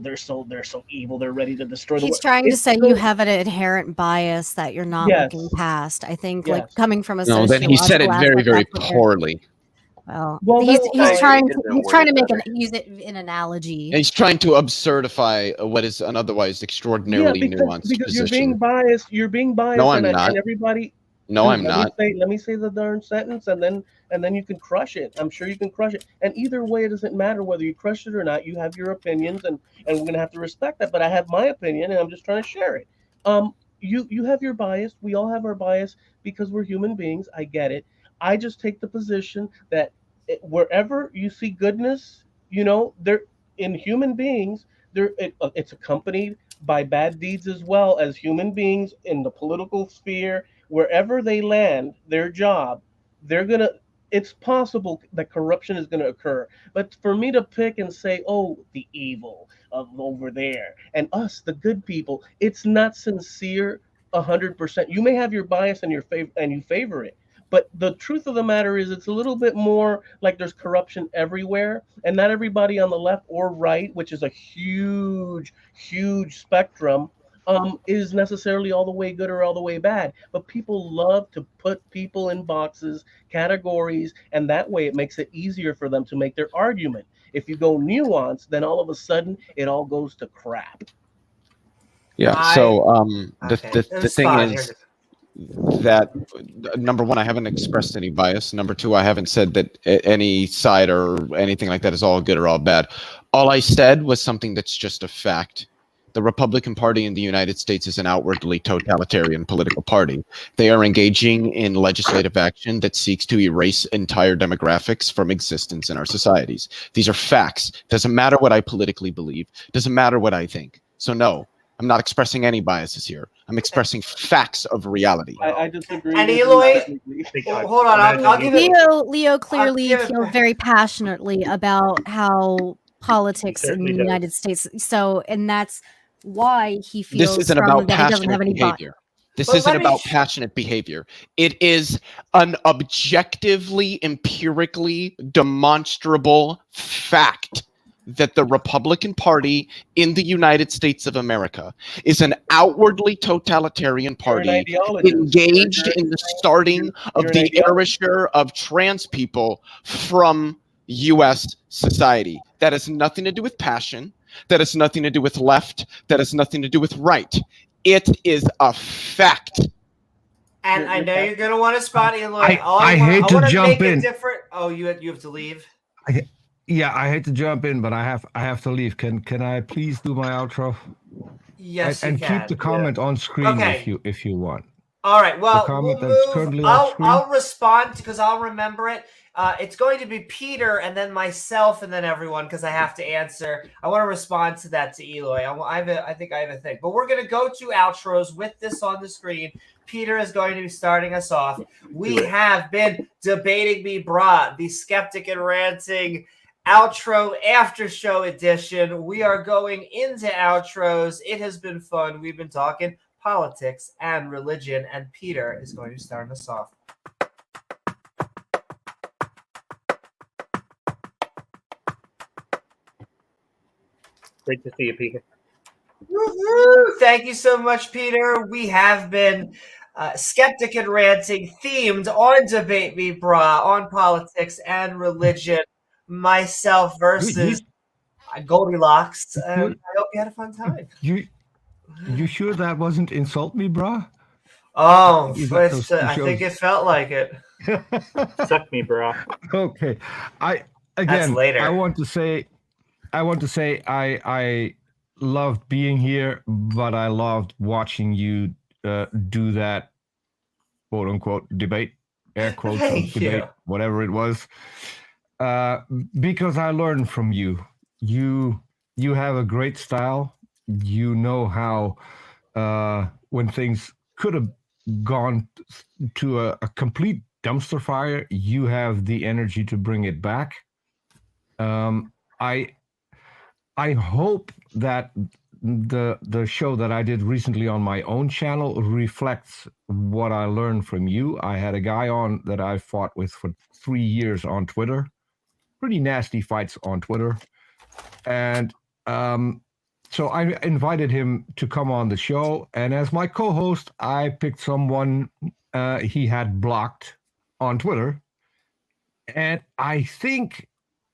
evil. They're ready to destroy the world. He's trying to say you have an inherent bias that you're not looking past. I think, like coming from a No, then he said it very, very poorly. Well, Well, he's that's trying fine. he's trying to make use it in analogy. And he's trying to absurdify what is an otherwise extraordinarily nuanced because position. you're being biased. No, I'm not. And everybody. No, I'm not. Let me say the darn sentence, and then you can crush it. I'm sure you can crush it. And either way, it doesn't matter whether you crush it or not. You have your opinions, and we're gonna have to respect that. But I have my opinion, and I'm just trying to share it. You have your bias. We all have our bias because we're human beings. I get it. I just take the position that wherever you see goodness, there in human beings, it's accompanied by bad deeds as well as human beings in the political sphere. Wherever they land their job, it's possible that corruption is going to occur. But for me to pick and say, oh, the evil of over there and us, the good people, it's not sincere 100%. You may have your bias and you favor it. But the truth of the matter is it's a little bit more like there's corruption everywhere, and not everybody on the left or right, which is a huge, huge spectrum, is necessarily all the way good or all the way bad. But people love to put people in boxes, categories, and that way it makes it easier for them to make their argument. If you go nuanced, then all of a sudden it all goes to crap. Yeah. So the thing is that, number one, I haven't expressed any bias. Number two, I haven't said that any side or anything like that is all good or all bad. All I said was something that's just a fact. The Republican Party in the United States is an outwardly totalitarian political party. They are engaging in legislative action that seeks to erase entire demographics from existence in our societies. These are facts. Doesn't matter what I politically believe. Doesn't matter what I think. So no, I'm not expressing any biases here. I'm expressing facts of reality. I disagree. And Eloy, hold on, I'll give it. Leo clearly feels very passionately about how politics in the United States. So, and that's why he feels This isn't strongly about that he doesn't have passionate any behavior. This isn't about passionate behavior. It is an objectively, empirically demonstrable fact that the Republican Party in the United States of America is an outwardly totalitarian party engaged in the starting of the erasure of trans people from U.S. society. That has nothing to do with passion. That has nothing to do with left. That has nothing to do with right. It is a fact. And I know you're going to want to spot Eloy. I hate to jump in. Oh, you have to leave? Yeah, I hate to jump in, but I have to leave. Can I please do my outro? Yes, and you keep can. the comment on screen if you want. All right. Well, the comment we'll that's move. currently on screen. I'll respond because I'll remember it. It's going to be Peter and then myself and then everyone because I have to answer. I want to respond to that to Eloy. I think I have a thing. But we're going to go to outros with this on the screen. Peter is going to be starting us off. We have been Debating Me Brah, the Skeptic and Ranting outro after show edition. We are going into outros. It has been fun. We've been talking politics and religion, and Peter is going to start us off. Great to see you, Peter. Woo-hoo! Thank you so much, Peter. We have been Skeptic and Ranting themed on Debate Me Brah, on politics and religion. Myself versus Goldilocks. I hope you had a fun time. You sure that wasn't Insult Me, Brah? Oh, I think it felt like it. Suck me, bro. Okay. That's later. I want to say I loved being here, but I loved watching you do that quote unquote debate, air quotes debate, whatever it was. Because I learned from you. You have a great style. You know how when things could have gone to a complete dumpster fire, you have the energy to bring it back. I hope that the show that I did recently on my own channel reflects what I learned from you. I had a guy on that I fought with for 3 years on Twitter. Pretty nasty fights on Twitter. And so I invited him to come on the show. And as my co-host, I picked someone he had blocked on Twitter. And I think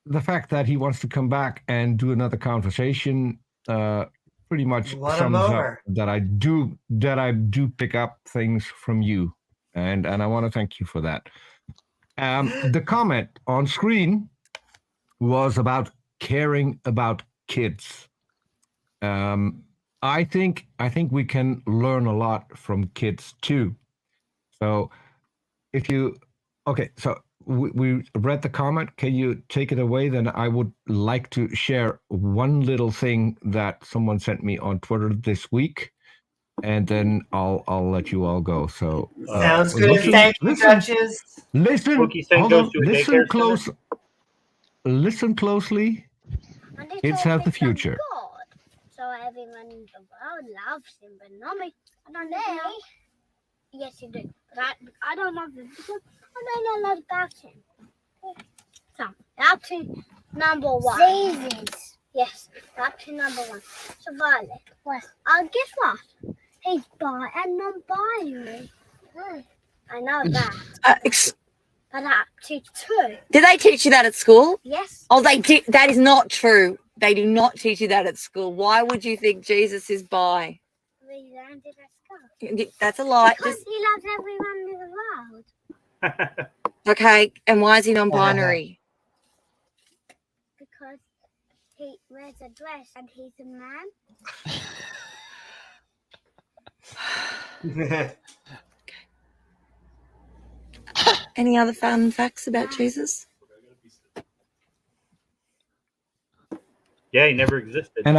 the fact that he wants to come back and do another conversation pretty much sums up that I do pick up things from you. And I want to thank you for that. The comment on screen was about caring about kids. I think we can learn a lot from kids too. So so we read the comment. Can you take it away? Then I would like to share one little thing that someone sent me on Twitter this week, and then I'll let you all go. So sounds good. Thank you, judges. Listen close. Listen closely. Kids have the future. So everyone in the world loves him, but not me. I don't know. Yes, you do. But I don't love him because I don't know about him. So, option number one. Jesus. Yes, option number one. So, Violet. What? Guess what? He's bi and non-binary. I know that. But that teach too. Did they teach you that at school? Yes. Oh, they did. That is not true. They do not teach you that at school. Why would you think Jesus is bi? We learned it at school. That's a lie. Because he loves everyone in the world. Okay, and why is he non-binary? Because wears a dress and he's a man? Any other fun facts about Jesus? Yeah, he never existed. And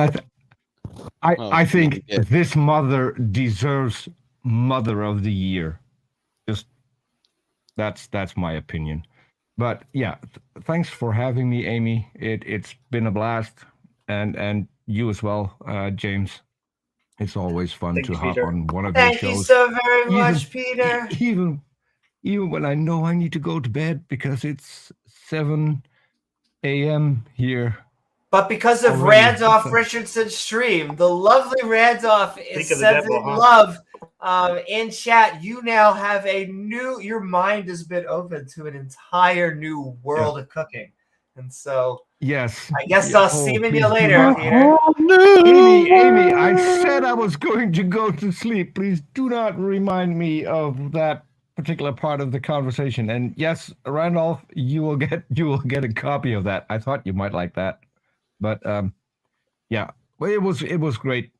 I think this mother deserves Mother of the Year. Just that's my opinion. But yeah, thanks for having me, Amy. It's been a blast, and you as well, James. It's always fun to hop on one of your shows. Thank you so very much, Peter. Even when I know I need to go to bed because it's 7 a.m. here. But because of Randolph Richardson's stream, the lovely Randolph is sending love in chat. You now have your mind has been open to an entire new world of cooking. And so, yes, I guess I'll see you later, Peter. Amy, I said I was going to go to sleep. Please do not remind me of that particular part of the conversation. And yes, Randolph, you will get a copy of that. I thought you might like that. But yeah, well, it was great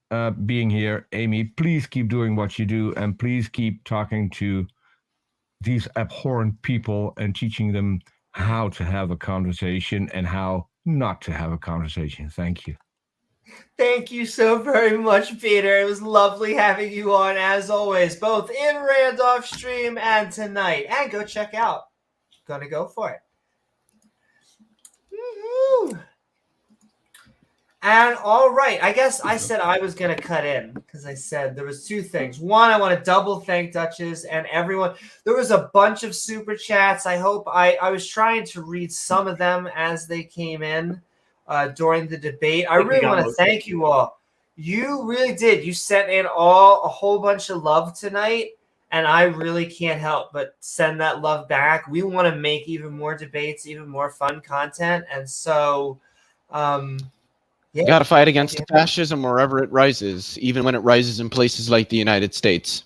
being here, Amy. Please keep doing what you do, and please keep talking to these abhorrent people and teaching them how to have a conversation and how not to have a conversation. Thank you. Thank you so very much, Peter. It was lovely having you on, as always, both in Randolph's stream and tonight. And go check out. Gonna go for it. Woo-hoo. And all right, I guess I said I was going to cut in because I said there was two things. One, I want to double thank Duchess and everyone. There was a bunch of super chats. I hope I was trying to read some of them as they came in during the debate. I really want to thank you all. You really did. You sent in a whole bunch of love tonight, and I really can't help but send that love back. We want to make even more debates, even more fun content, and so you got to fight against fascism wherever it rises, even when it rises in places like the United States.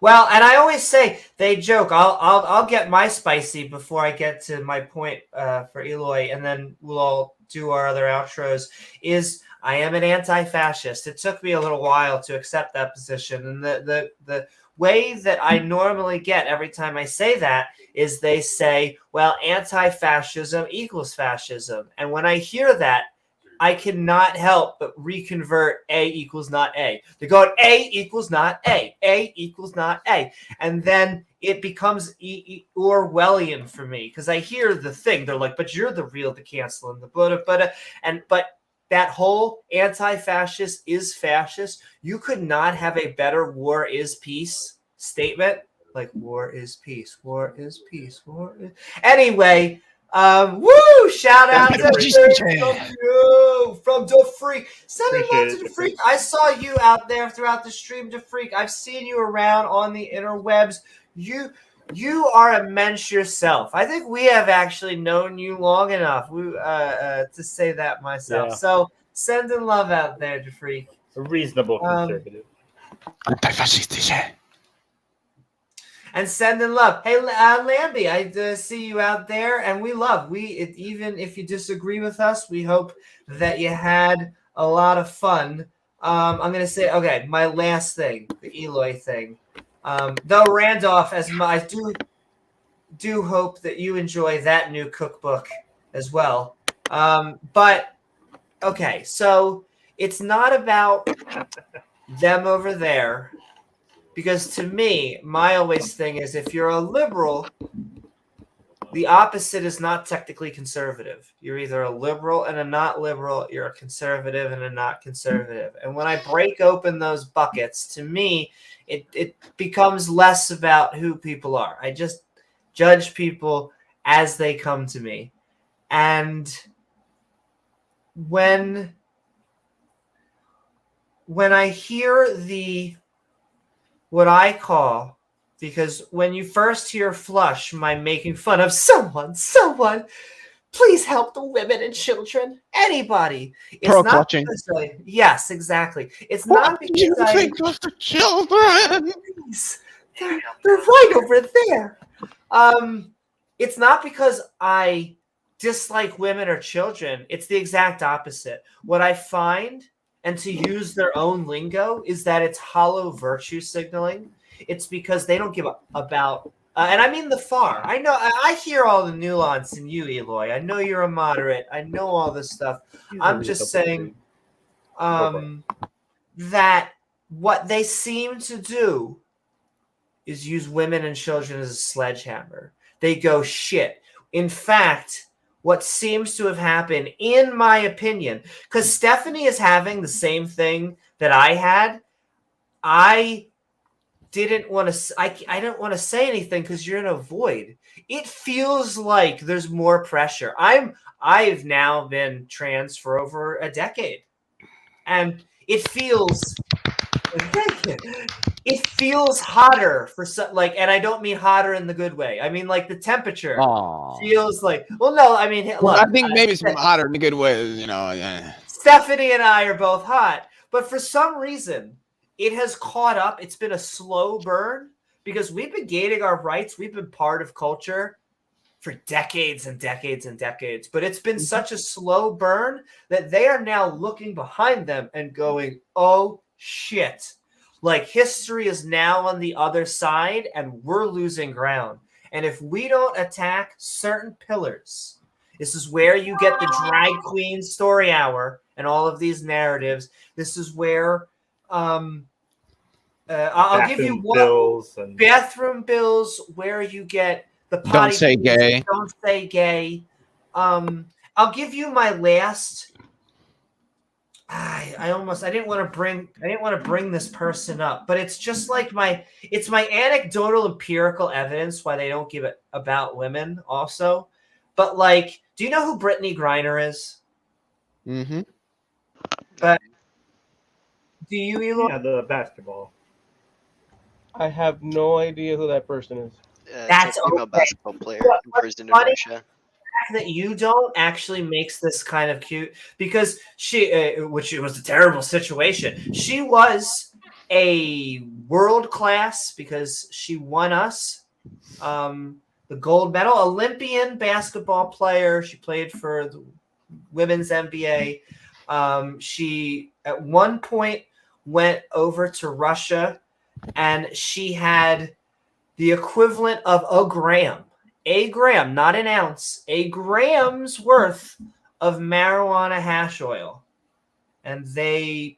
Well, and I always say, they joke, I'll get my spicy before I get to my point for Eloy, and then we'll all do our other outros, is I am an anti-fascist. It took me a little while to accept that position, and the way that I normally get every time I say that is they say, well, anti-fascism equals fascism. And when I hear that, I cannot help but reconvert A equals not A. They're going A equals not A. A equals not A. And then it becomes Orwellian for me because I hear the thing. They're like, but you're the real the cancel and the but that whole anti-fascist is fascist. You could not have a better war is peace statement. Like war is peace. War is peace. War is... Anyway, woo! Shout out to you from the Freak. Sending love to the Freak. I saw you out there throughout the stream, the Freak. I've seen you around on the interwebs. You are immense yourself. I think we have actually known you long enough to say that myself. Yeah. So sending love out there, the Freak. A reasonable conservative. And sending love. Hey, Lambie, I see you out there, and we love. Even if you disagree with us, we hope that you had a lot of fun. I'm going to say, okay, my last thing, the Eloy thing. Though Randolph, I do hope that you enjoy that new cookbook as well. But, okay, so it's not about them over there. Because to me, my always thing is if you're a liberal, the opposite is not technically conservative. You're either a liberal and a not liberal. You're a conservative and a not conservative. And when I break open those buckets, to me, it becomes less about who people are. I just judge people as they come to me. And when I hear what I call, because when you first hear Flush, my making fun of someone, please help the women and children, anybody. It's Pro not clutching. Yes, exactly. It's not because you think of the children? They're right over there. It's not because I dislike women or children. It's the exact opposite. What I find, and to use their own lingo, is that it's hollow virtue signaling. It's because they don't give a about, and I mean the far. I know, I hear all the nuance in you, Eloy. I know you're a moderate. I know all this stuff. I'm just saying that what they seem to do is use women and children as a sledgehammer. They go, shit. In fact, what seems to have happened, in my opinion, because Stephanie is having the same thing that I had. I didn't want to. I didn't want to say anything because you're in a void. It feels like there's more pressure. I've now been trans for over a decade, and it feels. It feels hotter for some, like, and I don't mean hotter in the good way. I mean like the temperature feels like. Well, no, I mean, look, I think maybe some hotter in a good way. You know, yeah. Stephanie and I are both hot, but for some reason, it has caught up. It's been a slow burn because we've been gaining our rights. We've been part of culture for decades and decades and decades, but it's been such a slow burn that they are now looking behind them and going, "Oh shit." Like history is now on the other side and we're losing ground. And if we don't attack certain pillars, this is where you get the drag queen story hour and all of these narratives. This is where I'll give you one bathroom bills where you get the potty. Don't say gay. Don't say gay. I'll give you my last. I didn't want to bring this person up, but it's just like my anecdotal empirical evidence why they don't give it about women also. But like, do you know who Brittany Griner is? Mm-hmm. But do you, Eloy? Yeah, the basketball. I have no idea who that person is. That's a basketball player imprisoned in Russia. That you don't actually makes this kind of cute because she, which was a terrible situation. She was a world class because she won us the gold medal, Olympian basketball player. She played for the women's NBA. She at one point went over to Russia, and she had the equivalent of a gram, not an ounce, a gram's worth of marijuana hash oil. And they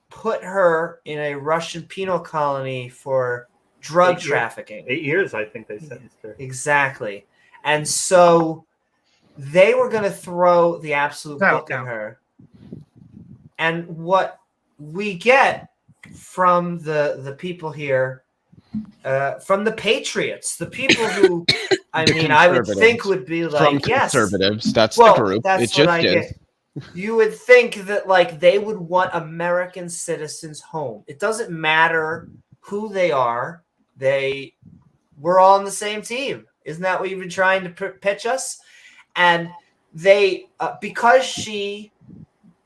put her in a Russian penal colony for drug trafficking. 8 years, I think they sentenced her. Exactly. And so they were going to throw the absolute book at her. And what we get from the people here, from the patriots, the people who, I mean, I would think would be like, from yes, conservatives. That's the group. That's it just what I is. get. You would think that like they would want American citizens home. It doesn't matter who they are. We're all on the same team. Isn't that what you've been trying to pitch us? And they, because she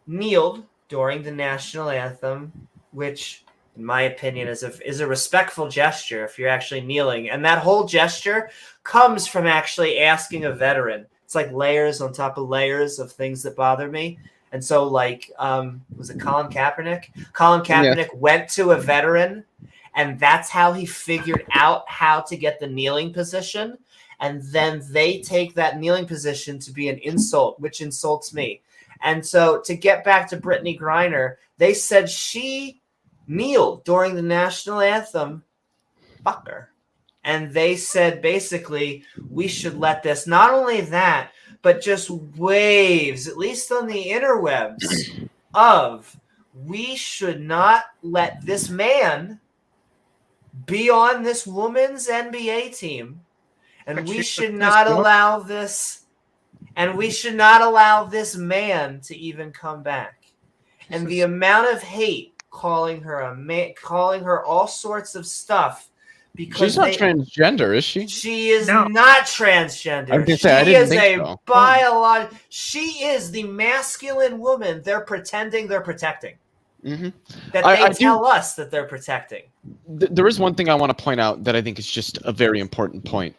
kneeled during the national anthem, which in my opinion is a respectful gesture if you're actually kneeling. And that whole gesture comes from actually asking a veteran. It's like layers on top of layers of things that bother me. And so like, was it Colin Kaepernick? Colin Kaepernick went to a veteran, and that's how he figured out how to get the kneeling position. And then they take that kneeling position to be an insult, which insults me. And so to get back to Brittany Griner, they said she kneeled during the national anthem. Fuck her. And they said, basically, we should let this, not only that, but just waves, at least on the interwebs, of we should not let this man be on this women's NBA team. And we should not allow this, and we should not allow this man to even come back. And the amount of hate calling her a man, calling her all sorts of stuff. Because she's not transgender, is she? She is not transgender. I was gonna say, I didn't think a so. biological. She is the masculine woman they're pretending they're protecting. Mm-hmm. That they tell us that they're protecting. There is one thing I want to point out that I think is just a very important point.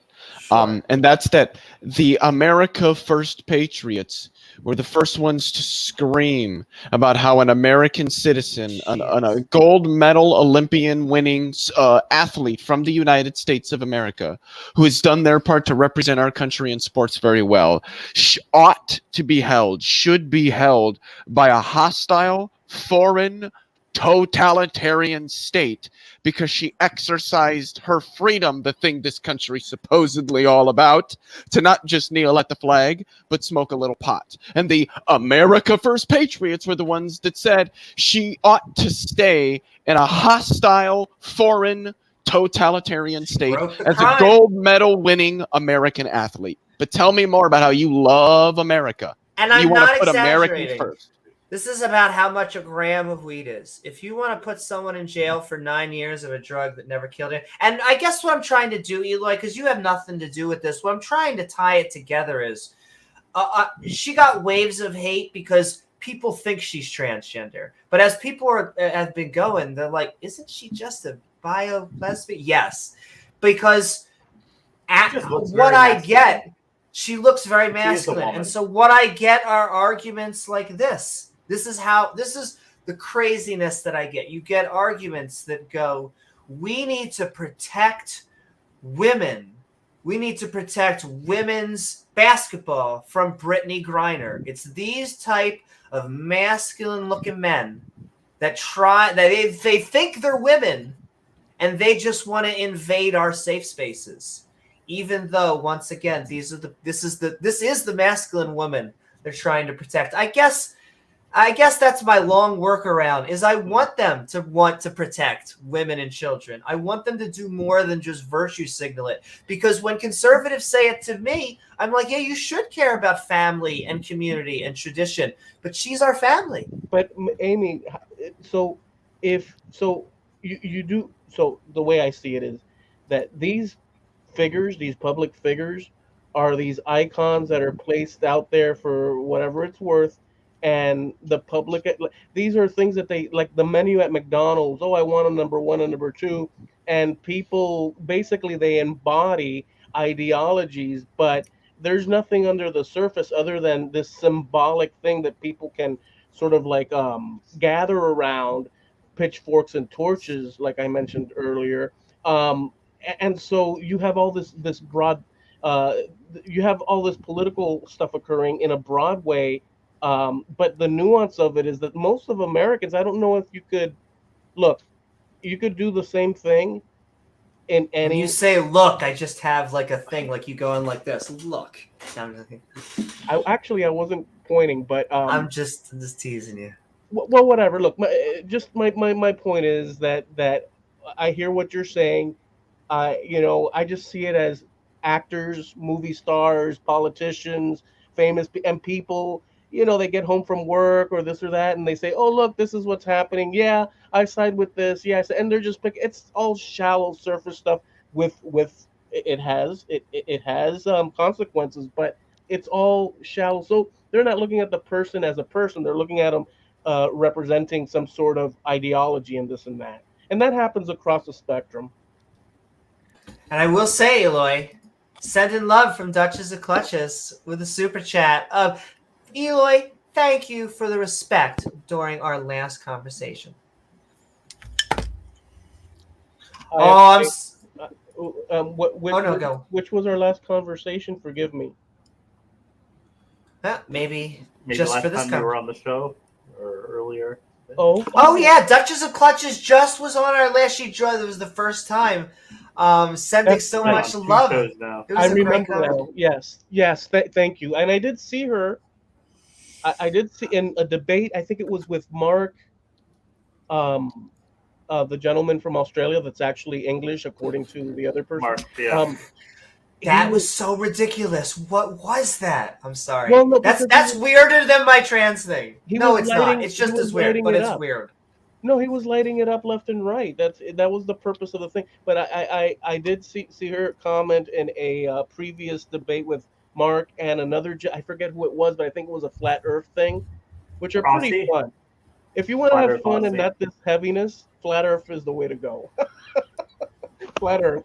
And that's that the America First Patriots were the first ones to scream about how an American citizen, a gold medal Olympian winning athlete from the United States of America, who has done their part to represent our country in sports very well, should be held by a hostile, foreign, totalitarian state because she exercised her freedom, the thing this country's supposedly all about, to not just kneel at the flag, but smoke a little pot. And the America First Patriots were the ones that said she ought to stay in a hostile, foreign, totalitarian state as a gold medal winning American athlete. But tell me more about how you love America. And I'm you want not to put exaggerating. American first. This is about how much a gram of weed is. If you want to put someone in jail for 9 years of a drug that never killed him, and I guess what I'm trying to do, Eloy, because you have nothing to do with this, what I'm trying to tie it together is she got waves of hate because people think she's transgender. But as people have been going, they're like, isn't she just a bio lesbian? Yes, because what I get, she looks very masculine. And so what I get are arguments like this. This is the craziness that I get. You get arguments that go, we need to protect women. We need to protect women's basketball from Brittany Griner. It's these type of masculine-looking men that they think they're women, and they just want to invade our safe spaces. Even though, once again, this is the masculine woman they're trying to protect. I guess that's my long workaround. Is I want them to want to protect women and children. I want them to do more than just virtue signal it. Because when conservatives say it to me, I'm like, yeah, you should care about family and community and tradition. But she's our family. But Amy, so you do. So the way I see it is that these figures, these public figures, are these icons that are placed out there for whatever it's worth, and the public, these are things that they, like the menu at McDonald's, I want a number 1 and number 2, and people basically they embody ideologies, but there's nothing under the surface other than this symbolic thing that people can sort of like gather around, pitchforks and torches, like I mentioned earlier. And so you have all this broad, you have all this political stuff occurring in a broad way. But the nuance of it is that most of Americans, I don't know if you could do the same thing in any. When you say look, I just have like a thing, like you go in like this. Look. I wasn't pointing, but I'm just teasing you. Well, whatever. Look, my point is that I hear what you're saying. I just see it as actors, movie stars, politicians, famous and people. They get home from work or this or that, and they say, "Oh, look, this is what's happening. Yeah, I side with this. Yes," and they're just it's all shallow surface stuff. It has consequences, but it's all shallow. So they're not looking at the person as a person. They're looking at them representing some sort of ideology and this and that, and that happens across the spectrum. And I will say, Eloy, sending love from Duchess of Clutches with a super chat. Eloy, thank you for the respect during our last conversation. Which was our last conversation? Forgive me. Maybe just last for this time we were on the show or earlier. Oh yeah, Duchess of Clutches just was on our last sheet draw. That was the first time. Sending so much love. I remember now. Yes. Thank you. And I did see her. I did see in a debate. I think it was with Mark, the gentleman from Australia that's actually English, according to the other person. Mark, yeah. That was so ridiculous. What was that? I'm sorry. Well, no, that's weirder than my trans thing. No, it's not. It's just as weird, but it's up. weird. No, he was lighting it up left and right. That was the purpose of the thing. But I did see her comment in a previous debate with Mark and another. I forget who it was, but I think it was a flat Earth thing, which are pretty fun. If you want to have fun and not this heaviness, flat Earth is the way to go. Flat Earth.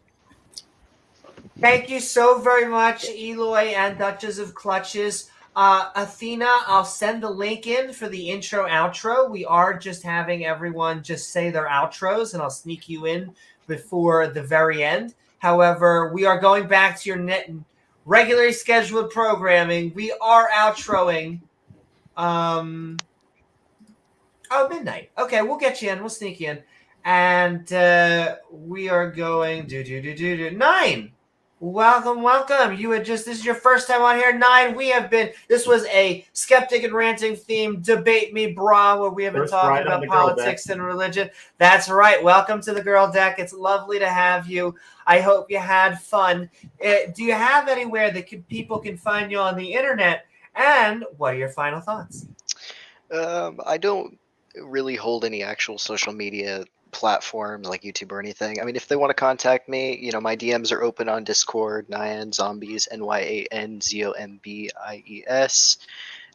Thank you so very much, Eloy and Duchess of Clutches. Athena, I'll send the link in for the intro outro. We are just having everyone just say their outros, and I'll sneak you in before the very end. However, we are going back to your regularly scheduled programming. We are outroing. Midnight. Okay, we'll get you in. We'll sneak you in. And we are going 9. Welcome. This is your first time on here. 9. This was a skeptic and ranting theme debate me brah, where we have been talking about politics and religion. That's right. Welcome to the girl deck. It's lovely to have you. I hope you had fun. Do you have anywhere that people can find you on the internet? And what are your final thoughts? I don't really hold any actual social media platforms like YouTube or anything. I mean, if they want to contact me, my DMs are open on Discord, Nyan Zombies, NYANZOMBIES.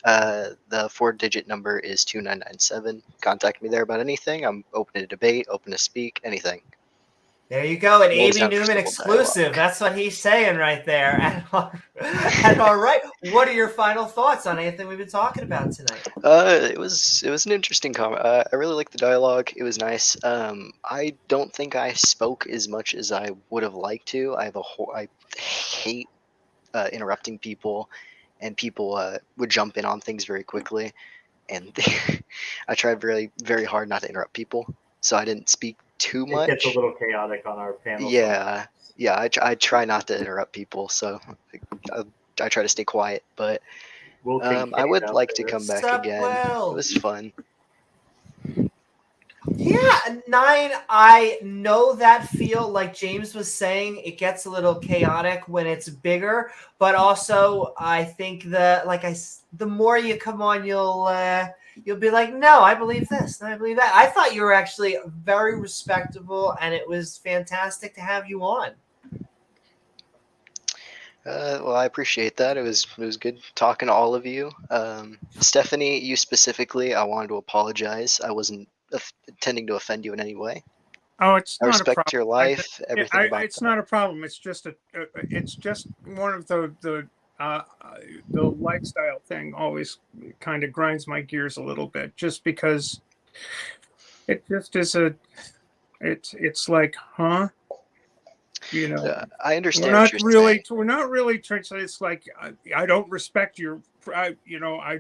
The 4-digit number is 2997. Contact me there about anything. I'm open to debate, open to speak, anything. There you go, an A.B. Newman exclusive. That's what he's saying right there. And all right, what are your final thoughts on anything we've been talking about tonight? It was an interesting comment. I really liked the dialogue. It was nice. I don't think I spoke as much as I would have liked to. I hate interrupting people, and people would jump in on things very quickly, and I tried very, very hard not to interrupt people, so I didn't speak too much. It gets a little chaotic on our panel. Yeah. I try not to interrupt people, so I try to stay quiet. But I would like to come back again. It was fun. Yeah, 9. I know that feel. Like James was saying, it gets a little chaotic when it's bigger. But also, I think the more you come on, you'll be like, no, I believe this, and I believe that. I thought you were actually very respectable, and it was fantastic to have you on. Well, I appreciate that. It was good talking to all of you. Stephanie, you specifically, I wanted to apologize. I wasn't intending to offend you in any way. Oh, it's I not respect a problem. your life, everything about it's not a problem. It's just one of the lifestyle thing always kind of grinds my gears a little bit, just because it just is it's like, huh? I understand. We're not really trying to say, it's like, I don't respect your, I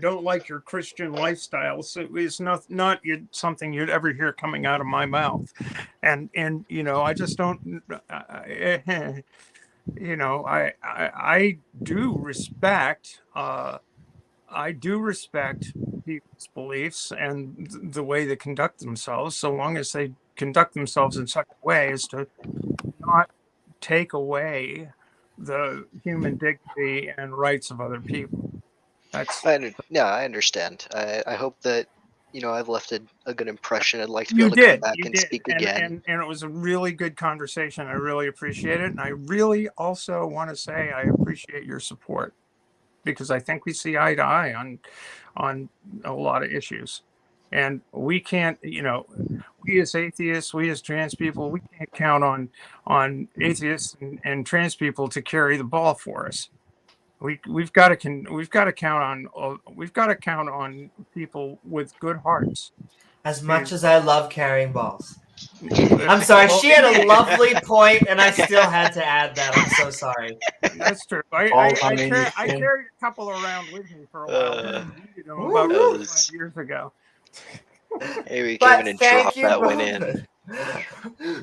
don't like your Christian lifestyle. So it's not something you'd ever hear coming out of my mouth, and I just don't. I do respect. I do respect people's beliefs and the way they conduct themselves, so long as they conduct themselves in such a way as to not take away the human dignity and rights of other people. I understand. I hope that I've left a good impression. I'd like to be You able to did. come back and speak again. And it was a really good conversation. I really appreciate it. And I really also want to say I appreciate your support, because I think we see eye to eye on a lot of issues. And we can't, we as atheists, we as trans people, we can't count on atheists and trans people to carry the ball for us. We've got to count on people with good hearts. As much as I love carrying balls. I'm sorry, she had a lovely point, and I still had to add that. I'm so sorry. That's true. I carried a couple around with me for a while, about 5 years ago. Hey, we came in and dropped that one in.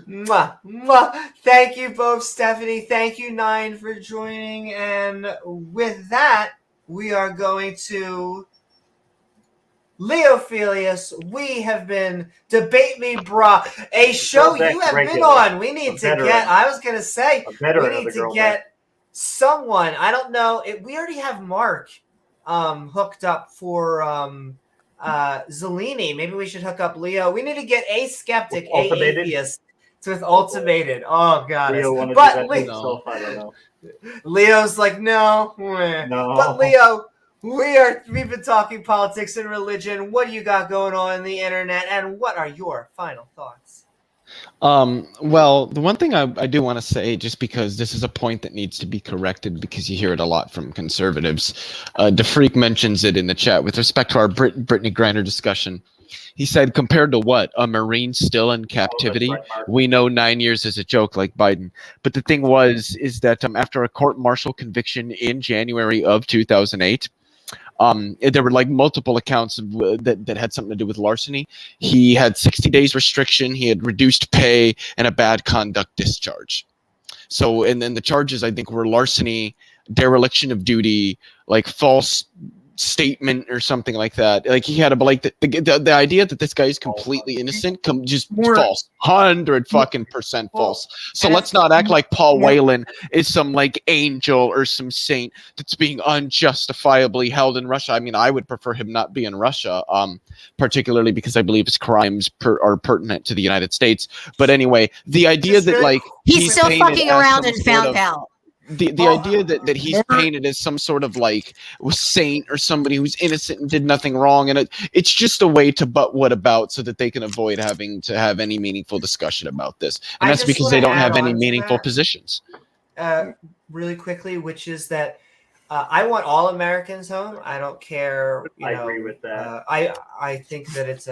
Mwah, mwah. Thank you both, Stephanie. Thank you, 9, for joining. And with that, we are going to Leophilius. We have been Debate Me Brah, a show you have been on. We need to get, I was going to say, we need to get someone. I don't know. We already have Mark hooked up for Zellini. Maybe we should hook up Leo. We need to get a skeptic, a atheist with Ultimated. Oh god. But I don't know. Leo's like, no. But Leo, we've been talking politics and religion. What do you got going on the internet, and what are your final thoughts? Well, the one thing I do want to say, just because this is a point that needs to be corrected, because you hear it a lot from conservatives. DeFreak mentions it in the chat with respect to our Brittany Griner discussion. He said, compared to what? A Marine still in captivity? We know 9 years is a joke, like Biden. But the thing is that after a court-martial conviction in January of 2008, there were like multiple accounts of, that had something to do with larceny. He had 60 days restriction, he had reduced pay, and a bad conduct discharge. So, and then the charges, I think, were larceny, dereliction of duty, like false statement or something like that. Like he had a the idea that this guy is completely innocent, false, 100% false. So let's not act like Paul Whelan is some like angel or some saint that's being unjustifiably held in Russia. I mean, I would prefer him not be in Russia, particularly because I believe his crimes are pertinent to the United States. But anyway, the idea that like he's still fucking around and found out. The idea that he's painted as some sort of like saint or somebody who's innocent and did nothing wrong, and it's just a way to butt what about so that they can avoid having to have any meaningful discussion about this, and that's because they don't have any meaningful positions. Really quickly, which is that I want all Americans home. I don't care. I agree with that. I think that it's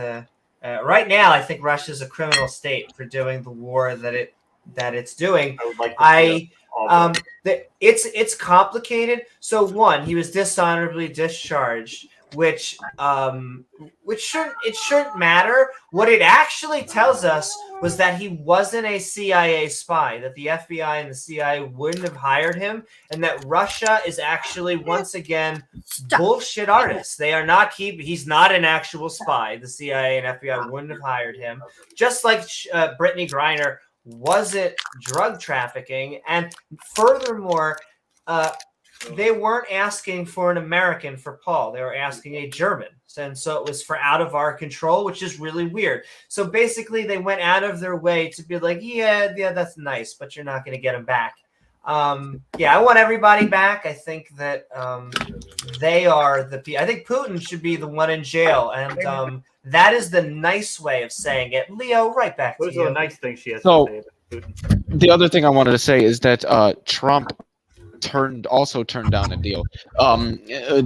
right now. I think Russia's a criminal state for doing the war that it's doing. I would like to it's complicated. So one, he was dishonorably discharged, which shouldn't matter. What it actually tells us was that he wasn't a CIA spy, that the FBI and the CIA wouldn't have hired him, and that Russia is actually once again bullshit artists. They are not he's not an actual spy. The CIA and FBI wouldn't have hired him. Just like Brittany Griner wasn't drug trafficking, and furthermore, they weren't asking for an American for Paul. They were asking a German, and so it was for out of our control, which is really weird. So basically, they went out of their way to be like, yeah, that's nice, but you're not going to get him back. I want everybody back. I think that they are I think Putin should be the one in jail, and that is the nice way of saying it. Leo, right back to you. Those are the nice things she has So, to say about Putin. The other thing I wanted to say is that Trump turned down a deal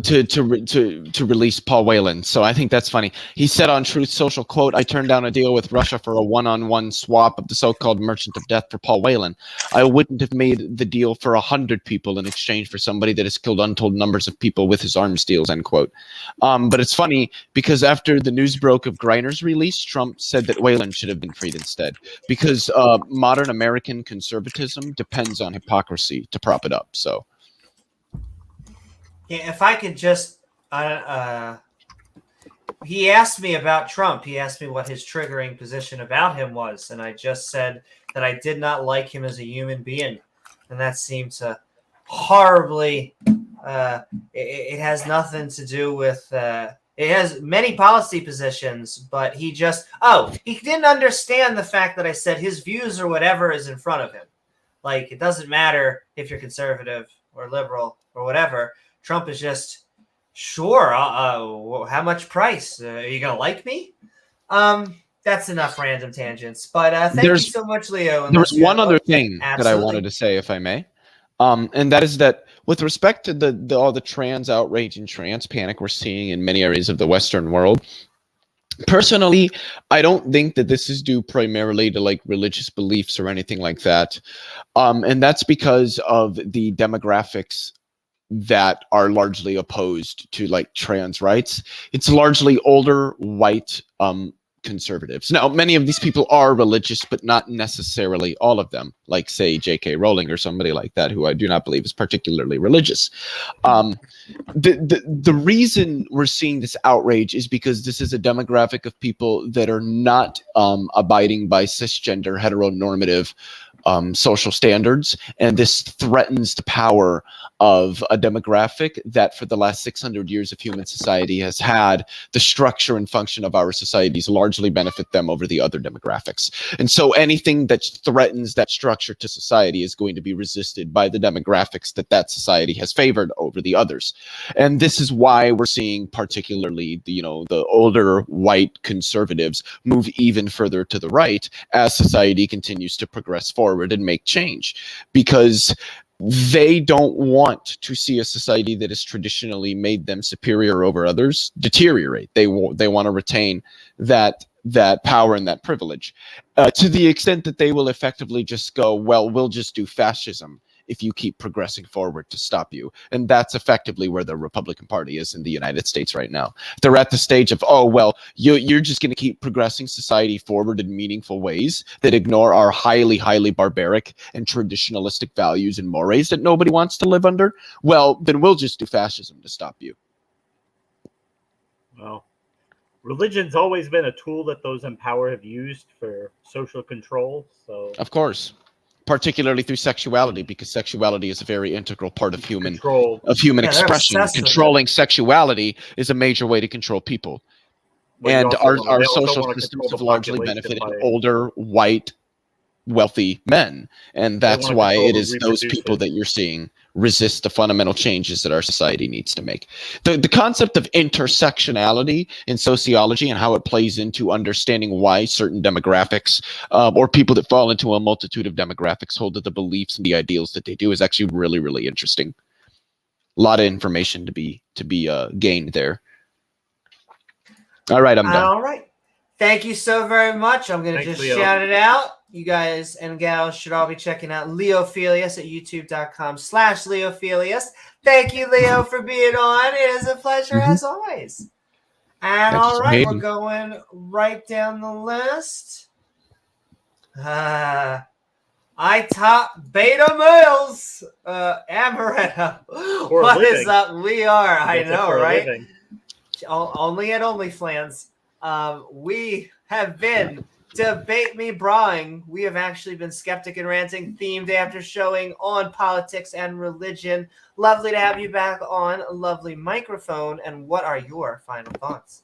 to release Paul Whelan. So I think that's funny. He said on Truth Social, quote, "I turned down a deal with Russia for a one-on-one swap of the so-called Merchant of Death for Paul Whelan. I wouldn't have made the deal for 100 people in exchange for somebody that has killed untold numbers of people with his arms deals," end quote. But it's funny because after the news broke of Griner's release, Trump said that Whelan should have been freed instead, because modern American conservatism depends on hypocrisy to prop it up. So yeah, if I could just he asked me about Trump. He asked me what his triggering position about him was, and I just said that I did not like him as a human being, and that seemed to horribly it has nothing to do with it has many policy positions, but he didn't understand the fact that I said his views or whatever is in front of him. Like, it doesn't matter if you're conservative or liberal or whatever. Trump is just, sure, how much price? Are you going to like me? That's enough random tangents. But thank you so much, Leo. There was one other thing Absolutely. that I wanted to say, if I may. And that is that with respect to all the trans outrage and trans panic we're seeing in many areas of the Western world, personally, I don't think that this is due primarily to like religious beliefs or anything like that. And that's because of the demographics that are largely opposed to like trans rights. It's largely older, white, conservatives. Now, many of these people are religious, but not necessarily all of them, like say J.K. Rowling or somebody like that, who I do not believe is particularly religious. The reason we're seeing this outrage is because this is a demographic of people that are not abiding by cisgender heteronormative social standards, and this threatens the power of a demographic that for the last 600 years of human society has had the structure and function of our societies largely benefit them over the other demographics. And so anything that threatens that structure to society is going to be resisted by the demographics that society has favored over the others. And this is why we're seeing particularly the older white conservatives move even further to the right as society continues to progress forward and make change, because they don't want to see a society that has traditionally made them superior over others deteriorate. They want to retain that power and that privilege, to the extent that they will effectively just go, well, we'll just do fascism if you keep progressing forward to stop you. And that's effectively where the Republican Party is in the United States right now. They're at the stage of, oh, well, you're just going to keep progressing society forward in meaningful ways that ignore our highly, highly barbaric and traditionalistic values and mores that nobody wants to live under. Well, then we'll just do fascism to stop you. Well, religion's always been a tool that those in power have used for social control. So, of course, particularly through sexuality, because sexuality is a very integral part of human expression. Controlling sexuality is a major way to control people. And our social systems have largely benefited older, white, wealthy men. And that's why it is those people that you're seeing resist the fundamental changes that our society needs to make. The concept of intersectionality in sociology and how it plays into understanding why certain demographics or people that fall into a multitude of demographics hold to the beliefs and the ideals that they do is actually really, really interesting. A lot of information to be gained there. All right, I'm done. All right. Thank you so very much. I'm going to just shout it out. You guys and gals should all be checking out Leophilius at youtube.com/Leophilius. Thank you, Leo, for being on. It is a pleasure as always. And all right, we're going right down the list. I top beta males. Amaretto. What is up? We are. I know, right? Only at OnlyFans. We have been Debate Me Brahing. We have actually been Skeptic and Ranting themed after showing on politics and religion. Lovely to have you back on a lovely microphone. And what are your final thoughts?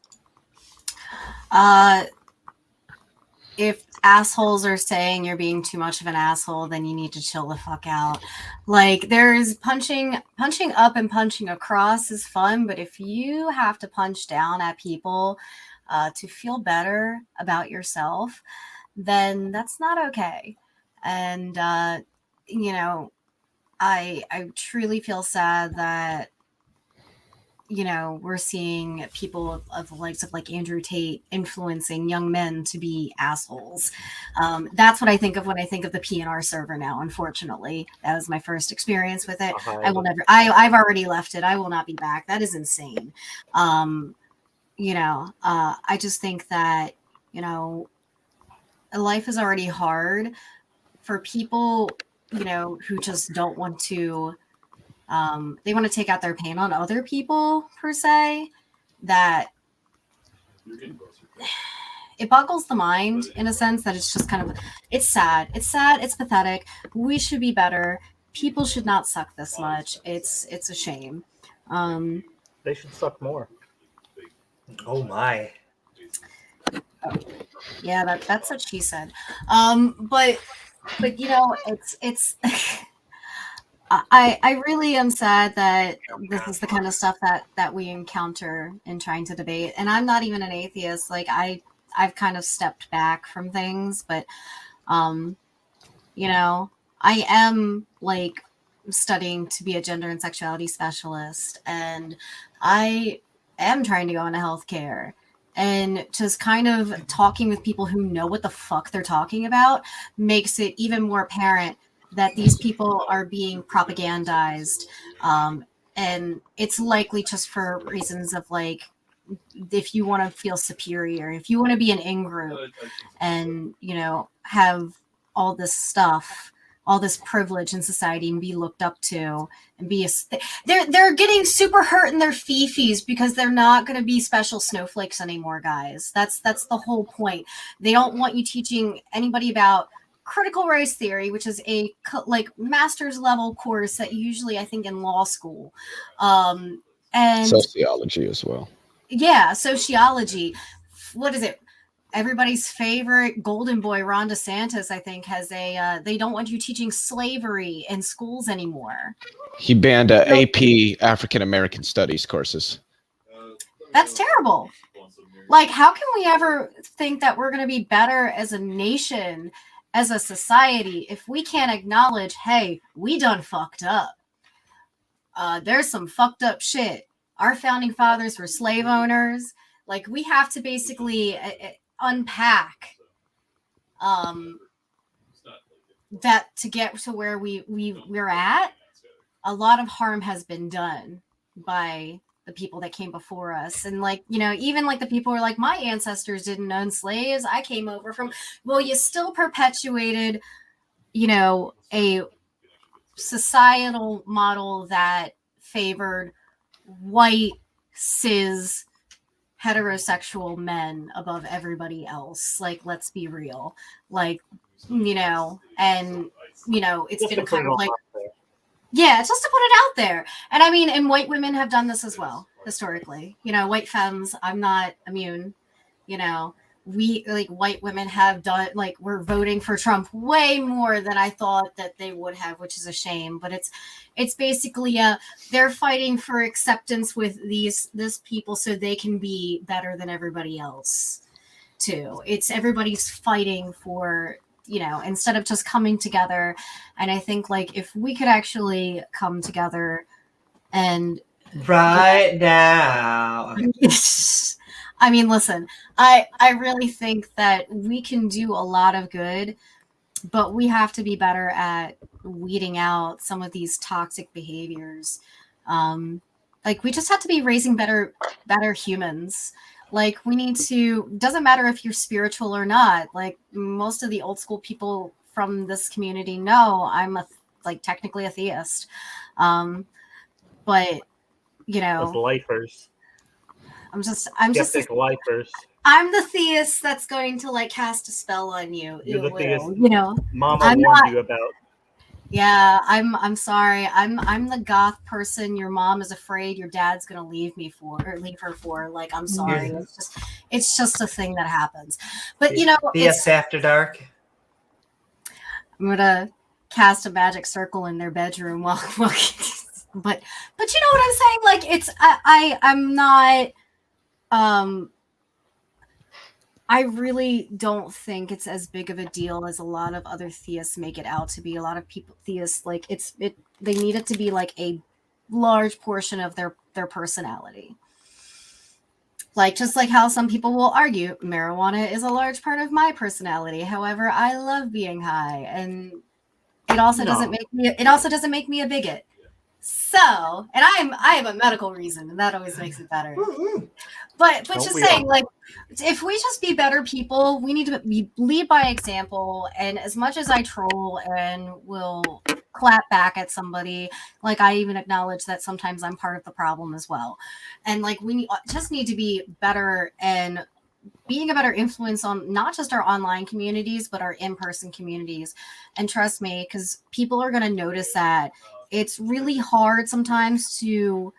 If assholes are saying you're being too much of an asshole, then you need to chill the fuck out. Like, there's punching up and punching across is fun, but if you have to punch down at people to feel better about yourself, then that's not okay. And I truly feel sad that we're seeing people of the likes of like Andrew Tate influencing young men to be assholes. That's what I think of when I think of the PNR server now. Unfortunately, that was my first experience with it. I will never. I've already left it. I will not be back. That is insane. I just think that life is already hard for people who just don't want to. They want to take out their pain on other people, per se, that it boggles the mind in a sense that it's just kind of, it's sad, it's pathetic. We should be better. People should not suck this much. It's a shame. They should suck more. Oh my. Yeah, that's what she said. But it's I really am sad that this is the kind of stuff that we encounter in trying to debate. And I'm not even an atheist. Like I've kind of stepped back from things, but I am like studying to be a gender and sexuality specialist, and I am trying to go into healthcare. And just kind of talking with people who know what the fuck they're talking about makes it even more apparent that these people are being propagandized. And it's likely just for reasons of like, if you want to feel superior, if you want to be an in-group and, have all this stuff, all this privilege in society and be looked up to and they're getting super hurt in their fifis because they're not going to be special snowflakes anymore, guys. That's the whole point. They don't want you teaching anybody about critical race theory, which is a like master's level course that usually I think in law school, and Sociology as well. yeah, sociology. What is it? Everybody's favorite golden boy, Ron DeSantis, I think, has a they don't want you teaching slavery in schools anymore. He banned AP African American Studies courses. That's terrible. Like, how can we ever think that we're going to be better as a nation, as a society, if we can't acknowledge, hey, we done fucked up. There's some fucked up shit. Our founding fathers were slave owners. Like, we have to basically unpack that to get to where we're at. A lot of harm has been done by the people that came before us. And like, you know, even like the people who are like, my ancestors didn't own slaves. I came over from, well, you still perpetuated, you know, a societal model that favored white, cis, heterosexual men above everybody else. Like, let's be real. Like, you know, and, you know, it's been kind of like, yeah, it's just to put it out there. And I mean, and white women have done this as well, historically. You know, white femmes, I'm not immune. You know, we, like, white women have done, like, we're voting for Trump way more than I thought that they would have, which is a shame. But it's basically they're fighting for acceptance with this people so they can be better than everybody else too. It's everybody's fighting for, you know, instead of just coming together. And I think, like, if we could actually come together and right now. I mean, listen, I really think that we can do a lot of good, but we have to be better at weeding out some of these toxic behaviors. Like, we just have to be raising better humans. Like, we need to, doesn't matter if you're spiritual or not. Like, most of the old school people from this community know I'm technically a theist. But, you know, as lifers. I'm just lifers. I'm the theist that's going to like cast a spell on you. You're the theist, you know, Mama I'm warned not, you about. Yeah, I'm sorry. I'm the goth person your mom is afraid your dad's gonna leave her for. Like, I'm sorry. It's just a thing that happens. But you know, it's after dark. I'm gonna cast a magic circle in their bedroom while but you know what I'm saying? Like, it's I'm not I really don't think it's as big of a deal as a lot of other theists make it out to be. A lot of people theists, like, they need it to be like a large portion of their personality. Like, just like how some people will argue marijuana is a large part of my personality. However, I love being high, and it also doesn't make me a bigot. So, and I have a medical reason, and that always makes it better. But just saying, like, if we just be better people, we need to lead by example. And as much as I troll and will clap back at somebody, like, I even acknowledge that sometimes I'm part of the problem as well. And like, we just need to be better and being a better influence on not just our online communities, but our in-person communities. And trust me, because people are going to notice that it's really hard sometimes to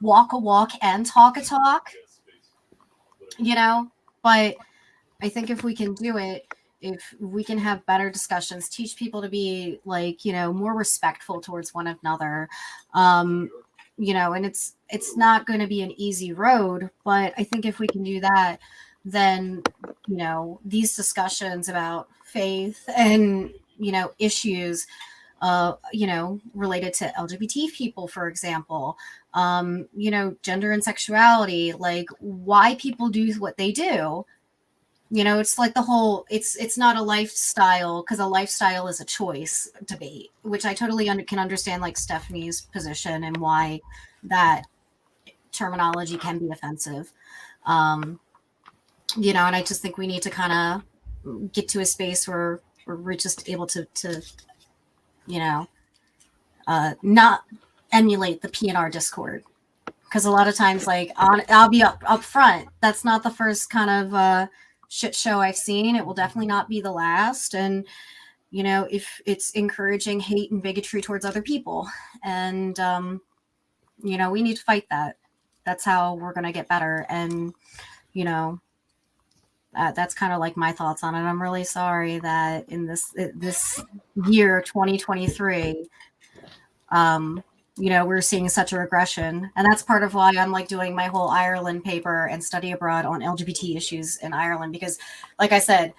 walk a walk and talk a talk, you know, but I think if we can do it, if we can have better discussions, teach people to be, like, you know, more respectful towards one another, you know, and it's not going to be an easy road, but I think if we can do that, then, you know, these discussions about faith and, you know, issues, you know, related to LGBT people, for example, you know, gender and sexuality, like why people do what they do. You know, it's like the whole, it's not a lifestyle, because a lifestyle is a choice debate, which I totally can understand, like Stephanie's position and why that terminology can be offensive. You know, and I just think we need to kind of get to a space where we're just able to you know, not emulate the PNR Discord, because a lot of times, like, I'll be up front. That's not the first kind of shit show I've seen. It will definitely not be the last. And, you know, if it's encouraging hate and bigotry towards other people. And, you know, we need to fight that. That's how we're going to get better. And, you know, that's kind of like my thoughts on it. I'm really sorry that in this year, 2023, you know, we're seeing such a regression. And that's part of why I'm like doing my whole Ireland paper and study abroad on LGBT issues in Ireland. Because like I said,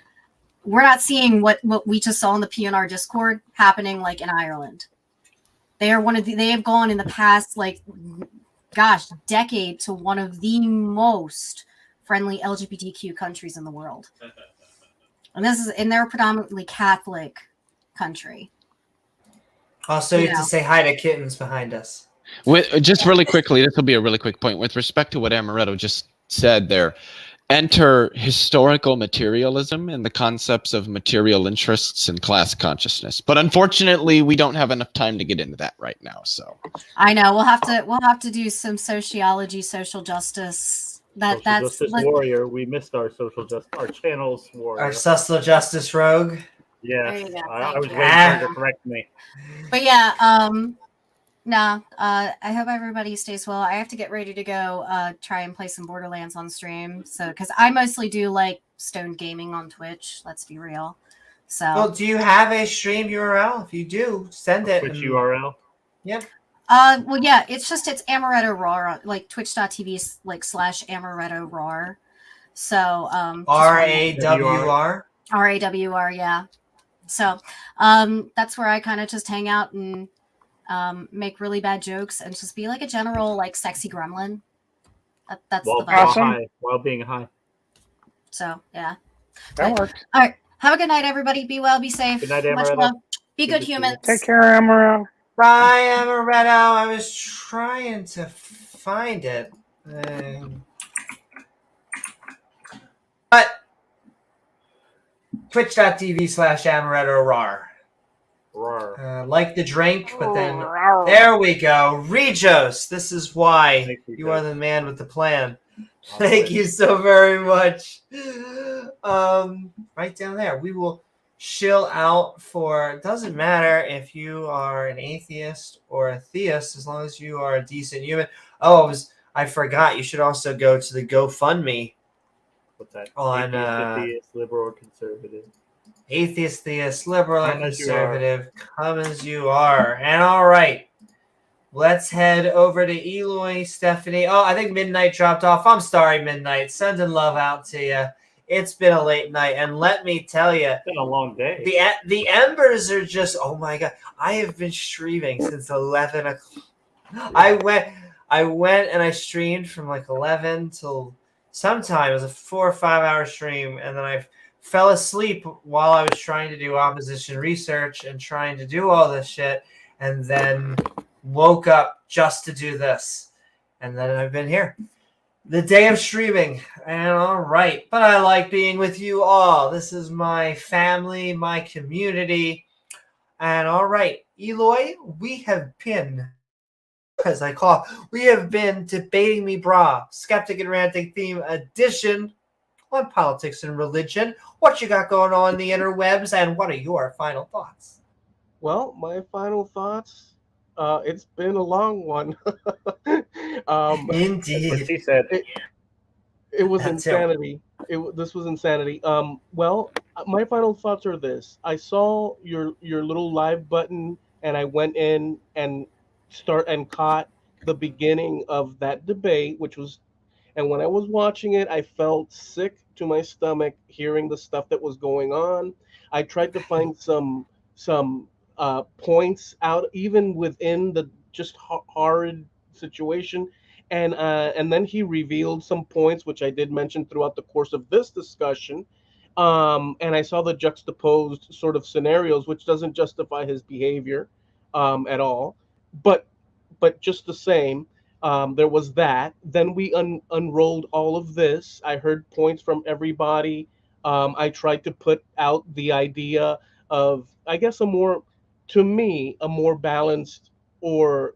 we're not seeing what we just saw in the PNR Discord happening like in Ireland. They have gone in the past, like, gosh, decade to one of the most friendly LGBTQ countries in the world. And they're a predominantly Catholic country. Also, you have to say hi to kittens behind us. Just really quickly, this will be a really quick point. With respect to what Amaretto just said there, enter historical materialism and the concepts of material interests and class consciousness. But unfortunately, we don't have enough time to get into that right now. So I know we'll have to do some sociology, social justice. That's justice warrior. We missed our our channel's warrior. Our social justice rogue. Yeah, I was waiting for her to correct me. But yeah, I hope everybody stays well. I have to get ready to go try and play some Borderlands on stream. So, because I mostly do like Stone Gaming on Twitch. Let's be real. So, well, do you have a stream URL? If you do, send it. Twitch URL. Yep. Well, yeah, it's Amaretto Raw, like twitch.tv / Amaretto Raw. So, RAWR. RAWR, yeah. So, that's where I kind of just hang out and make really bad jokes and just be like a general like sexy gremlin. That's the vibe. While being high. So yeah, that works. All right, have a good night, everybody. Be well, be safe. Good night, Much Amaretto. love. Be good humans. Take care, Amaretto. Bye, Amaretto. I was trying to find it, but twitch.tv / Amaretto Rar. Like the drink, but then there we go. Regos, this is why you are the man with the plan. Thank you so very much. Right down there. We will chill out for, it doesn't matter if you are an atheist or a theist, as long as you are a decent human. I forgot, you should also go to the GoFundMe. What's that? On atheist, liberal, or conservative. Atheist, theist, liberal, or conservative. Come as you are. And all right, let's head over to Eloy, Stephanie. Oh, I think Midnight dropped off. I'm sorry, Midnight. Sending love out to you. It's been a late night, and let me tell you, it's been a long day. The embers are just, oh my god! I have been streaming since 11 o'clock. I went and I streamed from like 11 till sometime. It was a 4 or 5 hour stream, and then I fell asleep while I was trying to do opposition research and trying to do all this shit, and then woke up just to do this. And then I've been here. The day of streaming. And all right. But I like being with you all. This is my family, my community. And all right, Eloy, we have been, as I call, we have been debating me Brah, Skeptic and Ranting Theme Edition on politics and religion. What you got going on in the interwebs, and what are your final thoughts? Well, my final thoughts, it's been a long one. Indeed. What she said. It was insanity. This was insanity. Well, my final thoughts are this. I saw your little live button, and I went in and caught the beginning of that debate, and when I was watching it, I felt sick to my stomach hearing the stuff that was going on. I tried to find some points out even within the just horrid situation, and then he revealed some points which I did mention throughout the course of this discussion, and I saw the juxtaposed sort of scenarios, which doesn't justify his behavior at all, but just the same, there was that. Then we unrolled all of this. I heard points from everybody. I tried to put out the idea of, I guess, a more balanced, or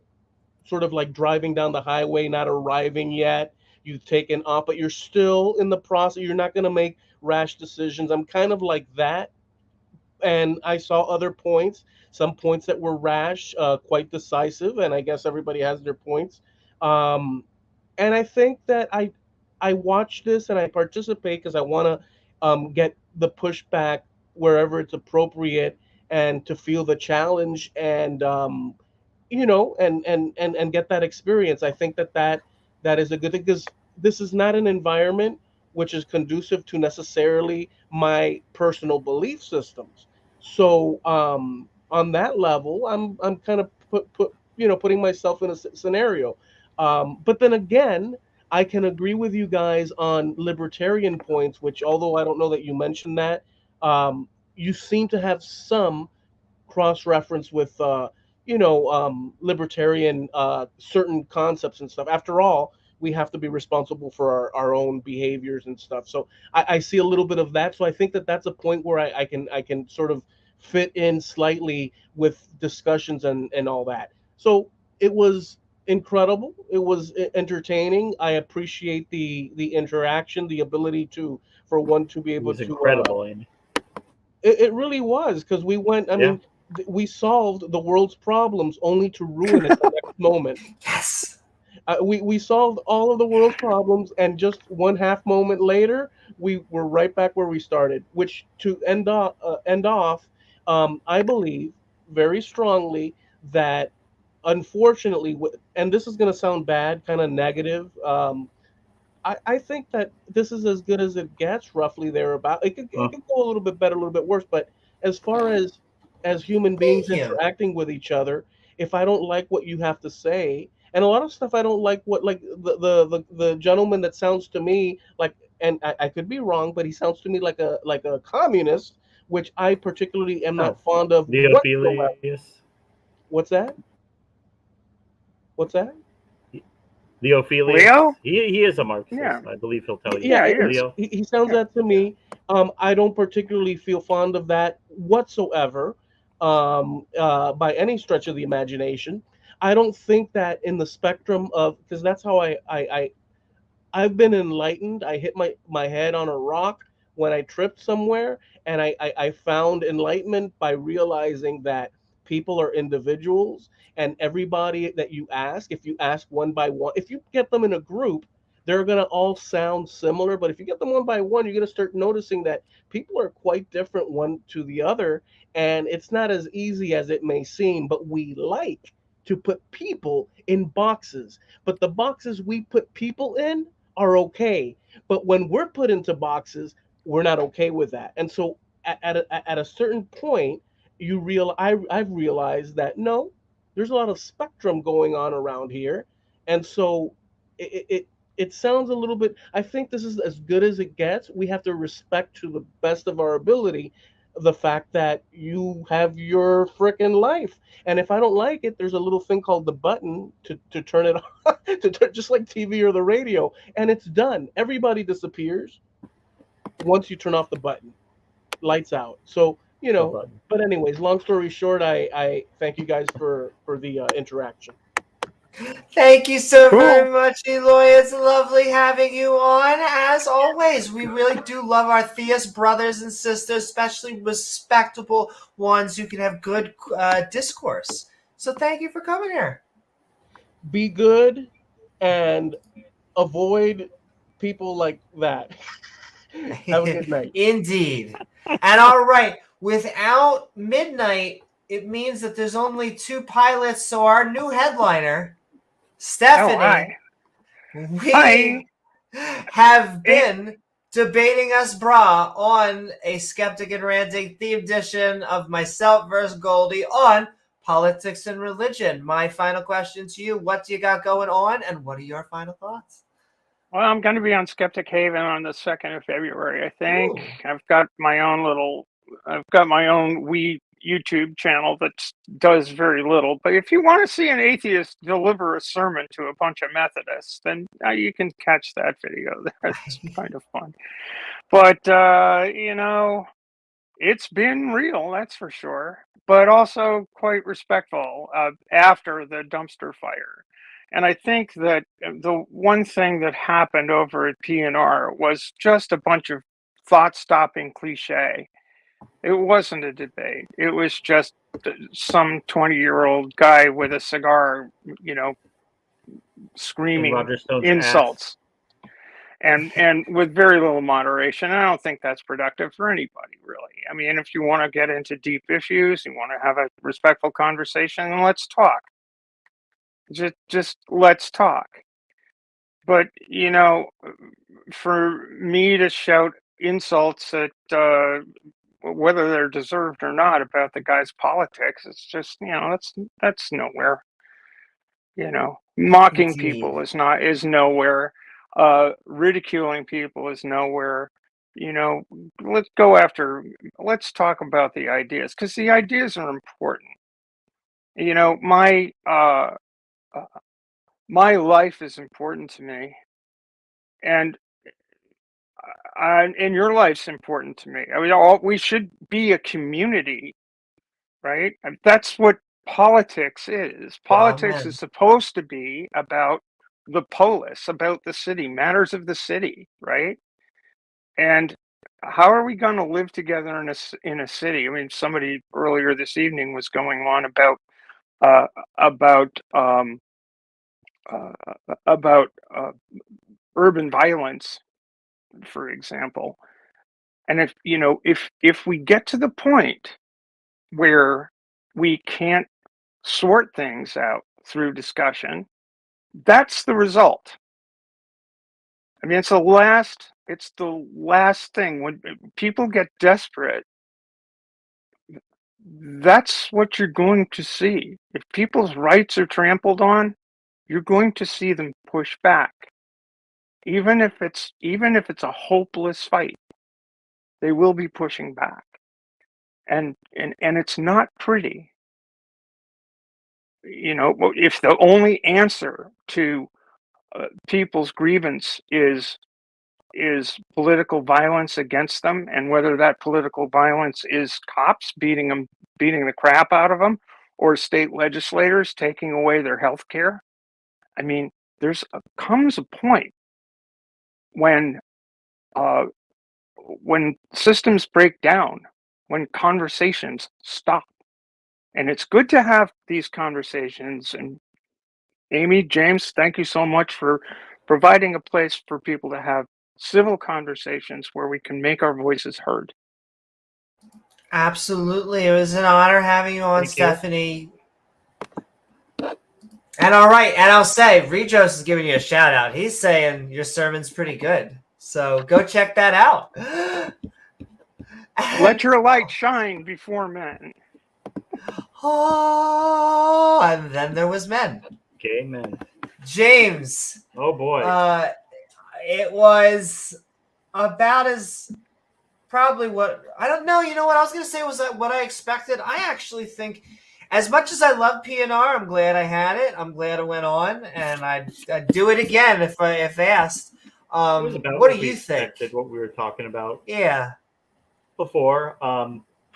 sort of like driving down the highway, not arriving yet. you've taken off, but you're still in the process. You're not going to make rash decisions. I'm kind of like that. And I saw other points, some points that were rash, quite decisive, and I guess everybody has their points. And I think that I watch this and I participate because I want to get the pushback wherever it's appropriate and to feel the challenge and and get that experience. I think that is a good thing because this is not an environment which is conducive to necessarily my personal belief systems. So on that level, I'm kind of putting myself in a scenario. But then again, I can agree with you guys on libertarian points, which although I don't know that you mentioned that, you seem to have some cross reference with libertarian certain concepts and stuff. After all, we have to be responsible for our own behaviors and stuff. So I see a little bit of that. So I think that that's a point where I can sort of fit in slightly with discussions and all that. So it was incredible. It was entertaining. I appreciate the interaction, the ability for one to be able to. Incredible, Amy. It really was because we went. I mean, we solved the world's problems only to ruin it the next moment. Yes. We solved all of the world's problems, and just 1/2 moment later, we were right back where we started. Which to end off, I believe very strongly that, unfortunately, and this is going to sound bad, kind of negative. I think that this is as good as it gets, roughly thereabout. It could go a little bit better, a little bit worse, but as far as human beings interacting with each other, if I don't like what you have to say, and a lot of stuff I don't like, what like the gentleman that sounds to me like, and I could be wrong, but he sounds to me like a communist, which I particularly am not fond of. What's that? What's that? Theophilus. Leo? He is a Marxist. Yeah. I believe he'll tell you. Yeah, Leo. he sounds that to me. I don't particularly feel fond of that whatsoever, by any stretch of the imagination. I don't think that in the spectrum of, because that's how I've been enlightened. I hit my head on a rock when I tripped somewhere, and I found enlightenment by realizing that people are individuals, and everybody that you ask, if you ask one by one, if you get them in a group, they're going to all sound similar. But if you get them one by one, you're going to start noticing that people are quite different one to the other, and it's not as easy as it may seem. But we like to put people in boxes, but the boxes we put people in are okay. But when we're put into boxes, we're not okay with that. And so at a certain point, I've realized that no, there's a lot of spectrum going on around here. And so it sounds a little bit, I think this is as good as it gets. We have to respect to the best of our ability the fact that you have your frickin' life. And if I don't like it, there's a little thing called the button to turn it on, just like TV or the radio, and it's done. Everybody disappears once you turn off the button. Lights out. So, but anyways, long story short, I thank you guys for the interaction. Thank you so very much, Eloy. It's lovely having you on. As always, we really do love our theist brothers and sisters, especially respectable ones who can have good discourse. So thank you for coming here. Be good and avoid people like that. Have a good night. Indeed. And all right, without midnight, it means that there's only 2 pilots. So our new headliner, Stephanie, we have been debating us Brah on a Skeptic and Ranting theme edition of Myself versus Goldie on politics and religion. My final question to you, what do you got going on, and what are your final thoughts? Well, I'm going to be on Skeptic Haven on the 2nd of February, I think. Ooh. I've got my own wee YouTube channel that does very little. But if you want to see an atheist deliver a sermon to a bunch of Methodists, then you can catch that video there. It's kind of fun. But, it's been real, that's for sure. But also quite respectful after the dumpster fire. And I think that the one thing that happened over at PNR was just a bunch of thought-stopping cliche. It wasn't a debate. It was just some 20-year-old guy with a cigar, screaming Roger Stone's insults. And with very little moderation. I don't think that's productive for anybody, really. I mean, if you want to get into deep issues, you want to have a respectful conversation, then let's talk. Just let's talk. But for me to shout insults at whether they're deserved or not about the guy's politics, it's just that's nowhere. Mocking Indeed. people is nowhere. Ridiculing people is nowhere. Let's talk about the ideas, because the ideas are important. My life is important to me, and your life's important to me. I mean, we should be a community, right? And that's what politics is. Politics Amen. is supposed to be about the polis, about the city, matters of the city, right? And how are we going to live together in a city? I mean, somebody earlier this evening was going on about urban violence, for example. And if we get to the point where we can't sort things out through discussion, that's the result. I mean, it's the last thing. When people get desperate, that's what you're going to see. If people's rights are trampled on, you're going to see them push back. Even if it's a hopeless fight, they will be pushing back. And it's not pretty. If the only answer to people's grievance is political violence against them, and whether that political violence is cops beating the crap out of them, or state legislators taking away their health care, I mean, comes a point when systems break down, when conversations stop. And it's good to have these conversations. And Amy, James, thank you so much for providing a place for people to have civil conversations where we can make our voices heard. Absolutely. It was an honor having you on, Thank you. Stephanie. And all right, and I'll say, Regos is giving you a shout out. He's saying your sermon's pretty good. So go check that out. Let your light shine before men. Oh, and then there was men. Gay men. James. Oh boy. It was about as probably what I don't know. You know what I was going to say was that what I expected. I actually think, as much as I love PNR, I'm glad I had it. I'm glad it went on, and I'd do it again if asked. It was about what do you think? What we were talking about. Yeah. Before,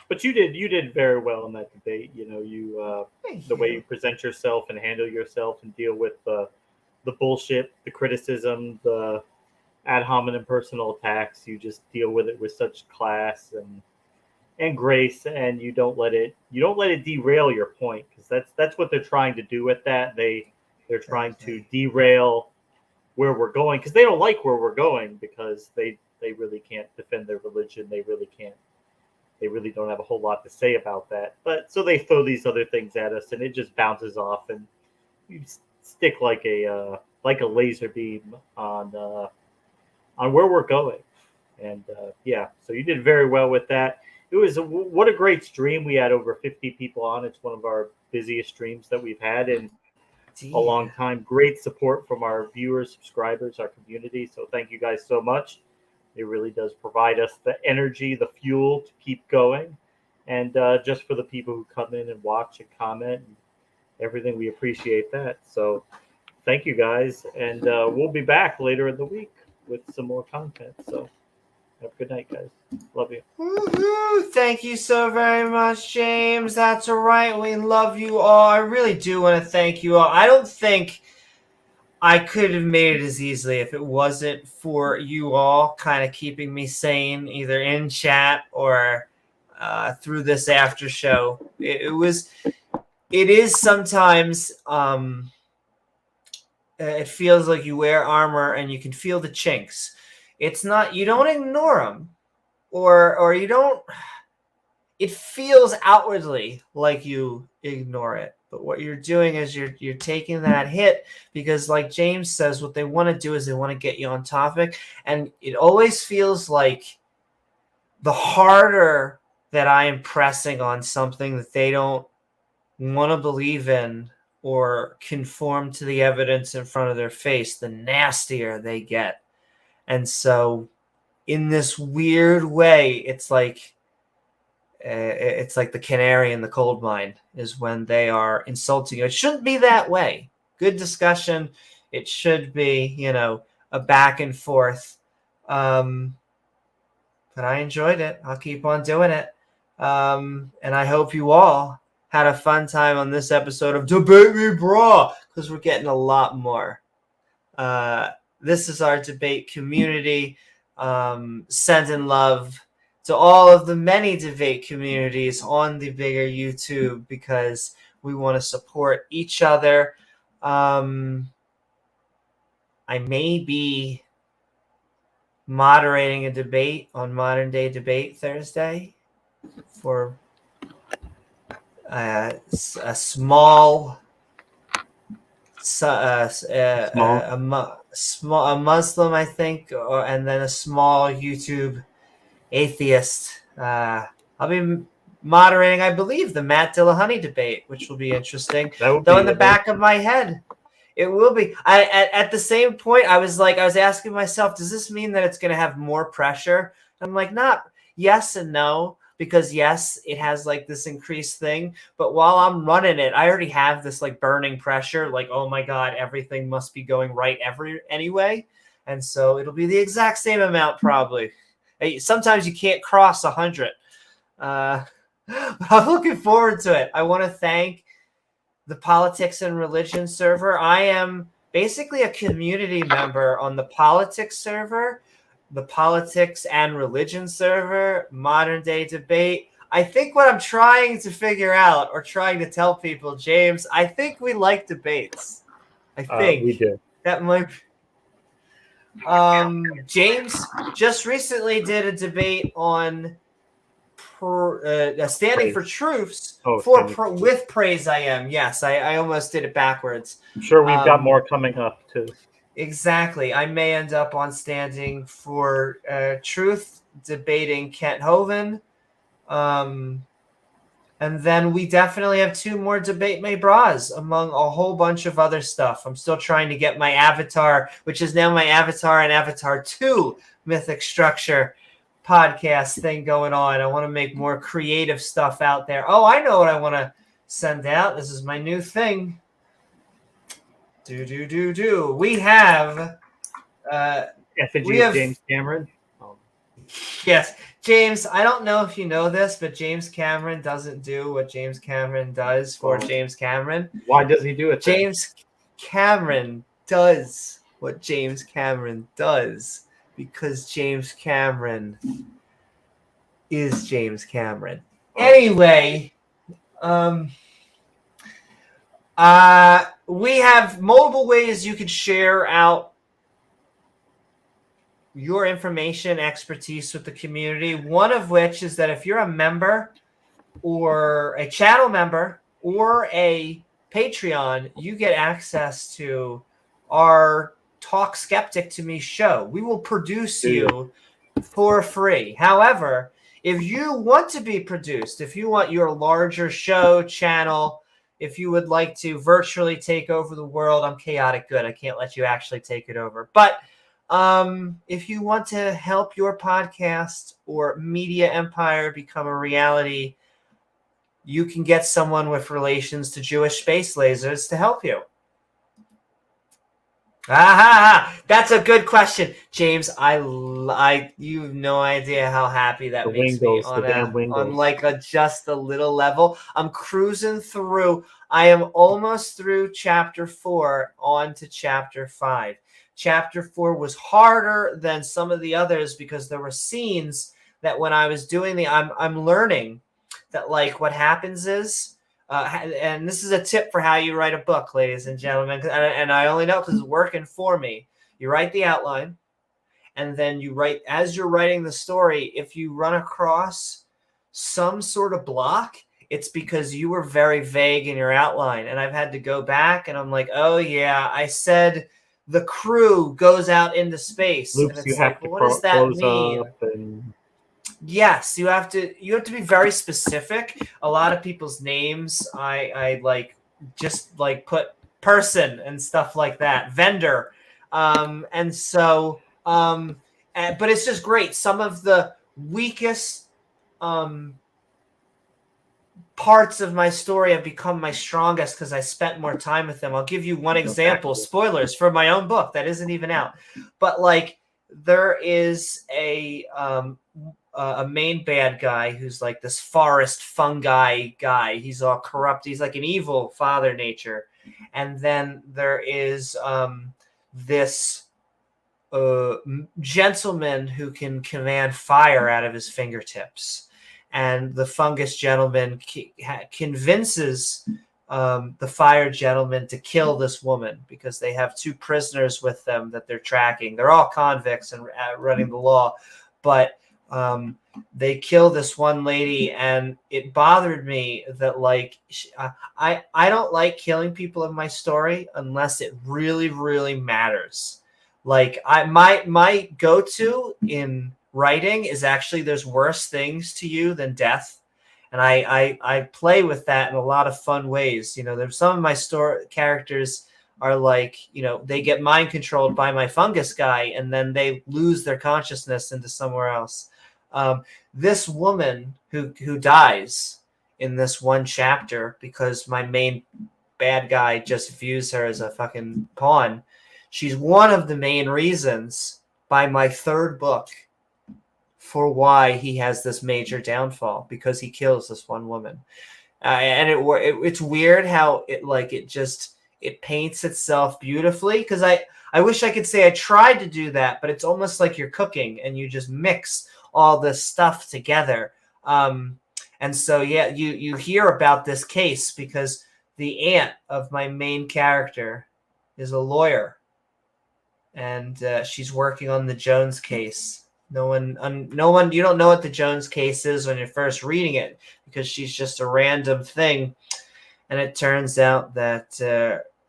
but you did very well in that debate. The way you present yourself and handle yourself and deal with the bullshit, the criticism, the ad hominem personal attacks. You just deal with it with such class and grace, and you don't let it derail your point, because that's what they're trying to do with that. They're trying to derail where we're going, because they don't like where we're going, because they really can't defend their religion. They really don't have a whole lot to say about that. But so they throw these other things at us, and it just bounces off, and you stick like a laser beam on where we're going. And so you did very well with that. It was what a great stream. We had over 50 people on. It's one of our busiest streams that we've had in a long time. Great support from our viewers, subscribers, our community. So thank you guys so much. It really does provide us the energy, the fuel to keep going. And just for the people who come in and watch and comment and everything, we appreciate that. So thank you guys. And we'll be back later in the week with some more content. So have a good night, guys. Love you. Woo-hoo. Thank you so very much, James. That's all right. We love you all. I really do want to thank you all. I don't think I could have made it as easily if it wasn't for you all kind of keeping me sane, either in chat or through this after show. It is sometimes it feels like you wear armor and you can feel the chinks. It's not, you don't ignore them or you don't, it feels outwardly like you ignore it. But what you're doing is you're taking that hit because, like James says, what they want to do is they want to get you on topic. And it always feels like the harder that I am pressing on something that they don't want to believe in or conform to the evidence in front of their face, the nastier they get. And so in this weird way, it's like the canary in the coal mine is when they are insulting you. It shouldn't be that way. Good discussion. It should be, a back and forth. But I enjoyed it. I'll keep on doing it. And I hope you all had a fun time on this episode of Debate Me Brah, because we're getting a lot more. This is our debate community. Sending love to all of the many debate communities on the bigger YouTube because we want to support each other. I may be moderating a debate on Modern Day Debate Thursday for a small a Muslim, I think, and then a small YouTube atheist. I'll be moderating, I believe, the Matt Dillahunty debate, which will be interesting. Though in the back of my head, it will be. At the same point, I was asking myself, does this mean that it's going to have more pressure? I'm like, not yes and no, because yes, it has like this increased thing. But while I'm running it, I already have this like burning pressure, like, oh my God, everything must be going right anyway. And so it'll be the exact same amount probably. Sometimes you can't cross 100. I'm looking forward to it. I want to thank the Politics and Religion server. I am basically a community member on the Politics server, the Politics and Religion server, Modern Day Debate. I think what I'm trying to figure out or trying to tell people, James, I think we like debates. I think we do. That might be. James just recently did a debate on standing for truths with praise. I am. Yes, I almost did it backwards. I'm sure we've got more coming up too. Exactly. I may end up on standing for truth, debating Kent Hovind. And then we definitely have 2 more Debate May Brahs among a whole bunch of other stuff. I'm still trying to get my Avatar, which is now my Avatar and Avatar 2 Mythic Structure podcast thing going on. I want to make more creative stuff out there. Oh, I know what I want to send out. This is my new thing. We have effigy of James Cameron. Yes, James, I don't know if you know this, but James Cameron doesn't do what James Cameron does for James Cameron. Why does he do it then? James Cameron does what James Cameron does because James Cameron is James Cameron. Anyway, we have multiple ways you could share out your information, expertise with the community. One of which is that if you're a member or a channel member or a Patreon, you get access to our Talk Skeptic to Me show. We will produce you for free. However, if you want to be produced, if you want your larger show channel, if you would like to virtually take over the world, I'm chaotic good. I can't let you actually take it over. But if you want to help your podcast or media empire become a reality, you can get someone with relations to Jewish space lasers to help you. That's a good question, James. You have no idea how happy that The makes me Wingles, the damn Wingles. on like just a little level. I'm cruising through. I am almost through chapter 4 on to chapter 5. Chapter 4 was harder than some of the others because there were scenes that when I was doing I'm learning that like what happens is. And this is a tip for how you write a book, ladies and gentlemen. And I only know because it's working for me. You write the outline, and then you write, as you're writing the story, if you run across some sort of block, it's because you were very vague in your outline. And I've had to go back, and I'm like, oh, yeah, I said the crew goes out into space. Loops and you it's have like, to well, what does that close mean? up and... Yes, you have to be very specific. A lot of people's names I like just like put person and stuff like that, vendor. And so but it's just great. Some of the weakest parts of my story have become my strongest because I spent more time with them. I'll give you one example. Spoilers for my own book that isn't even out. But like there is a main bad guy who's like this forest fungi guy. He's all corrupt. He's like an evil father nature. And then there is this gentleman who can command fire out of his fingertips. And the fungus gentleman convinces the fire gentleman to kill this woman because they have 2 prisoners with them that they're tracking. They're all convicts and running the law. But they kill this one lady, and it bothered me that like I don't like killing people in my story unless it really, really matters. Like my go-to in writing is actually there's worse things to you than death, and I play with that in a lot of fun ways. You know, there's some of my story characters are like, you know, they get mind controlled by my fungus guy and then they lose their consciousness into somewhere else. This woman who dies in this one chapter because my main bad guy just views her as a fucking pawn. She's one of the main reasons by my 3rd book for why he has this major downfall, because he kills this one woman. And it's weird how it paints itself beautifully, because I wish I could say I tried to do that, but it's almost like you're cooking and you just mix all this stuff together. And so, yeah, you hear about this case because the aunt of my main character is a lawyer, and she's working on the Jones case. No one, you don't know what the Jones case is when you're first reading it because she's just a random thing. And it turns out that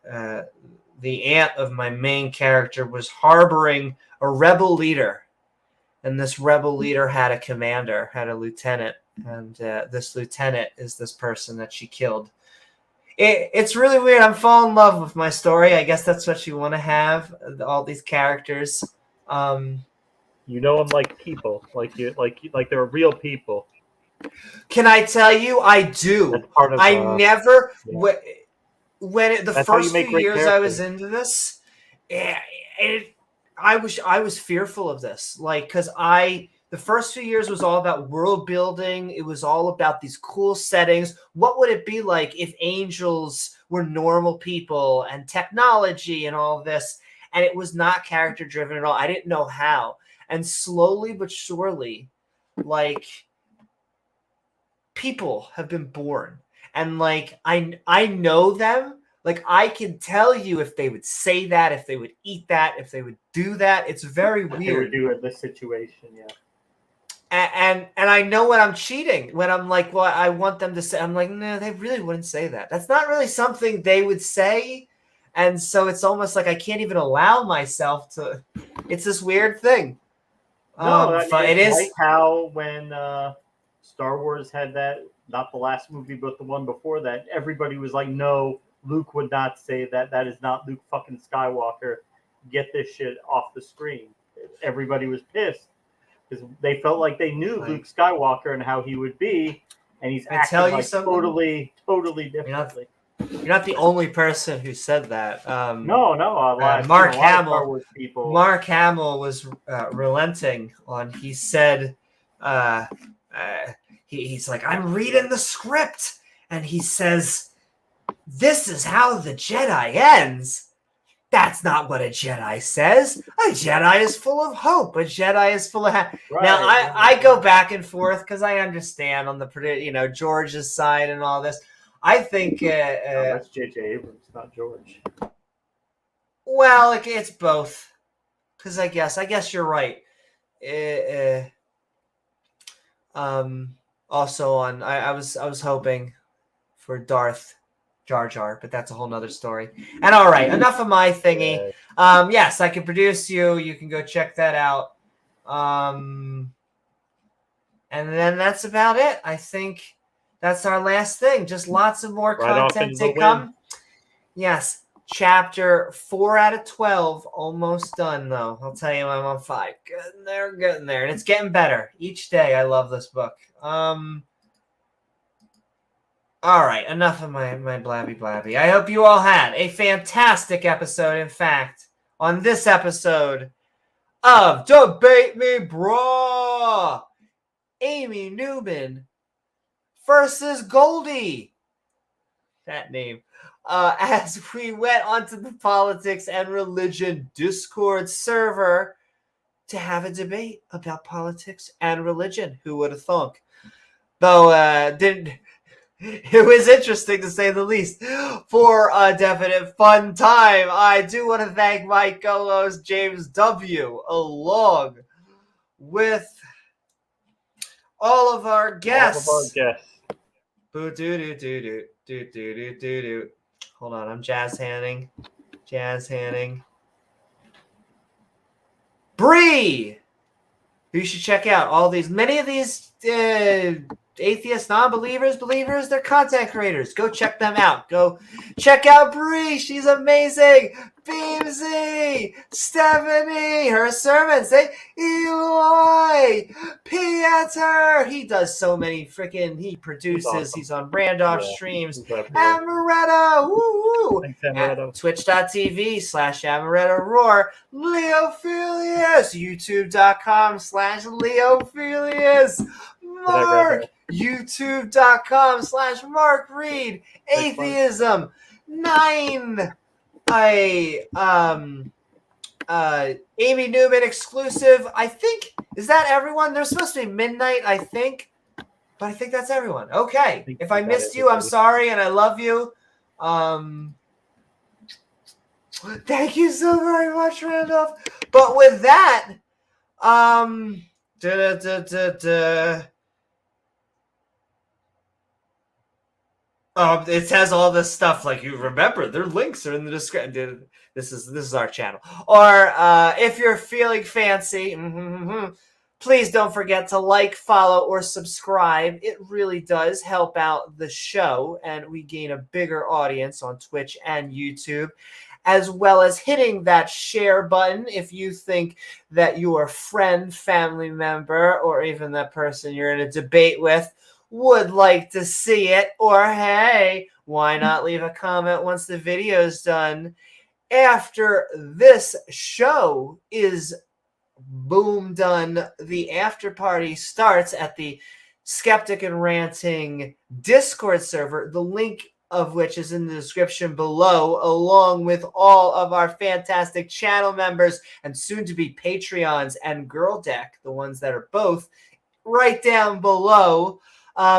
the aunt of my main character was harboring a rebel leader. And this rebel leader had a commander, had a lieutenant. And this lieutenant is this person that she killed. It's really weird. I'm falling in love with my story. I guess that's what you want to have, all these characters. You know them like people, like they're real people. Can I tell you? I do. I never. Yeah. When the first few years I was into this, I was fearful of this, like because the first few years was all about world building. It was all about these cool settings. What would it be like if angels were normal people and technology and all this? And it was not character driven at all. I didn't know how. And slowly but surely, like, people have been born. And, like, I know them. Like, I can tell you if they would say that, if they would eat that, if they would do that. It's very weird. They would do in this situation, yeah. And I know when I'm cheating, when I'm like, well, I want them to say, I'm like, no, they really wouldn't say that. That's not really something they would say. And so it's almost like I can't even allow myself to. It's this weird thing. No, it is like how when Star Wars had that, not the last movie, but the one before that, everybody was like, no, Luke would not say that. That is not Luke fucking Skywalker. Get this shit off the screen. Everybody was pissed because they felt like they knew Luke Skywalker and how he would be, and he's acting like totally differently. You're not the only person who said that. No, I've Mark seen a lot of Star Hamill. Wars people. Mark Hamill was relenting on. He said, he's like, I'm reading the script, and he says, "This is how the Jedi ends." That's not what a Jedi says. A Jedi is full of hope. A Jedi is full of now. I go back and forth because I understand on the George's side and all this. I think that's J.J. Abrams, not George. Well, it's both. Because I guess you're right. Also on, I was hoping for Darth Jar Jar, but that's a whole nother story. And all right, enough of my thingy. Yes, I can produce you. You can go check that out. And then that's about it. I think that's our last thing. Just lots of more content to come. Yes, chapter 4 out of 12, almost done though. I'll tell you, I'm on 5. Getting there, and it's getting better each day. I love this book. All right, enough of my blabby. I hope you all had a fantastic episode. In fact, on this episode of Debate Me, Brah, Amy Newman versus Goldie. That name. As we went onto the politics and religion Discord server to have a debate about politics and religion. Who would have thunk? Though, it was interesting to say the least. For a definite fun time, I do want to thank my co-host James W. along with all of our guests. Boo-doo-doo-doo-doo-doo-doo-doo-doo. Hold on, I'm jazz handing. Bree, who you should check out. Many of these atheists, non-believers, believers, they're content creators. Go check them out. Go check out Bree. She's amazing. Beamsy, Stephanie, her servants, Eloy, Pieter. He does so many he produces. Awesome. He's on Randolph streams. Amaretto, woo! At twitch.tv/Amaretto Roar. Leophilius, youtube.com/Leophilius. Mark, youtube.com/Mark Reid. Atheism 9. Amy Newman exclusive. I think, is that everyone? There's supposed to be midnight, I think. But I think that's everyone. Okay. If I missed you, I'm sorry and I love you. Thank you so very much, Randolph. But with that, it has all this stuff, like, you remember their links are in the description. This is our channel. Or if you're feeling fancy, please don't forget to like, follow, or subscribe. It really does help out the show, and we gain a bigger audience on Twitch and YouTube, as well as hitting that share button if you think that your friend, family member, or even that person you're in a debate with would like to see it. Or hey, why not leave a comment once the video's done? After this show is boom done, the after party starts at the Skeptic and Ranting Discord server, the link of which is in the description below, along with all of our fantastic channel members and soon to be Patreons and Girl Deck, the ones that are both right down below.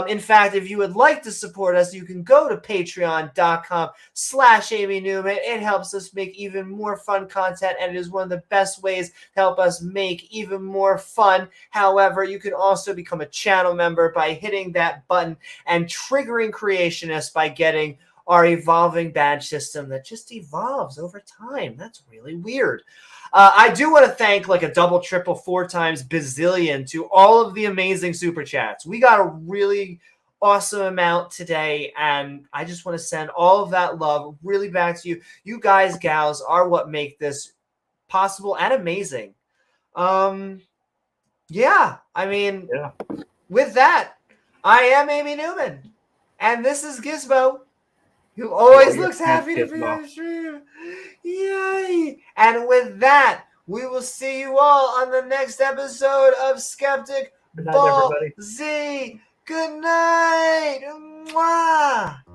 In fact, if you would like to support us, you can go to patreon.com/Amy Newman. It helps us make even more fun content, and it is one of the best ways to help us make even more fun. However, you can also become a channel member by hitting that button and triggering Creationists by getting our evolving badge system that just evolves over time. That's really weird. I do want to thank like a double, triple, 4 times bazillion to all of the amazing super chats. We got a really awesome amount today, and I just want to send all of that love really back to you. You guys, gals, are what make this possible and amazing. Yeah, I mean, with that, I am Amy Newman, and this is Gizmo. who always Your looks happy to pants be get on stream. Yay! And with that, we will see you all on the next episode of Skeptic Good night, Ball everybody. Z. Good night. Mwah.